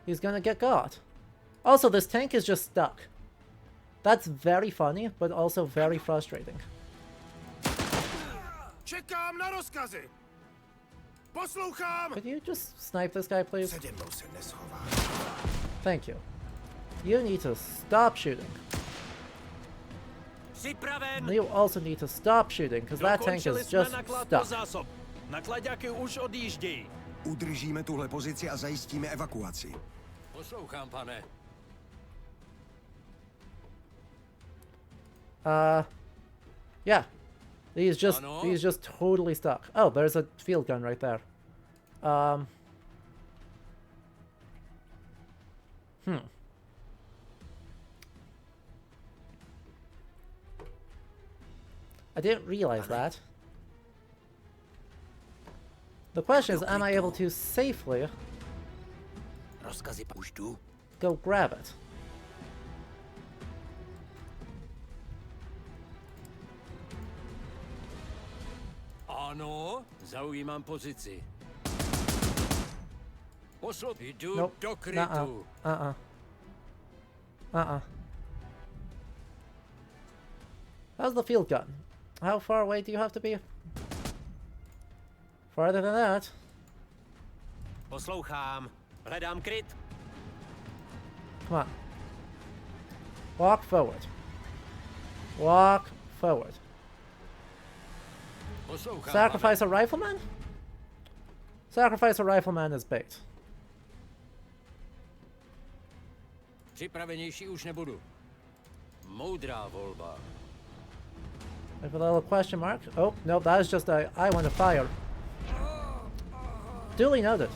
he's gonna get got. Also, this tank is just stuck. That's very funny, but also very frustrating. Čekám na rozkazy. Poslouchám. Could you just snipe this guy, please? Thank you. You need to stop shooting. You also need to stop shooting, because that tank is just stuck. Naklaďáky už odjíždějí. Udržíme tuhle pozici a zajistíme evakuaci. Poslouchám, pane. Yeah. He's just totally stuck. Oh, there's a field gun right there. I didn't realize that. The question is, am I able to safely go grab it? Ano, zaujímám pozici. Jdu Nope. do krytu. How's the field gun? How far away do you have to be? Farther than that. Poslouchám. Hledám kryt. Come on. Walk forward. Walk forward. Sacrifice a rifleman? Sacrifice a rifleman as bait. Připravenější už nebudu. Moudrá volba. With a little question mark. Oh, no, that is just a I want to fire. Duly noted.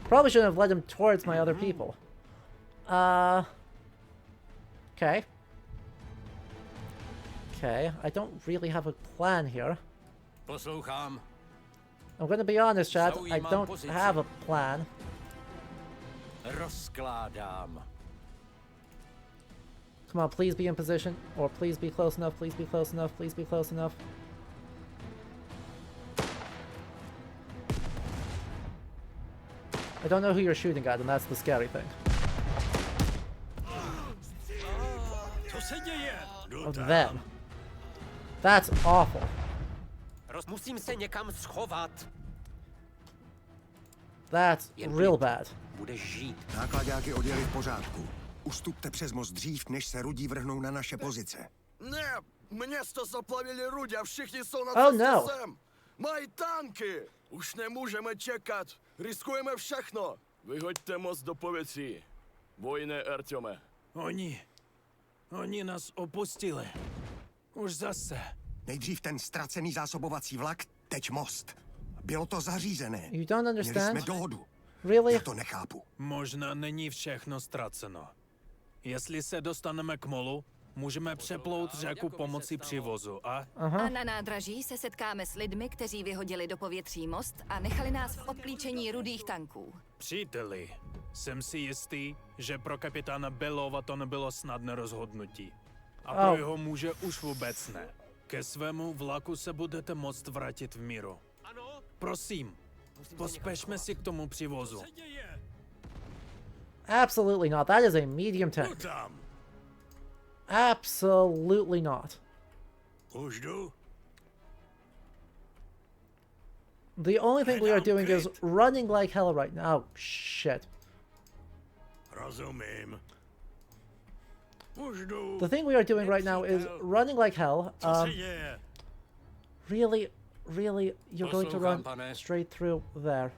Probably shouldn't have led him towards my other people. Okay. Okay, I don't really have a plan here. Poslouchám. I'm gonna be honest, chat, I don't have a plan. Rozkládám. Come on, please be in position. Or please be close enough, please be close enough, please be close enough. I don't know who you're shooting at, and that's the scary thing. Oh, them. That's awful. Musím se někam schovat. That's real bad. Budeš žít. Náklaďáky odjeli v pořádku. Ustupte přes most dřív, než se Rudí vrhnou na naše pozice. Ne, město zaplavili Rudi a všichni jsou na cestě sem. Mají tanky. Už nemůžeme čekat. Riskujeme všechno. Vyhoďte most do povětří. Vojne, Artyome. Oni nás opustili. Už zase. Nejdřív ten ztracený zásobovací vlak, teď most. Bylo to zařízené. You don't understand? Měli jsme dohodu. Really? Já to nechápu. Možná není všechno ztraceno. Jestli se dostaneme k molu, můžeme přeplout řeku pomocí přivozu a... A na nádraží se setkáme s lidmi, kteří vyhodili do povětří most a nechali nás v obklíčení rudých tanků. Příteli, jsem si jistý, že pro kapitána Belova to nebylo snadné rozhodnutí. A pro jeho muže už vůbec ne. Ke svému vlaku se budete moct vrátit v míru. Prosím, pospěšme si k tomu přivozu. Absolutely not. That is a medium tank. Absolutely not. Už jdu. The only thing we are doing is running like hell right now. Oh, shit. Rozumím. The thing we are doing right now is running like hell. Really, you're going to run straight through there.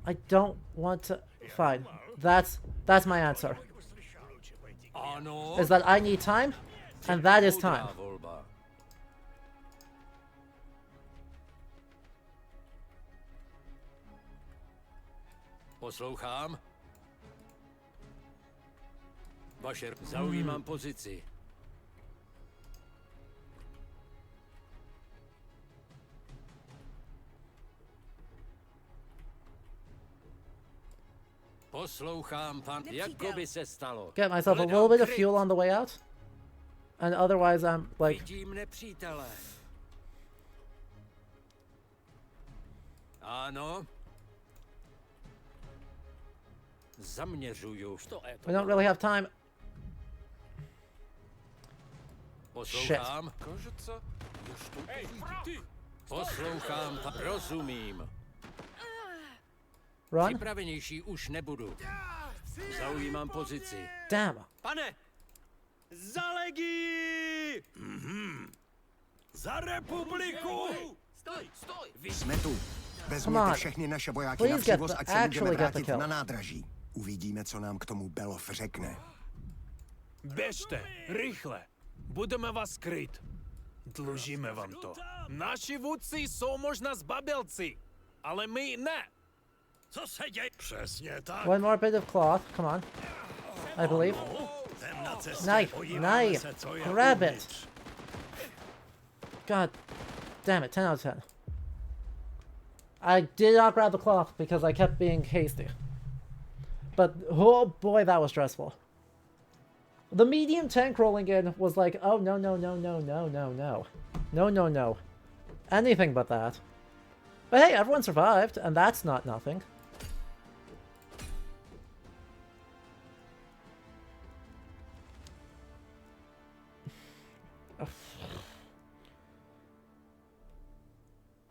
I don't want to... Fine. That's my answer. Is that I need time, and that is time. Poslouchám. Vaše... Zaujímám pozici. Poslouchám, pan. Jako by se stalo. Get myself a little bit of fuel on the way out. And otherwise I'm like... Vidím nepřítele. Ano. Zaměřuju. We don't really have time. Poslouchám. Poslouchám, rozumím. Run. Připravenější už nebudu. Zaujímám pozici. Damn. Pane! Za legii! Za republiku! Stoj! Jsme tu. Vezměte všechny naše vojáky na přívoz, ať se můžeme vrátit na nádraží. Uvidíme, co nám k tomu Belov řekne. Běžte, rychle. Budeme vás kryt. Dlužíme vám to. Naši vůdci jsou možná zbabělci, ale my ne. Co se děje? Přesně tak. One more bit of cloth, come on. I believe. Knife. Grab it. God damn it, 10 out of 10. I did not grab the cloth because I kept being hasty. But, oh boy, that was stressful. The medium tank rolling in was like, oh no. No. Anything but that. But hey, everyone survived, and that's not nothing.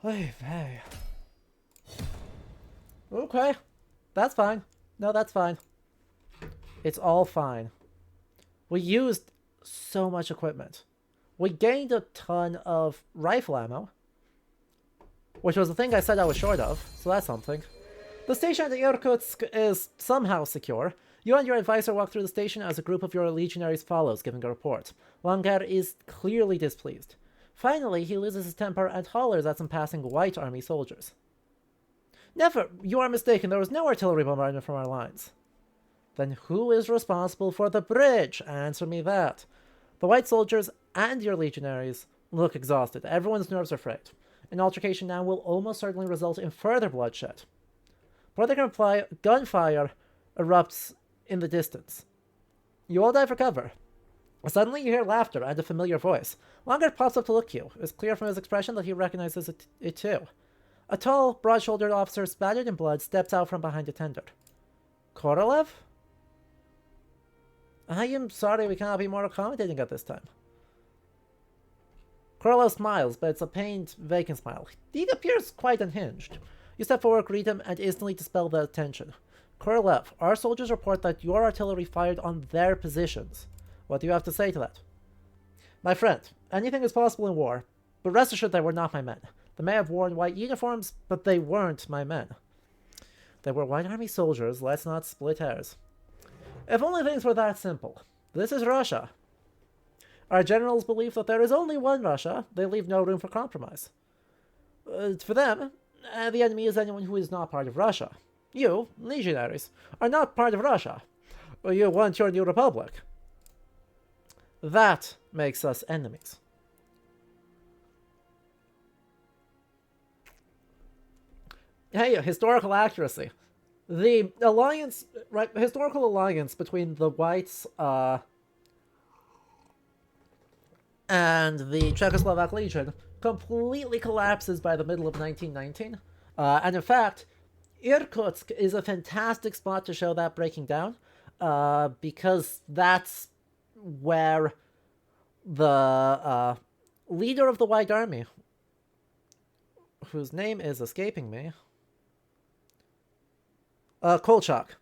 Hey. Okay. That's fine. No, that's fine. It's all fine. We used so much equipment. We gained a ton of rifle ammo, which was the thing I said I was short of, so that's something. The station at Irkutsk is somehow secure. You and your advisor walk through the station as a group of your legionaries follows, giving a report. Langar is clearly displeased. Finally, he loses his temper and hollers at some passing White Army soldiers. Never! You are mistaken, there was no artillery bombardment from our lines. Then who is responsible for the bridge? Answer me that. The White soldiers and your legionaries look exhausted. Everyone's nerves are frayed. An altercation now will almost certainly result in further bloodshed. Before they can reply, gunfire erupts in the distance. You all dive for cover. Suddenly you hear laughter and a familiar voice. Langar pops up to look at you. It's clear from his expression that he recognizes it too. A tall, broad-shouldered officer spattered in blood steps out from behind a tender. Korolev? I am sorry we cannot be more accommodating at this time. Korolev smiles, but it's a pained, vacant smile. He appears quite unhinged. You step forward, greet him, and instantly dispel the tension. Korolev, our soldiers report that your artillery fired on their positions. What do you have to say to that? My friend, anything is possible in war, but rest assured they were not my men. They may have worn white uniforms, but they weren't my men. They were White Army soldiers, let's not split hairs. If only things were that simple. This is Russia. Our generals believe that there is only one Russia. They leave no room for compromise. For them, the enemy is anyone who is not part of Russia. You, legionaries, are not part of Russia. You want your new republic. That makes us enemies. Hey, historical accuracy. The alliance, right, historical alliance between the Whites, and the Czechoslovak Legion completely collapses by the middle of 1919. And in fact, Irkutsk is a fantastic spot to show that breaking down, because that's where the leader of the White Army whose name is escaping me. Kolchak.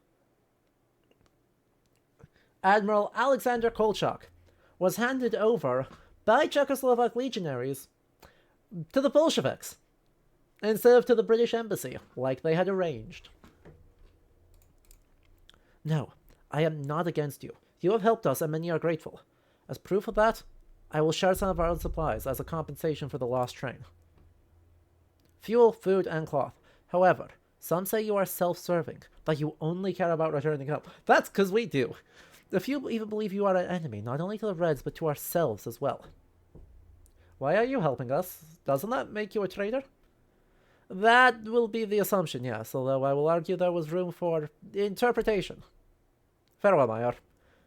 Admiral Alexander Kolchak was handed over by Czechoslovak legionaries to the Bolsheviks instead of to the British embassy, like they had arranged. No, I am not against you. You have helped us, and many are grateful. As proof of that, I will share some of our own supplies as a compensation for the lost train. Fuel, food, and cloth. However, some say you are self-serving, that you only care about returning help. That's because we do. A few even believe you are an enemy, not only to the Reds, but to ourselves as well. Why are you helping us? Doesn't that make you a traitor? That will be the assumption, yes, although I will argue there was room for interpretation. Farewell, Mayor.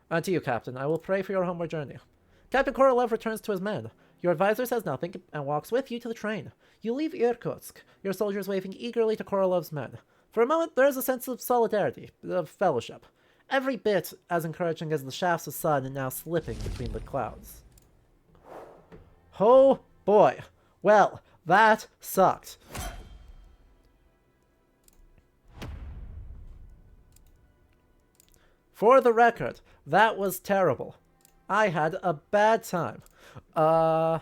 And to you, Captain, I will pray for your homeward journey. Captain Korolev returns to his men. Your advisor says nothing and walks with you to the train. You leave Irkutsk, your soldiers waving eagerly to Korolev's men. For a moment, there is a sense of solidarity, of fellowship. Every bit as encouraging as the shafts of sun now slipping between the clouds. Oh boy. Well, that sucked. For the record, that was terrible. I had a bad time. But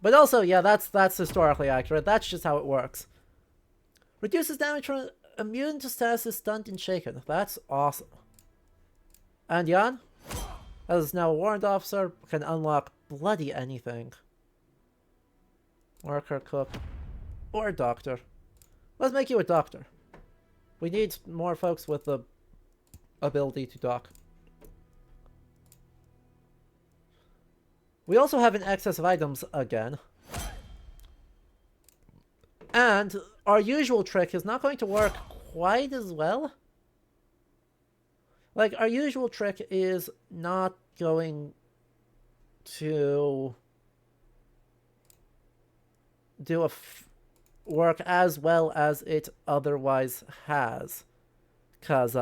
also, yeah, that's historically accurate. That's just how it works. Reduces damage from immune to stasis, stunned and shaken. That's awesome. And Jan, as now a warrant officer, can unlock bloody anything. Worker, cook, or doctor. Let's make you a doctor. We need more folks with the ability to dock. We also have an excess of items again. And our usual trick is not going to work quite as well. Like, our usual trick is not going to do work as well as it otherwise has. Because,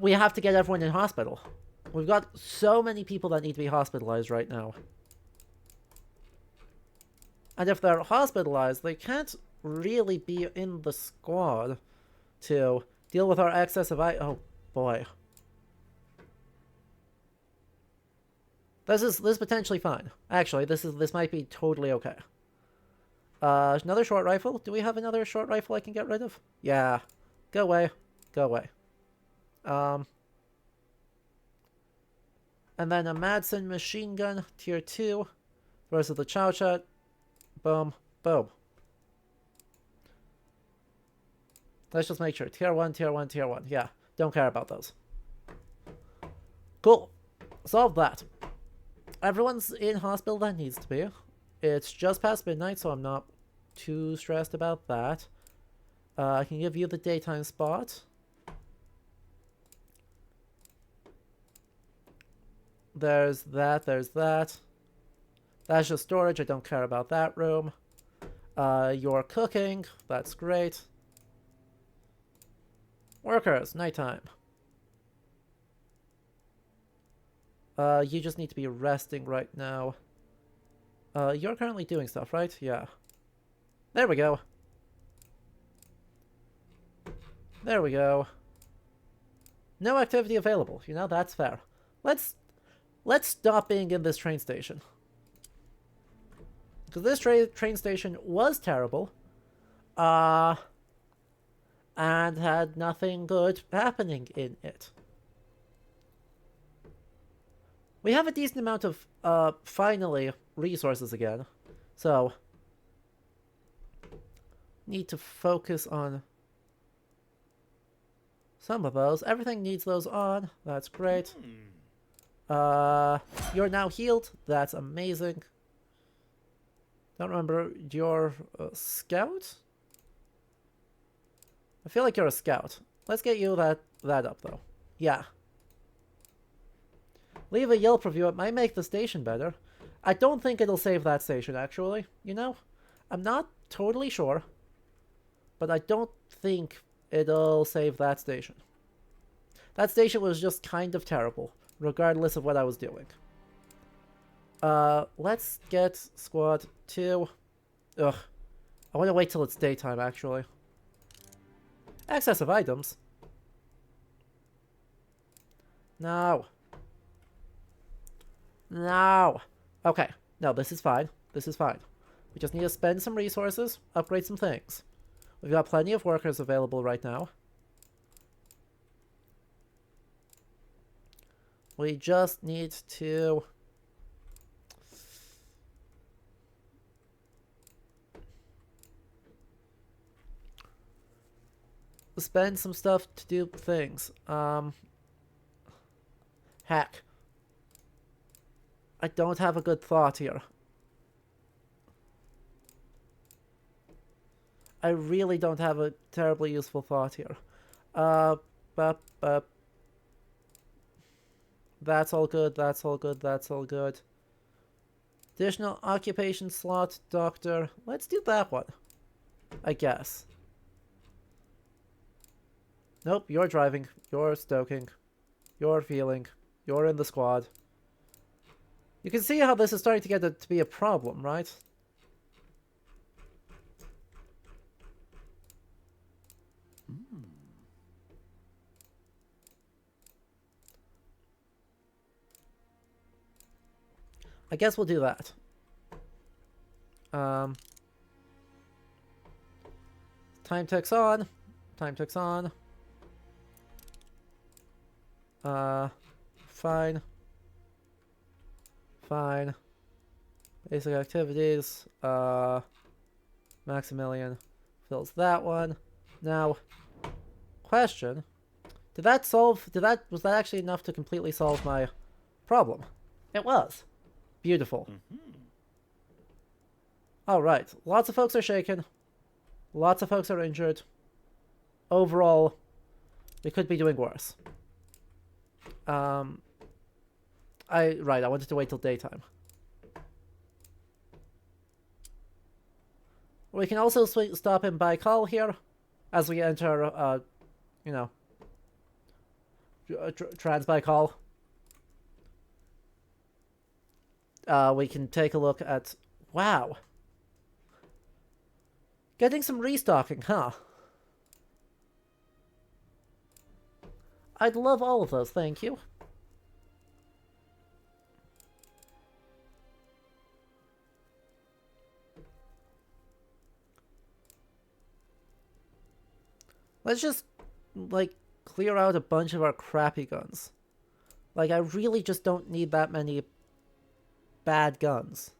we have to get everyone in hospital. We've got so many people that need to be hospitalized right now. And if they're hospitalized, they can't really be in the squad to deal with our excess of oh boy. This is potentially fine. Actually, this might be totally okay. Another short rifle? Do we have another short rifle I can get rid of? Yeah. Go away. Go away. And then a Madsen machine gun, tier 2, versus the Chow Chat. Boom. Boom. Let's just make sure. Tier 1, tier 1, tier 1. Yeah, don't care about those. Cool. Solved that. Everyone's in hospital that needs to be. It's just past midnight, so I'm not too stressed about that. I can give you the daytime spot. There's that, there's that. That's just storage, I don't care about that room. You're cooking, that's great. Workers, nighttime. You just need to be resting right now. You're currently doing stuff, right? Yeah. There we go. There we go. No activity available, you know, that's fair. Let's stop being in this train station. Because this train station was terrible. And had nothing good happening in it. We have a decent amount of, finally, resources again. So, need to focus on some of those. Everything needs those on. That's great. You're now healed. That's amazing. Don't remember, you're a scout? I feel like you're a scout. Let's get you that up, though. Yeah. Leave a Yelp review. It might make the station better. I don't think it'll save that station, actually. You know? I'm not totally sure. But I don't think it'll save that station. That station was just kind of terrible, regardless of what I was doing. Let's get squad 2. Ugh. I want to wait till it's daytime, actually. Access of items. No. No. Okay. No, this is fine. This is fine. We just need to spend some resources, upgrade some things. We've got plenty of workers available right now. We just need to... spend some stuff to do things. Heck. I don't have a good thought here. I really don't have a terribly useful thought here. That's all good, that's all good, that's all good. Additional occupation slot, doctor. Let's do that one, I guess. Nope, you're driving, you're stoking, you're feeling, you're in the squad. You can see how this is starting to get to be a problem, right? I guess we'll do that. Time ticks on. Time ticks on. Fine. Fine. Basic activities. Maximilian fills that one. Now, question. Was that actually enough to completely solve my problem? It was. Beautiful. Alright, lots of folks are shaken. Lots of folks are injured. Overall, we could be doing worse. I wanted to wait till daytime. We can also stop in Baikal here, as we enter, you know, Trans-Baikal. We can take a look at... Wow! Getting some restocking, huh? I'd love all of those, thank you. Let's just, like, clear out a bunch of our crappy guns. Like, I really just don't need that many bad guns.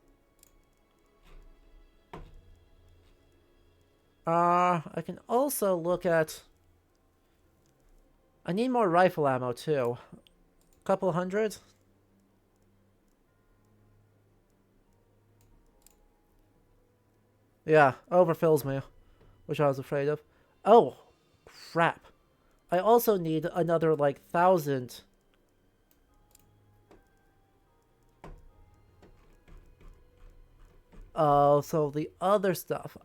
I can also look at... I need more rifle ammo, too. Couple hundred? Yeah, overfills me, which I was afraid of. Oh, crap. I also need another, like, 1,000... Oh, so the other stuff.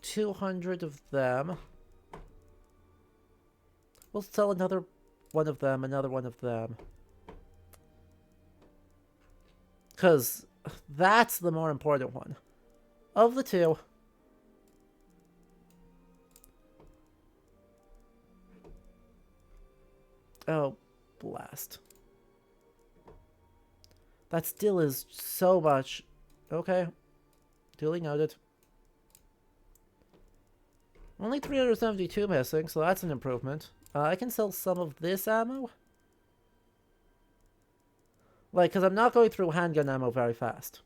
200 of them. We'll sell another one of them, another one of them. Because that's the more important one. Of the two. Oh, blast. That still is so much. Okay. Duly noted. Only 372 missing, so that's an improvement. I can sell some of this ammo. Like, because I'm not going through handgun ammo very fast.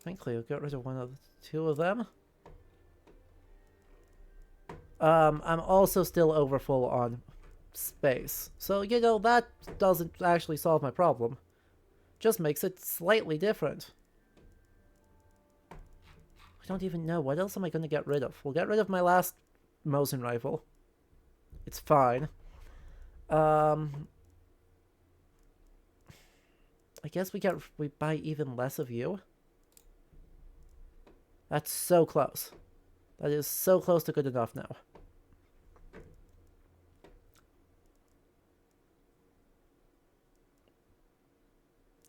Thankfully, we'll get rid of one of the two of them. I'm also still overfull on space. So, you know, that doesn't actually solve my problem. Just makes it slightly different. I don't even know. What else am I going to get rid of? We'll get rid of my last Mosin rifle. It's fine. I guess we buy even less of you. That's so close. That is so close to good enough now.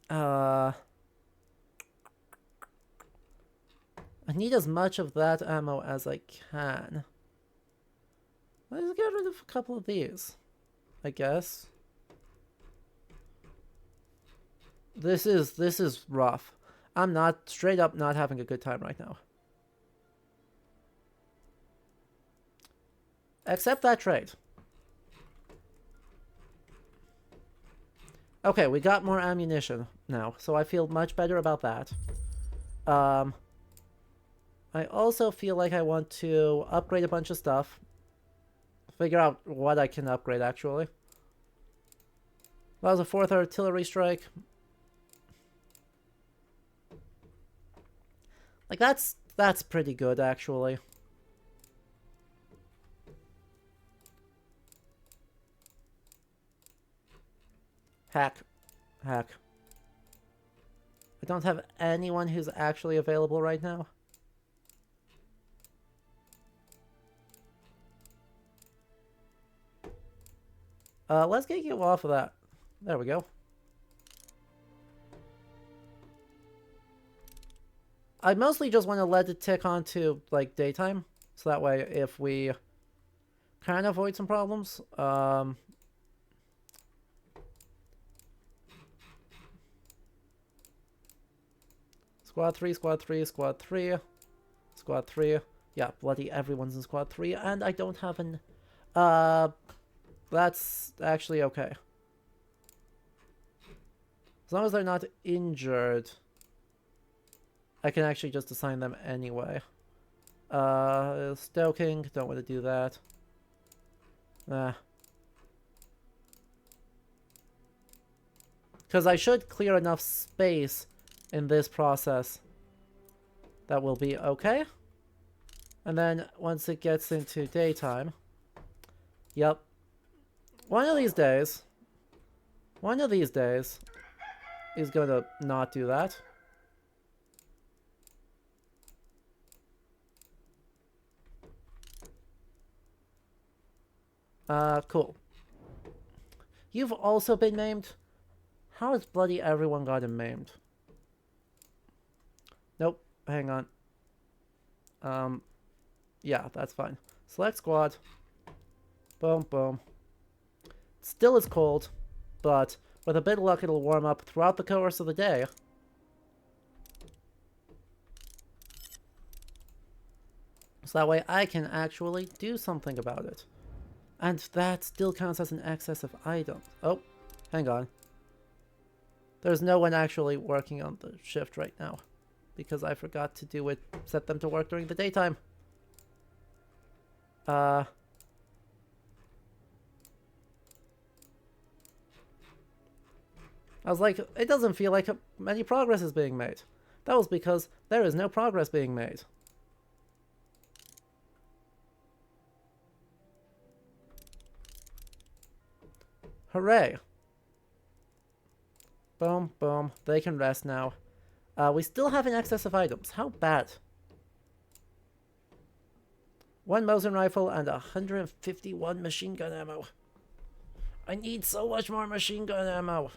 I need as much of that ammo as I can. Let's get rid of a couple of these, I guess. This is rough. I'm not straight up not having a good time right now. Accept that trade. Okay, we got more ammunition now, so I feel much better about that. I also feel like I want to upgrade a bunch of stuff. Figure out what I can upgrade, actually. That was a 4th artillery strike. Like, that's pretty good, actually. Hack. I don't have anyone who's actually available right now. Let's get you off of that. There we go. I mostly just want to let it tick on to, like, daytime. So that way, if we kind of avoid some problems, Squad 3, Squad 3, Squad 3, Squad 3. Yeah, bloody everyone's in Squad 3, and I don't have an... That's actually okay. As long as they're not injured, I can actually just assign them anyway. Stoking, don't want to do that. Because I should clear enough space in this process that will be okay. And then once it gets into daytime, yep. One of these days is gonna not do that. Cool. You've also been maimed? How has bloody everyone gotten maimed? Nope, hang on. Yeah, that's fine. Select squad. Boom, boom. Still is cold, but with a bit of luck it'll warm up throughout the course of the day. So that way I can actually do something about it. And that still counts as an excess of items. Oh, hang on. There's no one actually working on the shift right now, because I forgot to do it, set them to work during the daytime. I was like, it doesn't feel like any progress is being made. That was because there is no progress being made. Hooray. Boom, boom. They can rest now. We still have an excess of items. How bad? 1 Mosin rifle and 151 machine gun ammo. I need so much more machine gun ammo.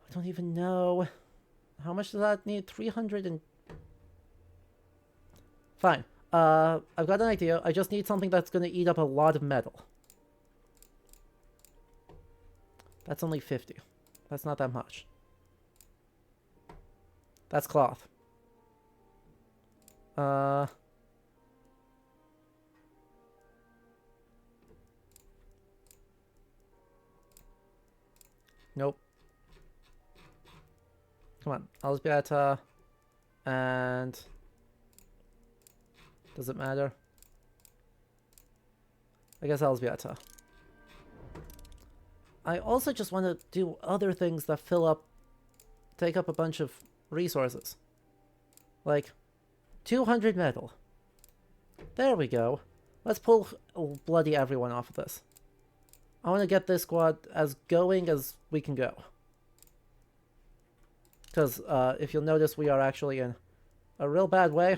I don't even know. How much does that need? 300 and... Fine. I've got an idea. I just need something that's going to eat up a lot of metal. That's only 50. That's not that much. That's cloth. Nope. Come on, Alsbiata. And... Does it matter? I guess Alsbiata. I also just want to do other things that take up a bunch of resources. Like, 200 metal. There we go. Let's pull bloody everyone off of this. I want to get this squad as going as we can go. Because, if you'll notice, we are actually in a real bad way.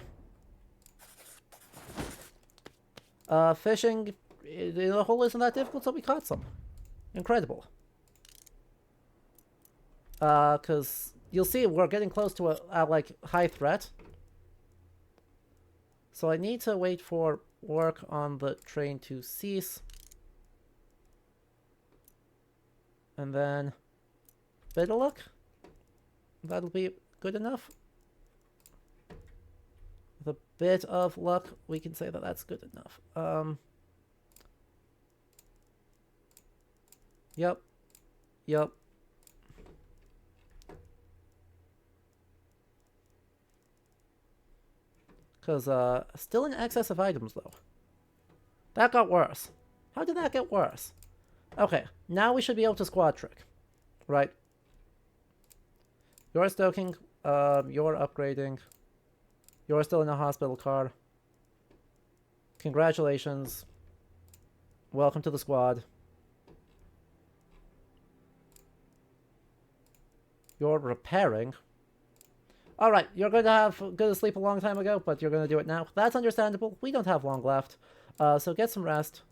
Fishing, the hole isn't that difficult, so we caught some. Incredible. Because you'll see we're getting close to a like, high threat. So I need to wait for work on the train to cease. And then, bit of luck. That'll be good enough. With a bit of luck, we can say that that's good enough. Yep. Yep. Because, still in excess of items, though. That got worse. How did that get worse? Okay, now we should be able to squad trick. Right. You're stoking, you're upgrading. You're still in a hospital car. Congratulations. Welcome to the squad. You're repairing. Alright, you're going to go to sleep a long time ago, but you're going to do it now. That's understandable. We don't have long left. So get some rest.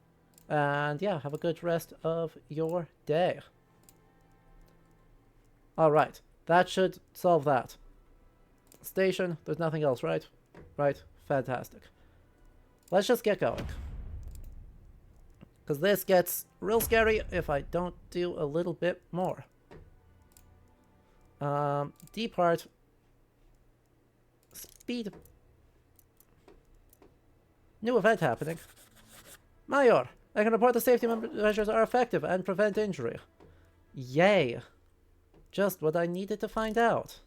And yeah, have a good rest of your day. Alright, that should solve that. Station, there's nothing else, right? Right, fantastic. Let's just get going. Because this gets real scary if I don't do a little bit more. Depart. Speed. New event happening. Major, I can report the safety measures are effective and prevent injury. Yay. Just what I needed to find out.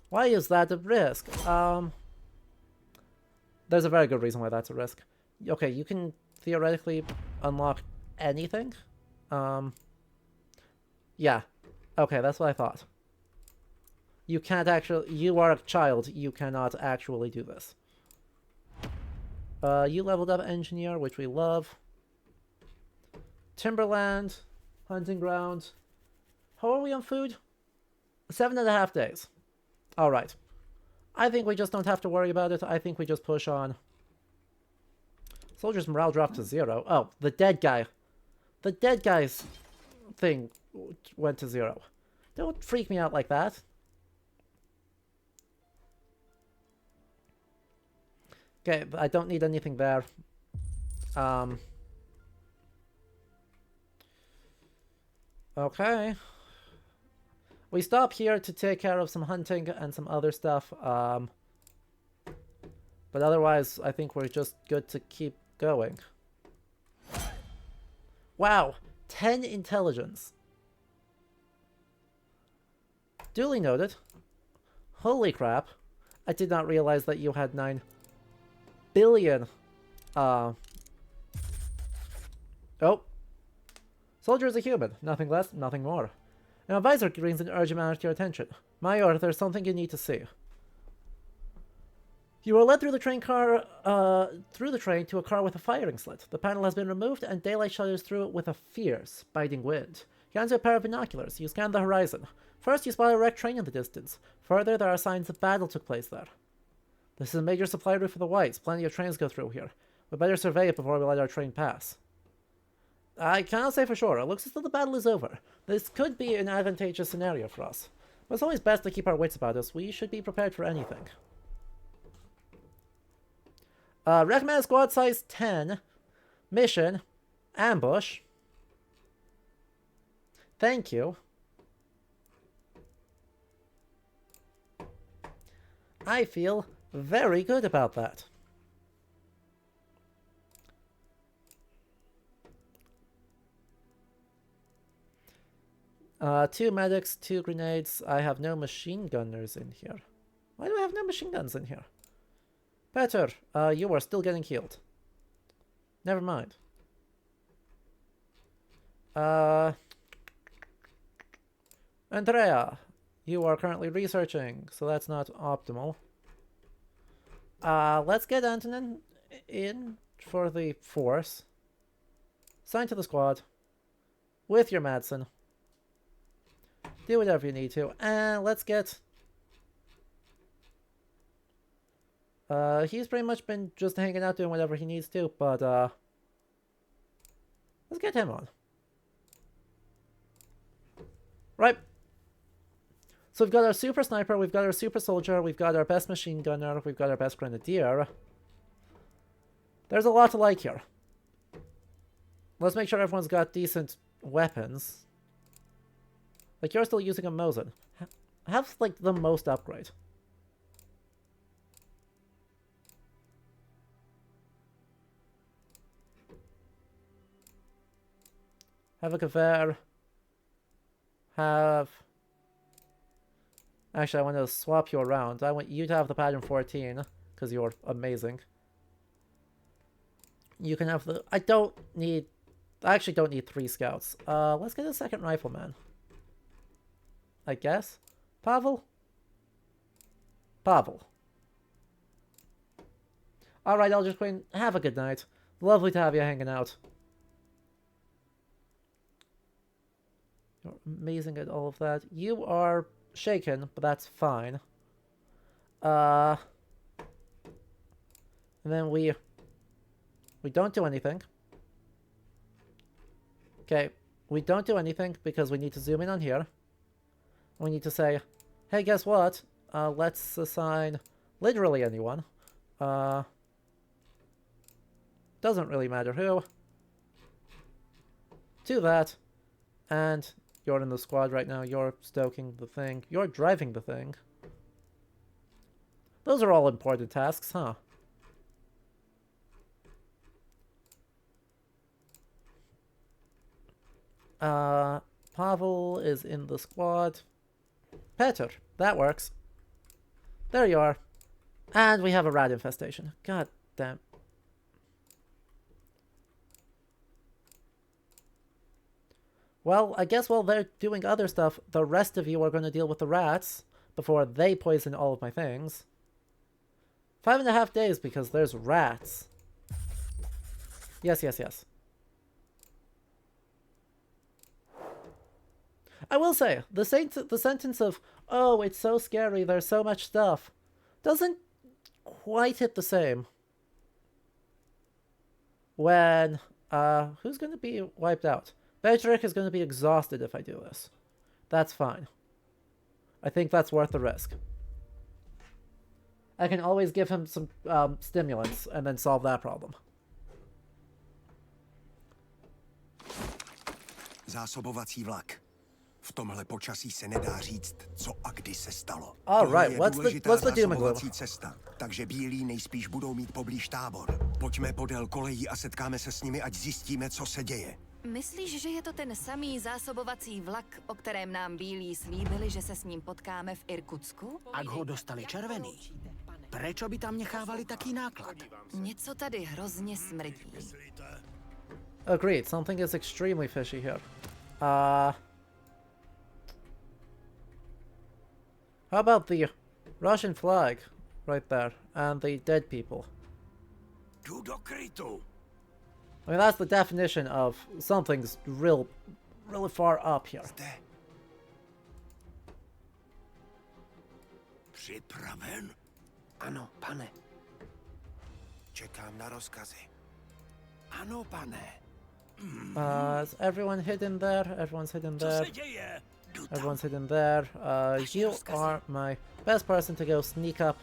Why is that a risk? There's a very good reason why that's a risk. Okay, you can theoretically unlock anything. Yeah. Okay, that's what I thought. You can't actually... You are a child. You cannot actually do this. You leveled up engineer, which we love. Timberland. Hunting ground. How are we on food? 7.5 days. Alright. I think we just don't have to worry about it. I think we just push on. Soldiers' morale dropped to 0. Oh, the dead guy. The dead guy's thing went to 0. Don't freak me out like that. Okay, I don't need anything there. Okay. We stop here to take care of some hunting and some other stuff. But otherwise, I think we're just good to keep going. Wow, 10 intelligence. Duly noted. Holy crap. I did not realize that you had 9 billion. Oh. Soldier is a human. Nothing less, nothing more. An advisor brings an urgent matter to your attention. Major, there's something you need to see. You were led through the train to a car with a firing slit. The panel has been removed, and daylight shudders through it with a fierce, biting wind. You hands you a pair of binoculars. You scan the horizon. First, you spot a wrecked train in the distance. Further, there are signs of battle took place there. This is a major supply route for the Whites. Plenty of trains go through here. We better survey it before we let our train pass. I cannot say for sure. It looks as though the battle is over. This could be an advantageous scenario for us. But it's always best to keep our wits about us. We should be prepared for anything. Recommended squad size 10. Mission. Ambush. Thank you. I feel very good about that. Two medics, 2 grenades. I have no machine gunners in here. Why do I have no machine guns in here? Peter, you are still getting healed. Never mind. Andrea, you are currently researching, so that's not optimal. Let's get Antonin in for the force. Sign to the squad. With your Madsen. Do whatever you need to. And let's get... he's pretty much been just hanging out doing whatever he needs to, but, let's get him on. Right. So we've got our super sniper, we've got our super soldier, we've got our best machine gunner, we've got our best grenadier. There's a lot to like here. Let's make sure everyone's got decent weapons. Like, you're still using a Mosin. Have, like, the most upgrade. Have a Gewehr. Have... Actually, I want to swap you around. I want you to have the pattern 14, because you're amazing. You can have the... I actually don't need 3 scouts. Let's get a second rifleman. I guess? Pavel? Pavel. Alright, Eldritch Queen, have a good night. Lovely to have you hanging out. You're amazing at all of that. You are shaken, but that's fine. And then we don't do anything. Okay, we don't do anything because we need to zoom in on here. We need to say, hey, guess what? Let's assign literally anyone. Doesn't really matter who. To that. And you're in the squad right now. You're stoking the thing. You're driving the thing. Those are all important tasks, huh? Pavel is in the squad. Peter, that works. There you are. And we have a rat infestation. God damn. Well, I guess while they're doing other stuff, the rest of you are going to deal with the rats before they poison all of my things. 5.5 days because there's rats. Yes, yes, yes. I will say, the sentence of, oh, it's so scary, there's so much stuff, doesn't quite hit the same when, who's going to be wiped out? Beatrix is going to be exhausted if I do this. That's fine. I think that's worth the risk. I can always give him some stimulants and then solve that problem. Zásobovací vlak. V tomhle počasí se nedá říct, co a kdy se stalo. All right, what's the doom and gloom? Cesta, takže bílí nejspíš budou mít poblíž tábor. Pojďme podél kolejí a setkáme se s nimi, ať zjistíme, co se děje. Myslíš, že je to ten samý zásobovací vlak, o kterém nám bílí slíbili, že se s ním potkáme v Irkutsku? Ak ho dostali červený, prečo by tam nechávali taký náklad? Něco tady hrozně smrdí. Agreed, something is extremely fishy here. How about the Russian flag right there and the dead people? I mean, that's the definition of something's really far up here. Připraven? Ano, pane. Čekám na rozkazy. Ano, pane. Is everyone hidden there? Everyone's hidden there. Everyone's hidden there. You are my best person to go sneak up.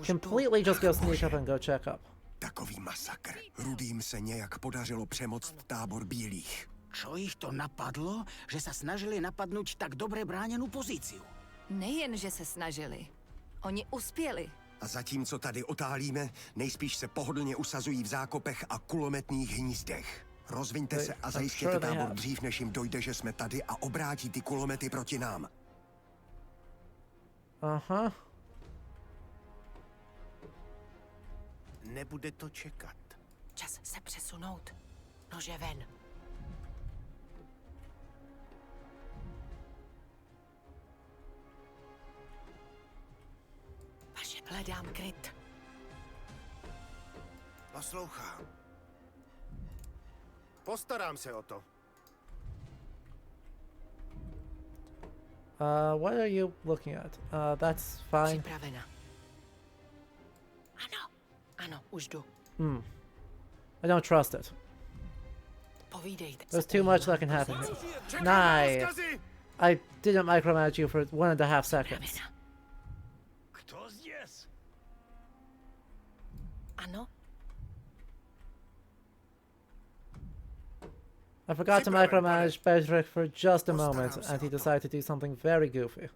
Completely just go sneak up and go check up. Takový masakr. Rudým se nějak podařilo přemoct tábor bílých. Čo ich to napadlo, že sa snažili napadnúť tak dobre bránenú pozíciu? Nejen, že se snažili. Oni uspěli. A zatímco tady otálíme, nejspíš se pohodlně usazují v zákopech a kulometných hnízdech. Rozviňte se a zajistěte tábor dřív, než jim dojde, že jsme tady a obrátí ty kulomety proti nám. Aha. Nebude to čekat. Čas se přesunout. Nože ven. Vaše, hledám kryt. Poslouchám. Postarám se o to. What are you looking at? That's fine. Připravena. Ano. Ano, už jdu. I don't trust it. Povídejte. There's too much that can happen here. Nice. I didn't micromanage you for 1.5 seconds. Kto zdjes? Ano? I forgot to micromanage Bedrick for just a moment, and he decided to do something very goofy.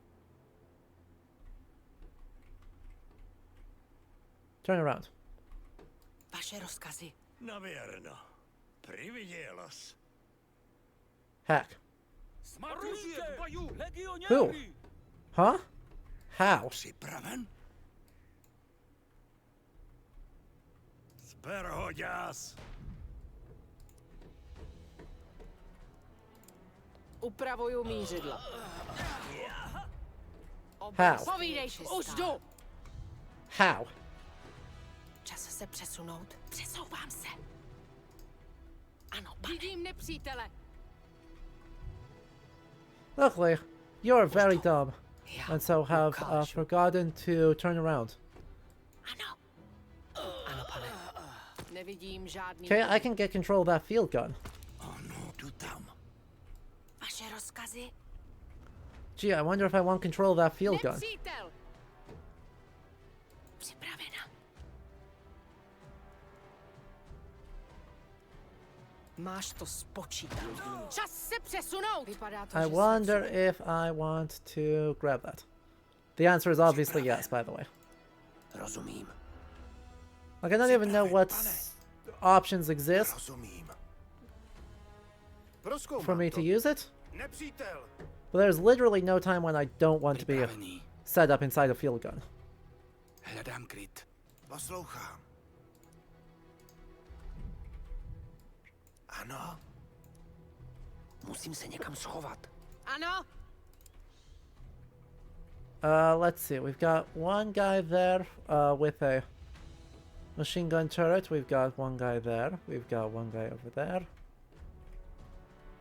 Turn around. Vaše rozkazy. Navěrno. Prividělos. Hack. Who? Huh? How? Připraven? Zber ho, děs. Upravuju mířidla. How? Povídej si, už jdu! How? Čas se přesunout. Přesouvám se. Ano, pane. Vidím nepřítele. Luckily, you're very dumb, and so have forgotten to turn around. Ano. Ano, pane. Nevidím žádný... Okay, I can get control of that field gun. Ano, jdu tam. Vaše rozkazy? Gee, I wonder if I want control of that field gun. Nepřítel! Připravena. Máš to spočítat. Čas se přesunout! Vypadá to, I wonder if I want to grab that. The answer is obviously yes, by the way. Rozumím. Like, I don't even know what options exist for me to use it. But there's literally no time when I don't want to be set up inside a field gun. Hledám kryt. Poslouchám. Ano. Musím se někam schovat. Ano. Let's see. We've got one guy there with a machine gun turret. We've got one guy there. We've got one guy over there.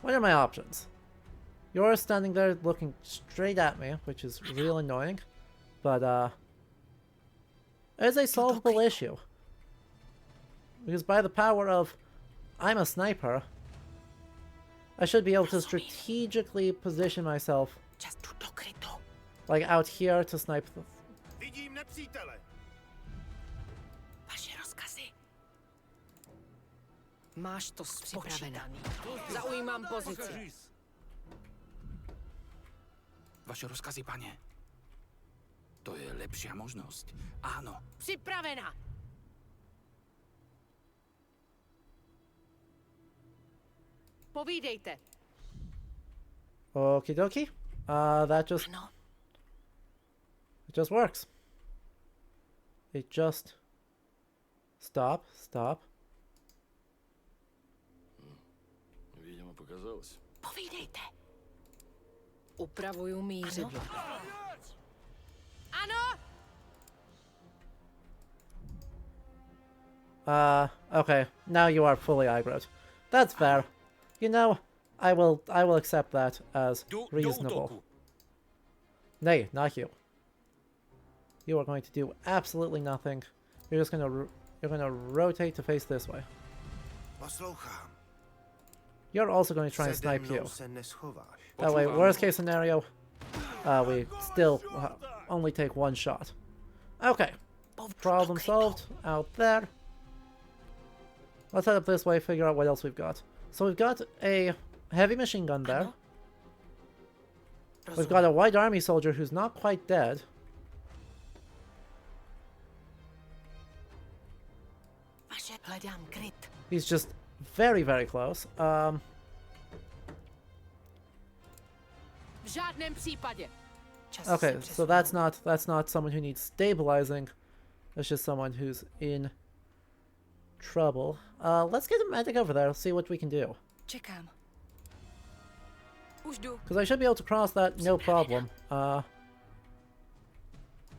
What are my options? You're standing there looking straight at me, which is real annoying. But, it's a solvable issue. Because by the power of I'm a sniper, I should be able to strategically position myself like out here to snipe the... Vidím nepřítele. Vaše rozkazy. Máš to spočítaný. Zaujímám pozici. Vaše rozkazy, pane. To je lepšia možnosť. Áno. Připravena. Povídejte. Okie dokie. That just... It just works. It just... Stop, stop. Видимо, показалось. Povídejte. Upravuju mířidlo. Ano. Okay. Now you are fully aggroed. That's fair. You know, I will accept that as reasonable. Nay, not you. You are going to do absolutely nothing. You're just gonna rotate to face this way. Poslouchám. You're also going to try and snipe you. That way, worst case scenario, we still only take one shot. Okay. Problem solved. Out there. Let's head up this way, figure out what else we've got. So we've got a heavy machine gun there. We've got a white army soldier who's not quite dead. He's just very, very close. V žádném případě. Okay, so that's not someone who needs stabilizing. That's just someone who's in trouble. Let's get a medic over there. See what we can do. Čekám. Už jdu. Because I should be able to cross that no problem.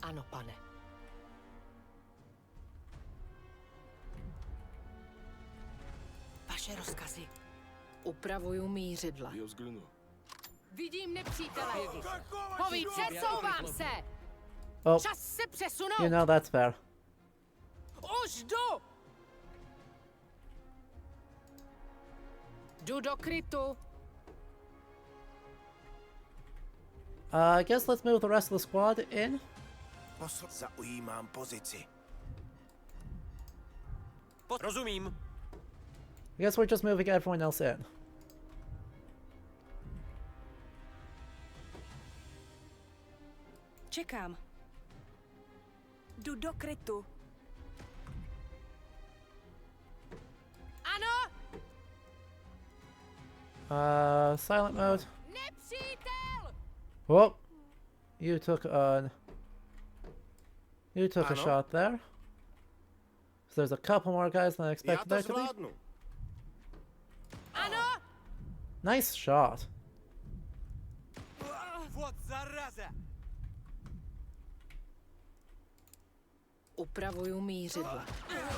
Ano, pane. Vaše rozkazy. Upravuju mířidla. Я взгляну. Vidím nepřítele. Povíd, přesouvám se. Oh, Čas se přesunout. you know that's fair. Už jdu. Jdu do krytu. I guess let's move the rest of the squad in. Zaujímám pozici. Rozumím. I guess we're just moving everyone else in. Čekám. Jdu do krytu. Ano! Silent mode. Nepřítel! Whoa! You took a Ano. shot there. So there's a couple more guys than I Já expected to there to be. zvládnu. Ano! Nice shot. Вот зараза! Upravuju mířidla.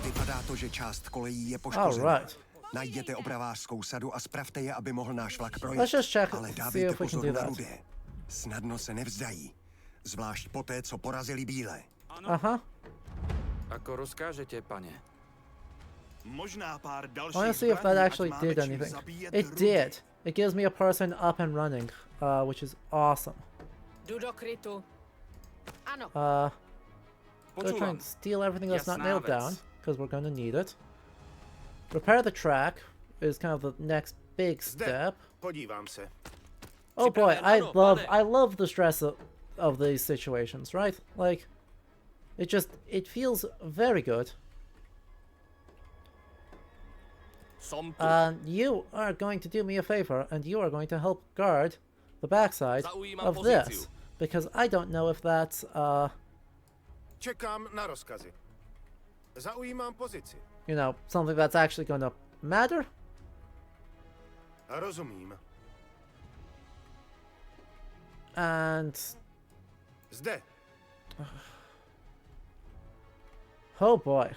Vypadá to, že část kolejí je poškozena. Alright. Najděte opravářskou sadu a spravte je, aby mohl náš vlak projet. Let's just check, Ale see dávejte if we can pozor do na that. rudé. Snadno se nevzdají. Zvlášť poté, co porazili bílé. Uh-huh. Ako rozkážete, pane. Možná pár I dalších want to see if that zbraní, actually ať máme did čím anything. zabíjet It rudy. did. It gives me a person up and running, which is awesome. Jdu do krytu. Ano. Go try and steal everything that's not Jasná nailed věc. down, because we're gonna need it. Repair the track is kind of the next big Zde, step. podívám se. Oh boy, Připraven, ano, pane. I love the stress of these situations, right? Like, it feels very good. And you are going to do me a favor, and you are going to help guard the backside Zaujímám of pozici. this, because I don't know if that's Čekám na rozkazy. Zaujímám pozici. you know, something that's actually gonna matter. Rozumím. And Zde. oh boy,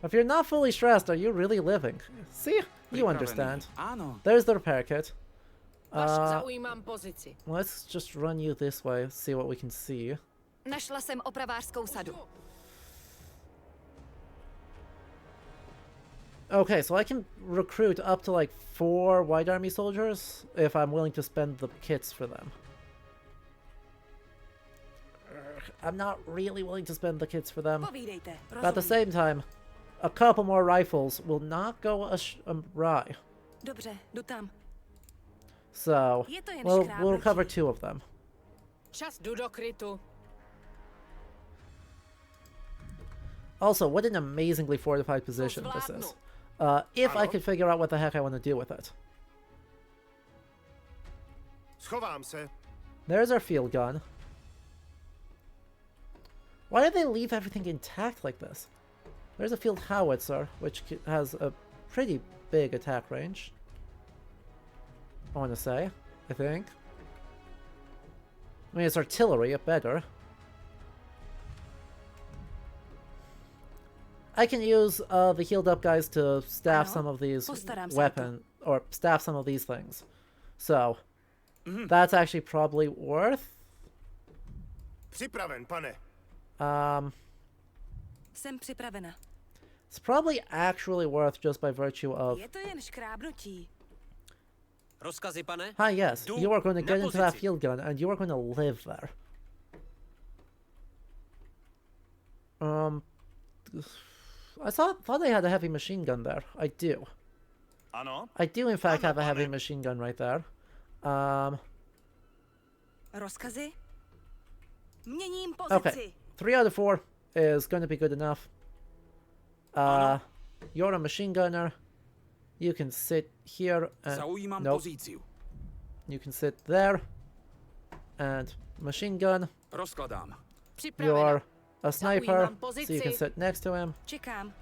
if you're not fully stressed, are you really living? See, you understand. Ano. There's the repair kit. Zaujímám pozici. Let's just run you this way, see what we can see. Našla jsem opravářskou sadu. Okay, so I can recruit up to like 4 White Army soldiers if I'm willing to spend the kits for them. I'm not really willing to spend the kits for them. Povídejte. But at the same time, a couple more rifles will not go awry. Dobře, jdu tam. So, Je to jen we'll škrábnutí. cover 2 of them. Čas jdu do krytu. Also, what an amazingly fortified position this is. If I could figure out what the heck I want to do with it. Schovám se. There's our field gun. Why did they leave everything intact like this? There's a field howitzer, which has a pretty big attack range. I want to say, I think. I mean, it's artillery, it better. I can use the healed up guys to staff some of these staff some of these things. So, that's actually probably worth. Připraven, pane. Jsem připravena. It's probably actually worth just by virtue of. Je to jen škrábnutí. Rozkazy, pane? Hi, yes, you are going to get into that pozici. field gun, and you are going to live there. I thought I had a heavy machine gun there. I do. Ano. I do, in fact, have a heavy machine gun right there. Rozkazy? Měním pozici. Okay, 3 out of 4 is going to be good enough. You're a machine gunner. You can sit here and Zaujímám nope. pozíciu. You can sit there and machine gun. Rozkladám. You're a sniper, Zaujímám so you can pozici. sit next to him. Čekám.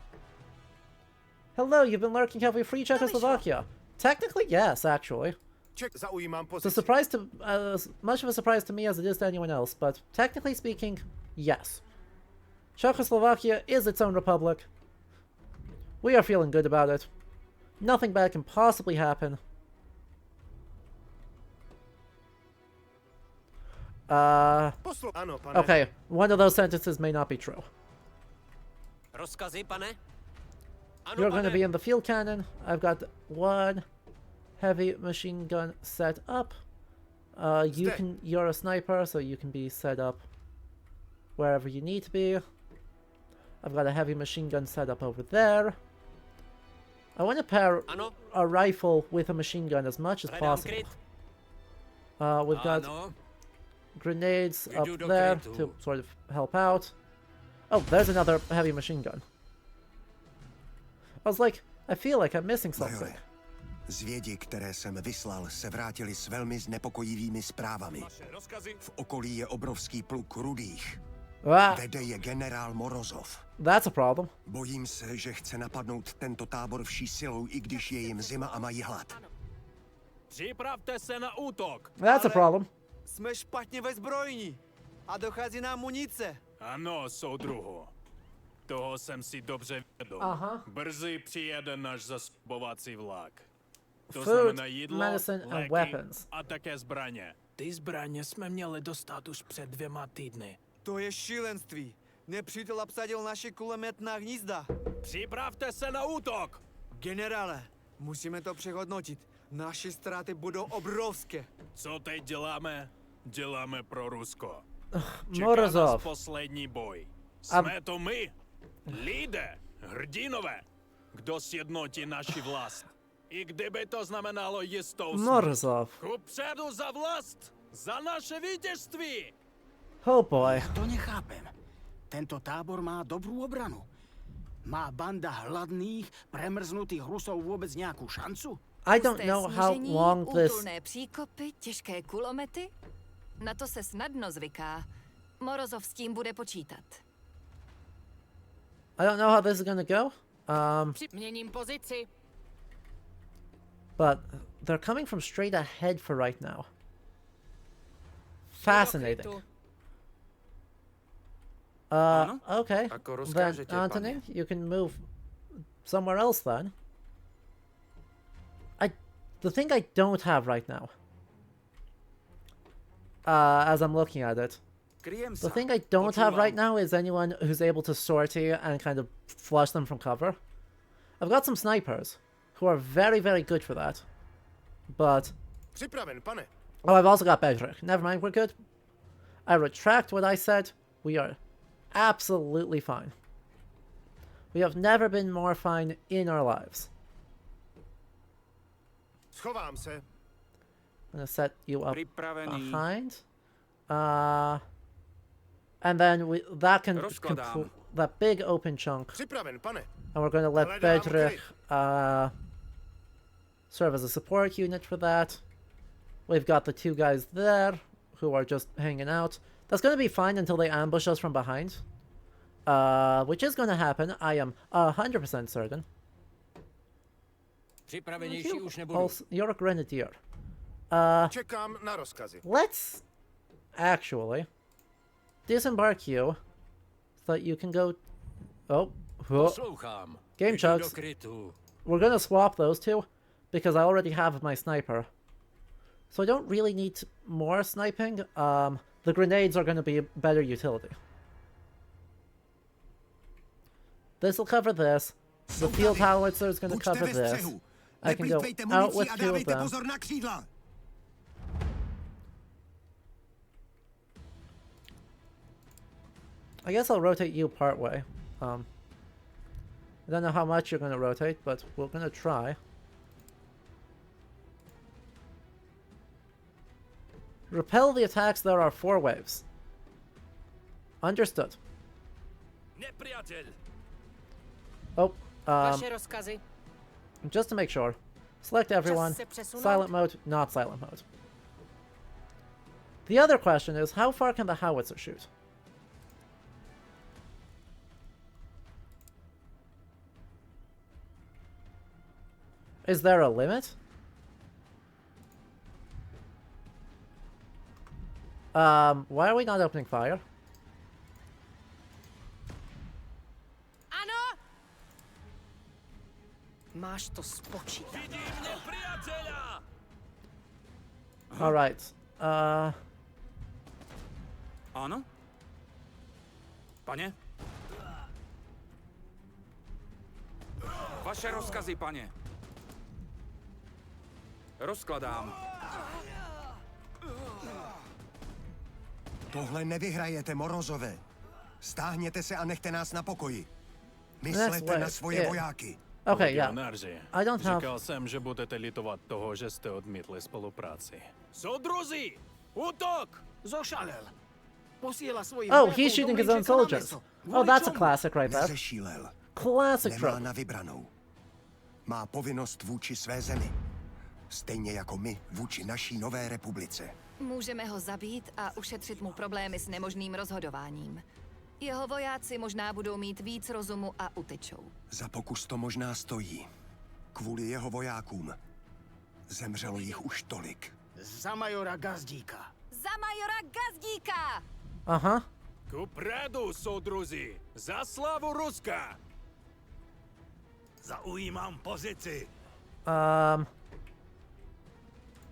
Hello, you've been lurking. Have we freed Czechoslovakia? Technically, yes, actually. Zaujímám It's a pozici. surprise to as much of a surprise to me as it is to anyone else, but technically speaking, yes. Czechoslovakia is its own republic. We are feeling good about it. Nothing bad can possibly happen. Ano, pane. Okay, one of those sentences may not be true. Rozkazy, pane? Ano, You're going to pane. be in the field cannon. I've got 1 heavy machine gun set up. You're a sniper, so you can be set up wherever you need to be. I've got a heavy machine gun set up over there. I want to pair a rifle with a machine gun as much as possible. We've got grenades up there to sort of help out. Oh, there's another heavy machine gun. I was like, I feel like I'm missing something. Zvědi, které jsem vyslal, se vrátili s velmi znepokojivými zprávami. V okolí je obrovský pluk rudých. Vede je generál Morozov. That's a problem. Bojím se, že chce napadnout tento tábor vší silou, i když je jim zima a mají hlad. Připravte se na útok. That's a problem. Jsme špatně ve zbrojení a dochází nám munice. Ano, soudruhu. Toho jsem si dobře vědom. Brzy přijede náš zasbovací vlak. To znamená jídlo, léky a také zbraně. Ty zbraně jsme měli dostat už před 2 týdny. To je šílenství. Nepřítel obsadil naše kulometná hnízda. Připravte se na útok! Generále, musíme to přehodnotit. Naše ztráty budou obrovské. Co teď děláme? Děláme pro Rusko. Morozov. Čeká nás poslední boj. Jsme to my, lidé, hrdinové, kdo sjednotí naši vlast. I kdyby to znamenalo jistou Morozov. Kupředu za vlast! Za naše vítězství! Oh boy. Já to nechápem. Tento tábor má dobrou obranu. Má banda hladných, premrznutých Rusov vůbec nějakou šancu? I don't know how long this... Útulné příkopy, těžké kulomety? Na to se snadno zvyká. Morozov s tím bude počítat. I don't know how this is gonna go. Měním pozici. But they're coming from straight ahead for right now. Fascinating. Okay. Then, Anthony, you can move somewhere else then. The thing I don't have right now, as I'm looking at it, the thing I don't have right now is anyone who's able to sortie and kind of flush them from cover. I've got some snipers who are very, very good for that, but... Oh, I've also got Bedrick. Never mind, we're good. I retract what I said. We are absolutely fine. We have never been more fine in our lives. Schovám se. I'm gonna set you up behind. And then that can that big open chunk. And we're gonna let Bedrick serve as a support unit for that. We've got the 2 guys there who are just hanging out. That's gonna be fine until they ambush us from behind. Which is gonna happen, I am 100% certain. Also, you're a grenadier. Let's actually disembark you so that you can go... Oh. Game chugs. We're gonna swap those 2 because I already have my sniper. So I don't really need more sniping. The grenades are gonna be a better utility. This will cover this. The field howitzer is gonna cover this. I can go out with 2 of them. I guess I'll rotate you part way. I don't know how much you're gonna rotate, but we're gonna try. Repel the attacks. There are 4 waves. Understood. Oh, just to make sure. Select everyone. Silent mode, not silent mode. The other question is, how far can the howitzer shoot? Is there a limit? Why are we not opening fire? Ano! Máš to spočítat. Alright. Ano? Pane? Vaše rozkazy, pane. Rozkladám. Tohle nevyhrajete, Morozové. Stáhněte se a nechte nás na pokoji. Myslete na svoje vojáky. Okay, yeah. I don't have... Říkal jsem, že budete litovat toho, že jste odmítli spolupráci. Soudruzi! Útok! Zošalel. Posílá svoji Oh, he's shooting his own soldiers. Oh, that's a classic right there. Nezešílel. Classic Nemá trope. na vybranou. Má povinnost vůči své zemi. Stejně jako my vůči naší nové republice. Můžeme ho zabít a ušetřit mu problémy s nemožným rozhodováním. Jeho vojáci možná budou mít víc rozumu a utečou. Za pokus to možná stojí. Kvůli jeho vojákům. Zemřelo jich už tolik. Za majora Gazdíka. Za majora Gazdíka! Aha. Kupředu, soudruzi! Za slavu Ruska! Zaujímám pozici.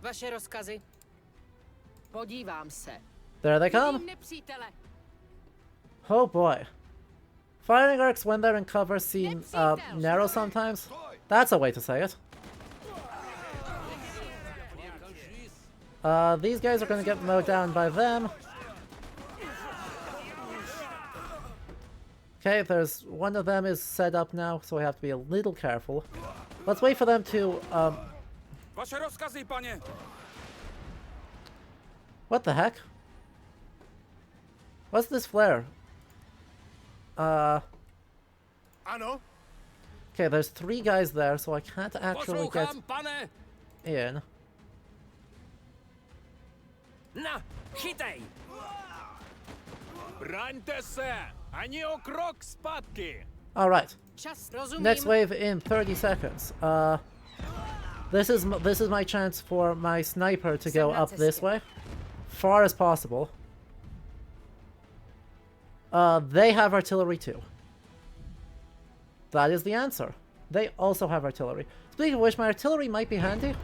Vaše rozkazy? Podívám se. There they come. Vidím nepřítele. Oh boy. Firing arcs when they're in cover seem narrow sometimes. That's a way to say it. These guys are gonna get mowed down by them. Okay, there's one of them is set up now, so I have to be a little careful. Let's wait for them to Vaše rozkazy, pane. What the heck? What's this flare? Ano? Okay, there's 3 guys there, so I can't actually get pane. in. Na, chytej! Braňte se! Ani o krok zpátky! Alright. Čas, rozumím. Next wave in 30 seconds. This is my chance for my sniper to go up this way. Far as possible. They have artillery too. That is the answer. They also have artillery. Speaking of which, my artillery might be handy.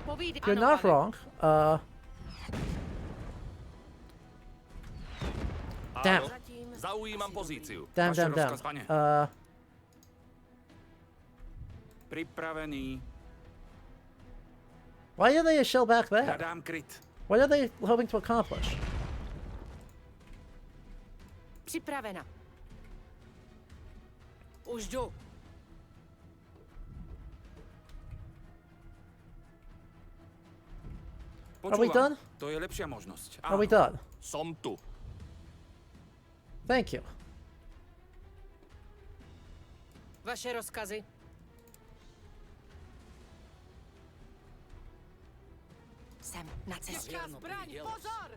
You're not wrong. Damn. Zaujímam pozíciu. Damn. Pripravený. Why are they a shell back there? Hľadám kryt. What are they hoping to accomplish? Připravena. Už jdu. Are we done? To je lepšia možnosť. Are we done? Som tu. Thank you. Vaše rozkazy? Jsem na cestě. Zbraň, pozor!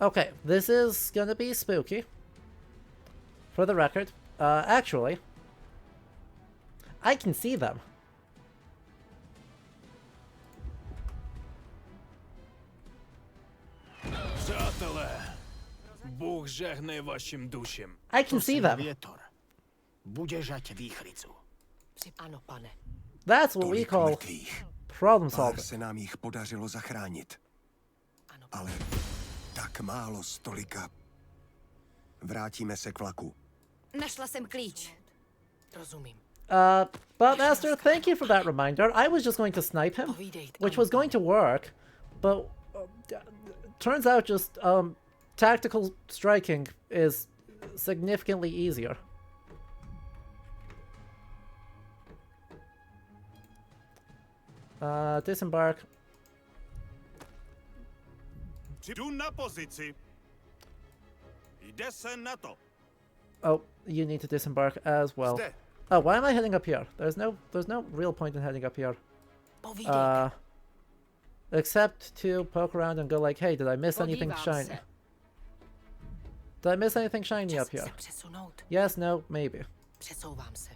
Okay, this is gonna be spooky. For the record, actually, I can see them. Přátelé, Bůh žehnej vašim duším. I can see them. Vietor. Bude žať výchricu. Ano, pane. That's what we call problem Pár solving. se nám jich podařilo zachránit. Ale tak málo z tolika. Vrátíme se k vlaku. Našla jsem klíč. Rozumím. But Master, thank you for that reminder. I was just going to snipe him, which was going to work, but turns out just tactical striking is significantly easier. Disembark. Jdu na pozici. Jde se na to. Oh, you need to disembark as well. Zde. Oh, why am I heading up here? There's no real point in heading up here. Except to poke around and go like, hey, did I miss anything shiny? Did I miss anything shiny up here? Yes, no, maybe. Přesouvám se.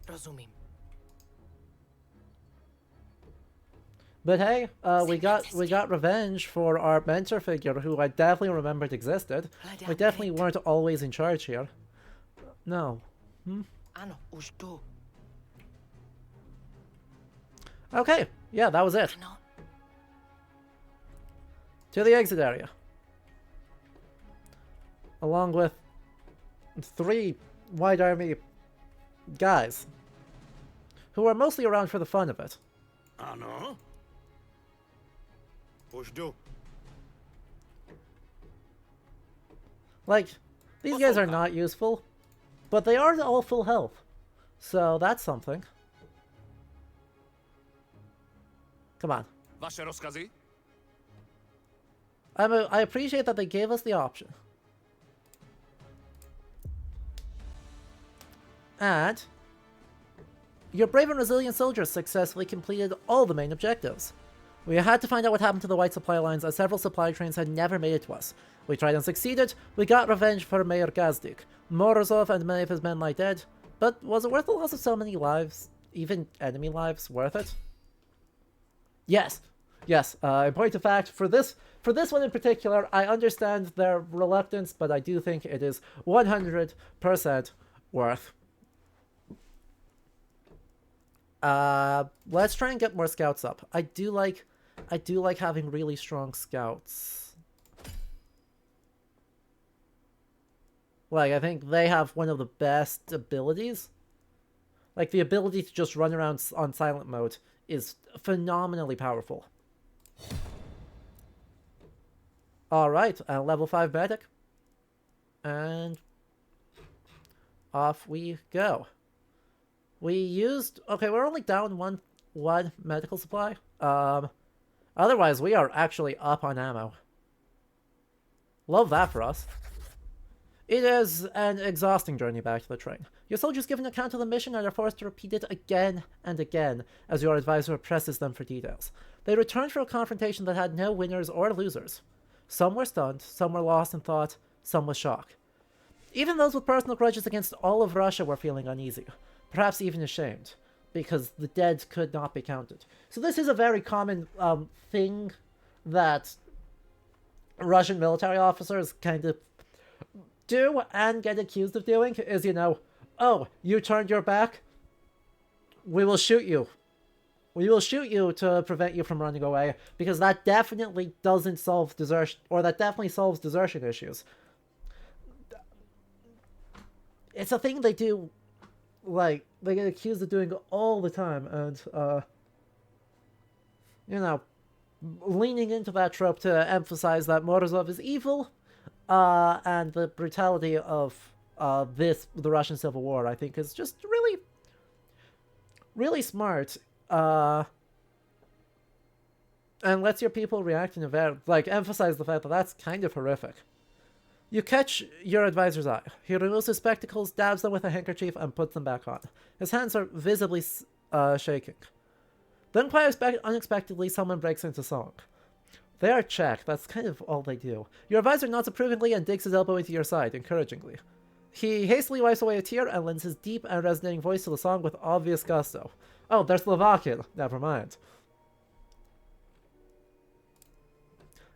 Rozumím. But hey, we got revenge for our mentor figure, who I definitely remembered existed. We definitely weren't always in charge here. No. Ano, už jdu. Okay, yeah, that was it. To the exit area. Along with 3 White Army guys, who are mostly around for the fun of it. Ano? Už jdu. Like, these guys are not useful, but they are all full health. So that's something. Come on. Vaše rozkazy? I appreciate that they gave us the option. And your brave and resilient soldiers successfully completed all the main objectives. We had to find out what happened to the white supply lines, as several supply trains had never made it to us. We tried and succeeded. We got revenge for Mayor Gazdik. Morozov and many of his men lie dead. But was it worth the loss of so many lives? Even enemy lives worth it? Yes. Yes. In point of fact, for this one in particular, I understand their reluctance, but I do think it is 100% worth. Let's try and get more scouts up. I do like having really strong scouts. Like, I think they have one of the best abilities. Like, the ability to just run around on silent mode is phenomenally powerful. Alright, level 5 medic. And off we go. We used... Okay, we're only down one medical supply. Otherwise, we are actually up on ammo. Love that for us. It is an exhausting journey back to the train. Your soldiers give an account of the mission and are forced to repeat it again and again as your advisor presses them for details. They returned for a confrontation that had no winners or losers. Some were stunned, some were lost in thought, some with shock. Even those with personal grudges against all of Russia were feeling uneasy, perhaps even ashamed, because the dead could not be counted. So this is a very common thing that Russian military officers kind of do and get accused of doing, is, you know, oh, you turned your back? We will shoot you. We will shoot you to prevent you from running away, because that definitely doesn't solve desertion, or that definitely solves desertion issues. It's a thing they do, like, they get accused of doing all the time, and, you know, leaning into that trope to emphasize that Morozov is evil, and the brutality of the Russian Civil War, I think, is just really, really smart. And lets your people react in a very, like, emphasize the fact that that's kind of horrific. You catch your advisor's eye. He removes his spectacles, dabs them with a handkerchief, and puts them back on. His hands are visibly shaking. Then quite unexpectedly, someone breaks into song. They are Czech, that's kind of all they do. Your advisor nods approvingly and digs his elbow into your side, encouragingly. He hastily wipes away a tear and lends his deep and resonating voice to the song with obvious gusto. Oh, they're Slovakian. Never mind.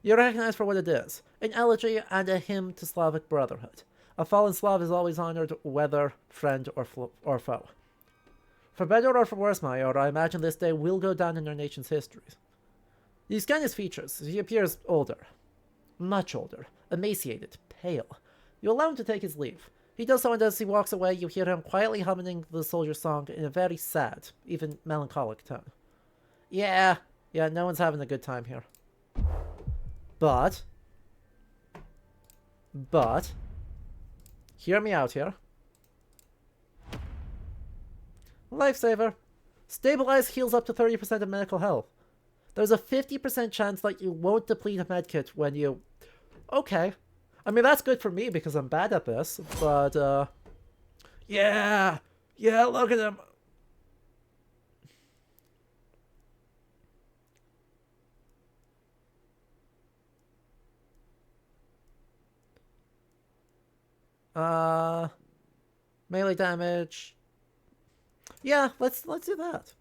You recognize for what it is. An elegy and a hymn to Slavic brotherhood. A fallen Slav is always honored, whether friend or foe. For better or for worse, Major, I imagine this day will go down in our nation's history. You scan his features. He appears older. Much older. Emaciated. Pale. You allow him to take his leave. He does so, and as he walks away, you hear him quietly humming the soldier's song in a very sad, even melancholic tone. Yeah, no one's having a good time here. But, hear me out here. Lifesaver. Stabilize heals up to 30% of medical health. There's a 50% chance that you won't deplete a medkit when you... Okay. I mean, that's good for me because I'm bad at this, but, yeah! Yeah, look at him! Melee damage. Yeah, let's do that.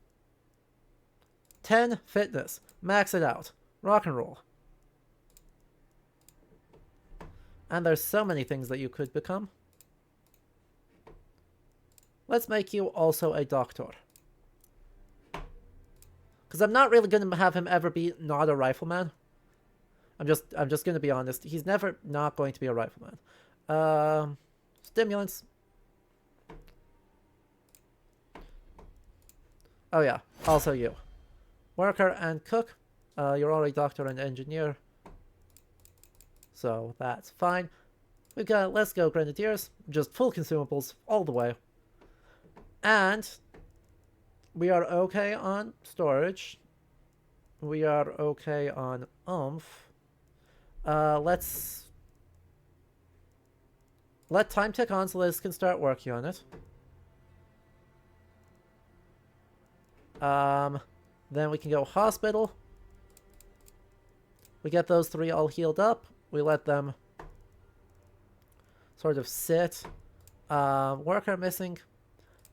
10 fitness. Max it out. Rock and roll. And there's so many things that you could become. Let's make you also a doctor. Because I'm not really going to have him ever be not a rifleman. I'm just going to be honest. He's never not going to be a rifleman. Stimulants. Oh yeah, also you. Worker and cook. You're already doctor and engineer. So that's fine. We've got Let's Go Grenadiers. Just full consumables all the way. And we are okay on storage. We are okay on oomph. Let's let time tick on so Liz can start working on it. Then we can go hospital. We get those 3 all healed up. We let them sort of sit. Worker missing.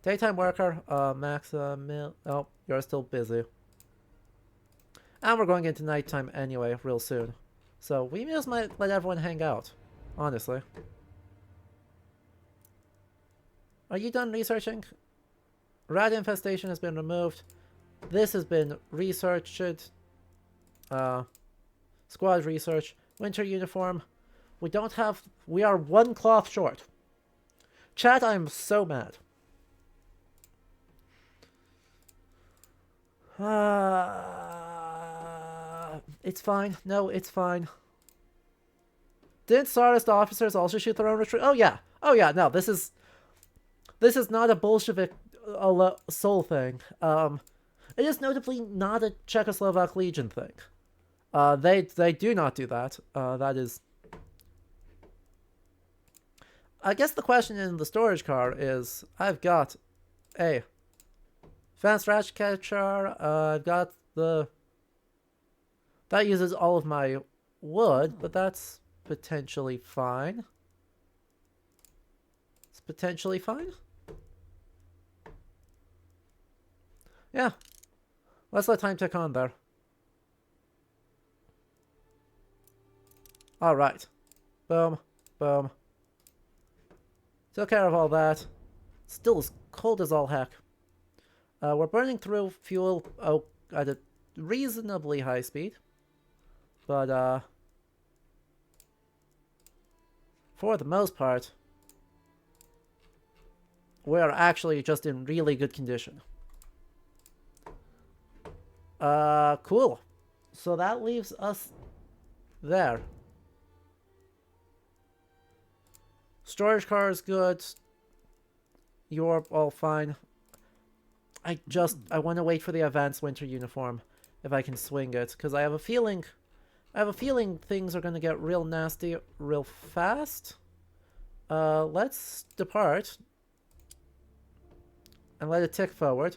Daytime worker. Max. Oh, you're still busy. And we're going into nighttime anyway, real soon. So we just might let everyone hang out. Honestly. Are you done researching? Rat infestation has been removed. This has been researched. Squad research. Winter uniform. We don't have... We are 1 cloth short. Chat, I am so mad. It's fine. No, it's fine. Didn't Tsarist officers also shoot their own retreat? Oh yeah. Oh yeah, no, this is not a Bolshevik soul thing. It is notably not a Czechoslovak Legion thing. They do not do that. That is... I guess the question in the storage car is, I've got a advanced rat catcher, I've got the... That uses all of my wood, but that's potentially fine. It's potentially fine? Yeah. Let's let time tick on there. Alright. Boom. Boom. Took care of all that. Still as cold as all heck. We're burning through fuel at a reasonably high speed. But, for the most part, we're actually just in really good condition. Cool. So that leaves us there. Storage car is good. You're all fine. I want to wait for the advanced winter uniform if I can swing it, because I have a feeling things are going to get real nasty real fast. Let's depart and let it tick forward.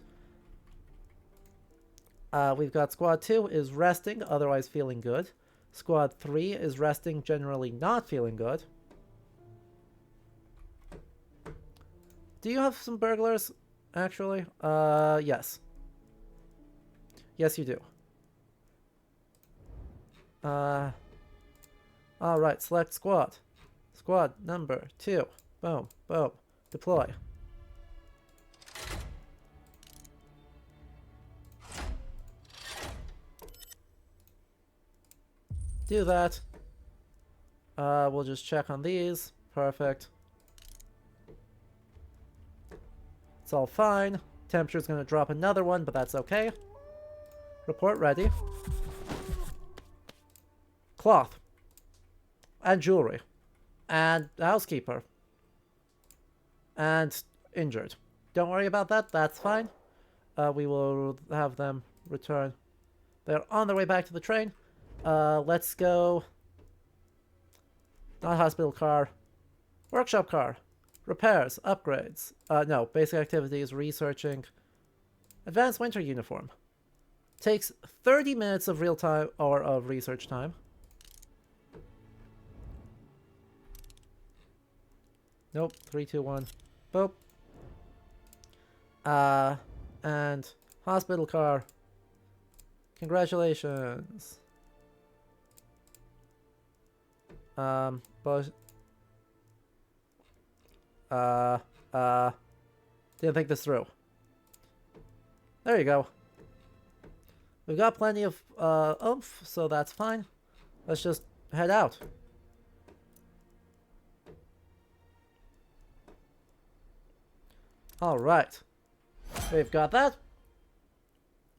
We've got Squad 2 is resting, otherwise feeling good. Squad 3 is resting, generally not feeling good. Do you have some burglars, actually? Yes. Yes, you do. Alright, select squad. Squad number 2. Boom, boom. Deploy. Do that. We'll just check on these. Perfect. It's all fine. Temperature's gonna drop another one, but that's okay. Report ready. Cloth. And jewelry. And housekeeper. And injured. Don't worry about that, that's fine. We will have them return. They're on their way back to the train. Let's go. Not hospital car. Workshop car. Repairs. Upgrades. No. Basic activities. Researching. Advanced winter uniform. Takes 30 minutes of real time or of research time. Nope. 3, 2, 1. Boop. And hospital car. Congratulations. But didn't think this through. There you go. We've got plenty of oomph, so that's fine. Let's just head out. All right. We've got that.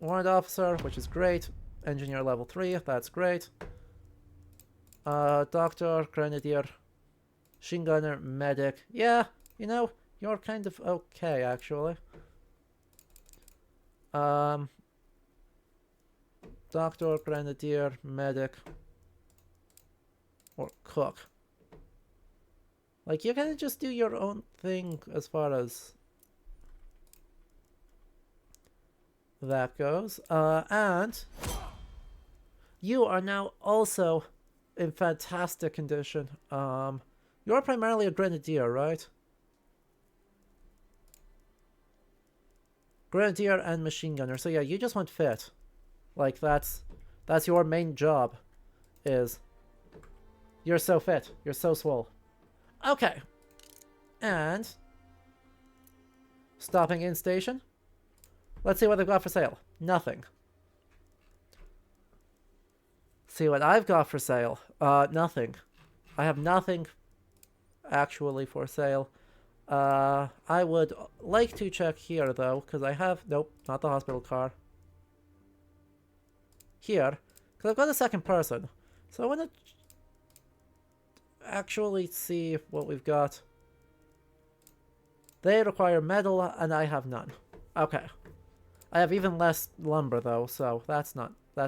Warrant officer, which is great. Engineer level 3, that's great. Doctor, grenadier, machine gunner, medic. Yeah, you know, you're kind of okay, actually. Doctor, grenadier, medic, or cook. Like, you can just do your own thing as far as that goes. And you are now also in fantastic condition. You're primarily a grenadier, right? Grenadier and machine gunner. So yeah, you just want fit. Like, that's your main job, is you're so fit. You're so swole. Okay. And stopping in station. Let's see what they've got for sale. Nothing. See what I've got for sale. Nothing. I have nothing actually for sale. I would like to check here, though, because I have... Nope, not the hospital car. Here, because I've got a second person. So I want to actually see what we've got. They require metal, and I have none. Okay. I have even less lumber, though, so that's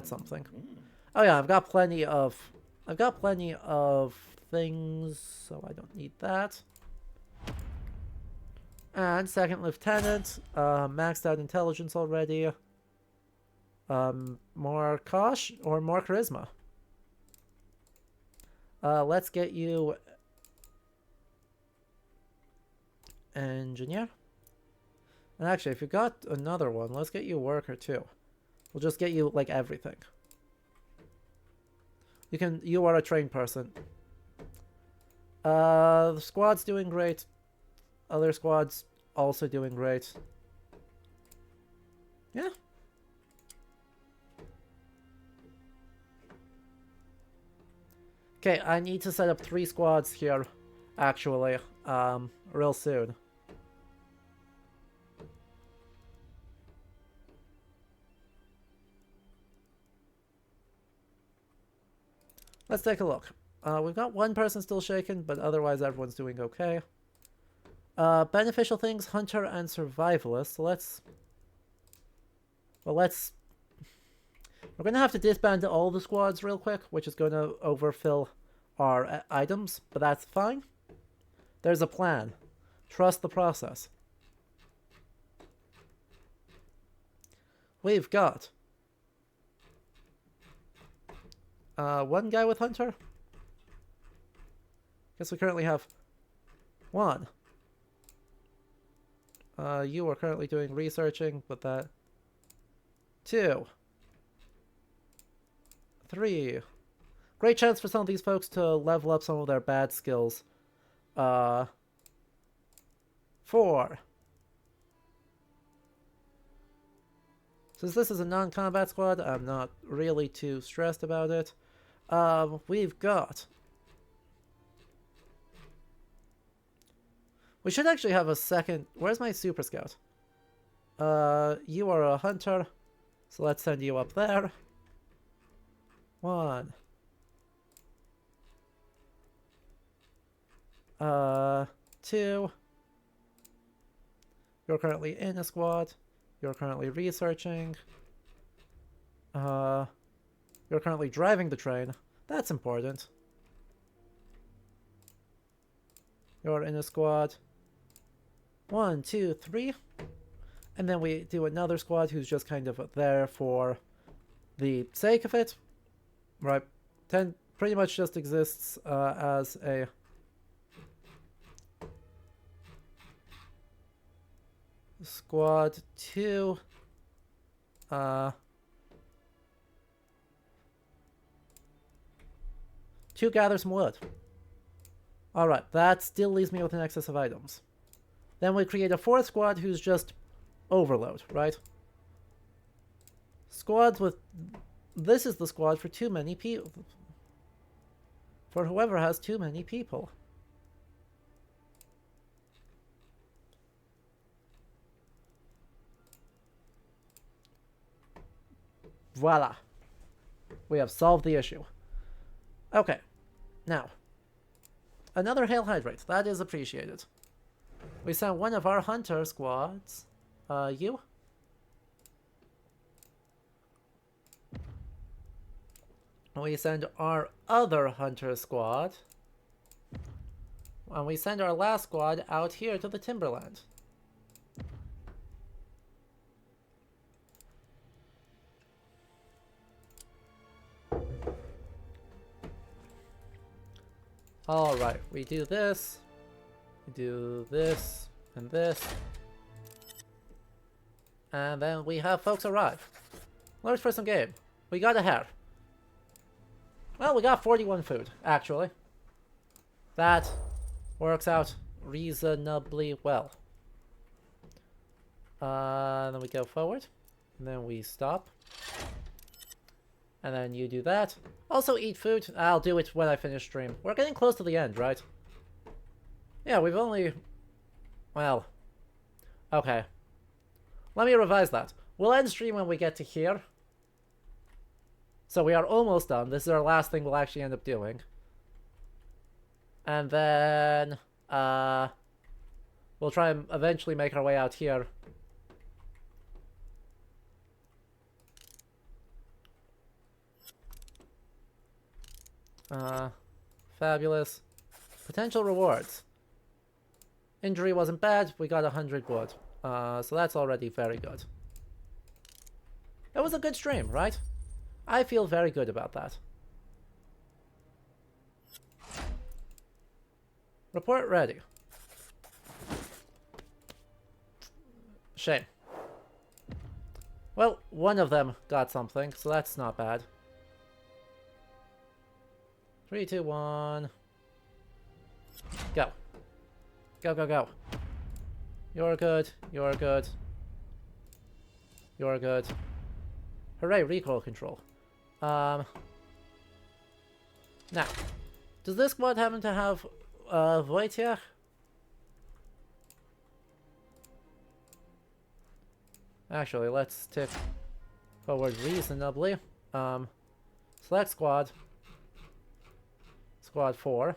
something. Oh yeah, I've got plenty of things, so I don't need that. And second lieutenant, maxed out intelligence already. More caution or more charisma. Let's get you engineer. And actually, if you got another one, let's get you worker too. We'll just get you like everything. You are a trained person. The squad's doing great. Other squads also doing great. Yeah. Okay, I need to set up 3 squads here, actually, real soon. Let's take a look. We've got one person still shaken, but otherwise everyone's doing okay. Beneficial things, hunter and survivalist. So we're gonna have to disband all the squads real quick, which is gonna overfill our items, but that's fine. There's a plan. Trust the process. We've got one guy with hunter. Guess we currently have 1. You are currently doing researching, but that... 2. 3. Great chance for some of these folks to level up some of their bad skills. 4. Since this is a non-combat squad, I'm not really too stressed about it. We've got... We should actually have a second... Where's my super scout? You are a hunter, so let's send you up there. 1. 2. You're currently in a squad. You're currently researching. You're currently driving the train. That's important. You're in a squad. 1, 2, 3. And then we do another squad who's just kind of there for the sake of it. Right. 10 pretty much just exists as a... Squad 2. To gather some wood. Alright, that still leaves me with an excess of items. Then we create a 4th squad who's just overload, right? Squads with... This is the squad for too many people. For whoever has too many people. Voila. We have solved the issue. Okay. Now. Another Hail Hydrate. That is appreciated. We sent one of our hunter squads. You? We send our other hunter squad. And we send our last squad out here to the Timberland. Alright, we do this. We do this and this. And then we have folks arrive. Looks for some game. We got a hare. Well, we got 41 food, actually. That works out reasonably well. Then we go forward. And then we stop. And then you do that. Also eat food. I'll do it when I finish stream. We're getting close to the end, right? Yeah, we've only... Well... Okay. Let me revise that. We'll end stream when we get to here. So we are almost done. This is our last thing we'll actually end up doing. And then... we'll try and eventually make our way out here. Fabulous. Potential rewards. Injury wasn't bad. We got 100 wood. So that's already very good. It was a good stream, right? I feel very good about that. Report ready. Shame. Well, one of them got something, so that's not bad. 3, 2, 1. Go. Go, go, go. You're good. You're good. You're good. Hooray, recoil control. Now, does this squad happen to have Wojciech? Actually, let's tick forward reasonably. Select squad. Squad 4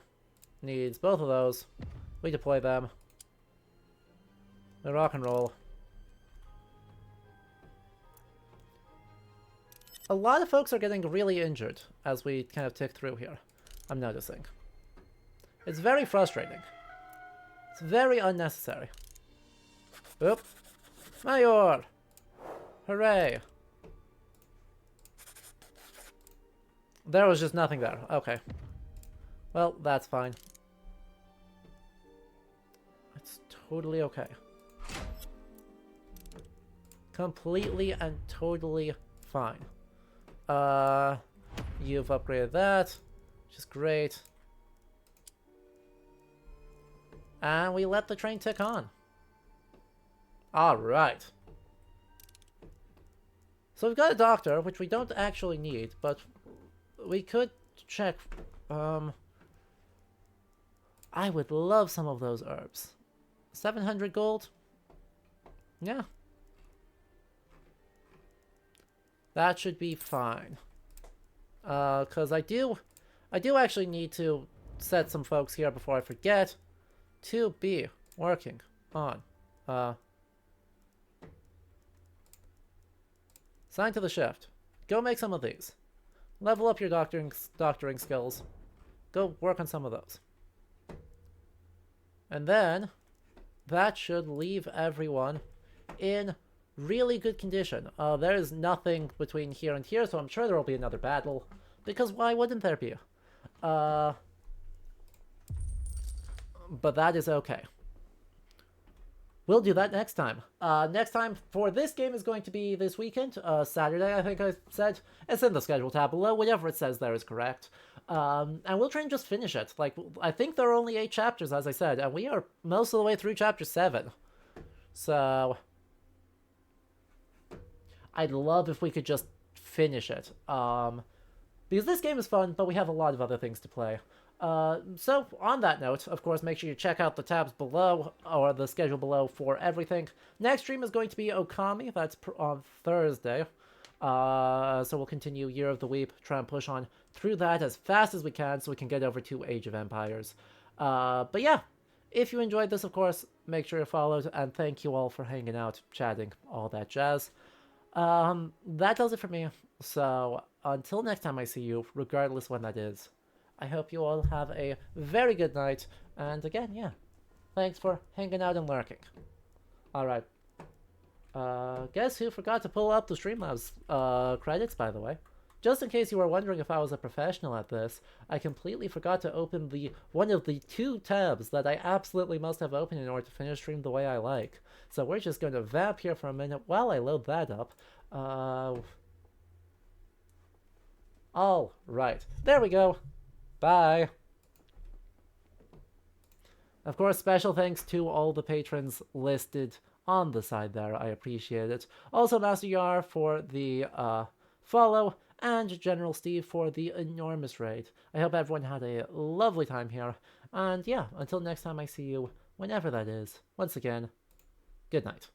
needs both of those. We deploy them. We rock and roll. A lot of folks are getting really injured as we kind of tick through here. I'm noticing. It's very frustrating. It's very unnecessary. Oop. Mayor! Hooray! There was just nothing there. Okay. Well, that's fine. It's totally okay. Completely and totally fine. You've upgraded that, which is great. And we let the train tick on. Alright. So we've got a doctor, which we don't actually need, but we could check. I would love some of those herbs. 700 gold? Yeah. That should be fine. Because I do actually need to set some folks here before I forget to be working on. Sign to the shift. Go make some of these. Level up your doctoring skills. Go work on some of those. And then, that should leave everyone in really good condition. There is nothing between here and here, so I'm sure there will be another battle. Because why wouldn't there be? But that is okay. We'll do that next time. Next time for this game is going to be this weekend. Saturday, I think I said. It's in the schedule tab below. Whatever it says there is correct. And we'll try and just finish it. Like, I think there are only 8 chapters, as I said. And we are most of the way through chapter 7. So I'd love if we could just finish it. Because this game is fun, but we have a lot of other things to play. So, on that note, of course, make sure you check out the tabs below, or the schedule below for everything. Next stream is going to be Okami, that's on Thursday. So we'll continue Year of the Weep, try and push on through that as fast as we can so we can get over to Age of Empires. But yeah, if you enjoyed this, of course, make sure you followed, and thank you all for hanging out, chatting, all that jazz. That does it for me. So until next time I see you, regardless when that is, I hope you all have a very good night. And again, yeah, thanks for hanging out and lurking. Alright. Guess who forgot to pull up the Streamlabs credits, by the way? Just in case you were wondering if I was a professional at this, I completely forgot to open one of the 2 tabs that I absolutely must have open in order to finish stream the way I like. So we're just going to vamp here for a minute while I load that up. All right, there we go. Bye. Of course, special thanks to all the patrons listed on the side there. I appreciate it. Also, Master Yar for the follow, and General Steve for the enormous raid. I hope everyone had a lovely time here. And yeah, until next time I see you, whenever that is, once again, good night.